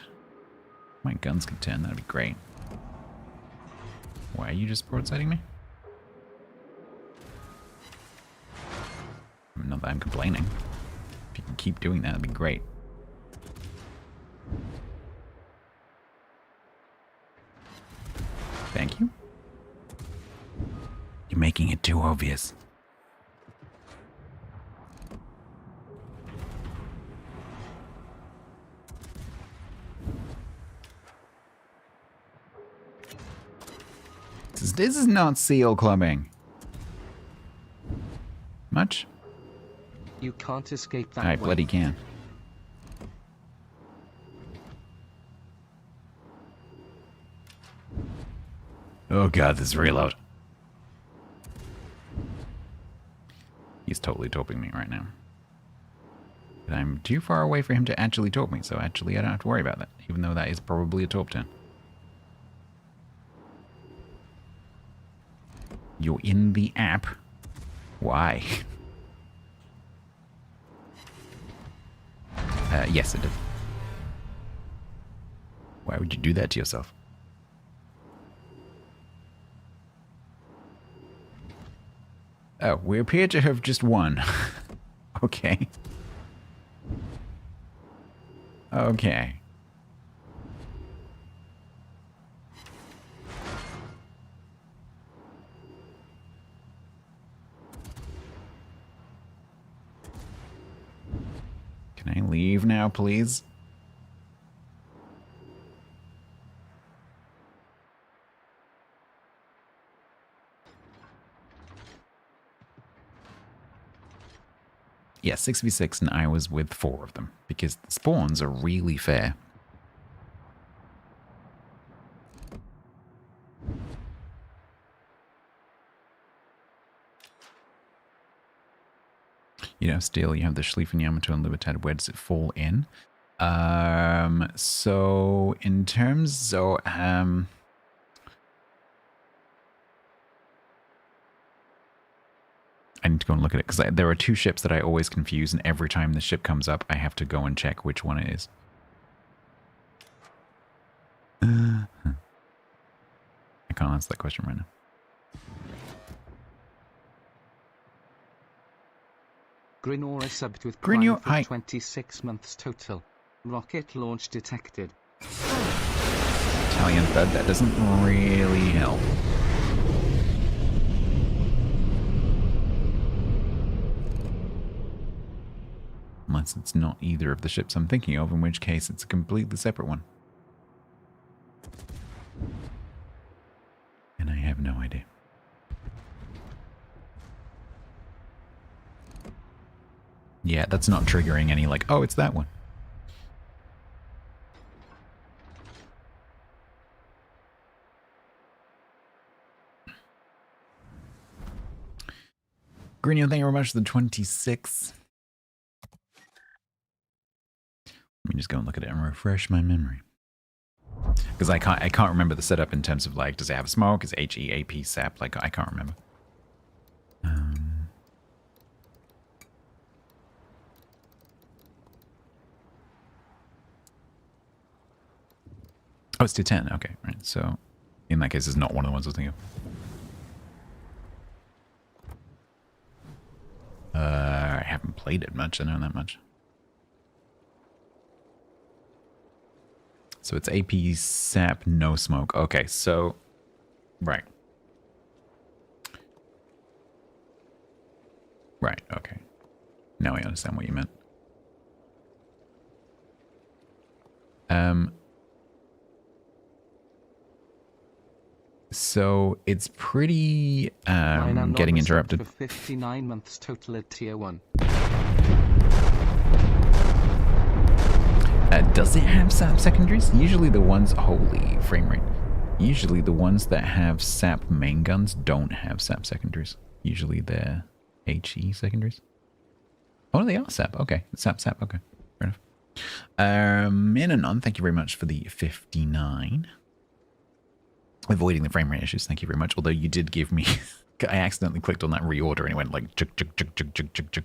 My guns could turn, that'd be great. Why are you just broadsiding me? Not that I'm complaining. If you can keep doing that, that'd be great. Thank you. You're making it too obvious. This is not seal clubbing. Much? You can't escape that I way. bloody can. Oh god, this reload. He's totally torping me right now. But I'm too far away for him to actually torp me, so actually I don't have to worry about that, even though that is probably a torp turn. You're in the app? Why? Yes, it did. Why would you do that to yourself? Oh, we appear to have just won. Okay. Okay. Can I leave now, please? Yeah, 6v6, and I was with 4 of them because the spawns are really fair. You know, still you have the Schlieffen Yamato and Libertad. Where does it fall in? So in terms of I need to go and look at it because there are 2 ships that I always confuse, and every time the ship comes up, I have to go and check which one it is. I can't answer that question right now. Grinor is subbed with Grinor, Prime hi. for 26 months total. Rocket launch detected. Italian thud, that doesn't really help. Unless it's not either of the ships I'm thinking of, in which case it's a completely separate one. And I have no idea. Yeah, that's not triggering any like, oh, it's that one. Greenio, thank you very much for the 26. Let me just go and look at it and refresh my memory. Because I can't remember the setup in terms of like, does it have smoke? Is it HE, AP, SAP? Like, I can't remember. Oh, it's to 10. Okay, right. So, in that case, it's not one of the ones I was thinking of. I haven't played it much. I don't know that much. So it's AP, SAP, no smoke. Okay, so... Right. Right, okay. Now I understand what you meant. So it's pretty getting interrupted. For 59 months total at tier 1. Does it have SAP secondaries? Usually the ones... Holy frame rate. Usually the ones that have SAP main guns don't have SAP secondaries. Usually they're HE secondaries. Oh, they are SAP. Okay. SAP, okay. Fair enough. In and on, thank you very much for the 59. Avoiding the frame rate issues, thank you very much. Although you did give me... I accidentally clicked on that reorder and it went like... Chuk, chuk, chuk, chuk, chuk, chuk, chuk.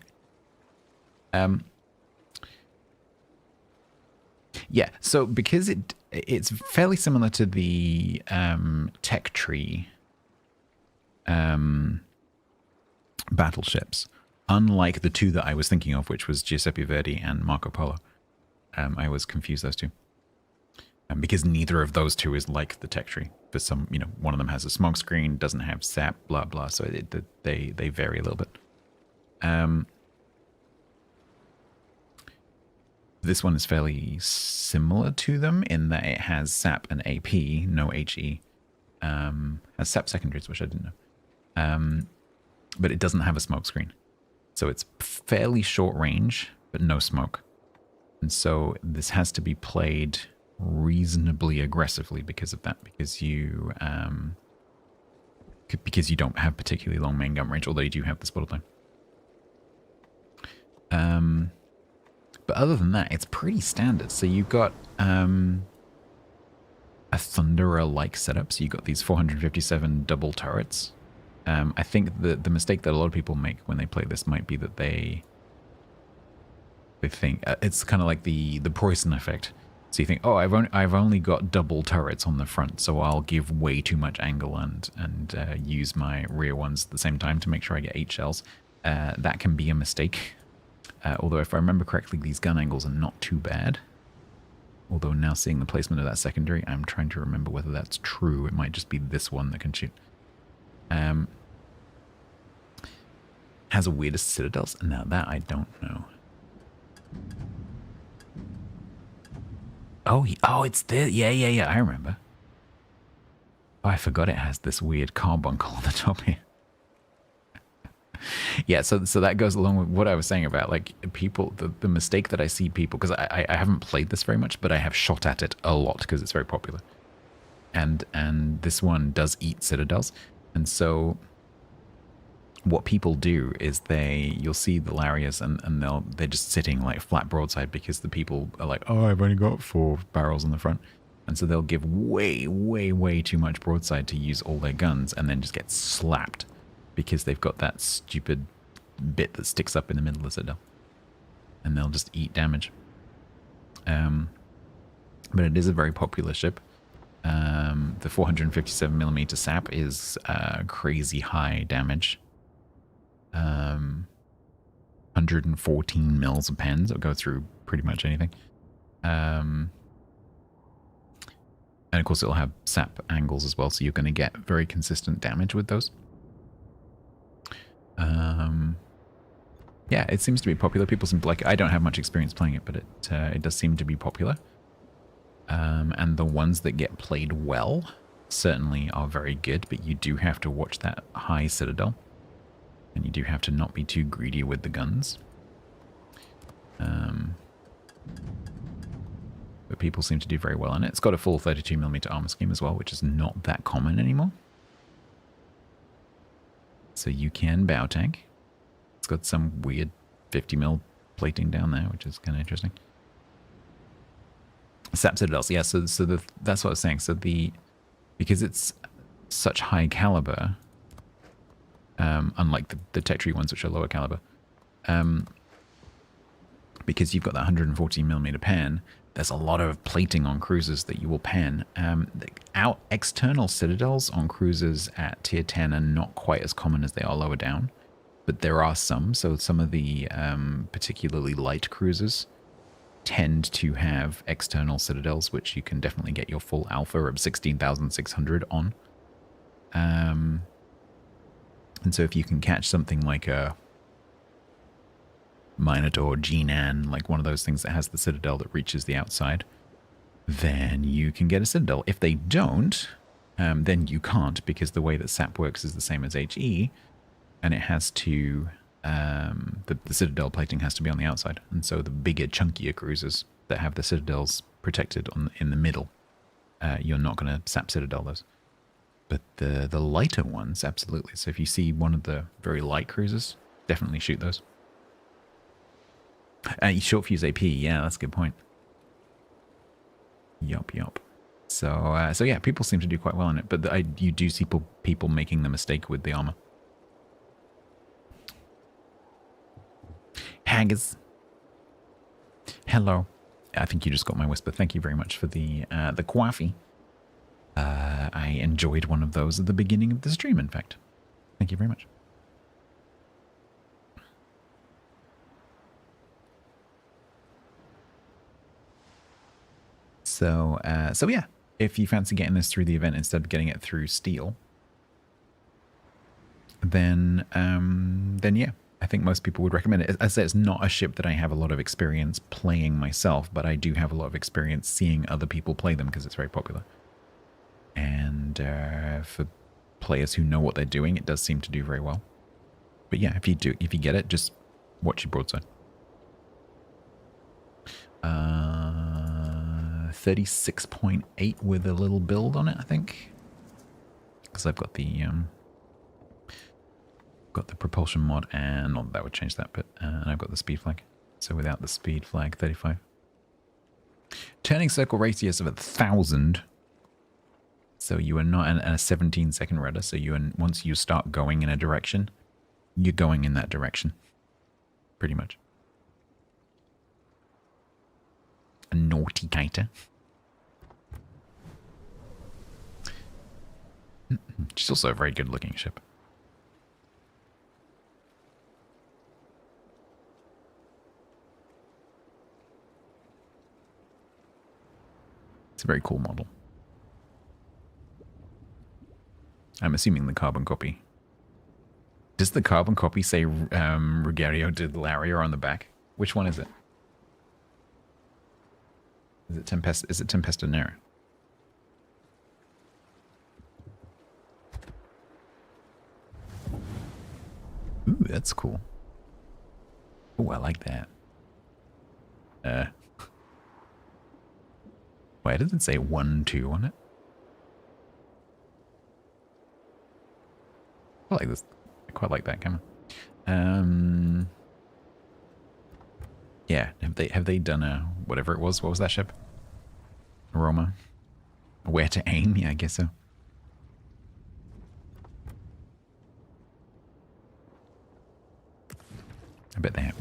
Yeah, so because it's fairly similar to the tech tree battleships, unlike the 2 that I was thinking of, which was Giuseppe Verdi and Marco Polo. I always confuse those 2. Because neither of those 2 is like the tech tree. For some, you know, one of them has a smoke screen, doesn't have SAP, blah, blah, so they vary a little bit. This one is fairly similar to them in that it has SAP and AP, no HE. Has SAP secondaries, which I didn't know. But it doesn't have a smoke screen. So it's fairly short range, but no smoke. And so this has to be played reasonably aggressively because of that. Because you don't have particularly long main gun range, although you do have the spotter time. But other than that, it's pretty standard. So you've got a Thunderer-like setup. So you've got these 457 double turrets. I think the mistake that a lot of people make when they play this might be that they think it's kind of like the Preußen effect. So you think, oh, I've only got double turrets on the front, so I'll give way too much angle and use my rear ones at the same time to make sure I get 8 shells. That can be a mistake. Although if I remember correctly, these gun angles are not too bad. Although now seeing the placement of that secondary, I'm trying to remember whether that's true. It might just be this one that can shoot. Has a weirdest citadels? Now that I don't know. Oh, it's this. Yeah, I remember. Oh, I forgot it has this weird carbuncle on the top here. Yeah, so that goes along with what I was saying about like people, the mistake that I see people, because I haven't played this very much, but I have shot at it a lot because it's very popular. And this one does eat citadels. And so what people do is you'll see the Larias and they're just sitting like flat broadside because the people are like, oh, I've only got 4 barrels on the front. And so they'll give way, way, way too much broadside to use all their guns and then just get slapped because they've got that stupid bit that sticks up in the middle of the citadel. And they'll just eat damage. But it is a very popular ship. The 457mm sap is crazy high damage. 114 mils of pens. It'll go through pretty much anything. And of course it'll have sap angles as well, so you're going to get very consistent damage with those. Yeah, it seems to be popular. People seem to like it. I don't have much experience playing it, but it does seem to be popular. And the ones that get played well certainly are very good, but you do have to watch that high citadel. And you do have to not be too greedy with the guns. But people seem to do very well on it. It's got a full 32mm armor scheme as well, which is not that common anymore. So you can bow tank. It's got some weird 50mm plating down there, which is kind of interesting. Sap citadels, yeah. So that's what I was saying. So because it's such high caliber, unlike the tech tree ones, which are lower caliber, because you've got that 114mm pen, there's a lot of plating on cruisers that you will pen. Our external citadels on cruisers at tier 10 are not quite as common as they are lower down, but there are some. So some of the particularly light cruisers tend to have external citadels, which you can definitely get your full alpha of 16,600 on. And so if you can catch something like a Minotaur, G-Nan, like one of those things that has the citadel that reaches the outside, then you can get a citadel. If they don't, then you can't, because the way that SAP works is the same as HE, and it has to, the citadel plating has to be on the outside. And so the bigger, chunkier cruisers that have the citadels protected in the middle, you're not going to SAP citadel those. But the lighter ones, absolutely. So if you see one of the very light cruisers, definitely shoot those. Short fuse AP, yeah, that's a good point. Yup. So yeah, people seem to do quite well in it, but you do see people making the mistake with the armor. Haggis. Hello. I think you just got my whisper. Thank you very much for the coffee. I enjoyed one of those at the beginning of the stream, in fact. Thank you very much. So yeah, if you fancy getting this through the event instead of getting it through Steel, then yeah, I think most people would recommend it. As I said, it's not a ship that I have a lot of experience playing myself, but I do have a lot of experience seeing other people play them because it's very popular. And for players who know what they're doing, it does seem to do very well. But yeah, if you get it, just watch your broadside. 36.8 with a little build on it, I think, because I've got the propulsion mod, and that would change that bit. And I've got the speed flag, so without the speed flag, 35. Turning circle radius of 1,000. So you are not a 17-second rudder. So once you start going in a direction, you're going in that direction, pretty much. A naughty kiter. She's also a very good-looking ship. It's a very cool model. I'm assuming the carbon copy. Does the carbon copy say Ruggiero did Laria on the back? Which one is it? Is it Tempesta Nera? Ooh. that's cool. Oh, I like that. Why does it say 1-2 on it? I like this. I quite like that camera. Yeah, have they done a whatever it was? What was that ship? Aroma. Where to aim? Yeah, I guess so. I bet they have.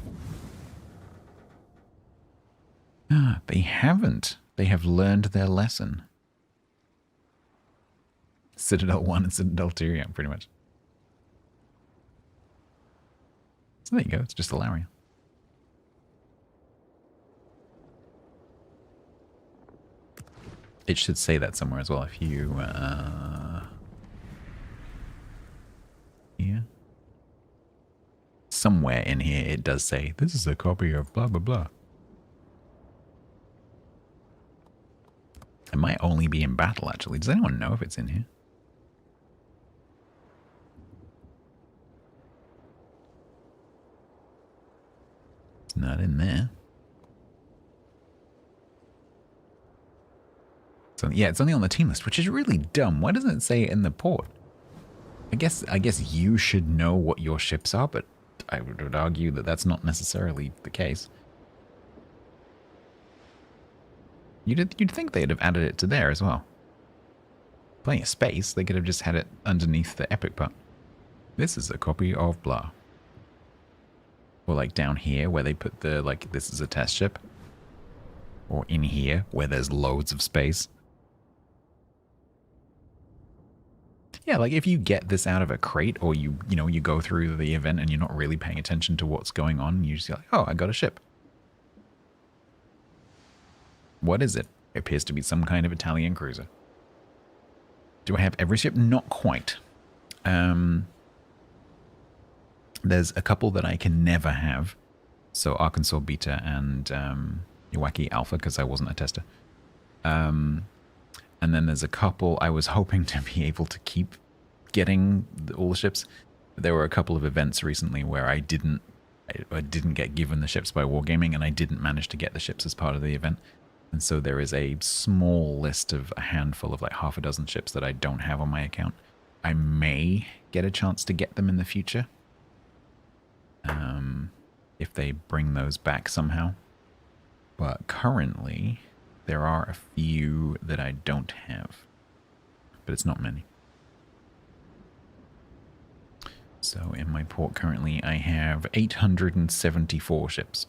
Ah, they haven't. They have learned their lesson. Citadel 1 and Citadel 2, yeah, pretty much. So there you go, it's just Alaria. It should say that somewhere as well if you, here. Somewhere in here it does say, this is a copy of blah, blah, blah. It might only be in battle, actually. Does anyone know if it's in here? It's not in there. So, yeah, it's only on the team list, which is really dumb. Why doesn't it say it in the port? I guess you should know what your ships are, but I would argue that that's not necessarily the case. You'd think they'd have added it to there as well. Plenty of space. They could have just had it underneath the epic part. This is a copy of blah. Or like down here where they put the, like, this is a test ship. Or in here where there's loads of space. Yeah, like if you get this out of a crate or you go through the event and you're not really paying attention to what's going on, you just like, oh, I got a ship. What is it? It appears to be some kind of Italian cruiser. Do I have every ship? Not quite. There's a couple that I can never have. So Arkansas Beta and Iwaki Alpha, because I wasn't a tester. And then there's a couple I was hoping to be able to keep getting all the ships. There were a couple of events recently where I didn't get given the ships by Wargaming, and I didn't manage to get the ships as part of the event. And so there is a small list of a handful of like half a dozen ships that I don't have on my account. I may get a chance to get them in the future. If they bring those back somehow. But currently, there are a few that I don't have. But it's not many. So in my port currently, I have 874 ships.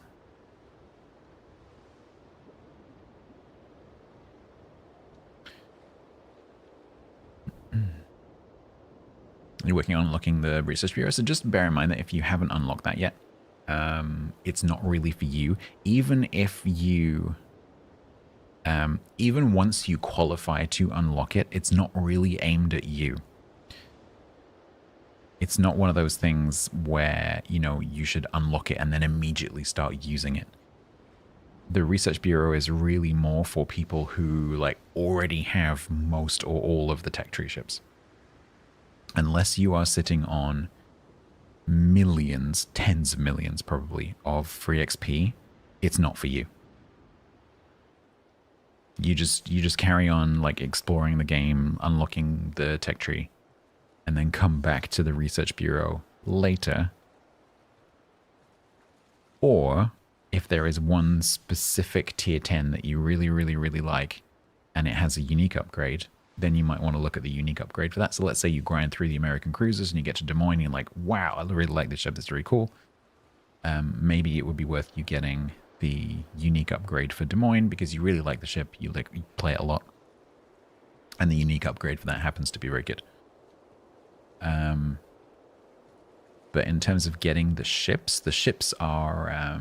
You're working on unlocking the Research Bureau, so just bear in mind that if you haven't unlocked that yet, it's not really for you. Even if you, even once you qualify to unlock it, it's not really aimed at you. It's not one of those things where, you should unlock it and then immediately start using it. The Research Bureau is really more for people who, like, already have most or all of the tech tree ships. Unless you are sitting on millions, tens of millions probably, of free XP, it's not for you. You just carry on like exploring the game, unlocking the tech tree, and then come back to the Research Bureau later. Or if there is one specific tier 10 that you really, really, really like, and it has a unique upgrade, then you might want to look at the unique upgrade for that. So let's say you grind through the American cruisers and you get to Des Moines and you're like, wow, I really like this ship, that's very cool. Maybe it would be worth you getting the unique upgrade for Des Moines because you really like the ship, you play it a lot. And the unique upgrade for that happens to be very good. But in terms of getting the ships are...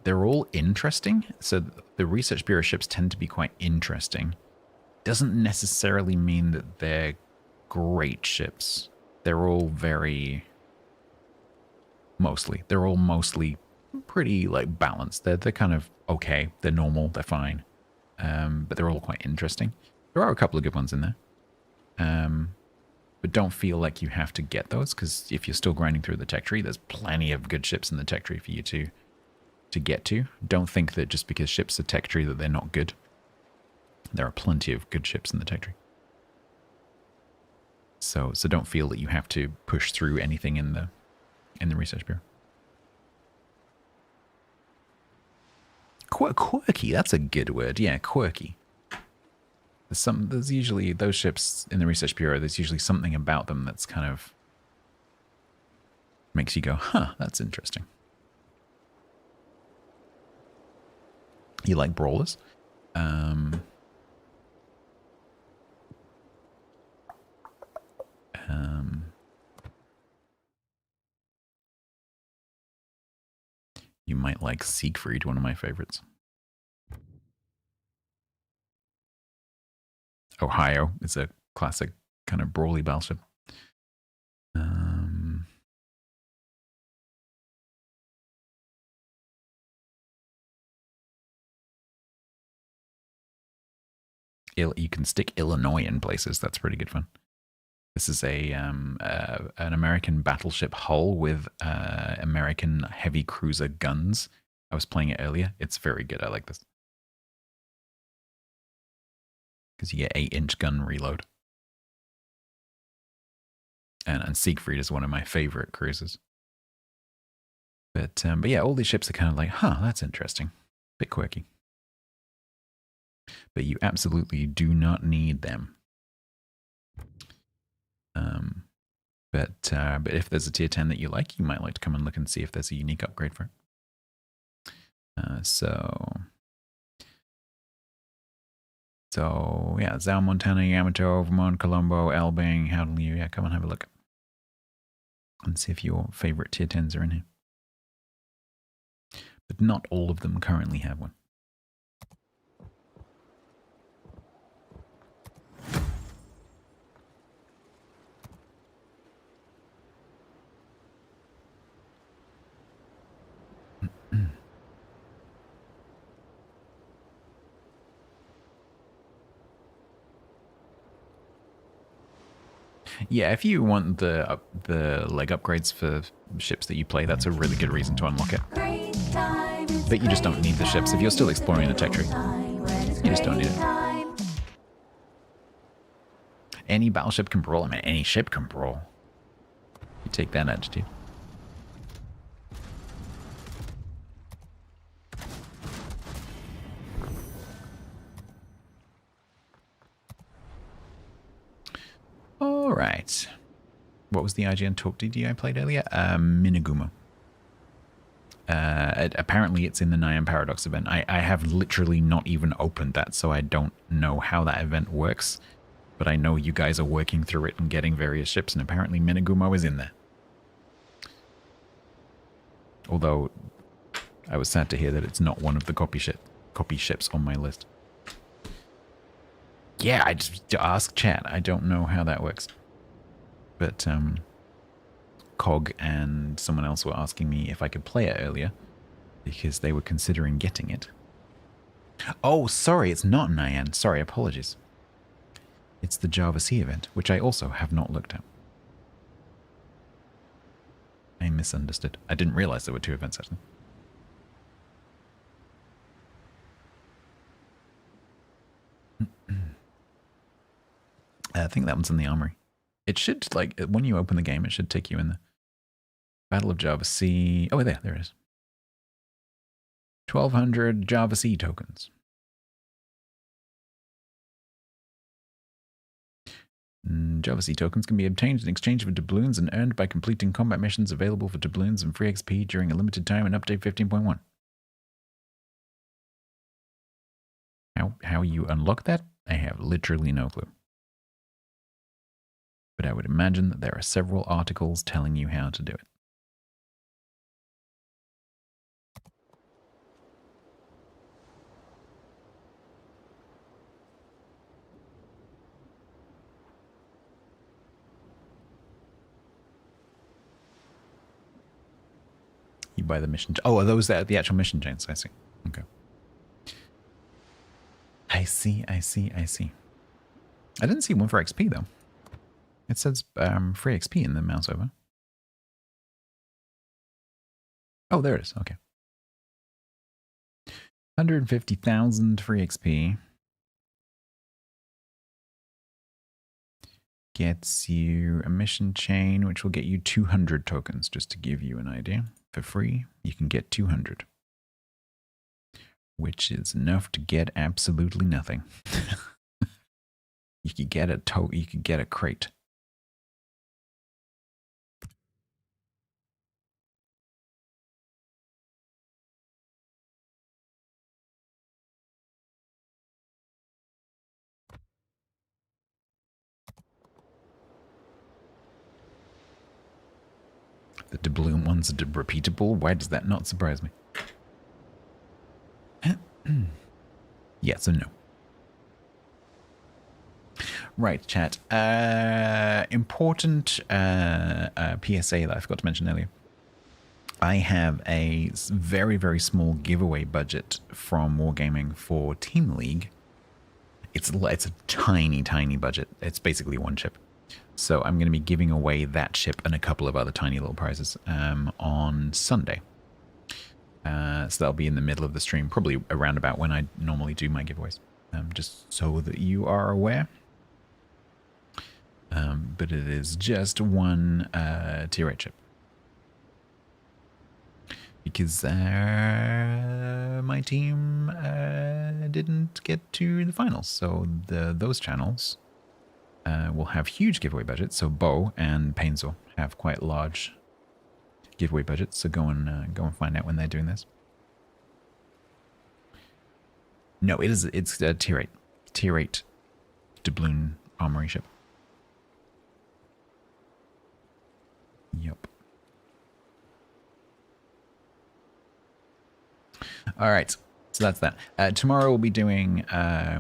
they're all interesting. So the Research Bureau ships tend to be quite interesting. Doesn't necessarily mean that they're great ships. They're all they're all mostly pretty like balanced. They're kind of okay. They're normal. They're fine. But they're all quite interesting. There are a couple of good ones in there. But don't feel like you have to get those, because if you're still grinding through the tech tree, there's plenty of good ships in the tech tree for you to get to. Don't think that just because ships are tech tree that they're not good. There are plenty of good ships in the tech tree. So don't feel that you have to push through anything in the research bureau. Quirky, that's a good word. Yeah, quirky. There's usually those ships in the research bureau, there's usually something about them that's kind of makes you go, huh, that's interesting. You like brawlers? You might like Siegfried, one of my favorites. Ohio is a classic kind of brawly battleship. You can stick Illinois in places. That's pretty good fun. This is an American battleship hull with American heavy cruiser guns. I was playing it earlier. It's very good. I like this. Because you get 8-inch gun reload. And Siegfried is one of my favorite cruisers. But yeah, all these ships are kind of like, huh, that's interesting. Bit quirky. But you absolutely do not need them. But if there's a tier 10 that you like, you might like to come and look and see if there's a unique upgrade for it. So yeah, Zao, Montana, Yamato, Vermont, Colombo, Elbing, Howdleyu. Yeah, come and have a look. And see if your favorite tier 10s are in here. But not all of them currently have one. Yeah, if you want the leg upgrades for ships that you play, that's a really good reason to unlock it. But you just don't need the ships. If you're still exploring the tech tree, you just don't need it. Any battleship can brawl. I mean, any ship can brawl. You take that attitude. All right. What was the IGN Talk DD I played earlier? Minigumo. Apparently it's in the Nyan Paradox event. I have literally not even opened that, so I don't know how that event works. But I know you guys are working through it and getting various ships, and apparently Minigumo is in there. Although, I was sad to hear that it's not one of the copy ships on my list. Yeah, I just ask chat. I don't know how that works. But Cog and someone else were asking me if I could play it earlier because they were considering getting it. Oh, sorry, it's not Nyan. Sorry, apologies. It's the Java C event, which I also have not looked at. I misunderstood. I didn't realize there were 2 events actually. I think that one's in the armory. It should, like, when you open the game, it should take you in the Battle of Java C. Oh, there it is. 1,200 Java C tokens. Java C tokens can be obtained in exchange for doubloons and earned by completing combat missions available for doubloons and free XP during a limited time in update 15.1. How you unlock that? I have literally no clue. But I would imagine that there are several articles telling you how to do it. You buy the mission. Oh, are those the actual mission chains? I see. Okay. I see. I didn't see one for XP though. It says free XP in the mouse over. Oh, there it is. Okay. 150,000 free XP. Gets you a mission chain, which will get you 200 tokens, just to give you an idea. For free, you can get 200. Which is enough to get absolutely nothing. You could get a crate. The doubloon ones are repeatable. Why does that not surprise me? Yes or no? Right, chat. Important PSA that I forgot to mention earlier. I have a very, very small giveaway budget from Wargaming for Team League. It's a tiny, tiny budget. It's basically one chip. So I'm going to be giving away that chip and a couple of other tiny little prizes on Sunday. So that'll be in the middle of the stream, probably around about when I normally do my giveaways, just so that you are aware. But it is just one tier 8 chip. Because my team didn't get to the finals. So those channels will have huge giveaway budgets. So Bo and Painsaw have quite large giveaway budgets. So go and find out when they're doing this. No, it's tier 8. Tier 8 doubloon armory ship. Yep. All right, so that's that. Tomorrow we'll be doing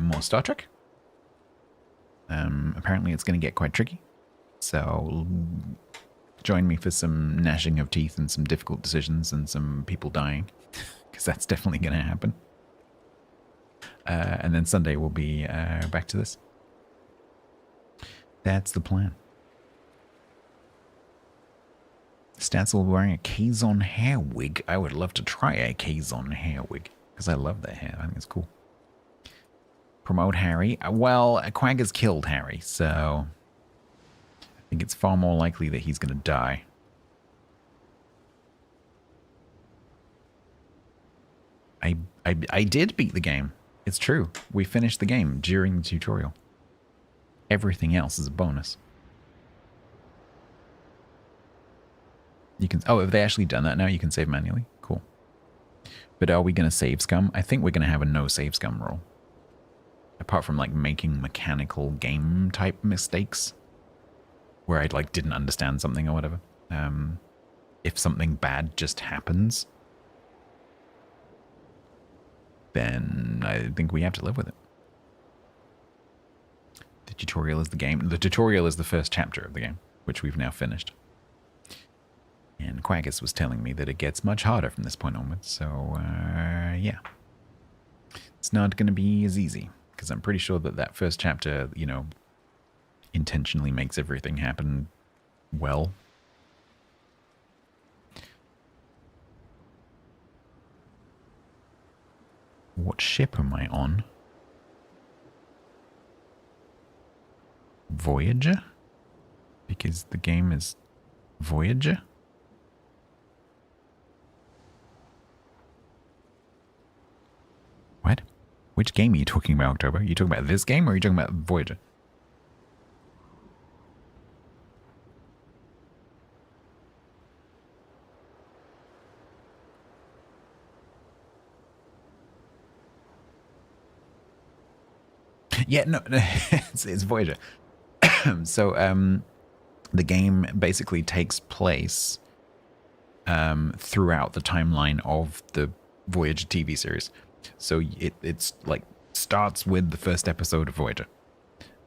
more Star Trek. Apparently it's going to get quite tricky. So join me for some gnashing of teeth and some difficult decisions and some people dying. Because that's definitely going to happen. And then Sunday we'll be back to this. That's the plan. Stats all wearing a Kazon hair wig. I would love to try a Kazon hair wig. Because I love their hair. I think it's cool. Promote Harry. Well, Quag has killed Harry, so I think it's far more likely that he's going to die. I did beat the game. It's true. We finished the game during the tutorial. Everything else is a bonus. You can. Oh, have they actually done that now? You can save manually? Cool. But are we going to save scum? I think we're going to have a no save scum rule. Apart from like making mechanical game type mistakes. Where I like didn't understand something or whatever. If something bad just happens. Then I think we have to live with it. The tutorial is the game. The tutorial is the first chapter of the game. Which we've now finished. And Quaggus was telling me that it gets much harder from this point onwards, so, yeah. It's not going to be as easy, because I'm pretty sure that that first chapter, you know, intentionally makes everything happen well. What ship am I on? Voyager? Because the game is Voyager? What? Which game are you talking about, October? Are you talking about this game or are you talking about Voyager? Yeah, no, it's Voyager. So, the game basically takes place throughout the timeline of the Voyager TV series. So it's like starts with the first episode of Voyager.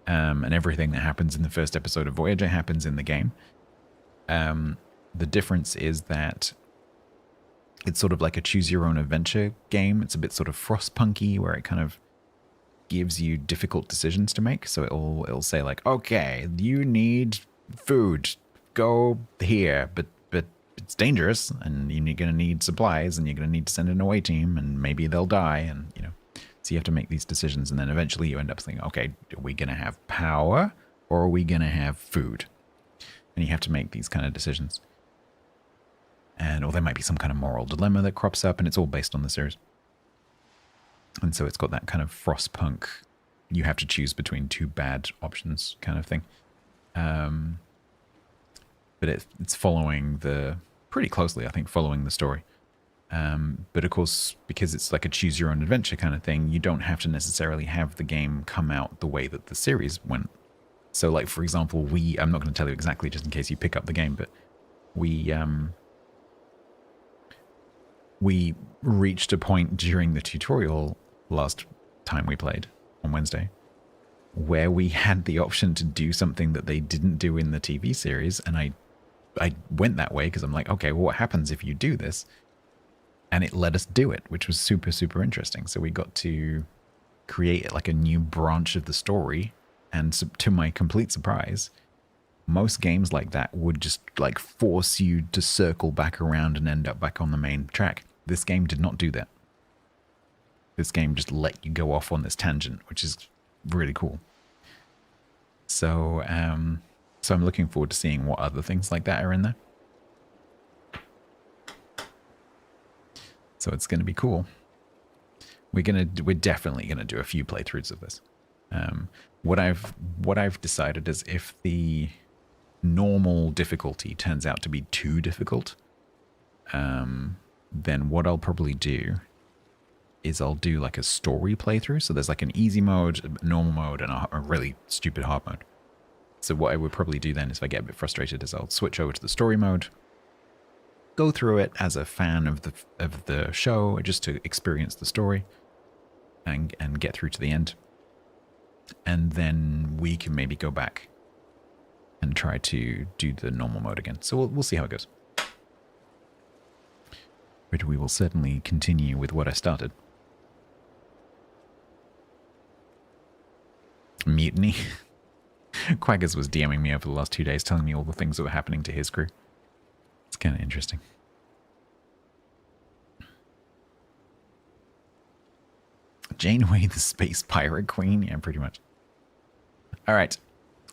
And everything that happens in the first episode of Voyager happens in the game. The difference is that it's sort of like a choose your own adventure game. It's a bit sort of Frostpunky where it kind of gives you difficult decisions to make. So it'll say like, okay, you need food, go here, but it's dangerous, and you're going to need supplies, and you're going to need to send an away team, and maybe they'll die, and so you have to make these decisions, and then eventually you end up thinking, okay, are we going to have power or are we going to have food? And you have to make these kind of decisions. Or there might be some kind of moral dilemma that crops up, and it's all based on the series. And so it's got that kind of Frostpunk, you have to choose between two bad options kind of thing. But it's following pretty closely, I think, following the story. But of course, because it's like a choose your own adventure kind of thing, you don't have to necessarily have the game come out the way that the series went. So like, for example, I'm not going to tell you exactly just in case you pick up the game, but we reached a point during the tutorial last time we played on Wednesday where we had the option to do something that they didn't do in the TV series, and I went that way because I'm like, okay, well, what happens if you do this? And it let us do it, which was super, super interesting. So we got to create like a new branch of the story, and to my complete surprise, most games like that would just like force you to circle back around and end up back on the main track. This game did not do that. This game just let you go off on this tangent, which is really cool. So, so I'm looking forward to seeing what other things like that are in there. So it's going to be cool. We're definitely gonna do a few playthroughs of this. What I've decided is if the normal difficulty turns out to be too difficult, then what I'll probably do is I'll do like a story playthrough. So there's like an easy mode, a normal mode, and a really stupid hard mode. So what I would probably do then, if I get a bit frustrated, is I'll switch over to the story mode, go through it as a fan of the show, just to experience the story and get through to the end. And then we can maybe go back and try to do the normal mode again. So we'll see how it goes. But we will certainly continue with what I started. Mutiny. Quaggers was DMing me over the last 2 days, telling me all the things that were happening to his crew. It's kind of interesting. Janeway, the space pirate queen? Yeah, pretty much. All right.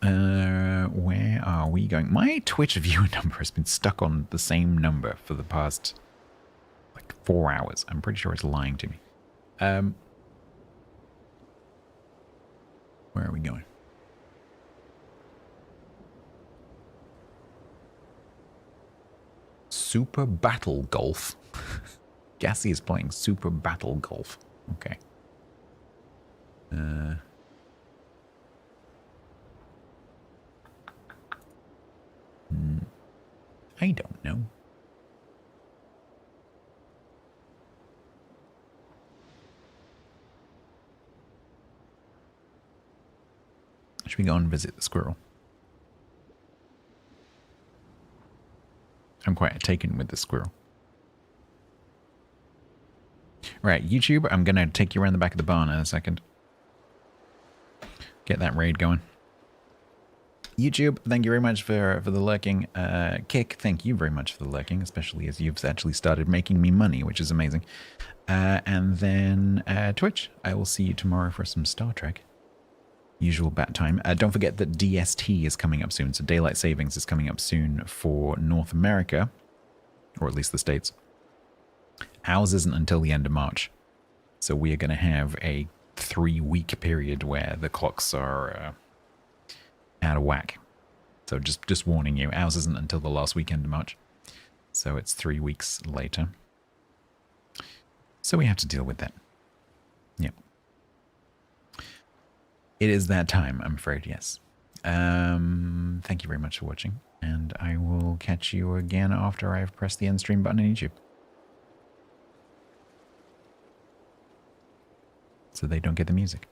Where are we going? My Twitch viewer number has been stuck on the same number for the past, like, 4 hours. I'm pretty sure it's lying to me. Where are we going? Super Battle Golf. Gassy is playing Super Battle Golf. Okay. I don't know. Should we go and visit the squirrel? I'm quite taken with the squirrel. Right, YouTube, I'm going to take you around the back of the barn in a second. Get that raid going. YouTube, thank you very much for the lurking. Kick, thank you very much for the lurking, especially as you've actually started making me money, which is amazing. And then Twitch, I will see you tomorrow for some Star Trek. Usual bat time. Don't forget that DST is coming up soon, so Daylight Savings is coming up soon for North America, or at least the States. Ours isn't until the end of March, so we are going to have a 3-week period where the clocks are out of whack. So just warning you, ours isn't until the last weekend of March, so it's 3 weeks later. So we have to deal with that. Yep. It is that time, I'm afraid, yes. Thank you very much for watching, and I will catch you again after I've pressed the end stream button on YouTube. So they don't get the music.